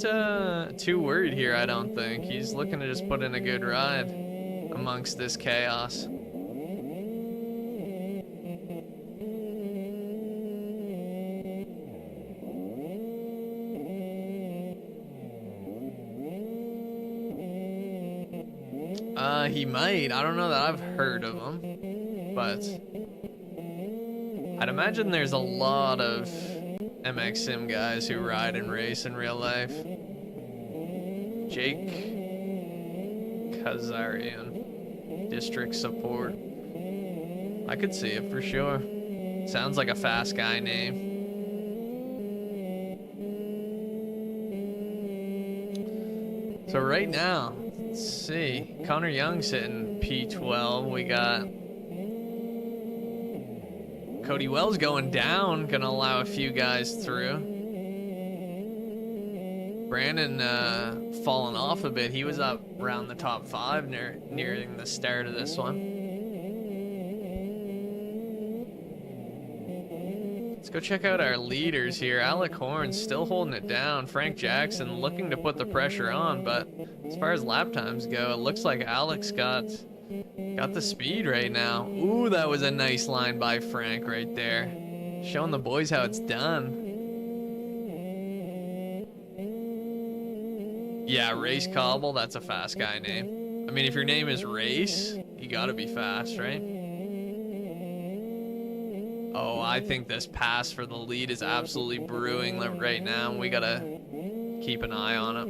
too worried here, I don't think. He's looking to just put in a good ride amongst this chaos. He might. I don't know that I've heard of him, but I'd imagine there's a lot of MX Sim guys who ride and race in real life. Jake Kazarian, district support. I could see it for sure. Sounds like a fast guy name. So right now, let's see. Connor Young's hitting P12. We got Cody Wells going down, gonna allow a few guys through. Brandon falling off a bit. He was up around the top 5 nearing the start of this one. Let's go check out our leaders here. Alec Horn's still holding it down. Frank Jackson looking to put the pressure on, but as far as lap times go, it looks like Alex got the speed right now. Ooh, that was a nice line by Frank right there. Showing the boys how it's done. Yeah, Race Cobble, that's a fast guy name. I mean, if your name is Race, you gotta be fast, right? Oh, I think this pass for the lead is absolutely brewing right now. We gotta keep an eye on it.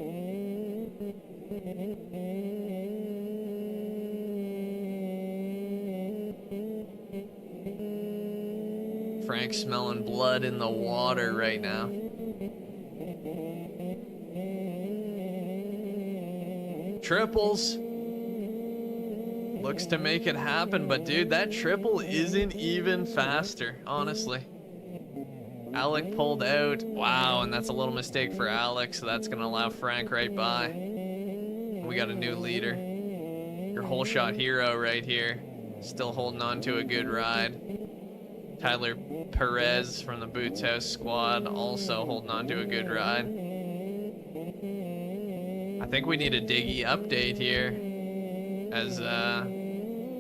Frank smelling blood in the water right now. Triples. Looks to make it happen, but dude, that triple isn't even faster, honestly. Alec pulled out. Wow, and that's a little mistake for Alec, so that's going to allow Frank right by. We got a new leader. Your whole shot hero right here. Still holding on to a good ride. Tyler Perez from the Boots House squad also holding on to a good ride. I think we need a Diggy update here as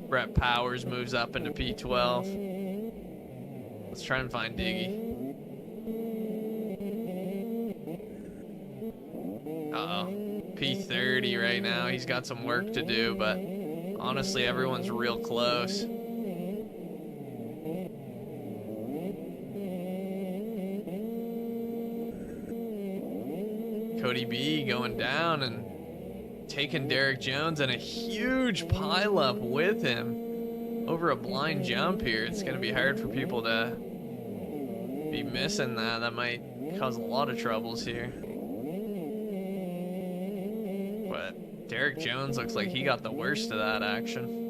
Brett Powers moves up into P12. Let's try and find Diggy. Uh-oh. P30 right now. He's got some work to do, but honestly, everyone's real close. Cody B going down and taking Derek Jones and a huge pileup with him over a blind jump here. It's going to be hard for people to be missing that. That might cause a lot of troubles here. But Derek Jones looks like he got the worst of that action.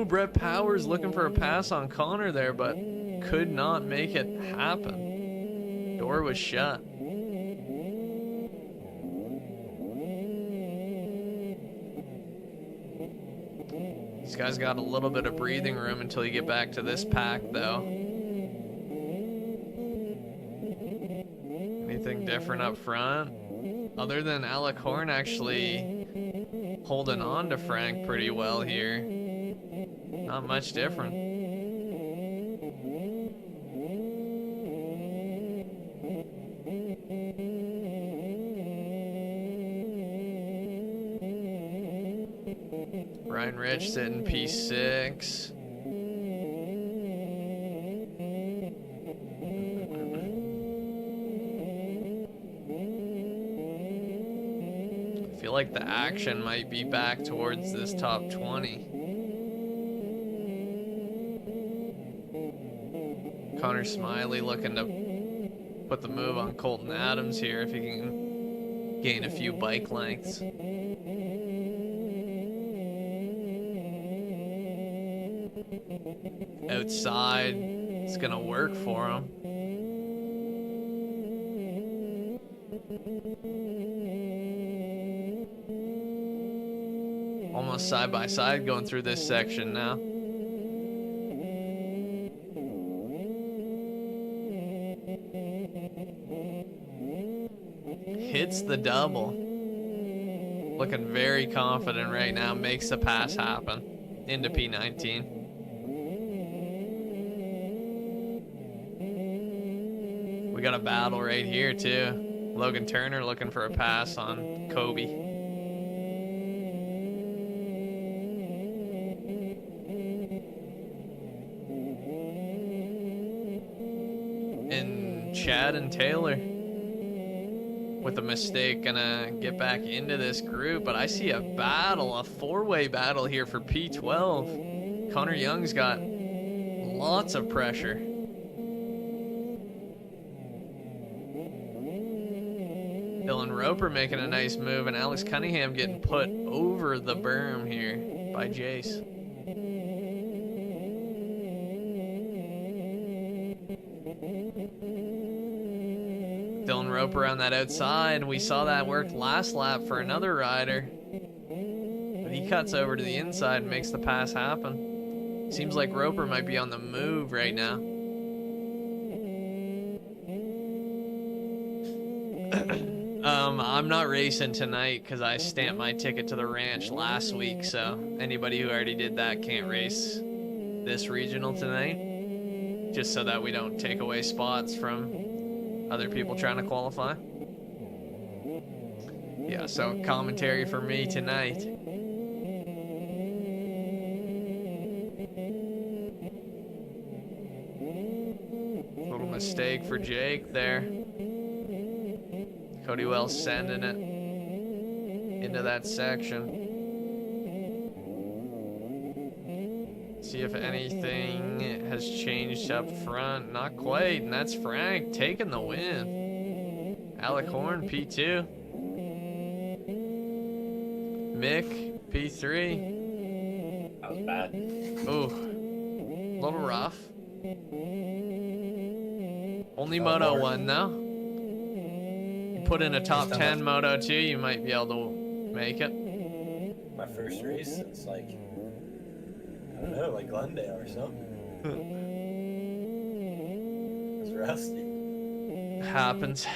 Brett Powers looking for a pass on Connor there, but could not make it happen. Door was shut. These guys got a little bit of breathing room until you get back to this pack, though. Anything different up front? Other than Alec Horn actually holding on to Frank pretty well here. Not much different. Ryan Rich sitting P6. I feel like the action might be back towards this top 20. Connor Smiley looking to put the move on Colton Adams here if he can gain a few bike lengths. Outside, it's gonna work for him. Almost side by side going through this section now. Hits the double. Looking very confident right now. Makes the pass happen into P19. We got a battle right here too. Logan Turner looking for a pass on Kobe. And Chad and Taylor with a mistake gonna get back into this group, but I see a battle, a four-way battle here for P12. Connor Young's got lots of pressure. Dylan Roper making a nice move, and Alex Cunningham getting put over the berm here by Jace. Dylan Roper on that outside. We saw that work last lap for another rider. But he cuts over to the inside and makes the pass happen. Seems like Roper might be on the move right now. I'm not racing tonight because I stamped my ticket to the ranch last week, so anybody who already did that can't race this regional tonight, just so that we don't take away spots from other people trying to qualify. Yeah, so commentary for me tonight. Little mistake for Jake there. Cody Wells sending it into that section. See if anything has changed up front. Not quite, and that's Frank taking the win. Alec Horn, P2. Mick, P3. That was bad. Ooh, a little rough. Only Moto 1 though. Put in a top 10 Moto 2, you might be able to make it. My first race since like, I don't know, like Glendale or something. It was rusty. Happens.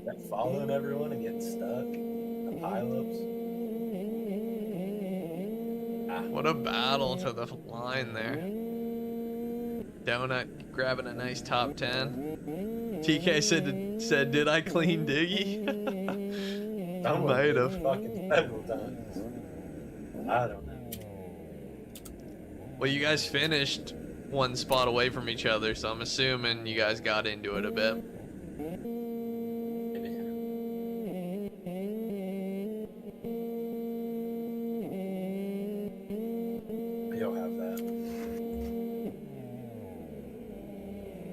Kept following everyone and getting stuck. The pileups. What a battle to the line there. Donut grabbing a nice top 10. TK said, did I clean Diggy? I might have. Fucking several times. I don't know. Well, you guys finished one spot away from each other, so I'm assuming you guys got into it a bit. You'll have that.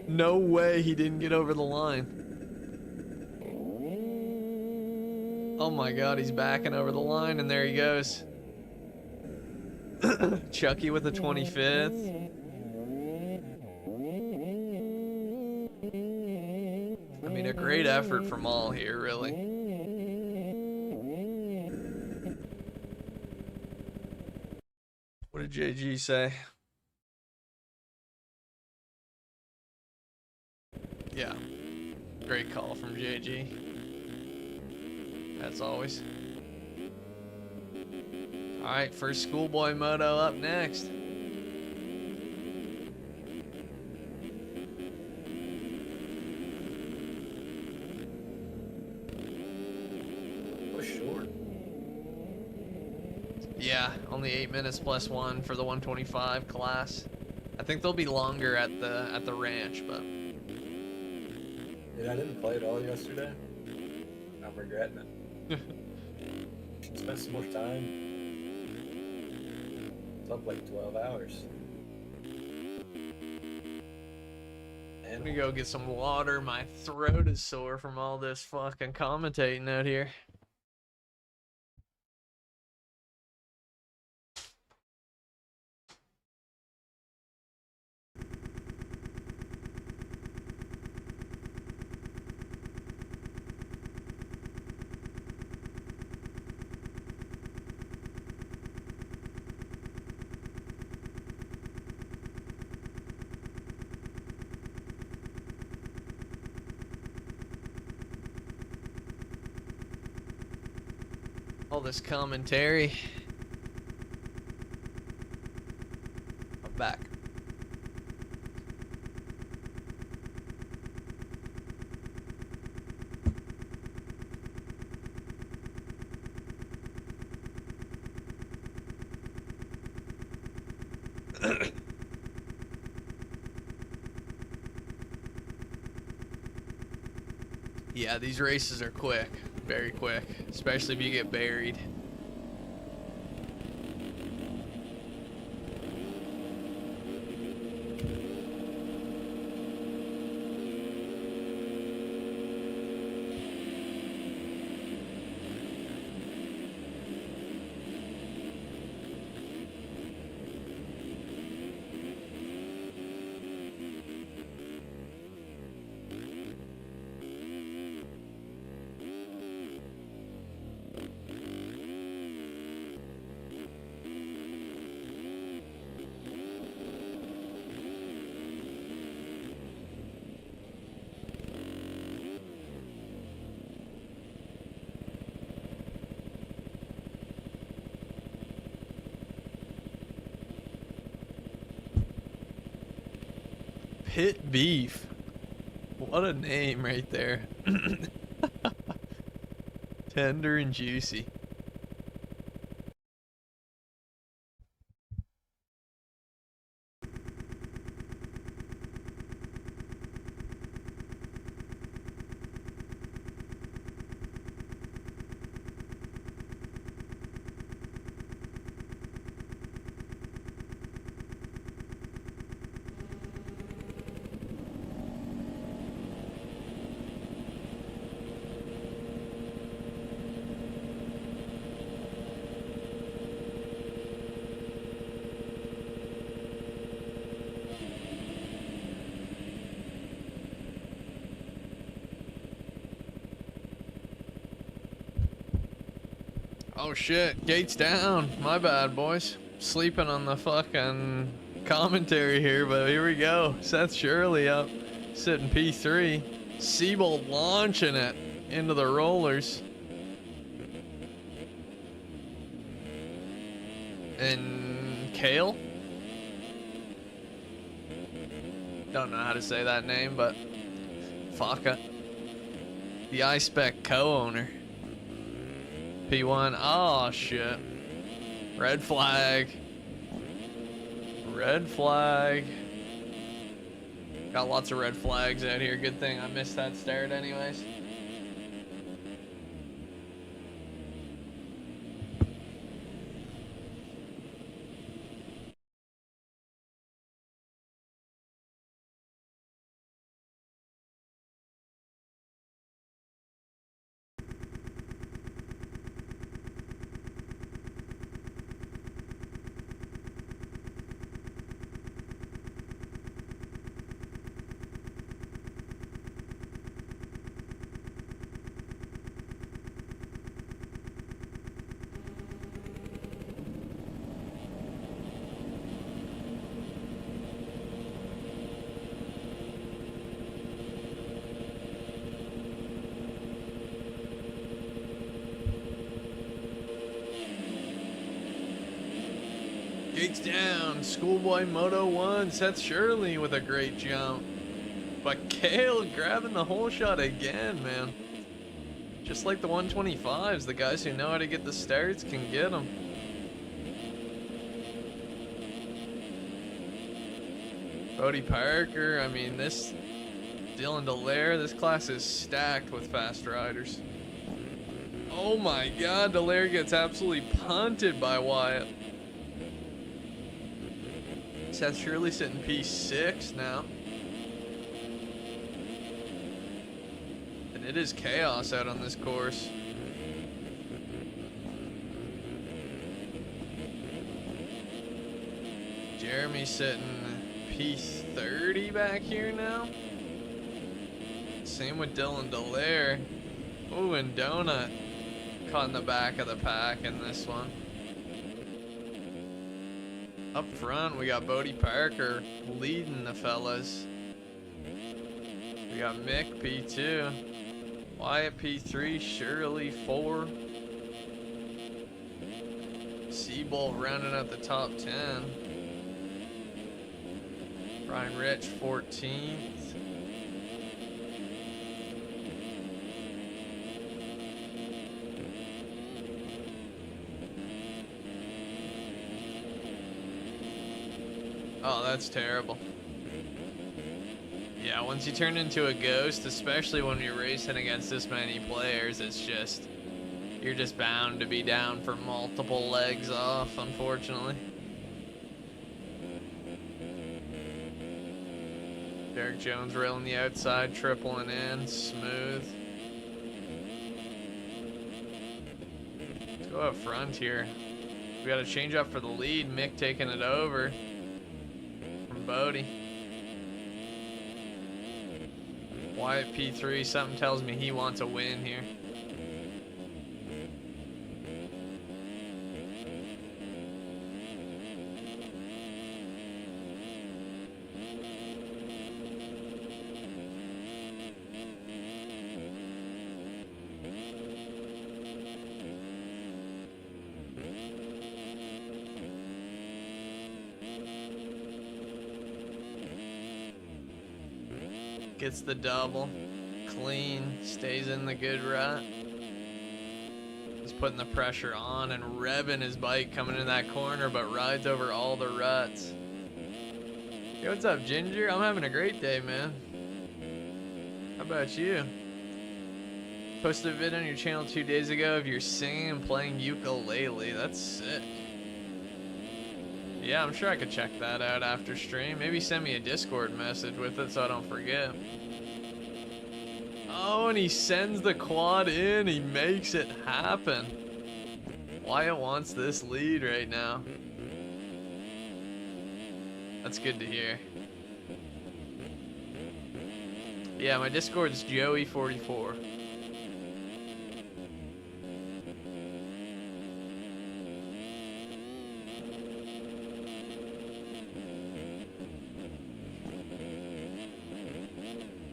No way he didn't get over the line. Oh my god, he's backing over the line, and there he goes. Chucky with the 25th. I mean, a great effort from all here, really. What did JG say? Yeah, great call from JG. As always. All right, first schoolboy moto up next. Was short. Yeah, only only 8 minutes plus 1 for the 125 class. I think they'll be longer at the ranch, but Dude, I didn't play it all yesterday. I'm regretting it. Spent some more time. Slept like 12 hours. I'm gonna go get some water. My throat is sore from all this fucking commentating out here. All this commentary. I'm back. Yeah, these races are quick. Very quick, especially if you get buried. Pit Beef. What a name right there. Tender and juicy. Oh shit, gates down. My bad, boys. Sleeping on the fucking commentary here, but here we go. Seth Shirley up, sitting P3. Siebold launching it into the rollers. And Kale? Don't know how to say that name, but Faka. The iSpec co-owner. P1. Oh shit. Red flag. Red flag. Got lots of red flags out here. Good thing I missed that start anyways. Gates down. Schoolboy Moto 1. Seth Shirley with a great jump. But Kale grabbing the whole shot again, man. Just like the 125s, the guys who know how to get the starts can get them. Bodie Parker, I mean, this Dylan Delaire, this class is stacked with fast riders. Oh my god, Delaire gets absolutely punted by Wyatt. Seth Shirley sitting P6 now. And it is chaos out on this course. Jeremy sitting P30 back here now. Same with Dylan Delaire. Ooh, and Donut caught in the back of the pack in this one. Up front, we got Bodie Parker leading the fellas. We got Mick P2, Wyatt P3, Shirley 4, Seabolt rounding out the top 10. Brian Rich 14th. Oh, that's terrible. Yeah, once you turn into a ghost, especially when you're racing against this many players, it's just, you're just bound to be down for multiple legs off, unfortunately. Derek Jones railing the outside, tripling in, smooth. Let's go up front here. We got a change up for the lead, Mick taking it over from Bodie. Wyatt P3, something tells me he wants a win here. Gets the double, clean, stays in the good rut. He's putting the pressure on and revving his bike coming in that corner, but rides over all the ruts. Hey, what's up, Ginger? I'm having a great day, man. How about you? Posted a vid on your channel 2 days ago of your singing and playing ukulele. That's sick. Yeah, I'm sure I could check that out after stream. Maybe send me a Discord message with it so I don't forget. Oh, and he sends the quad in. He makes it happen. Wyatt wants this lead right now. That's good to hear. Yeah, my Discord's Joey44.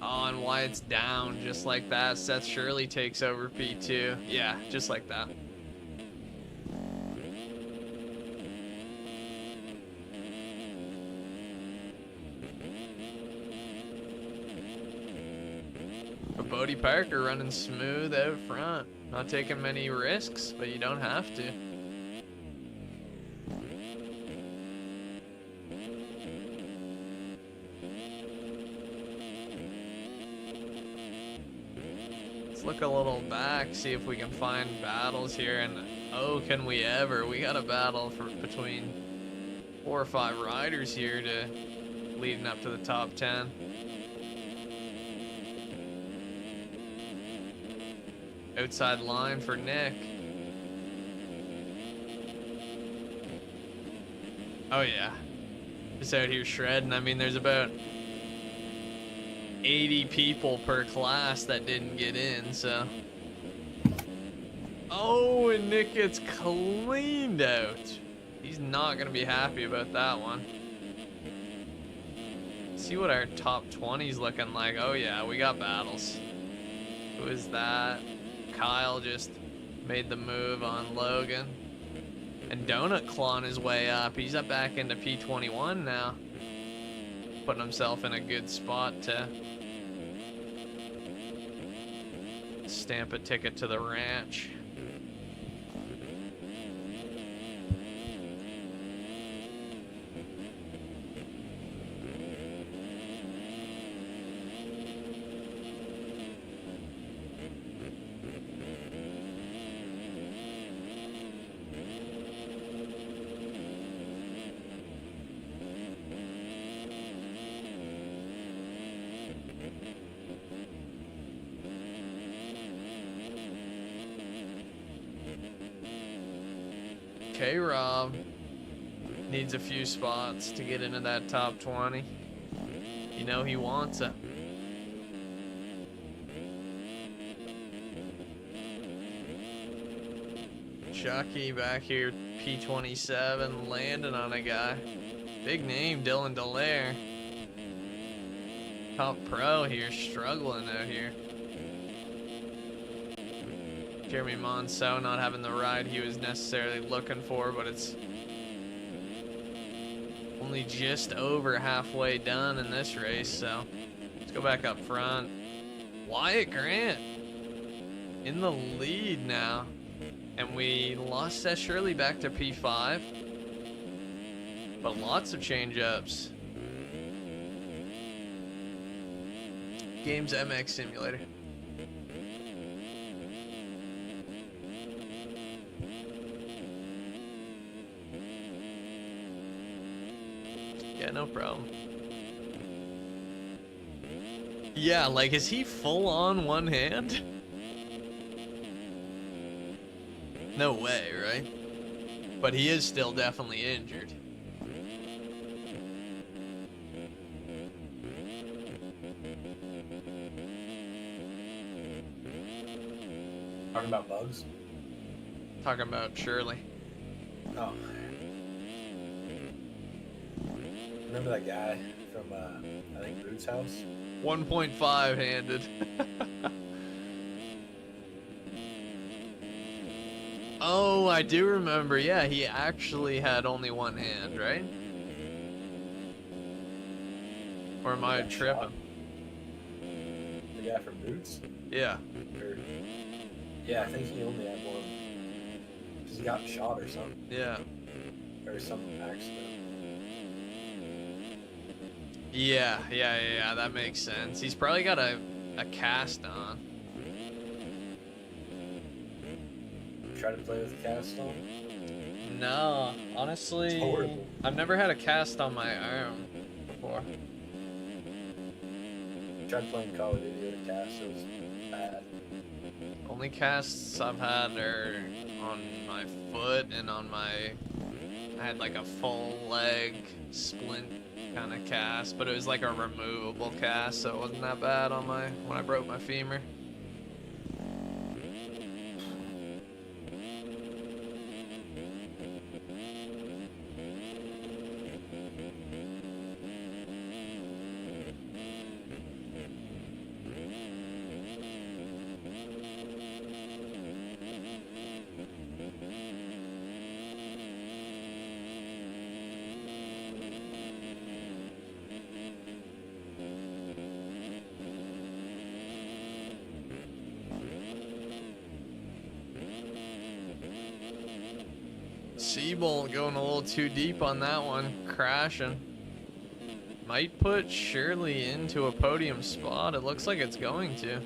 Oh, and Wyatt's down just like that. Seth Shirley takes over P2. Yeah, just like that. But Bodie Parker running smooth out front. Not taking many risks, but you don't have to. Look a little back, see if we can find battles here, and oh, can we ever? We got a battle for between 4 or 5 riders here to leading up to the top 10. Outside line for Nick. Oh yeah, just out here shredding. I mean, there's about 80 people per class that didn't get in, so. Oh, and Nick gets cleaned out. He's not gonna be happy about that one. See what our top 20's looking like. Oh yeah, we got battles. Who is that? Kyle just made the move on Logan. And Donut clawing his way up. He's up back into P21 now. Putting himself in a good spot to stamp a ticket to the ranch. K-Rob needs a few spots to get into that top 20. You know he wants it. Chucky back here, P27, landing on a guy. Big name, Dylan Dallaire. Top pro here, struggling out here. Jeremy Monceau not having the ride he was necessarily looking for, but it's only just over halfway done in this race, so let's go back up front. Wyatt Grant in the lead now, and we lost Seth Shirley back to P5, but lots of change-ups. Games MX Simulator. Yeah, no problem. Yeah, like, is he full on one hand? No way, right? But he is still definitely injured. Talking about bugs? Talking about Shirley. Oh. Remember that guy from, I think, Boots' house? 1.5 handed. Oh, I do remember. Yeah, he actually had only one hand, right? Or am I tripping? The guy from Boots? Yeah. Or, yeah, I think he only had one. Because he got shot or something. Yeah. Or some accident. Yeah, that makes sense. He's probably got a cast on. Try to play with a cast on? No, honestly, It's horrible. I've never had a cast on my arm before. Tried playing Call of Duty with a cast, it was bad. Only casts I've had are on my foot and on my... I had like a full leg splint kind of cast, but it was like a removable cast, so it wasn't that bad on my... when I broke my femur. Seabolt going a little too deep on that one, crashing. Might put Shirley into a podium spot. It looks like it's going to.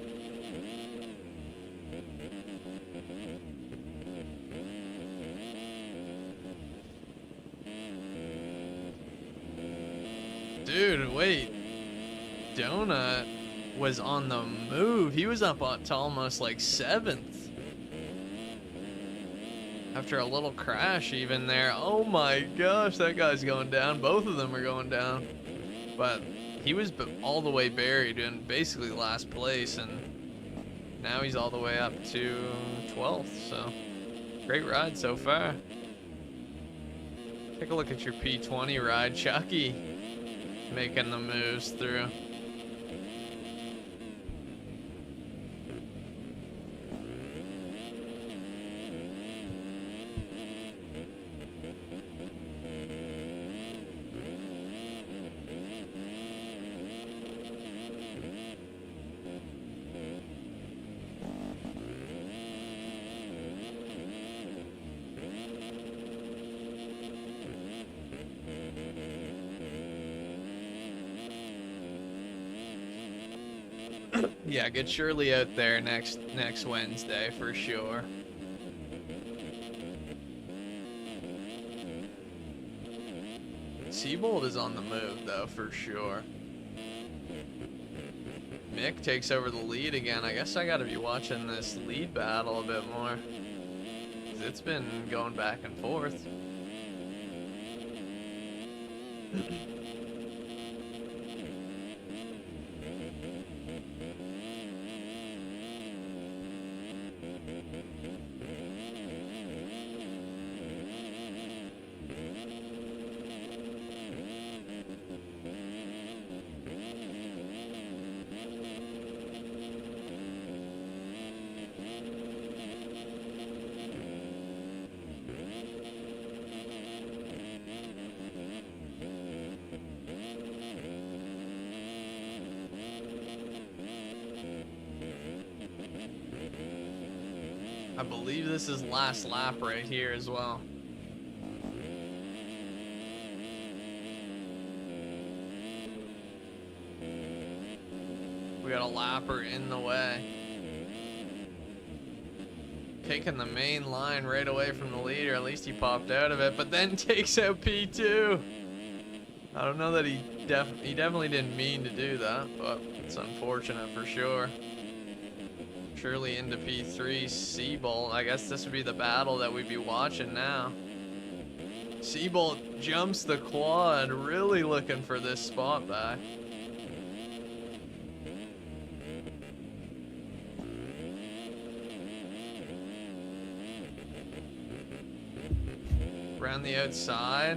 Dude, wait. Donut was on the move. He was up to almost like 7th. After a little crash even there. Oh my gosh, that guy's going down. Both of them are going down. But he was all the way buried in basically last place, and now he's all the way up to 12th. So great ride so far. Take a look at your P20 ride. Chucky making the moves through. Yeah, get Shirley out there next Wednesday for sure. Seabolt is on the move though, for sure. Mick takes over the lead again. I guess I gotta be watching this lead battle a bit more. it's been going back and forth. I believe this is last lap right here as well. We got a lapper in the way. Taking the main line right away from the leader. At least he popped out of it, but then takes out P2. I don't know that he definitely didn't mean to do that, but it's unfortunate for sure. Surely into P3, Seabolt. I guess this would be the battle that we'd be watching now. Seabolt jumps the quad, really looking for this spot back. Around the outside.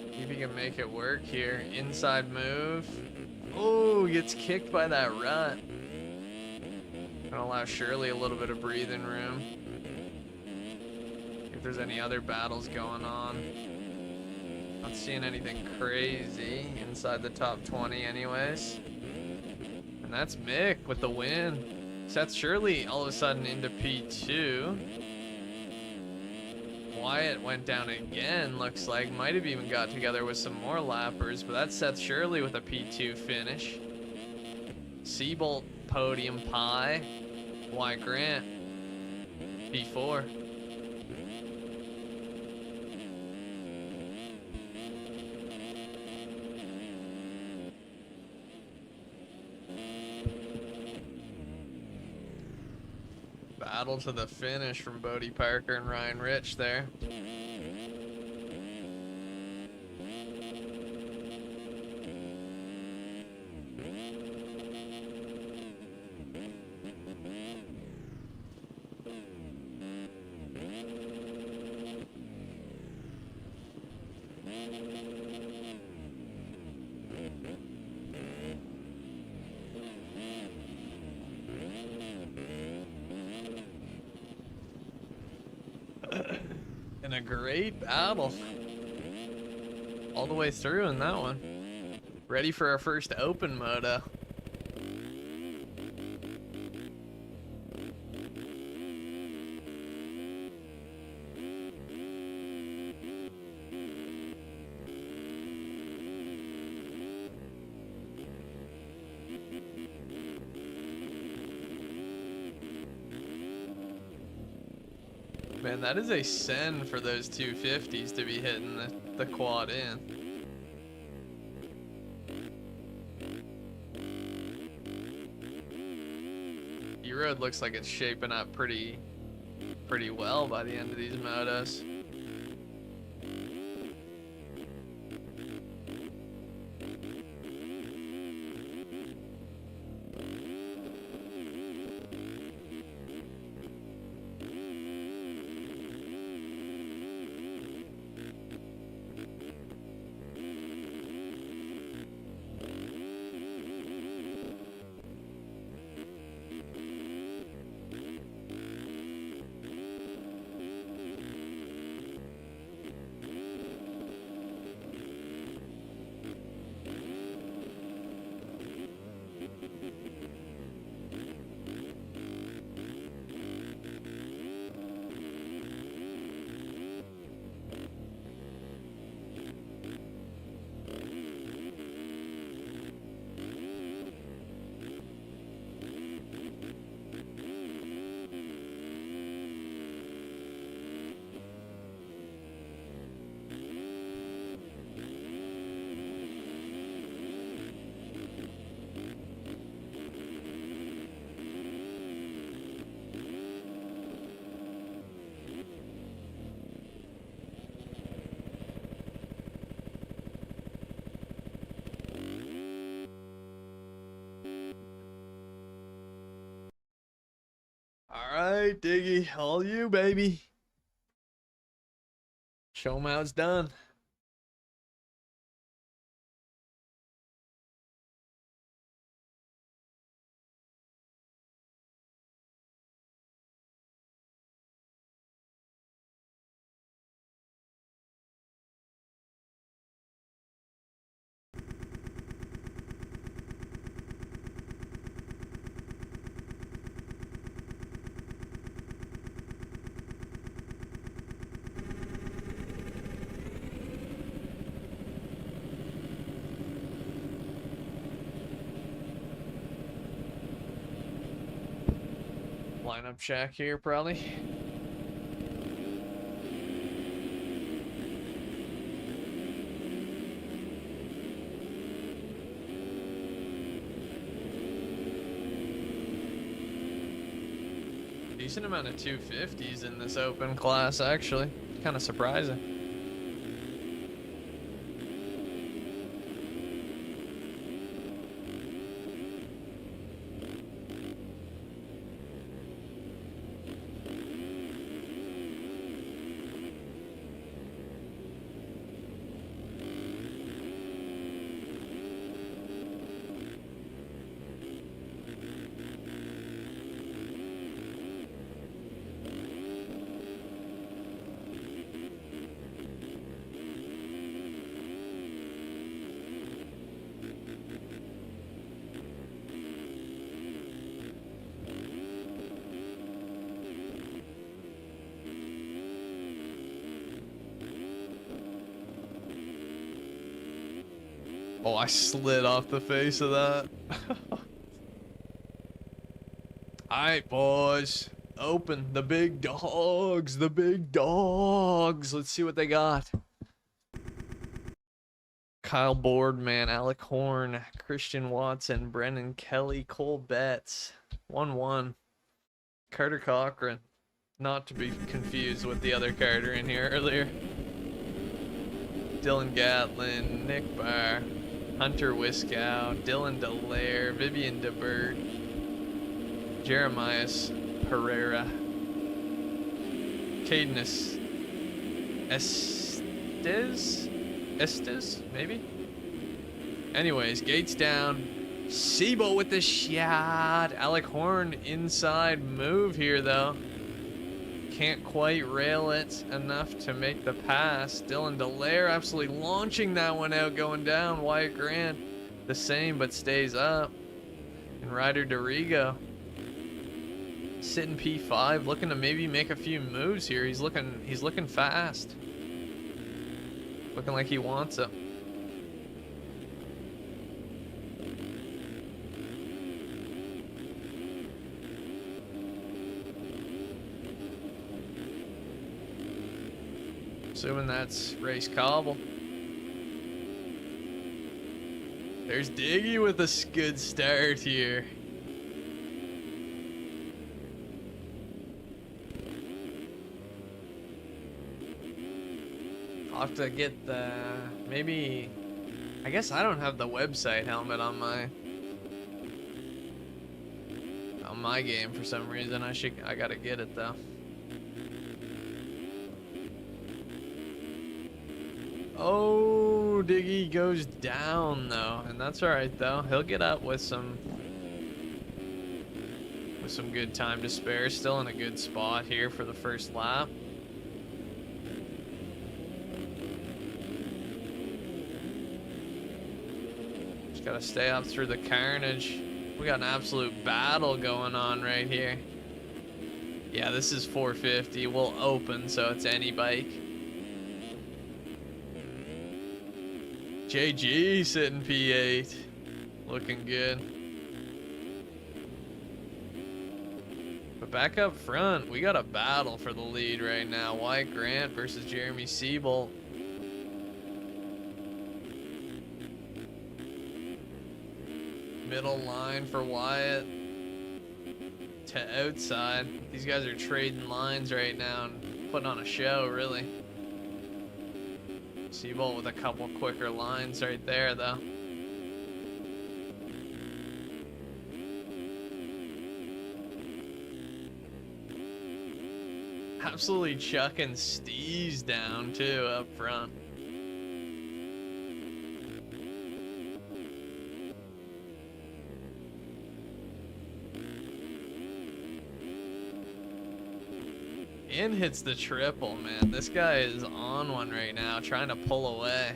See if he can make it work here. Inside move. Oh, gets kicked by that rut. Gonna allow Shirley a little bit of breathing room. If there's any other battles going on. Not seeing anything crazy inside the top 20 anyways. And that's Mick with the win. Sets Shirley all of a sudden into P2. Wyatt went down again, looks like. Might have even got together with some more lappers, but that sets Shirley with a P2 finish. Seabolt podium pie. Wyatt Grant P4. Battle to the finish from Bodie Parker and Ryan Rich there. And a great battle all the way through in that one. Ready for our first open moto. Man, that is a send for those 250s to be hitting the quad in. E-Road looks like it's shaping up pretty well by the end of these motos. right, Diggy. All you, baby. Show 'em how it's done. Lineup check here, probably. Decent amount of 250s in this open class, actually. Kind of surprising. Oh, I slid off the face of that. Alright, boys. Open the big dogs. The big dogs. Let's see what they got. Kyle Boardman, Alec Horn, Christian Watson, Brennan Kelly, Cole Betts. 1-1. Carter Cochran. Not to be confused with the other Carter in here earlier. Dylan Gatlin, Nick Barr, Hunter Wiskow, Dylan Delaire, Vivian DeBert, Jeremias Pereira, Caden Estes, maybe? Anyways, Gates down. Sibo with the shot. Alec Horn inside move here, though. Can't quite rail it enough to make the pass. Dylan Delaire absolutely launching that one out, going down. Wyatt Grant, the same, but stays up. And Ryder DeRigo sitting P5, looking to maybe make a few moves here. He's looking fast. Looking like he wants it. Assuming that's race cobble. There's Diggy with a good start here. I'll have to get the, maybe, I guess I don't have the website helmet on my game for some reason. I gotta get it though. Oh, Diggy goes down though, and that's all right though. He'll get up with some good time to spare. Still in a good spot here for the first lap. Just gotta stay up through the carnage. We got an absolute battle going on right here. Yeah, this is 450. We'll open, so it's any bike. JG sitting P8. Looking good. But back up front, we got a battle for the lead right now. Wyatt Grant versus Jeremy Siebold. Middle line for Wyatt to outside. These guys are trading lines right now and putting on a show, really. Siebold with a couple quicker lines right there, though. absolutely chucking Steez down too up front. And hits the triple, man. This guy is on one right now, trying to pull away.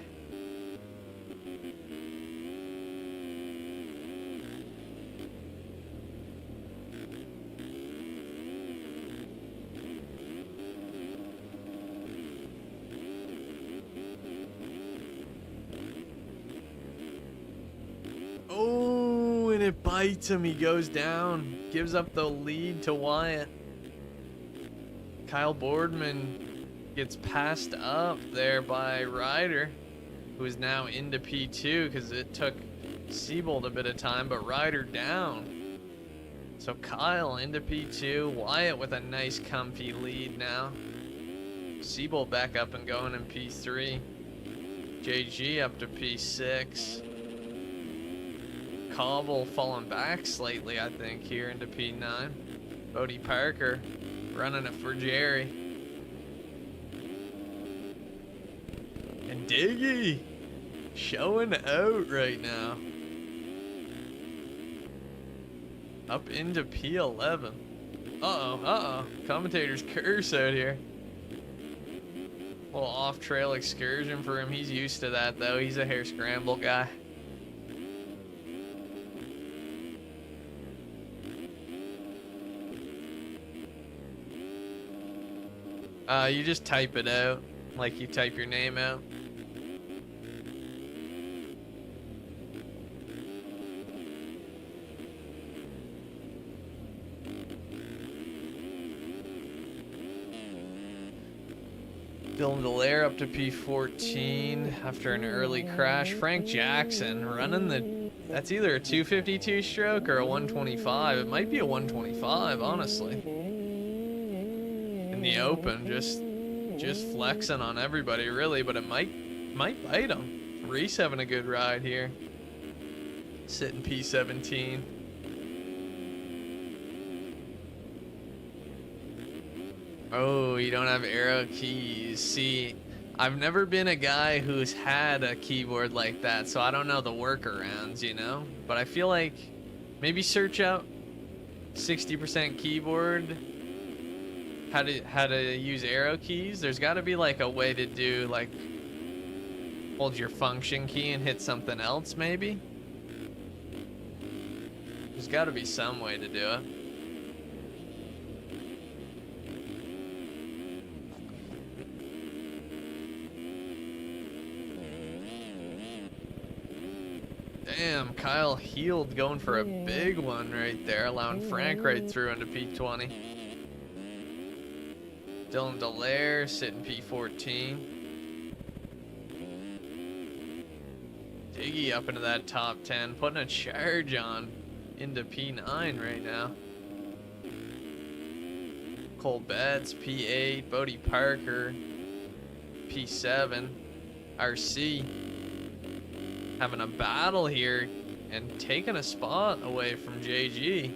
Oh, and it bites him. He goes down, gives up the lead to Wyatt. Kyle Boardman gets passed up there by Ryder, who is now into P2 because it took Siebold a bit of time, but Ryder down. So Kyle into P2, Wyatt with a nice comfy lead now. Siebold back up and going in P3. JG up to P6. Cobble falling back slightly, I think, here into P9. Bodie Parker running it for Jerry. And Diggy showing out right now. Up into P11. Uh-oh. Commentator's curse out here. Little off-trail excursion for him. He's used to that, though. He's a hare scramble guy. You just type it out, like you type your name out. Dylan Delaire up to P14 after an early crash. Frank Jackson running the, that's either a 252 stroke or a 125. It might be a 125, honestly. In the open, just flexing on everybody really, but it might bite him. Reese having a good ride here, sitting P17. Oh, you don't have arrow keys. See, I've never been a guy who's had a keyboard like that, so I don't know the workarounds, you know, but I feel like maybe search out 60% keyboard, how to use arrow keys. There's got to be like a way to do, like, hold your function key and hit something else, maybe. There's got to be some way to do it. Damn, Kyle Heald going for a big one right there, allowing Frank right through into P20. Dylan Delaire sitting P14. Diggy up into that top 10, putting a charge on into P9 right now. Cole Betts, P8, Bodie Parker, P7, RC. Having a battle here and taking a spot away from JG.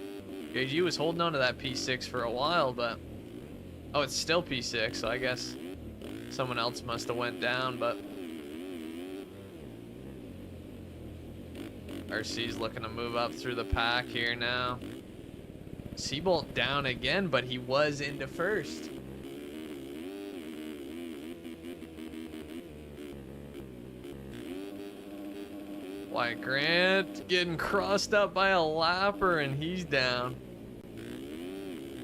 JG was holding on to that P6 for a while, but oh, it's still P6, so I guess someone else must have went down, but RC's looking to move up through the pack here now. Siebold down again, but he was into first. Wyatt Grant getting crossed up by a lapper, and he's down.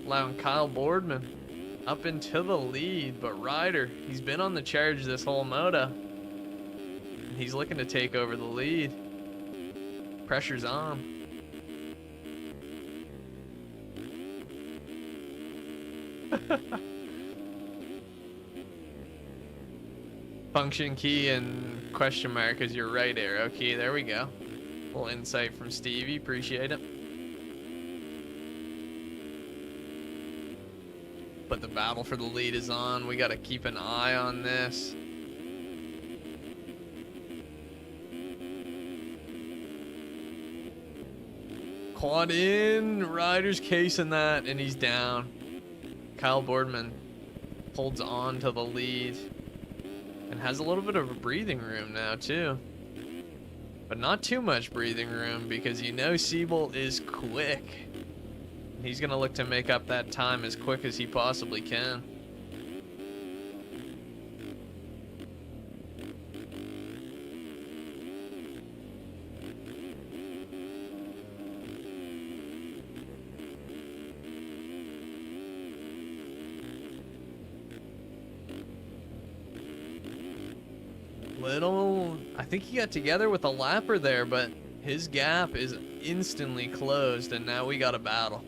Allowing Kyle Boardman up into the lead, but Ryder, he's been on the charge this whole moto. And he's looking to take over the lead. Pressure's on. Function key and question mark is your right arrow key. There we go. A little insight from Stevie. Appreciate it. But the battle for the lead is on. We got to keep an eye on this. Quad in. Ryder's casing that, and he's down. Kyle Boardman holds on to the lead and has a little bit of a breathing room now too. But not too much breathing room because you know Siebold is quick. He's going to look to make up that time as quick as he possibly can. I think he got together with a lapper there, but his gap is instantly closed, and now we got a battle.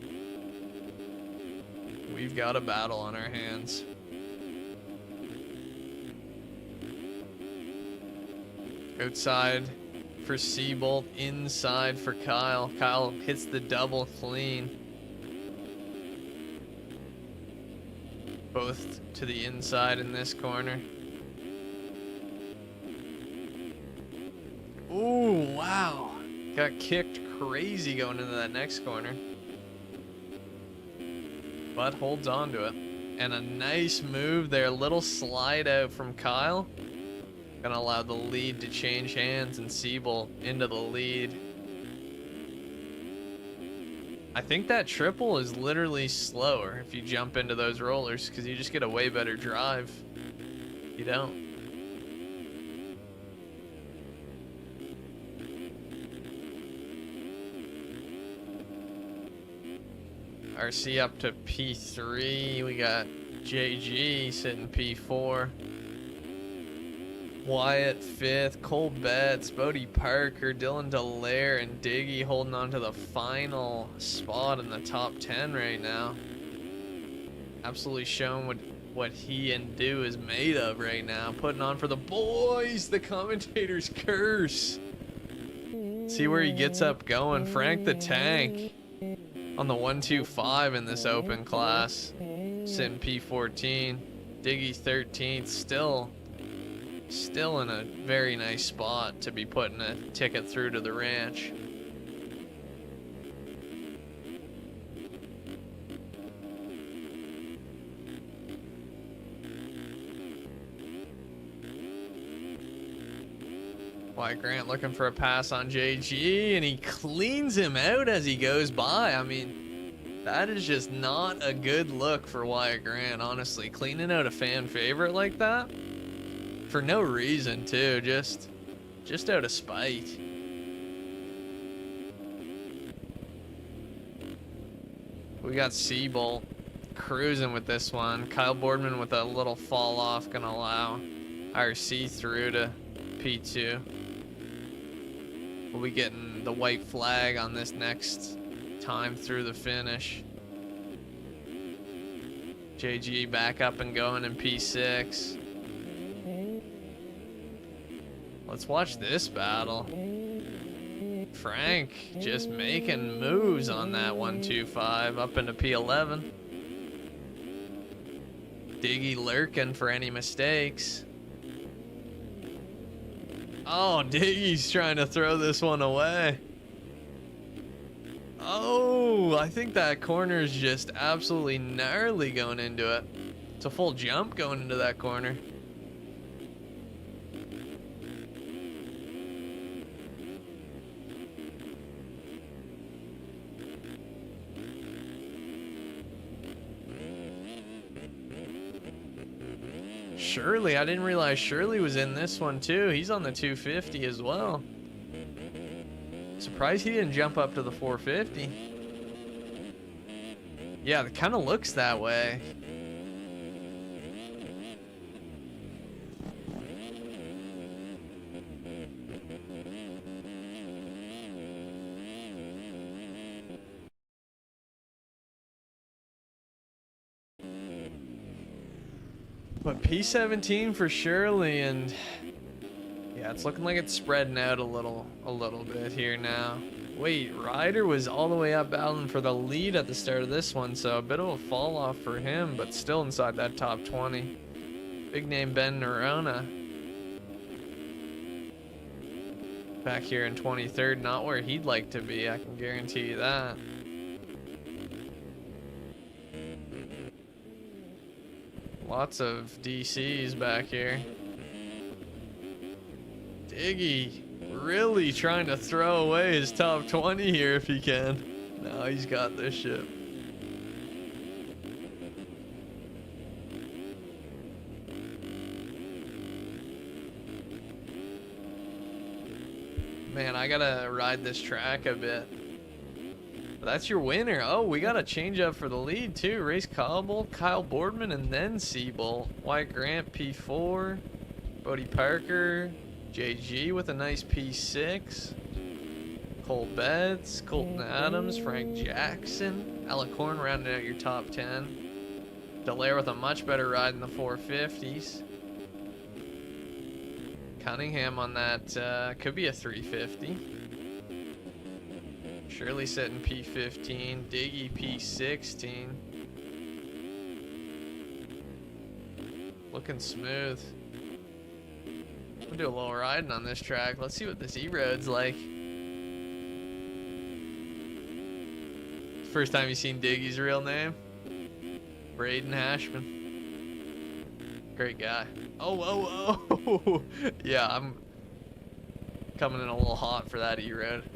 We've got a battle on our hands. Outside for Siebold, inside for Kyle. Kyle hits the double clean. Both to the inside in this corner. Ooh, wow. Got kicked crazy going into that next corner. But holds on to it. And a nice move there. Little slide out from Kyle. Gonna allow the lead to change hands and Siebold into the lead. I think that triple is literally slower if you jump into those rollers because you just get a way better drive. You don't. RC up to P3. We got JG sitting P4. Wyatt 5th. Cole Betts, Bodie Parker, Dylan Dallaire, and Diggy holding on to the final spot in the top 10 right now. Absolutely showing what he and Do is made of right now. Putting on for the boys. The commentator's curse. See where he gets up going. Frank the Tank on the 125 in this open class, sitting P14. Diggy 13th, still in a very nice spot to be putting a ticket through to the ranch. Wyatt Grant looking for a pass on JG, and he cleans him out as he goes by. I mean, that is just not a good look for Wyatt Grant, honestly. Cleaning out a fan favorite like that for no reason, too. Just out of spite. We got Siebold cruising with this one. Kyle Boardman with a little fall off, gonna allow RC through to P2. We'll be getting the white flag on this next time through the finish. JG back up and going in P6. Let's watch this battle. Frank just making moves on that 125 up into P11. Diggy lurking for any mistakes. Oh, Diggy's trying to throw this one away. Oh, I think that corner is just absolutely gnarly going into it. It's a full jump going into that corner. Shirley, I didn't realize Shirley was in this one too. He's on the 250 as well. Surprised he didn't jump up to the 450. Yeah, it kind of looks that way. But P17 for Shirley, and yeah, it's looking like it's spreading out a little bit here now. Wait, Ryder was all the way up battling for the lead at the start of this one, so a bit of a fall off for him, but still inside that top 20. Big name Ben Nerona. Back here in 23rd, not where he'd like to be, I can guarantee you that. Lots of DCs back here. Diggy really trying to throw away his top 20 here if he can. No, he's got this shit. Man, I gotta ride this track a bit. But that's your winner. Oh, we got a change up for the lead too. Race Cobble, Kyle Boardman, and then Seabolt. White Grant P4, Bodie Parker, JG with a nice P6. Cole Betts, Colton Adams, Frank Jackson, Alec Horn rounding out your top 10. Dallaire with a much better ride in the 450s. Cunningham on that could be a 350. Shirley sitting P15, Diggy P16. Looking smooth. We'll do a little riding on this track. Let's see what this E-Road's like. First time you seen Diggy's real name? Braden Hashman. Great guy. Oh. Yeah, I'm coming in a little hot for that E-Road.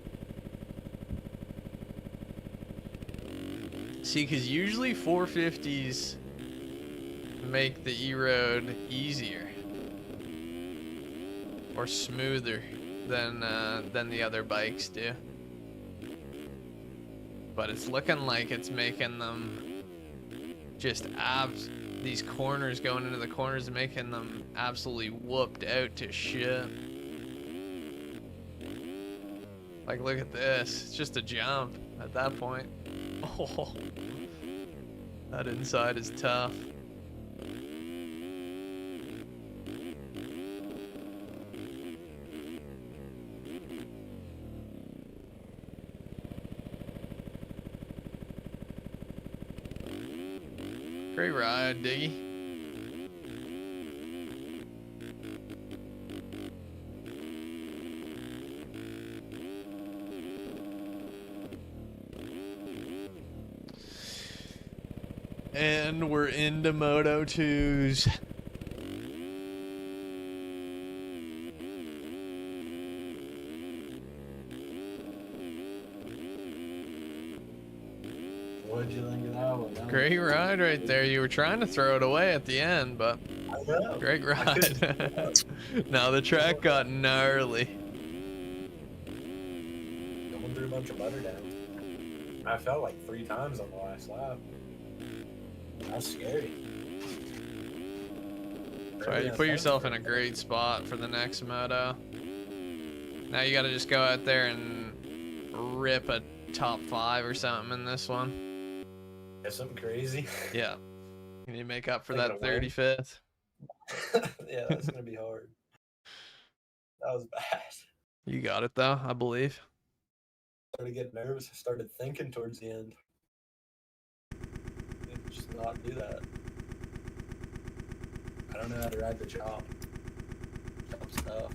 See, because usually 450s make the E-Road easier or smoother than the other bikes do. But it's looking like it's making them just these corners going into the corners, making them absolutely whooped out to shit. Like, look at this. It's just a jump at that point. Oh, that inside is tough. Great ride, Diggy. And we're into Moto 2s. What'd you think of that one? Great ride right there. You were trying to throw it away at the end, but I know. great ride. Now the track got gnarly. Going through a bunch of butter down. I fell like 3 times on the last lap. That's scary. So you put yourself in a great spot for the next moto. Now you gotta just go out there and rip a top 5 or something in this one. Yeah, something crazy. Yeah. You need to make up for Like that a win. 35th. Yeah, that's gonna be hard. That was bad. You got it though, I believe. Started getting nervous. I started thinking towards the end. Just not do that. I don't know how to ride the chop. Chop's tough.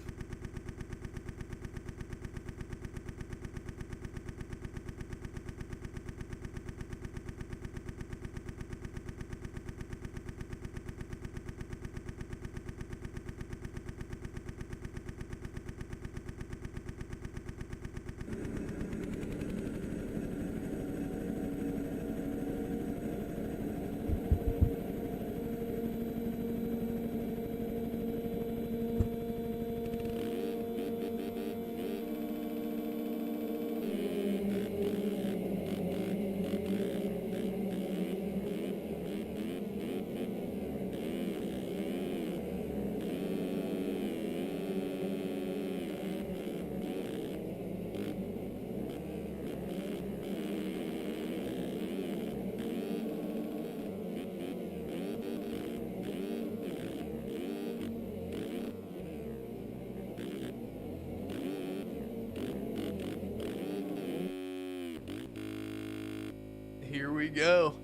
Here we go.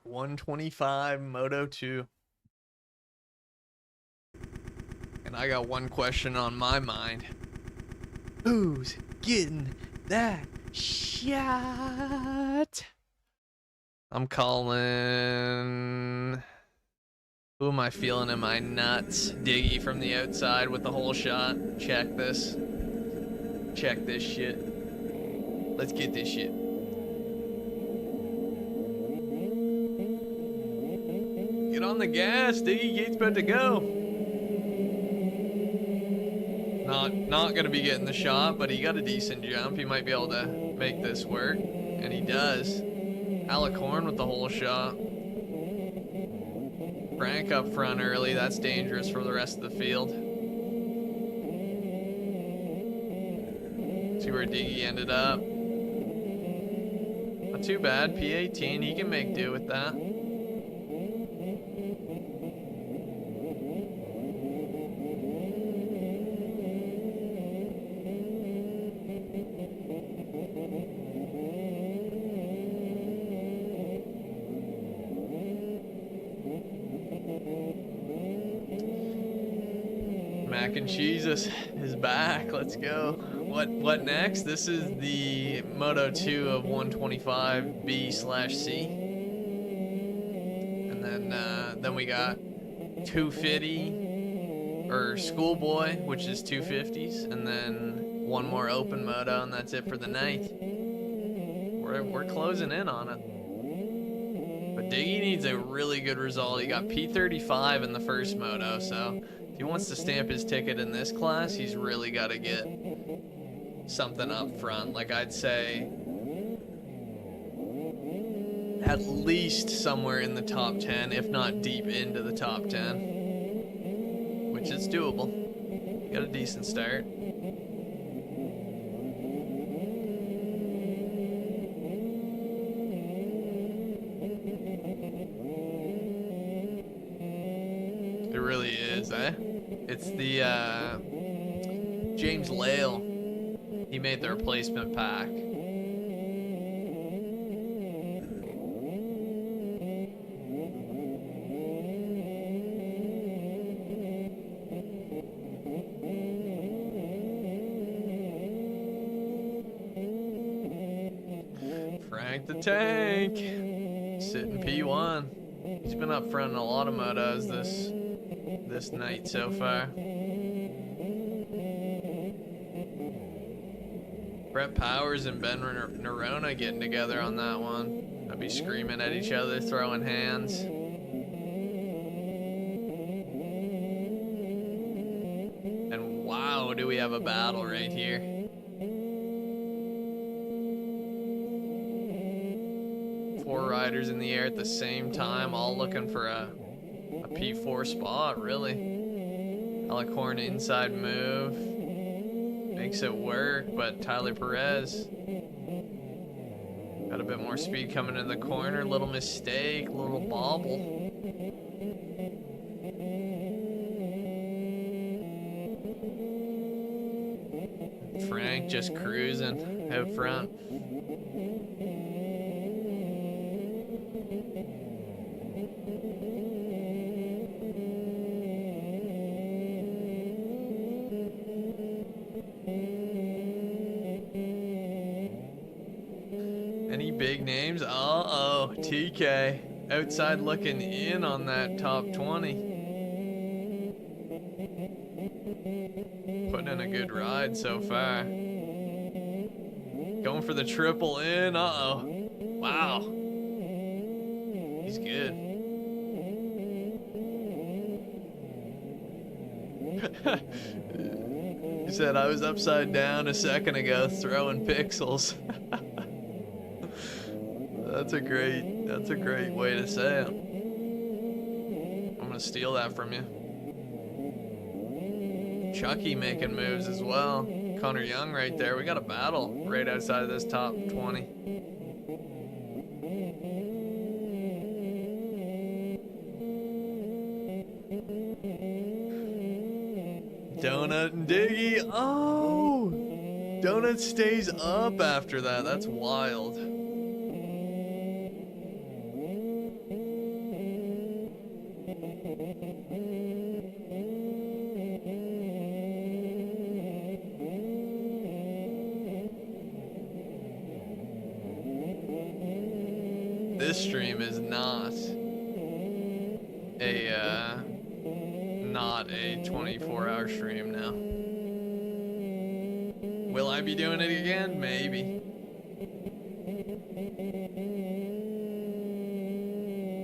125 Moto 2. And I got one question on my mind. Who's getting that shot? I'm calling Who am I feeling in my nuts? Diggy from the outside with the whole shot. Check this. Check this shit. Let's get this shit. Get on the gas, Diggy. Gate's about to go. Not gonna be getting the shot, but he got a decent jump. He might be able to make this work, and he does. Alicorn with the whole shot. Frank up front early. That's dangerous for the rest of the field. See where Diggy ended up. Not too bad. P18. He can make do with that. Mac and Jesus is back. Let's go. What next? This is the Moto 2 of 125B/C, and then we got 250 or Schoolboy, which is 250s, and then one more open moto, and that's it for the night. We're closing in on it. But Diggy needs a really good result. He got P35 in the first moto, so if he wants to stamp his ticket in this class, he's really got to get something up front. Like, I'd say at least somewhere in the top 10, if not deep into the top 10, which is doable. He got a decent start. It really is, eh? It's the James Lale. He made the replacement pack. Frank the Tank, sitting P1. He's been up front in a lot of motos this night so far. Brett Powers and Ben Nerona getting together on that one. They'll be screaming at each other, throwing hands. And wow, do we have a battle right here. Four riders in the air at the same time, all looking for a P4 spot, really. Alicorn inside move. Makes it work, but Tyler Perez got a bit more speed coming in the corner. Little mistake, little bobble. Frank just cruising out front. Any big names? Uh-oh, TK. Outside looking in on that top 20. Putting in a good ride so far. Going for the triple in. Uh-oh. Wow. He's good. He said, I was upside down a second ago throwing pixels. That's a great way to say it. I'm gonna steal that from you. Chucky making moves as well. Connor Young right there. We got a battle right outside of this top 20. Donut and Diggy. Oh! Donut stays up after that. That's wild. This stream is not not a 24-hour stream now. Will I be doing it again? Maybe.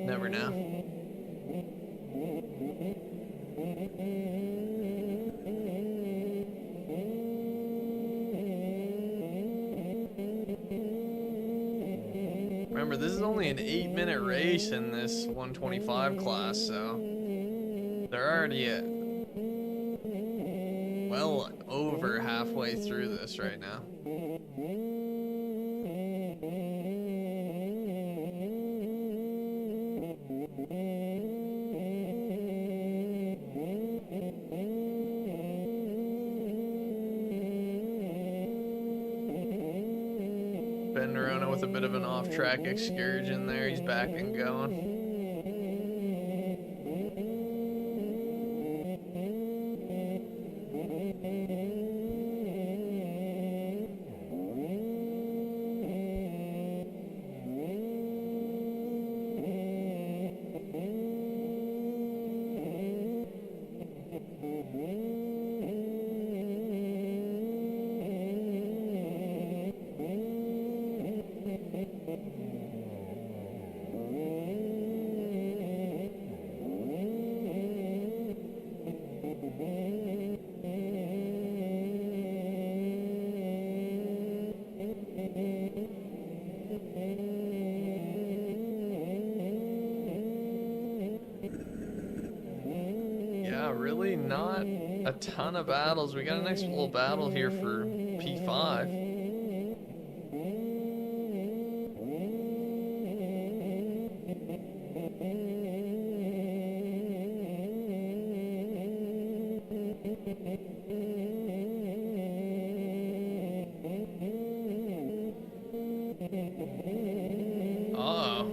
Never know. Remember, this is only an 8-minute race in this 125 class, so they're already at well over halfway through this right now. Ben Nerona with a bit of an off-track excursion there. He's back and going. Really not a ton of battles. We got a nice little battle here for P5. Uh-oh.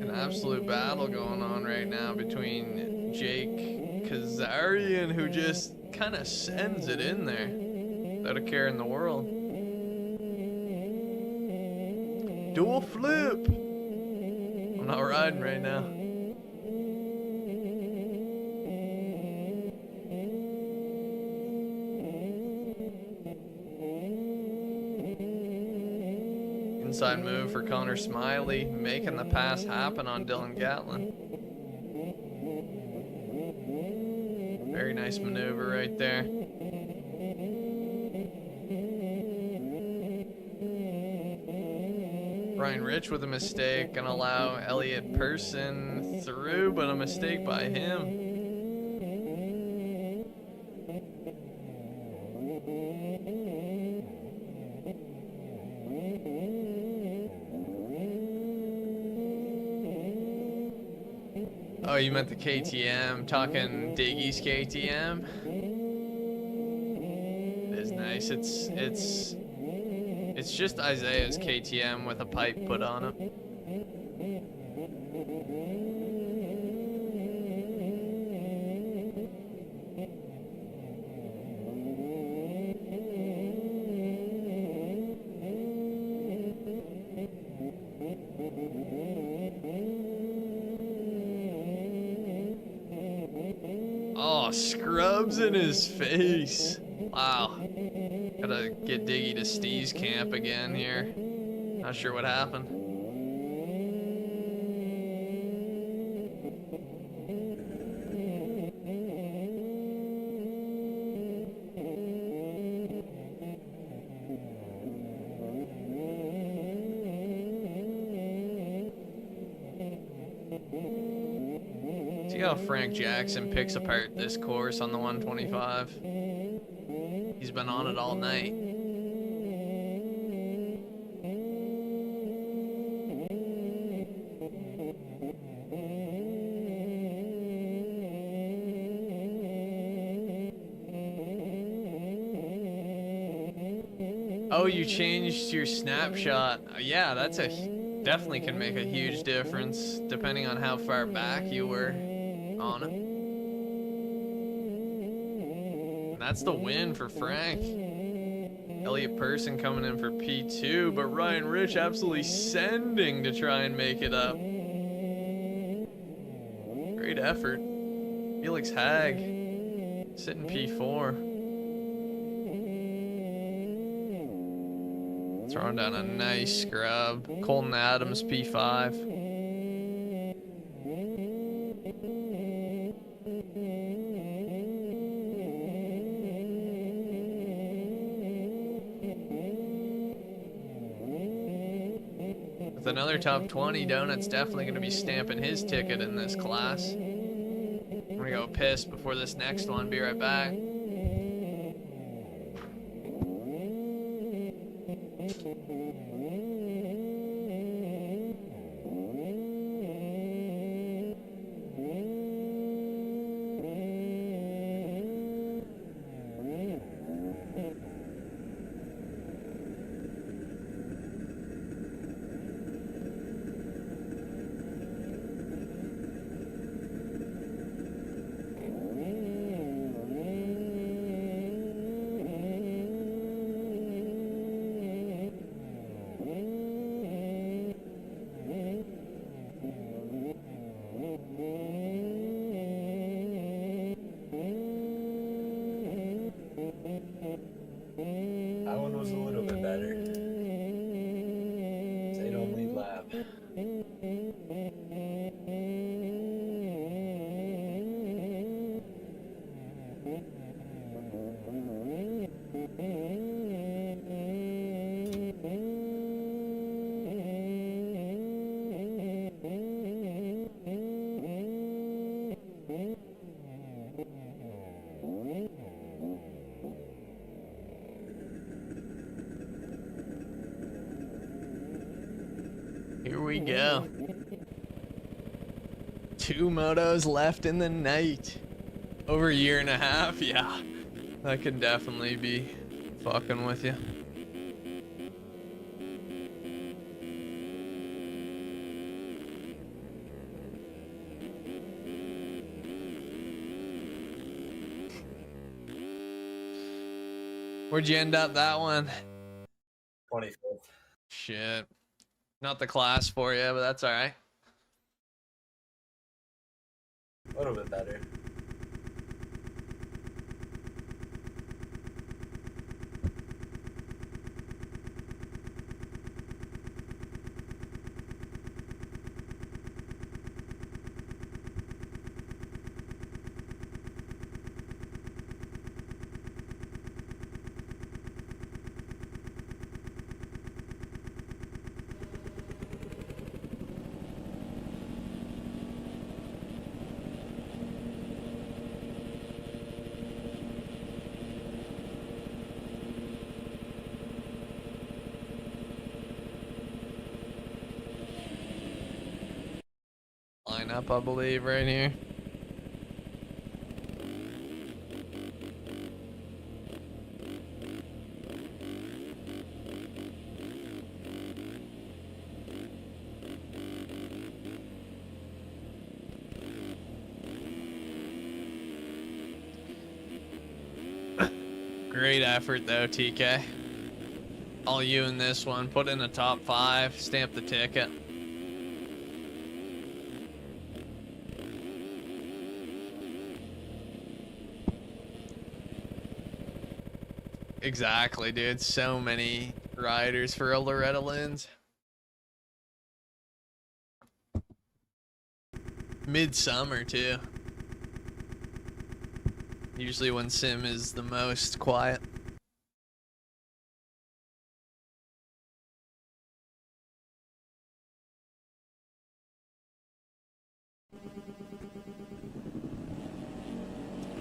An absolute battle going on right now between Jake Kazarian, who just kind of sends it in there without a care in the world. Dual flip. I'm not riding right now. Inside move for Connor Smiley, making the pass happen on Dylan Gatlin. Very nice maneuver right there. Ryan Rich with a mistake, gonna allow Elliot Person through, but a mistake by him. Oh, you meant the KTM, talking Diggy's KTM. It is nice. It's just Isaiah's KTM with a pipe put on it. Oh, scrubs in his face. Wow. Gotta get Diggy to Steve's camp again here. Not sure what happened. See how Frank Jackson picks apart this course on the 125. He's been on it all night. Oh, you changed your snapshot. Yeah, that's definitely can make a huge difference depending on how far back you were on it. And that's the win for Frank. Elliot Person coming in for P2, but Ryan Rich absolutely sending to try and make it up. effort. Felix Hag sitting P4. Throwing down a nice scrub. Colton Adams P5. With another top 20, Donut's definitely going to be stamping his ticket in this class. I'm going to go piss before this next one. Be right back. That one was a little bit better. They don't lead lap. Here we go. 2 motos left in the night. Over a year and a half, yeah. That can definitely be fucking with you. Where'd you end up that one? 25th. Shit. Not the class for you, but that's all right. A little bit better. Lineup, I believe, right here. Great effort though, TK. All you in this one. Put in a top 5, stamp the ticket. Exactly, dude. So many riders for a Loretta lens. Midsummer too. Usually when sim is the most quiet.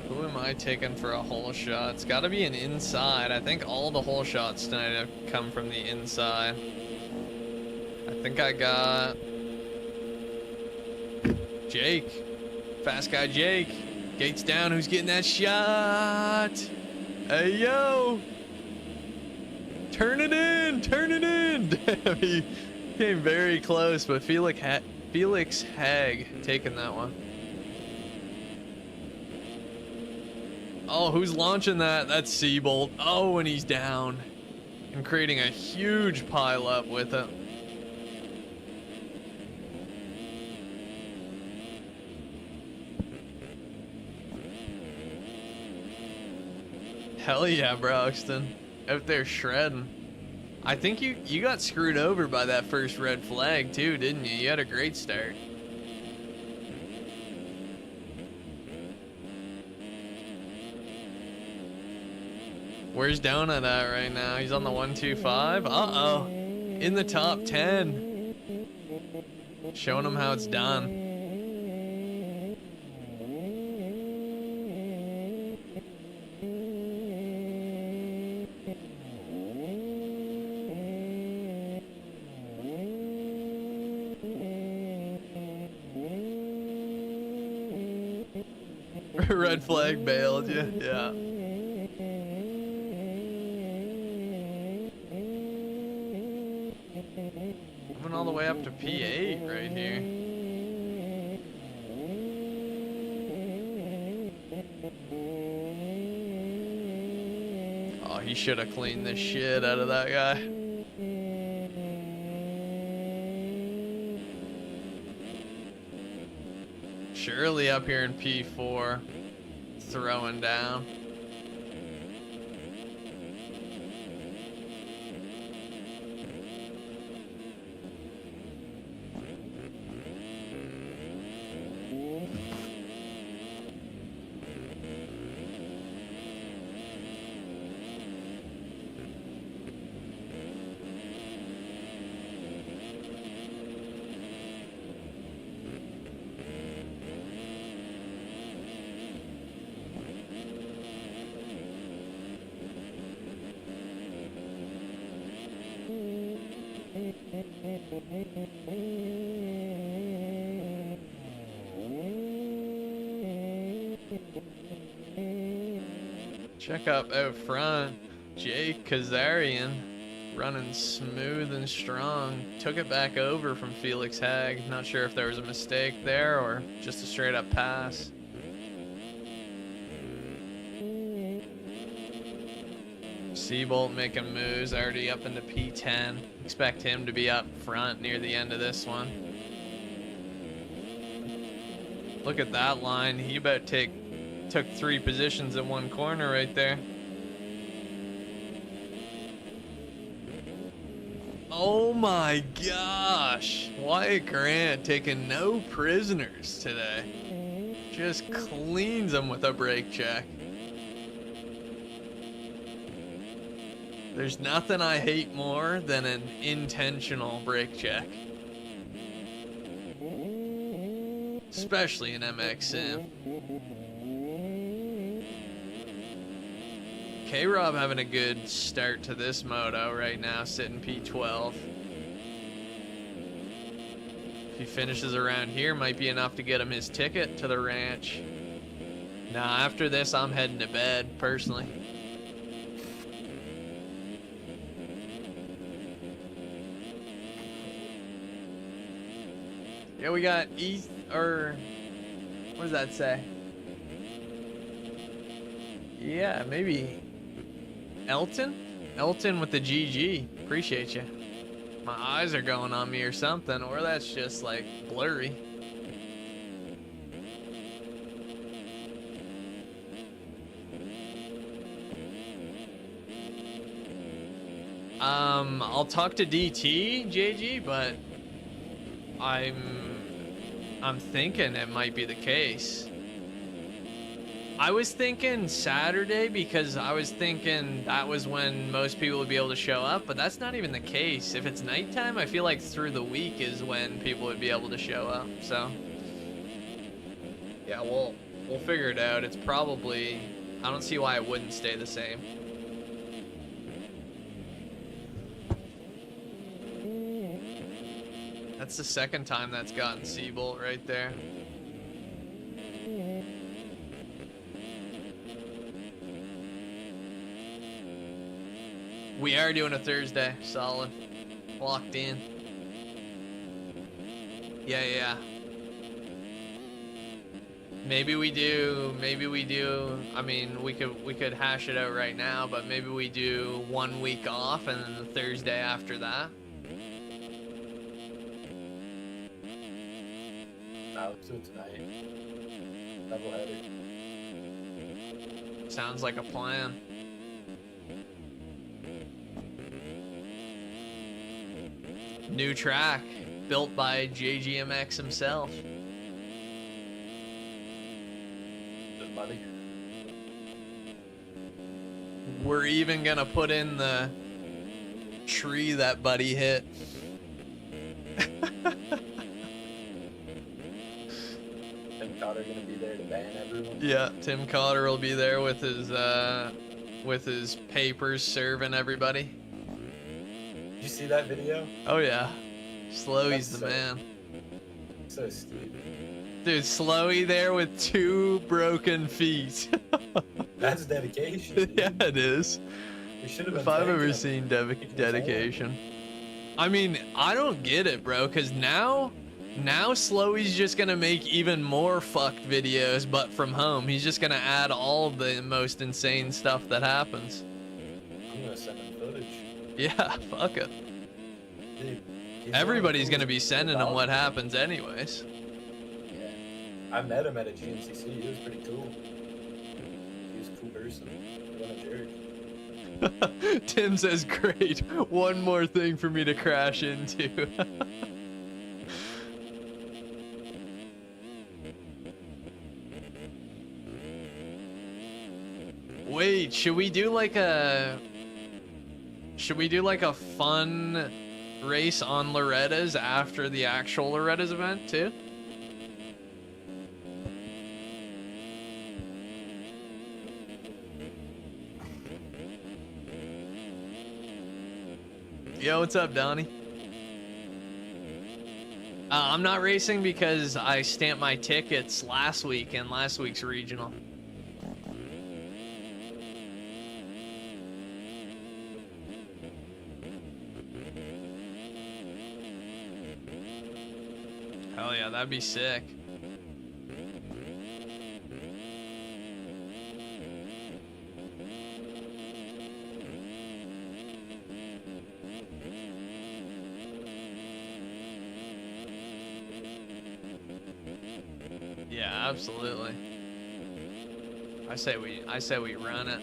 Who am I taking for a hole shot? It's got to be an inside. I think all the hole shots tonight have come from the inside. I think I got Jake. Fast guy Jake. Gates down. Who's getting that shot? Hey, yo. Turn it in. Turn it in. Damn, he came very close, but Felix Hag taking that one. Oh, who's launching that? That's Seabolt. Oh, and he's down. And creating a huge pile up with it. Hell yeah, Broxton. Out there shredding. I think you got screwed over by that first red flag too, didn't you? You had a great start. Where's Donut at right now? He's on the 125. Uh-oh. In the top 10. Showing him how it's done. Red flag bailed you, yeah. Moving all the way up to P8 right here. Oh, he should have cleaned the shit out of that guy. Shirley up here in P4, throwing down. Check up out front, Jake Kazarian running smooth and strong. Took it back over from Felix Hag. Not sure if there was a mistake there or just a straight up pass. Seabolt making moves, already up into P10. Expect him to be up front near the end of this one. Look at that line. He about took 3 positions in one corner right there. Oh my gosh. Wyatt Grant taking no prisoners today. Just cleans them with a brake check. There's nothing I hate more than an intentional brake check. Especially in MXM. K-Rob having a good start to this moto right now, sitting P12. If he finishes around here, might be enough to get him his ticket to the ranch. Nah, after this, I'm heading to bed, personally. Yeah, we got or what does that say? Yeah, maybe Elton? Elton with the GG. Appreciate you. My eyes are going on me or something, or that's just like blurry. I'll talk to DT, JG, but I'm thinking it might be the case. I was thinking Saturday because I was thinking that was when most people would be able to show up, but that's not even the case. If it's nighttime, I feel like through the week is when people would be able to show up. So yeah, we'll figure it out. It's probably, I don't see why it wouldn't stay the same. That's the second time that's gotten Seabolt right there. We are doing a Thursday. Solid. Locked in. Yeah. Maybe we do. I mean, we could hash it out right now, but maybe we do 1 week off and then the Thursday after that. Let's do it tonight. Doubleheader. Sounds like a plan. New track built by JGMX himself. Good buddy. We're even gonna put in the tree that buddy hit. Tim Cotter gonna be there to ban everyone. Yeah, Tim Cotter will be there with his papers serving everybody. Did you see that video? Oh yeah, Slowy's the That's man. So stupid. Dude, Slowy there with 2 broken feet. That's dedication. Dude. Yeah, it is. We should have been If I've ever thanking seen him. dedication. I mean, I don't get it, bro, because now Slowy's just gonna make even more fucked videos, but from home. He's just gonna add all of the most insane stuff that happens. I'm gonna send him footage. Yeah, fuck it. Dude, Everybody's gonna be sending him what happens anyways. Yeah. I met him at a GMCC. He was pretty cool. He was a cool person. He wasn't a jerk. Tim says, great, one more thing for me to crash into. Wait, should we do like a fun race on Loretta's after the actual Loretta's event too? Yo, what's up, Donnie? I'm not racing because I stamped my tickets last week in last week's regional. Hell yeah, that'd be sick. Yeah, absolutely. I say we run it.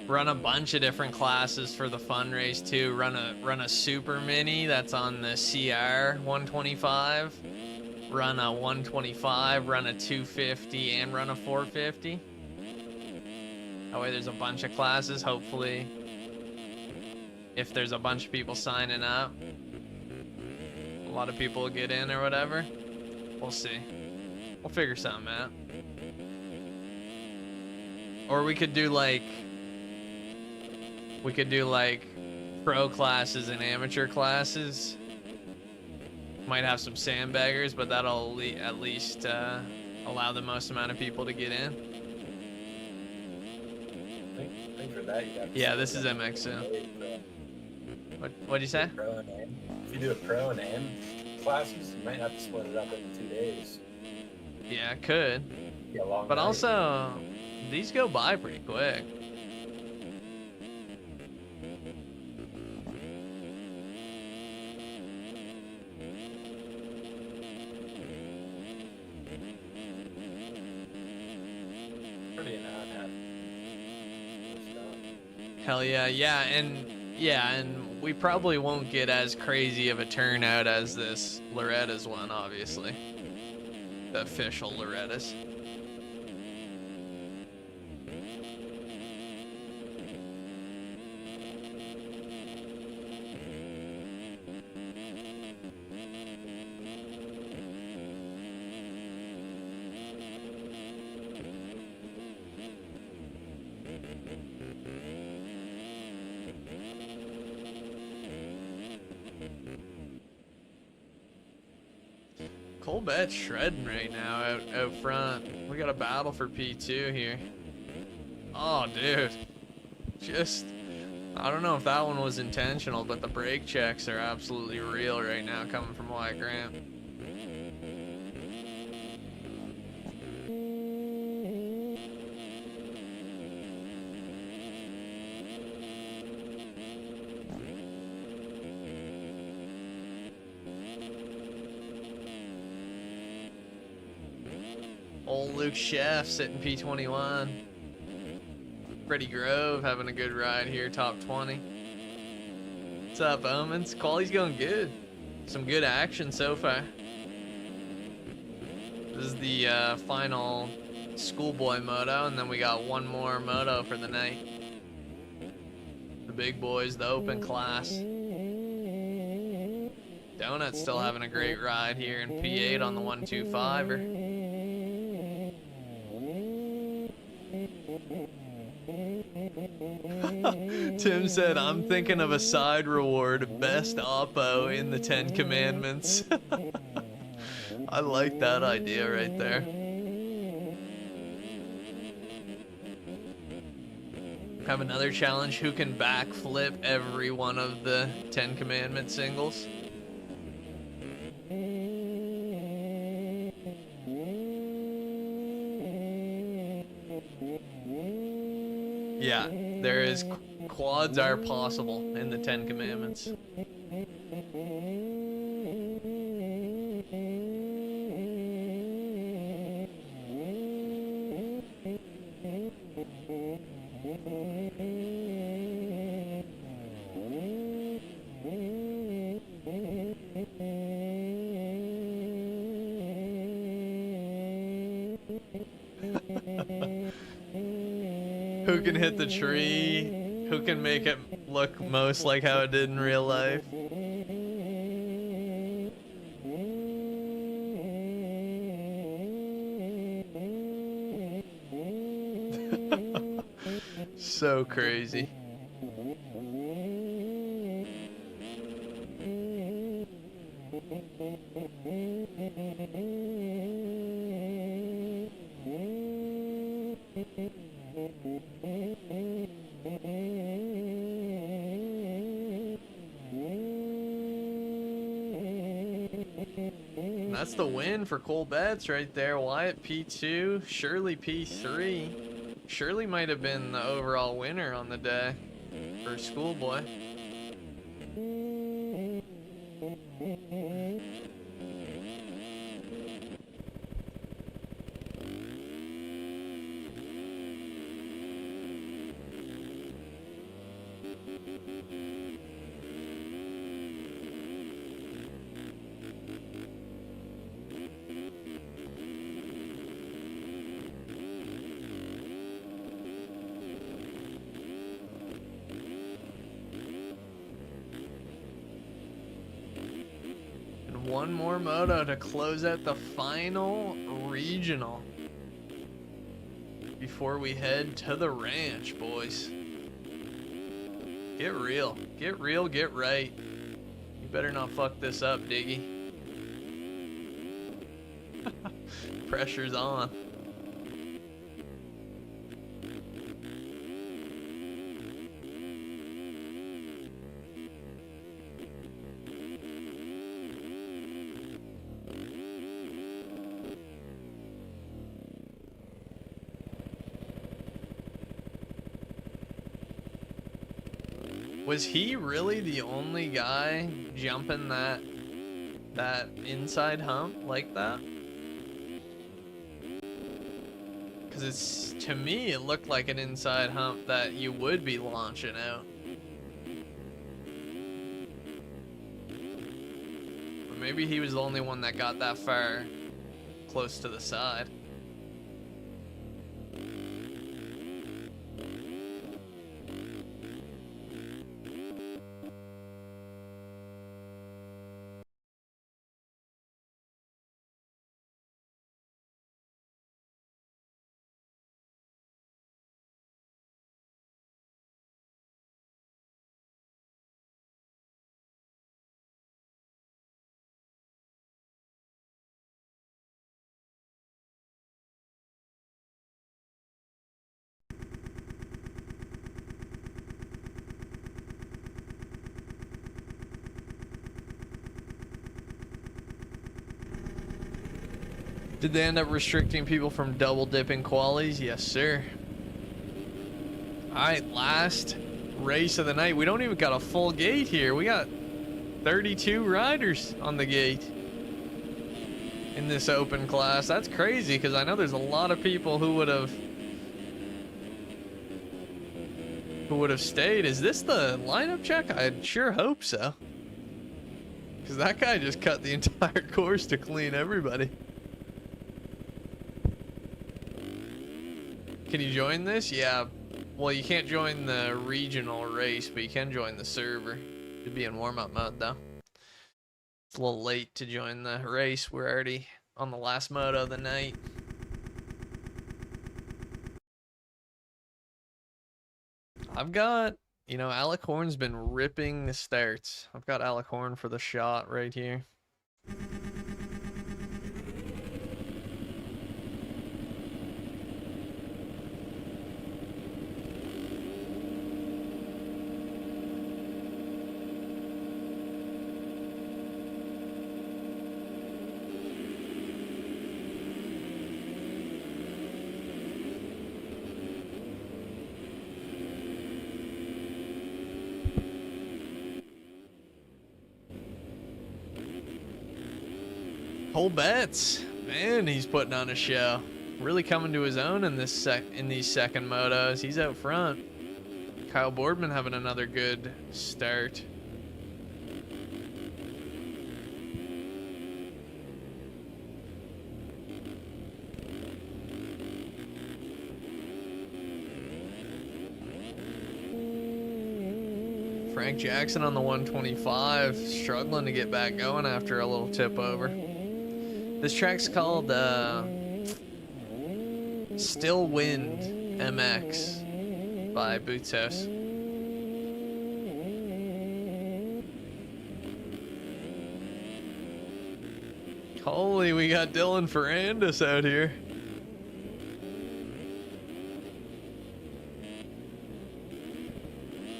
Run a bunch of different classes for the fun race too. Run a super mini that's on the CR 125. Run a 125, run a 250, and run a 450. That way there's a bunch of classes. Hopefully, if there's a bunch of people signing up, a lot of people will get in or whatever. We'll see. We'll figure something out. Or we could do like pro classes and amateur classes. Might have some sandbaggers, but that'll at least allow the most amount of people to get in. I think for that you have to Yeah, this is MXS. What'd you say? Pro and AM. If you do a pro and AM classes, you might have to split it up into 2 days. Yeah, it could. Be a long But night. also, these go by pretty quick. Pretty an hour and a half. Hell yeah, and we probably won't get as crazy of a turnout as this Loretta's one, obviously. The official Loretta's. Colbet's shredding right now out front. We got a battle for P2 here. Oh, dude. I don't know if that one was intentional, but the brake checks are absolutely real right now coming from Wyatt Grant. Old Luke Chef sitting P21. Freddie Grove having a good ride here, top 20. What's up, Omens? Quality's going good. Some good action so far. This is the final schoolboy moto, and then we got one more moto for the night. The big boys, the open class. Donut's still having a great ride here in P8 on the 125er. Tim said, I'm thinking of a side reward, best oppo in the 10 commandments. I like that idea right there. Have another challenge, who can backflip every one of the 10 commandment singles. Yeah, there is, quads are possible in the 10 commandments. Who can hit the tree? Who can make it look most like how it did in real life? So crazy. That's the win for Cole Betts right there. Wyatt P2, Shirley P3. Shirley might have been the overall winner on the day for schoolboy. One more moto to close out the final regional before we head to the ranch, boys. Get real, get real, get right. You better not fuck this up, Diggy. Pressure's on. Was he really the only guy jumping that inside hump like that? Because it's, to me, it looked like an inside hump that you would be launching out. Or maybe he was the only one that got that far close to the side. Did they end up restricting people from double dipping qualies? Yes, sir. Alright, last race of the night. We don't even got a full gate here. We got 32 riders on the gate in this open class. That's crazy, because I know there's a lot of people who would have who would have stayed. Is this the lineup check? I sure hope so. Because that guy just cut the entire course to clean everybody. Can you join this? Yeah. Well, you can't join the regional race, but you can join the server. Should be in warm-up mode, though. It's a little late to join the race. We're already on the last moto of the night. I've got, you know, Alec Horn's been ripping the starts. I've got Alec Horn for the shot right here. Whole bets, man, he's putting on a show. Really coming to his own in these second motos. He's out front. Kyle Boardman having another good start. Frank Jackson on the 125, struggling to get back going after a little tip over. This track's called Still Wind MX by Boots House. Holy, we got Dylan Ferrandis out here.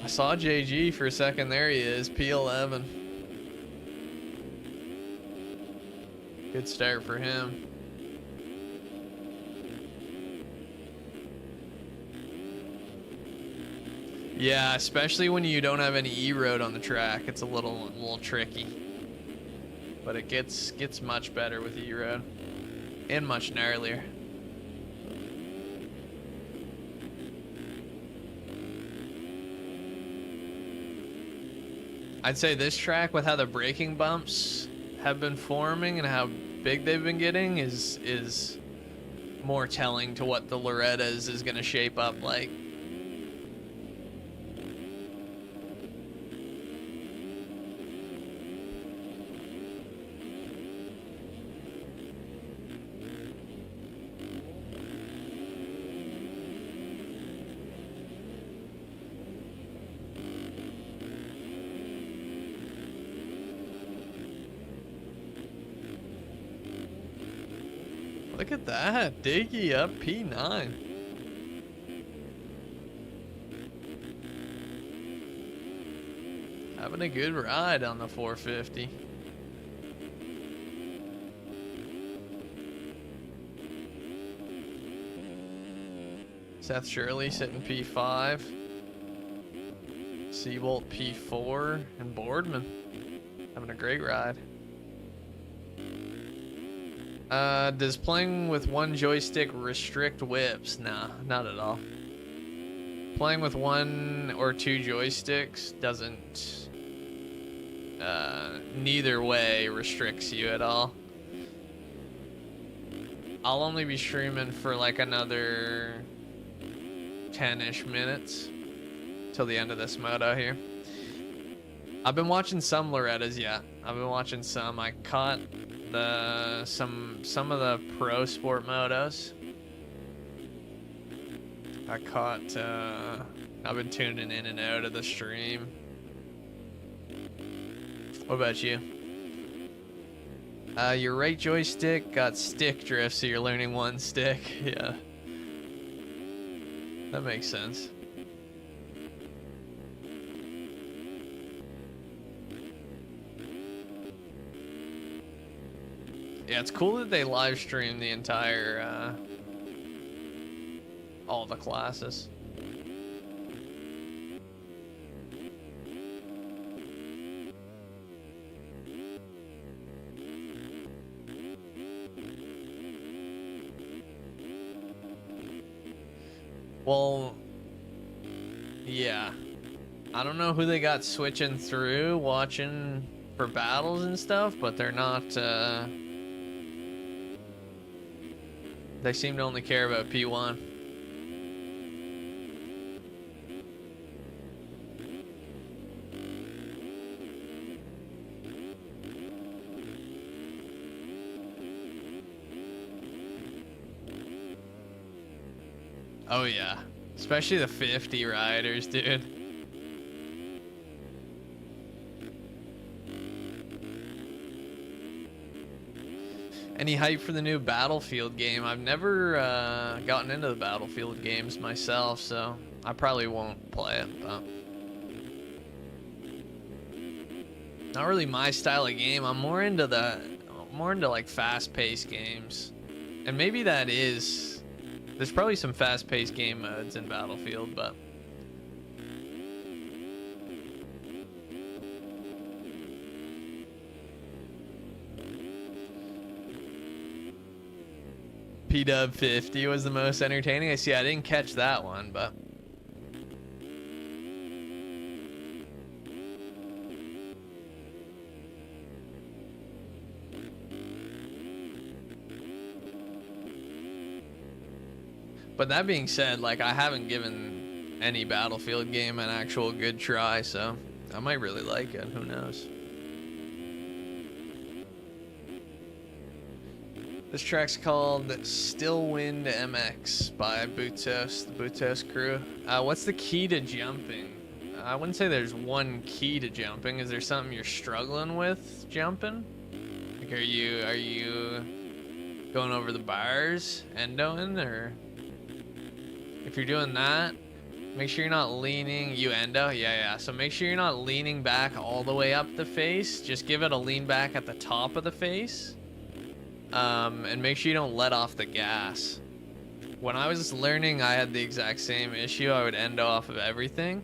I saw JG for a second. There he is, P11. Good start for him. Yeah, especially when you don't have any E-road on the track, it's a little tricky. But it gets much better with E-road and much gnarlier. I'd say this track, with how the braking bumps have been forming and how big they've been getting, is more telling to what the Lorettas is going to shape up like. Look at that, Diggy up P9. Having a good ride on the 450. Seth Shirley sitting P5. Seabolt P4, and Boardman having a great ride. Does playing with one joystick restrict whips? Nah, not at all. Playing with one or two joysticks doesn't, neither way restricts you at all. I'll only be streaming for like another 10-ish minutes till the end of this moto here. I've been watching some Lorettas, yeah. I've been watching some. I caught some of the pro sport motos. I've been tuning in and out of the stream. What about you? Your right joystick got stick drift, so you're learning one stick. Yeah. That makes sense. Yeah, it's cool that they live stream the entire, all the classes. Well, Yeah. I don't know who they got switching through, watching for battles and stuff, but they're not, they seem to only care about P1. Oh yeah. Especially the 50 riders, dude. Any hype for the new Battlefield game? I've never gotten into the Battlefield games myself, so I probably won't play it, but not really my style of game. I'm more into like fast-paced games. And maybe that is, there's probably some fast-paced game modes in Battlefield, but P-Dub 50 was the most entertaining. I see, I didn't catch that one, but that being said, like, I haven't given any Battlefield game an actual good try, so I might really like it. Who knows? This track's called Still Wind MX by Butos, the Butos crew. What's the key to jumping? I wouldn't say there's one key to jumping. Is there something you're struggling with jumping? Like, are you going over the bars, endoing, or if you're doing that, make sure you're not leaning. You endo? Yeah. So make sure you're not leaning back all the way up the face. Just give it a lean back at the top of the face. And make sure you don't let off the gas. When I was learning, I had the exact same issue. I would endo off of everything,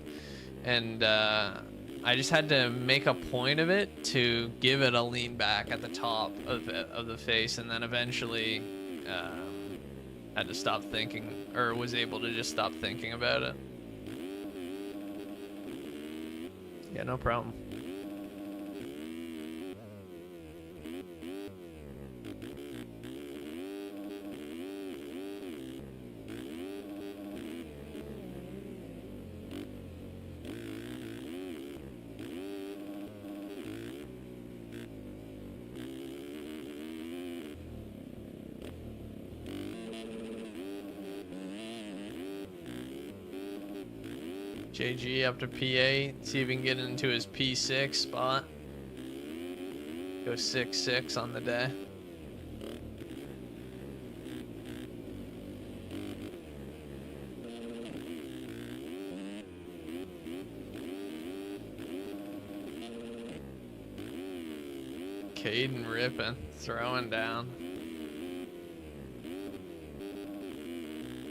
and I just had to make a point of it to give it a lean back at the top of the face, and then eventually had to stop thinking, or was able to just stop thinking about it. Yeah, no problem. JG up to P8, see if he can get into his P6 spot. Go 6-6 on the day. Caden ripping, throwing down.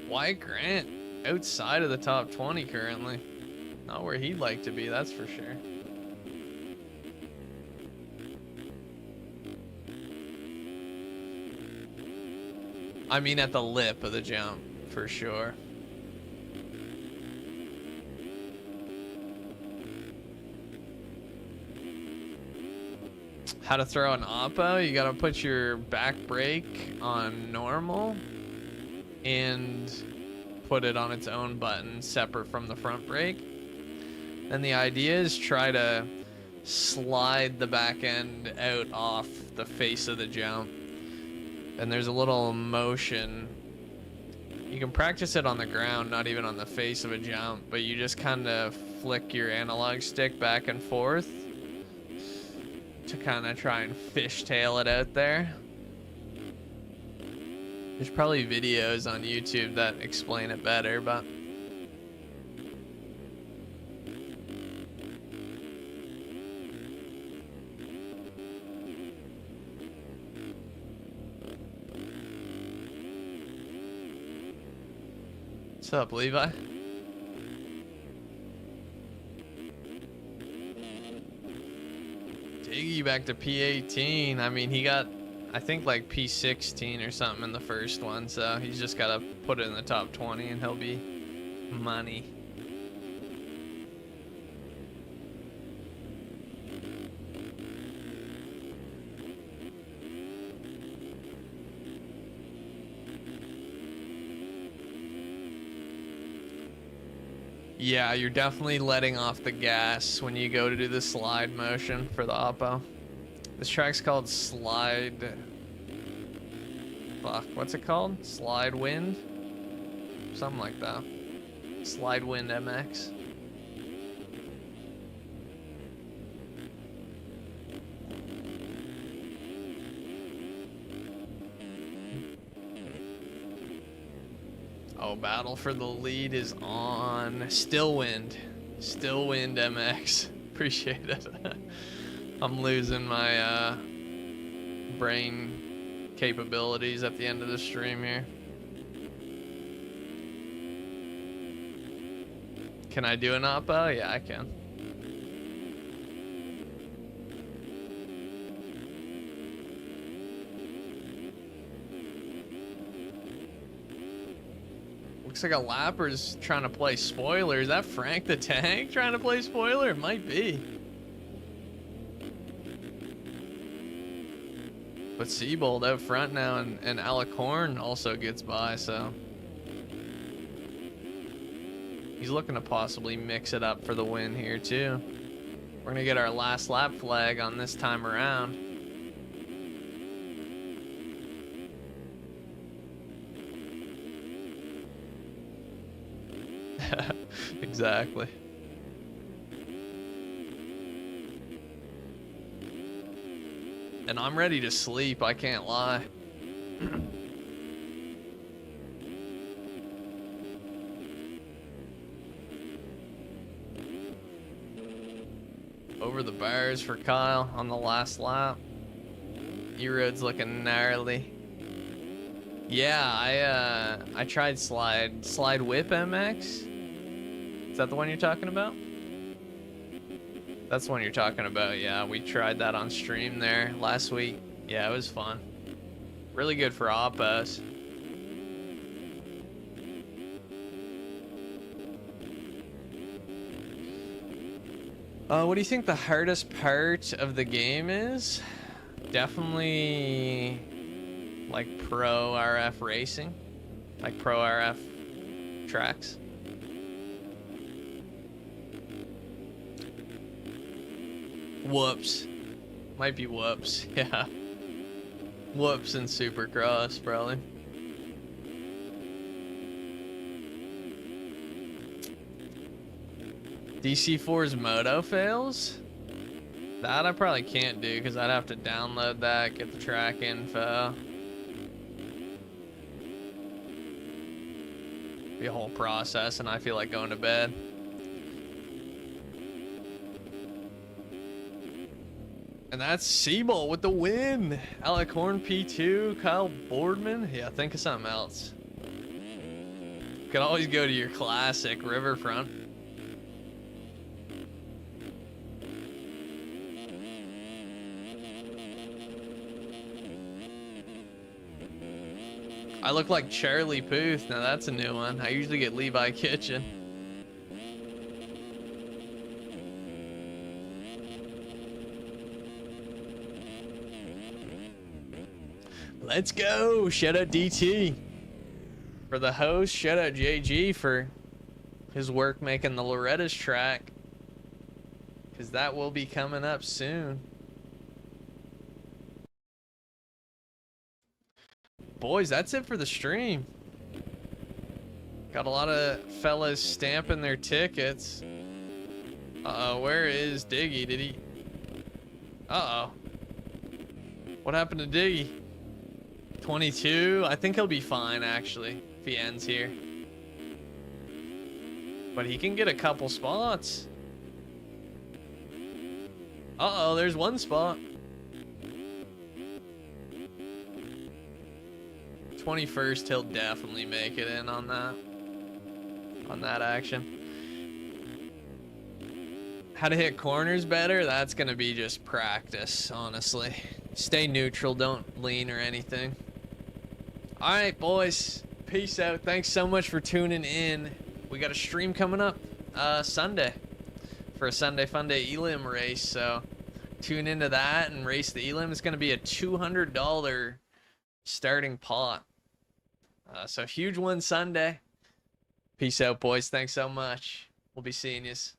Why Grant outside of the top 20 currently? Not where he'd like to be, that's for sure. I mean, at the lip of the jump, for sure. How to throw an oppo? You gotta put your back brake on normal and put it on its own button separate from the front brake. And the idea is try to slide the back end out off the face of the jump. And there's a little motion. You can practice it on the ground, not even on the face of a jump, but you just kind of flick your analog stick back and forth to kind of try and fishtail it out there. There's probably videos on YouTube that explain it better, but what's up, Levi? Diggy back to P18. I mean, he got, I think, like P16 or something in the first one, so he's just got to put it in the top 20 and he'll be money. Yeah, you're definitely letting off the gas when you go to do the slide motion for the oppo. This track's called Slide... Fuck, what's it called? Slide Wind? Something like that. Slide Wind MX. Oh, battle for the lead is on. Stillwind. Stillwind MX. Appreciate it. I'm losing my brain capabilities at the end of the stream here. Can I do an oppo? Yeah, I can. Looks like a lapper's trying to play spoiler. Is that Frank the Tank trying to play spoiler? It might be. But Seabold out front now, and Alicorn also gets by, so he's looking to possibly mix it up for the win here too. We're gonna get our last lap flag on this time around. Exactly. And I'm ready to sleep, I can't lie. Over the bars for Kyle on the last lap. E-Road's looking gnarly. Yeah, I tried Slide Whip MX. Is that the one you're talking about? That's the one you're talking about, yeah. We tried that on stream there last week. Yeah, it was fun. Really good for oppos. What do you think the hardest part of the game is? Definitely like pro RF racing, like pro RF tracks. Whoops. Might be whoops, yeah. Whoops and Supercross, probably. DC4's moto fails? That I probably can't do because I'd have to download that, get the track info. Be a whole process, and I feel like going to bed. And that's Seabold with the win. Alicorn P2, Kyle Boardman. Yeah, think of something else. Could always go to your classic Riverfront. I look like Charlie Puth. Now that's a new one. I usually get Levi Kitchen. Let's go. Shout out DT for the host. Shout out JG for his work making the Loretta's track, because that will be coming up soon. Boys, that's it for the stream. Got a lot of fellas stamping their tickets. Uh-oh, where is Diggy? Did he... Uh-oh. What happened to Diggy? 22? I think he'll be fine, actually, if he ends here. But he can get a couple spots. Uh-oh, there's one spot. 21st, he'll definitely make it in on that action. How to hit corners better? That's gonna be just practice, honestly. Stay neutral, don't lean or anything. All right, boys, peace out. Thanks so much for tuning in. We got a stream coming up Sunday for a Sunday Fun Day Elim race, so tune into that and race the Elim. It's gonna be a $200 starting pot. So huge one Sunday. Peace out, boys. Thanks so much. We'll be seeing yous.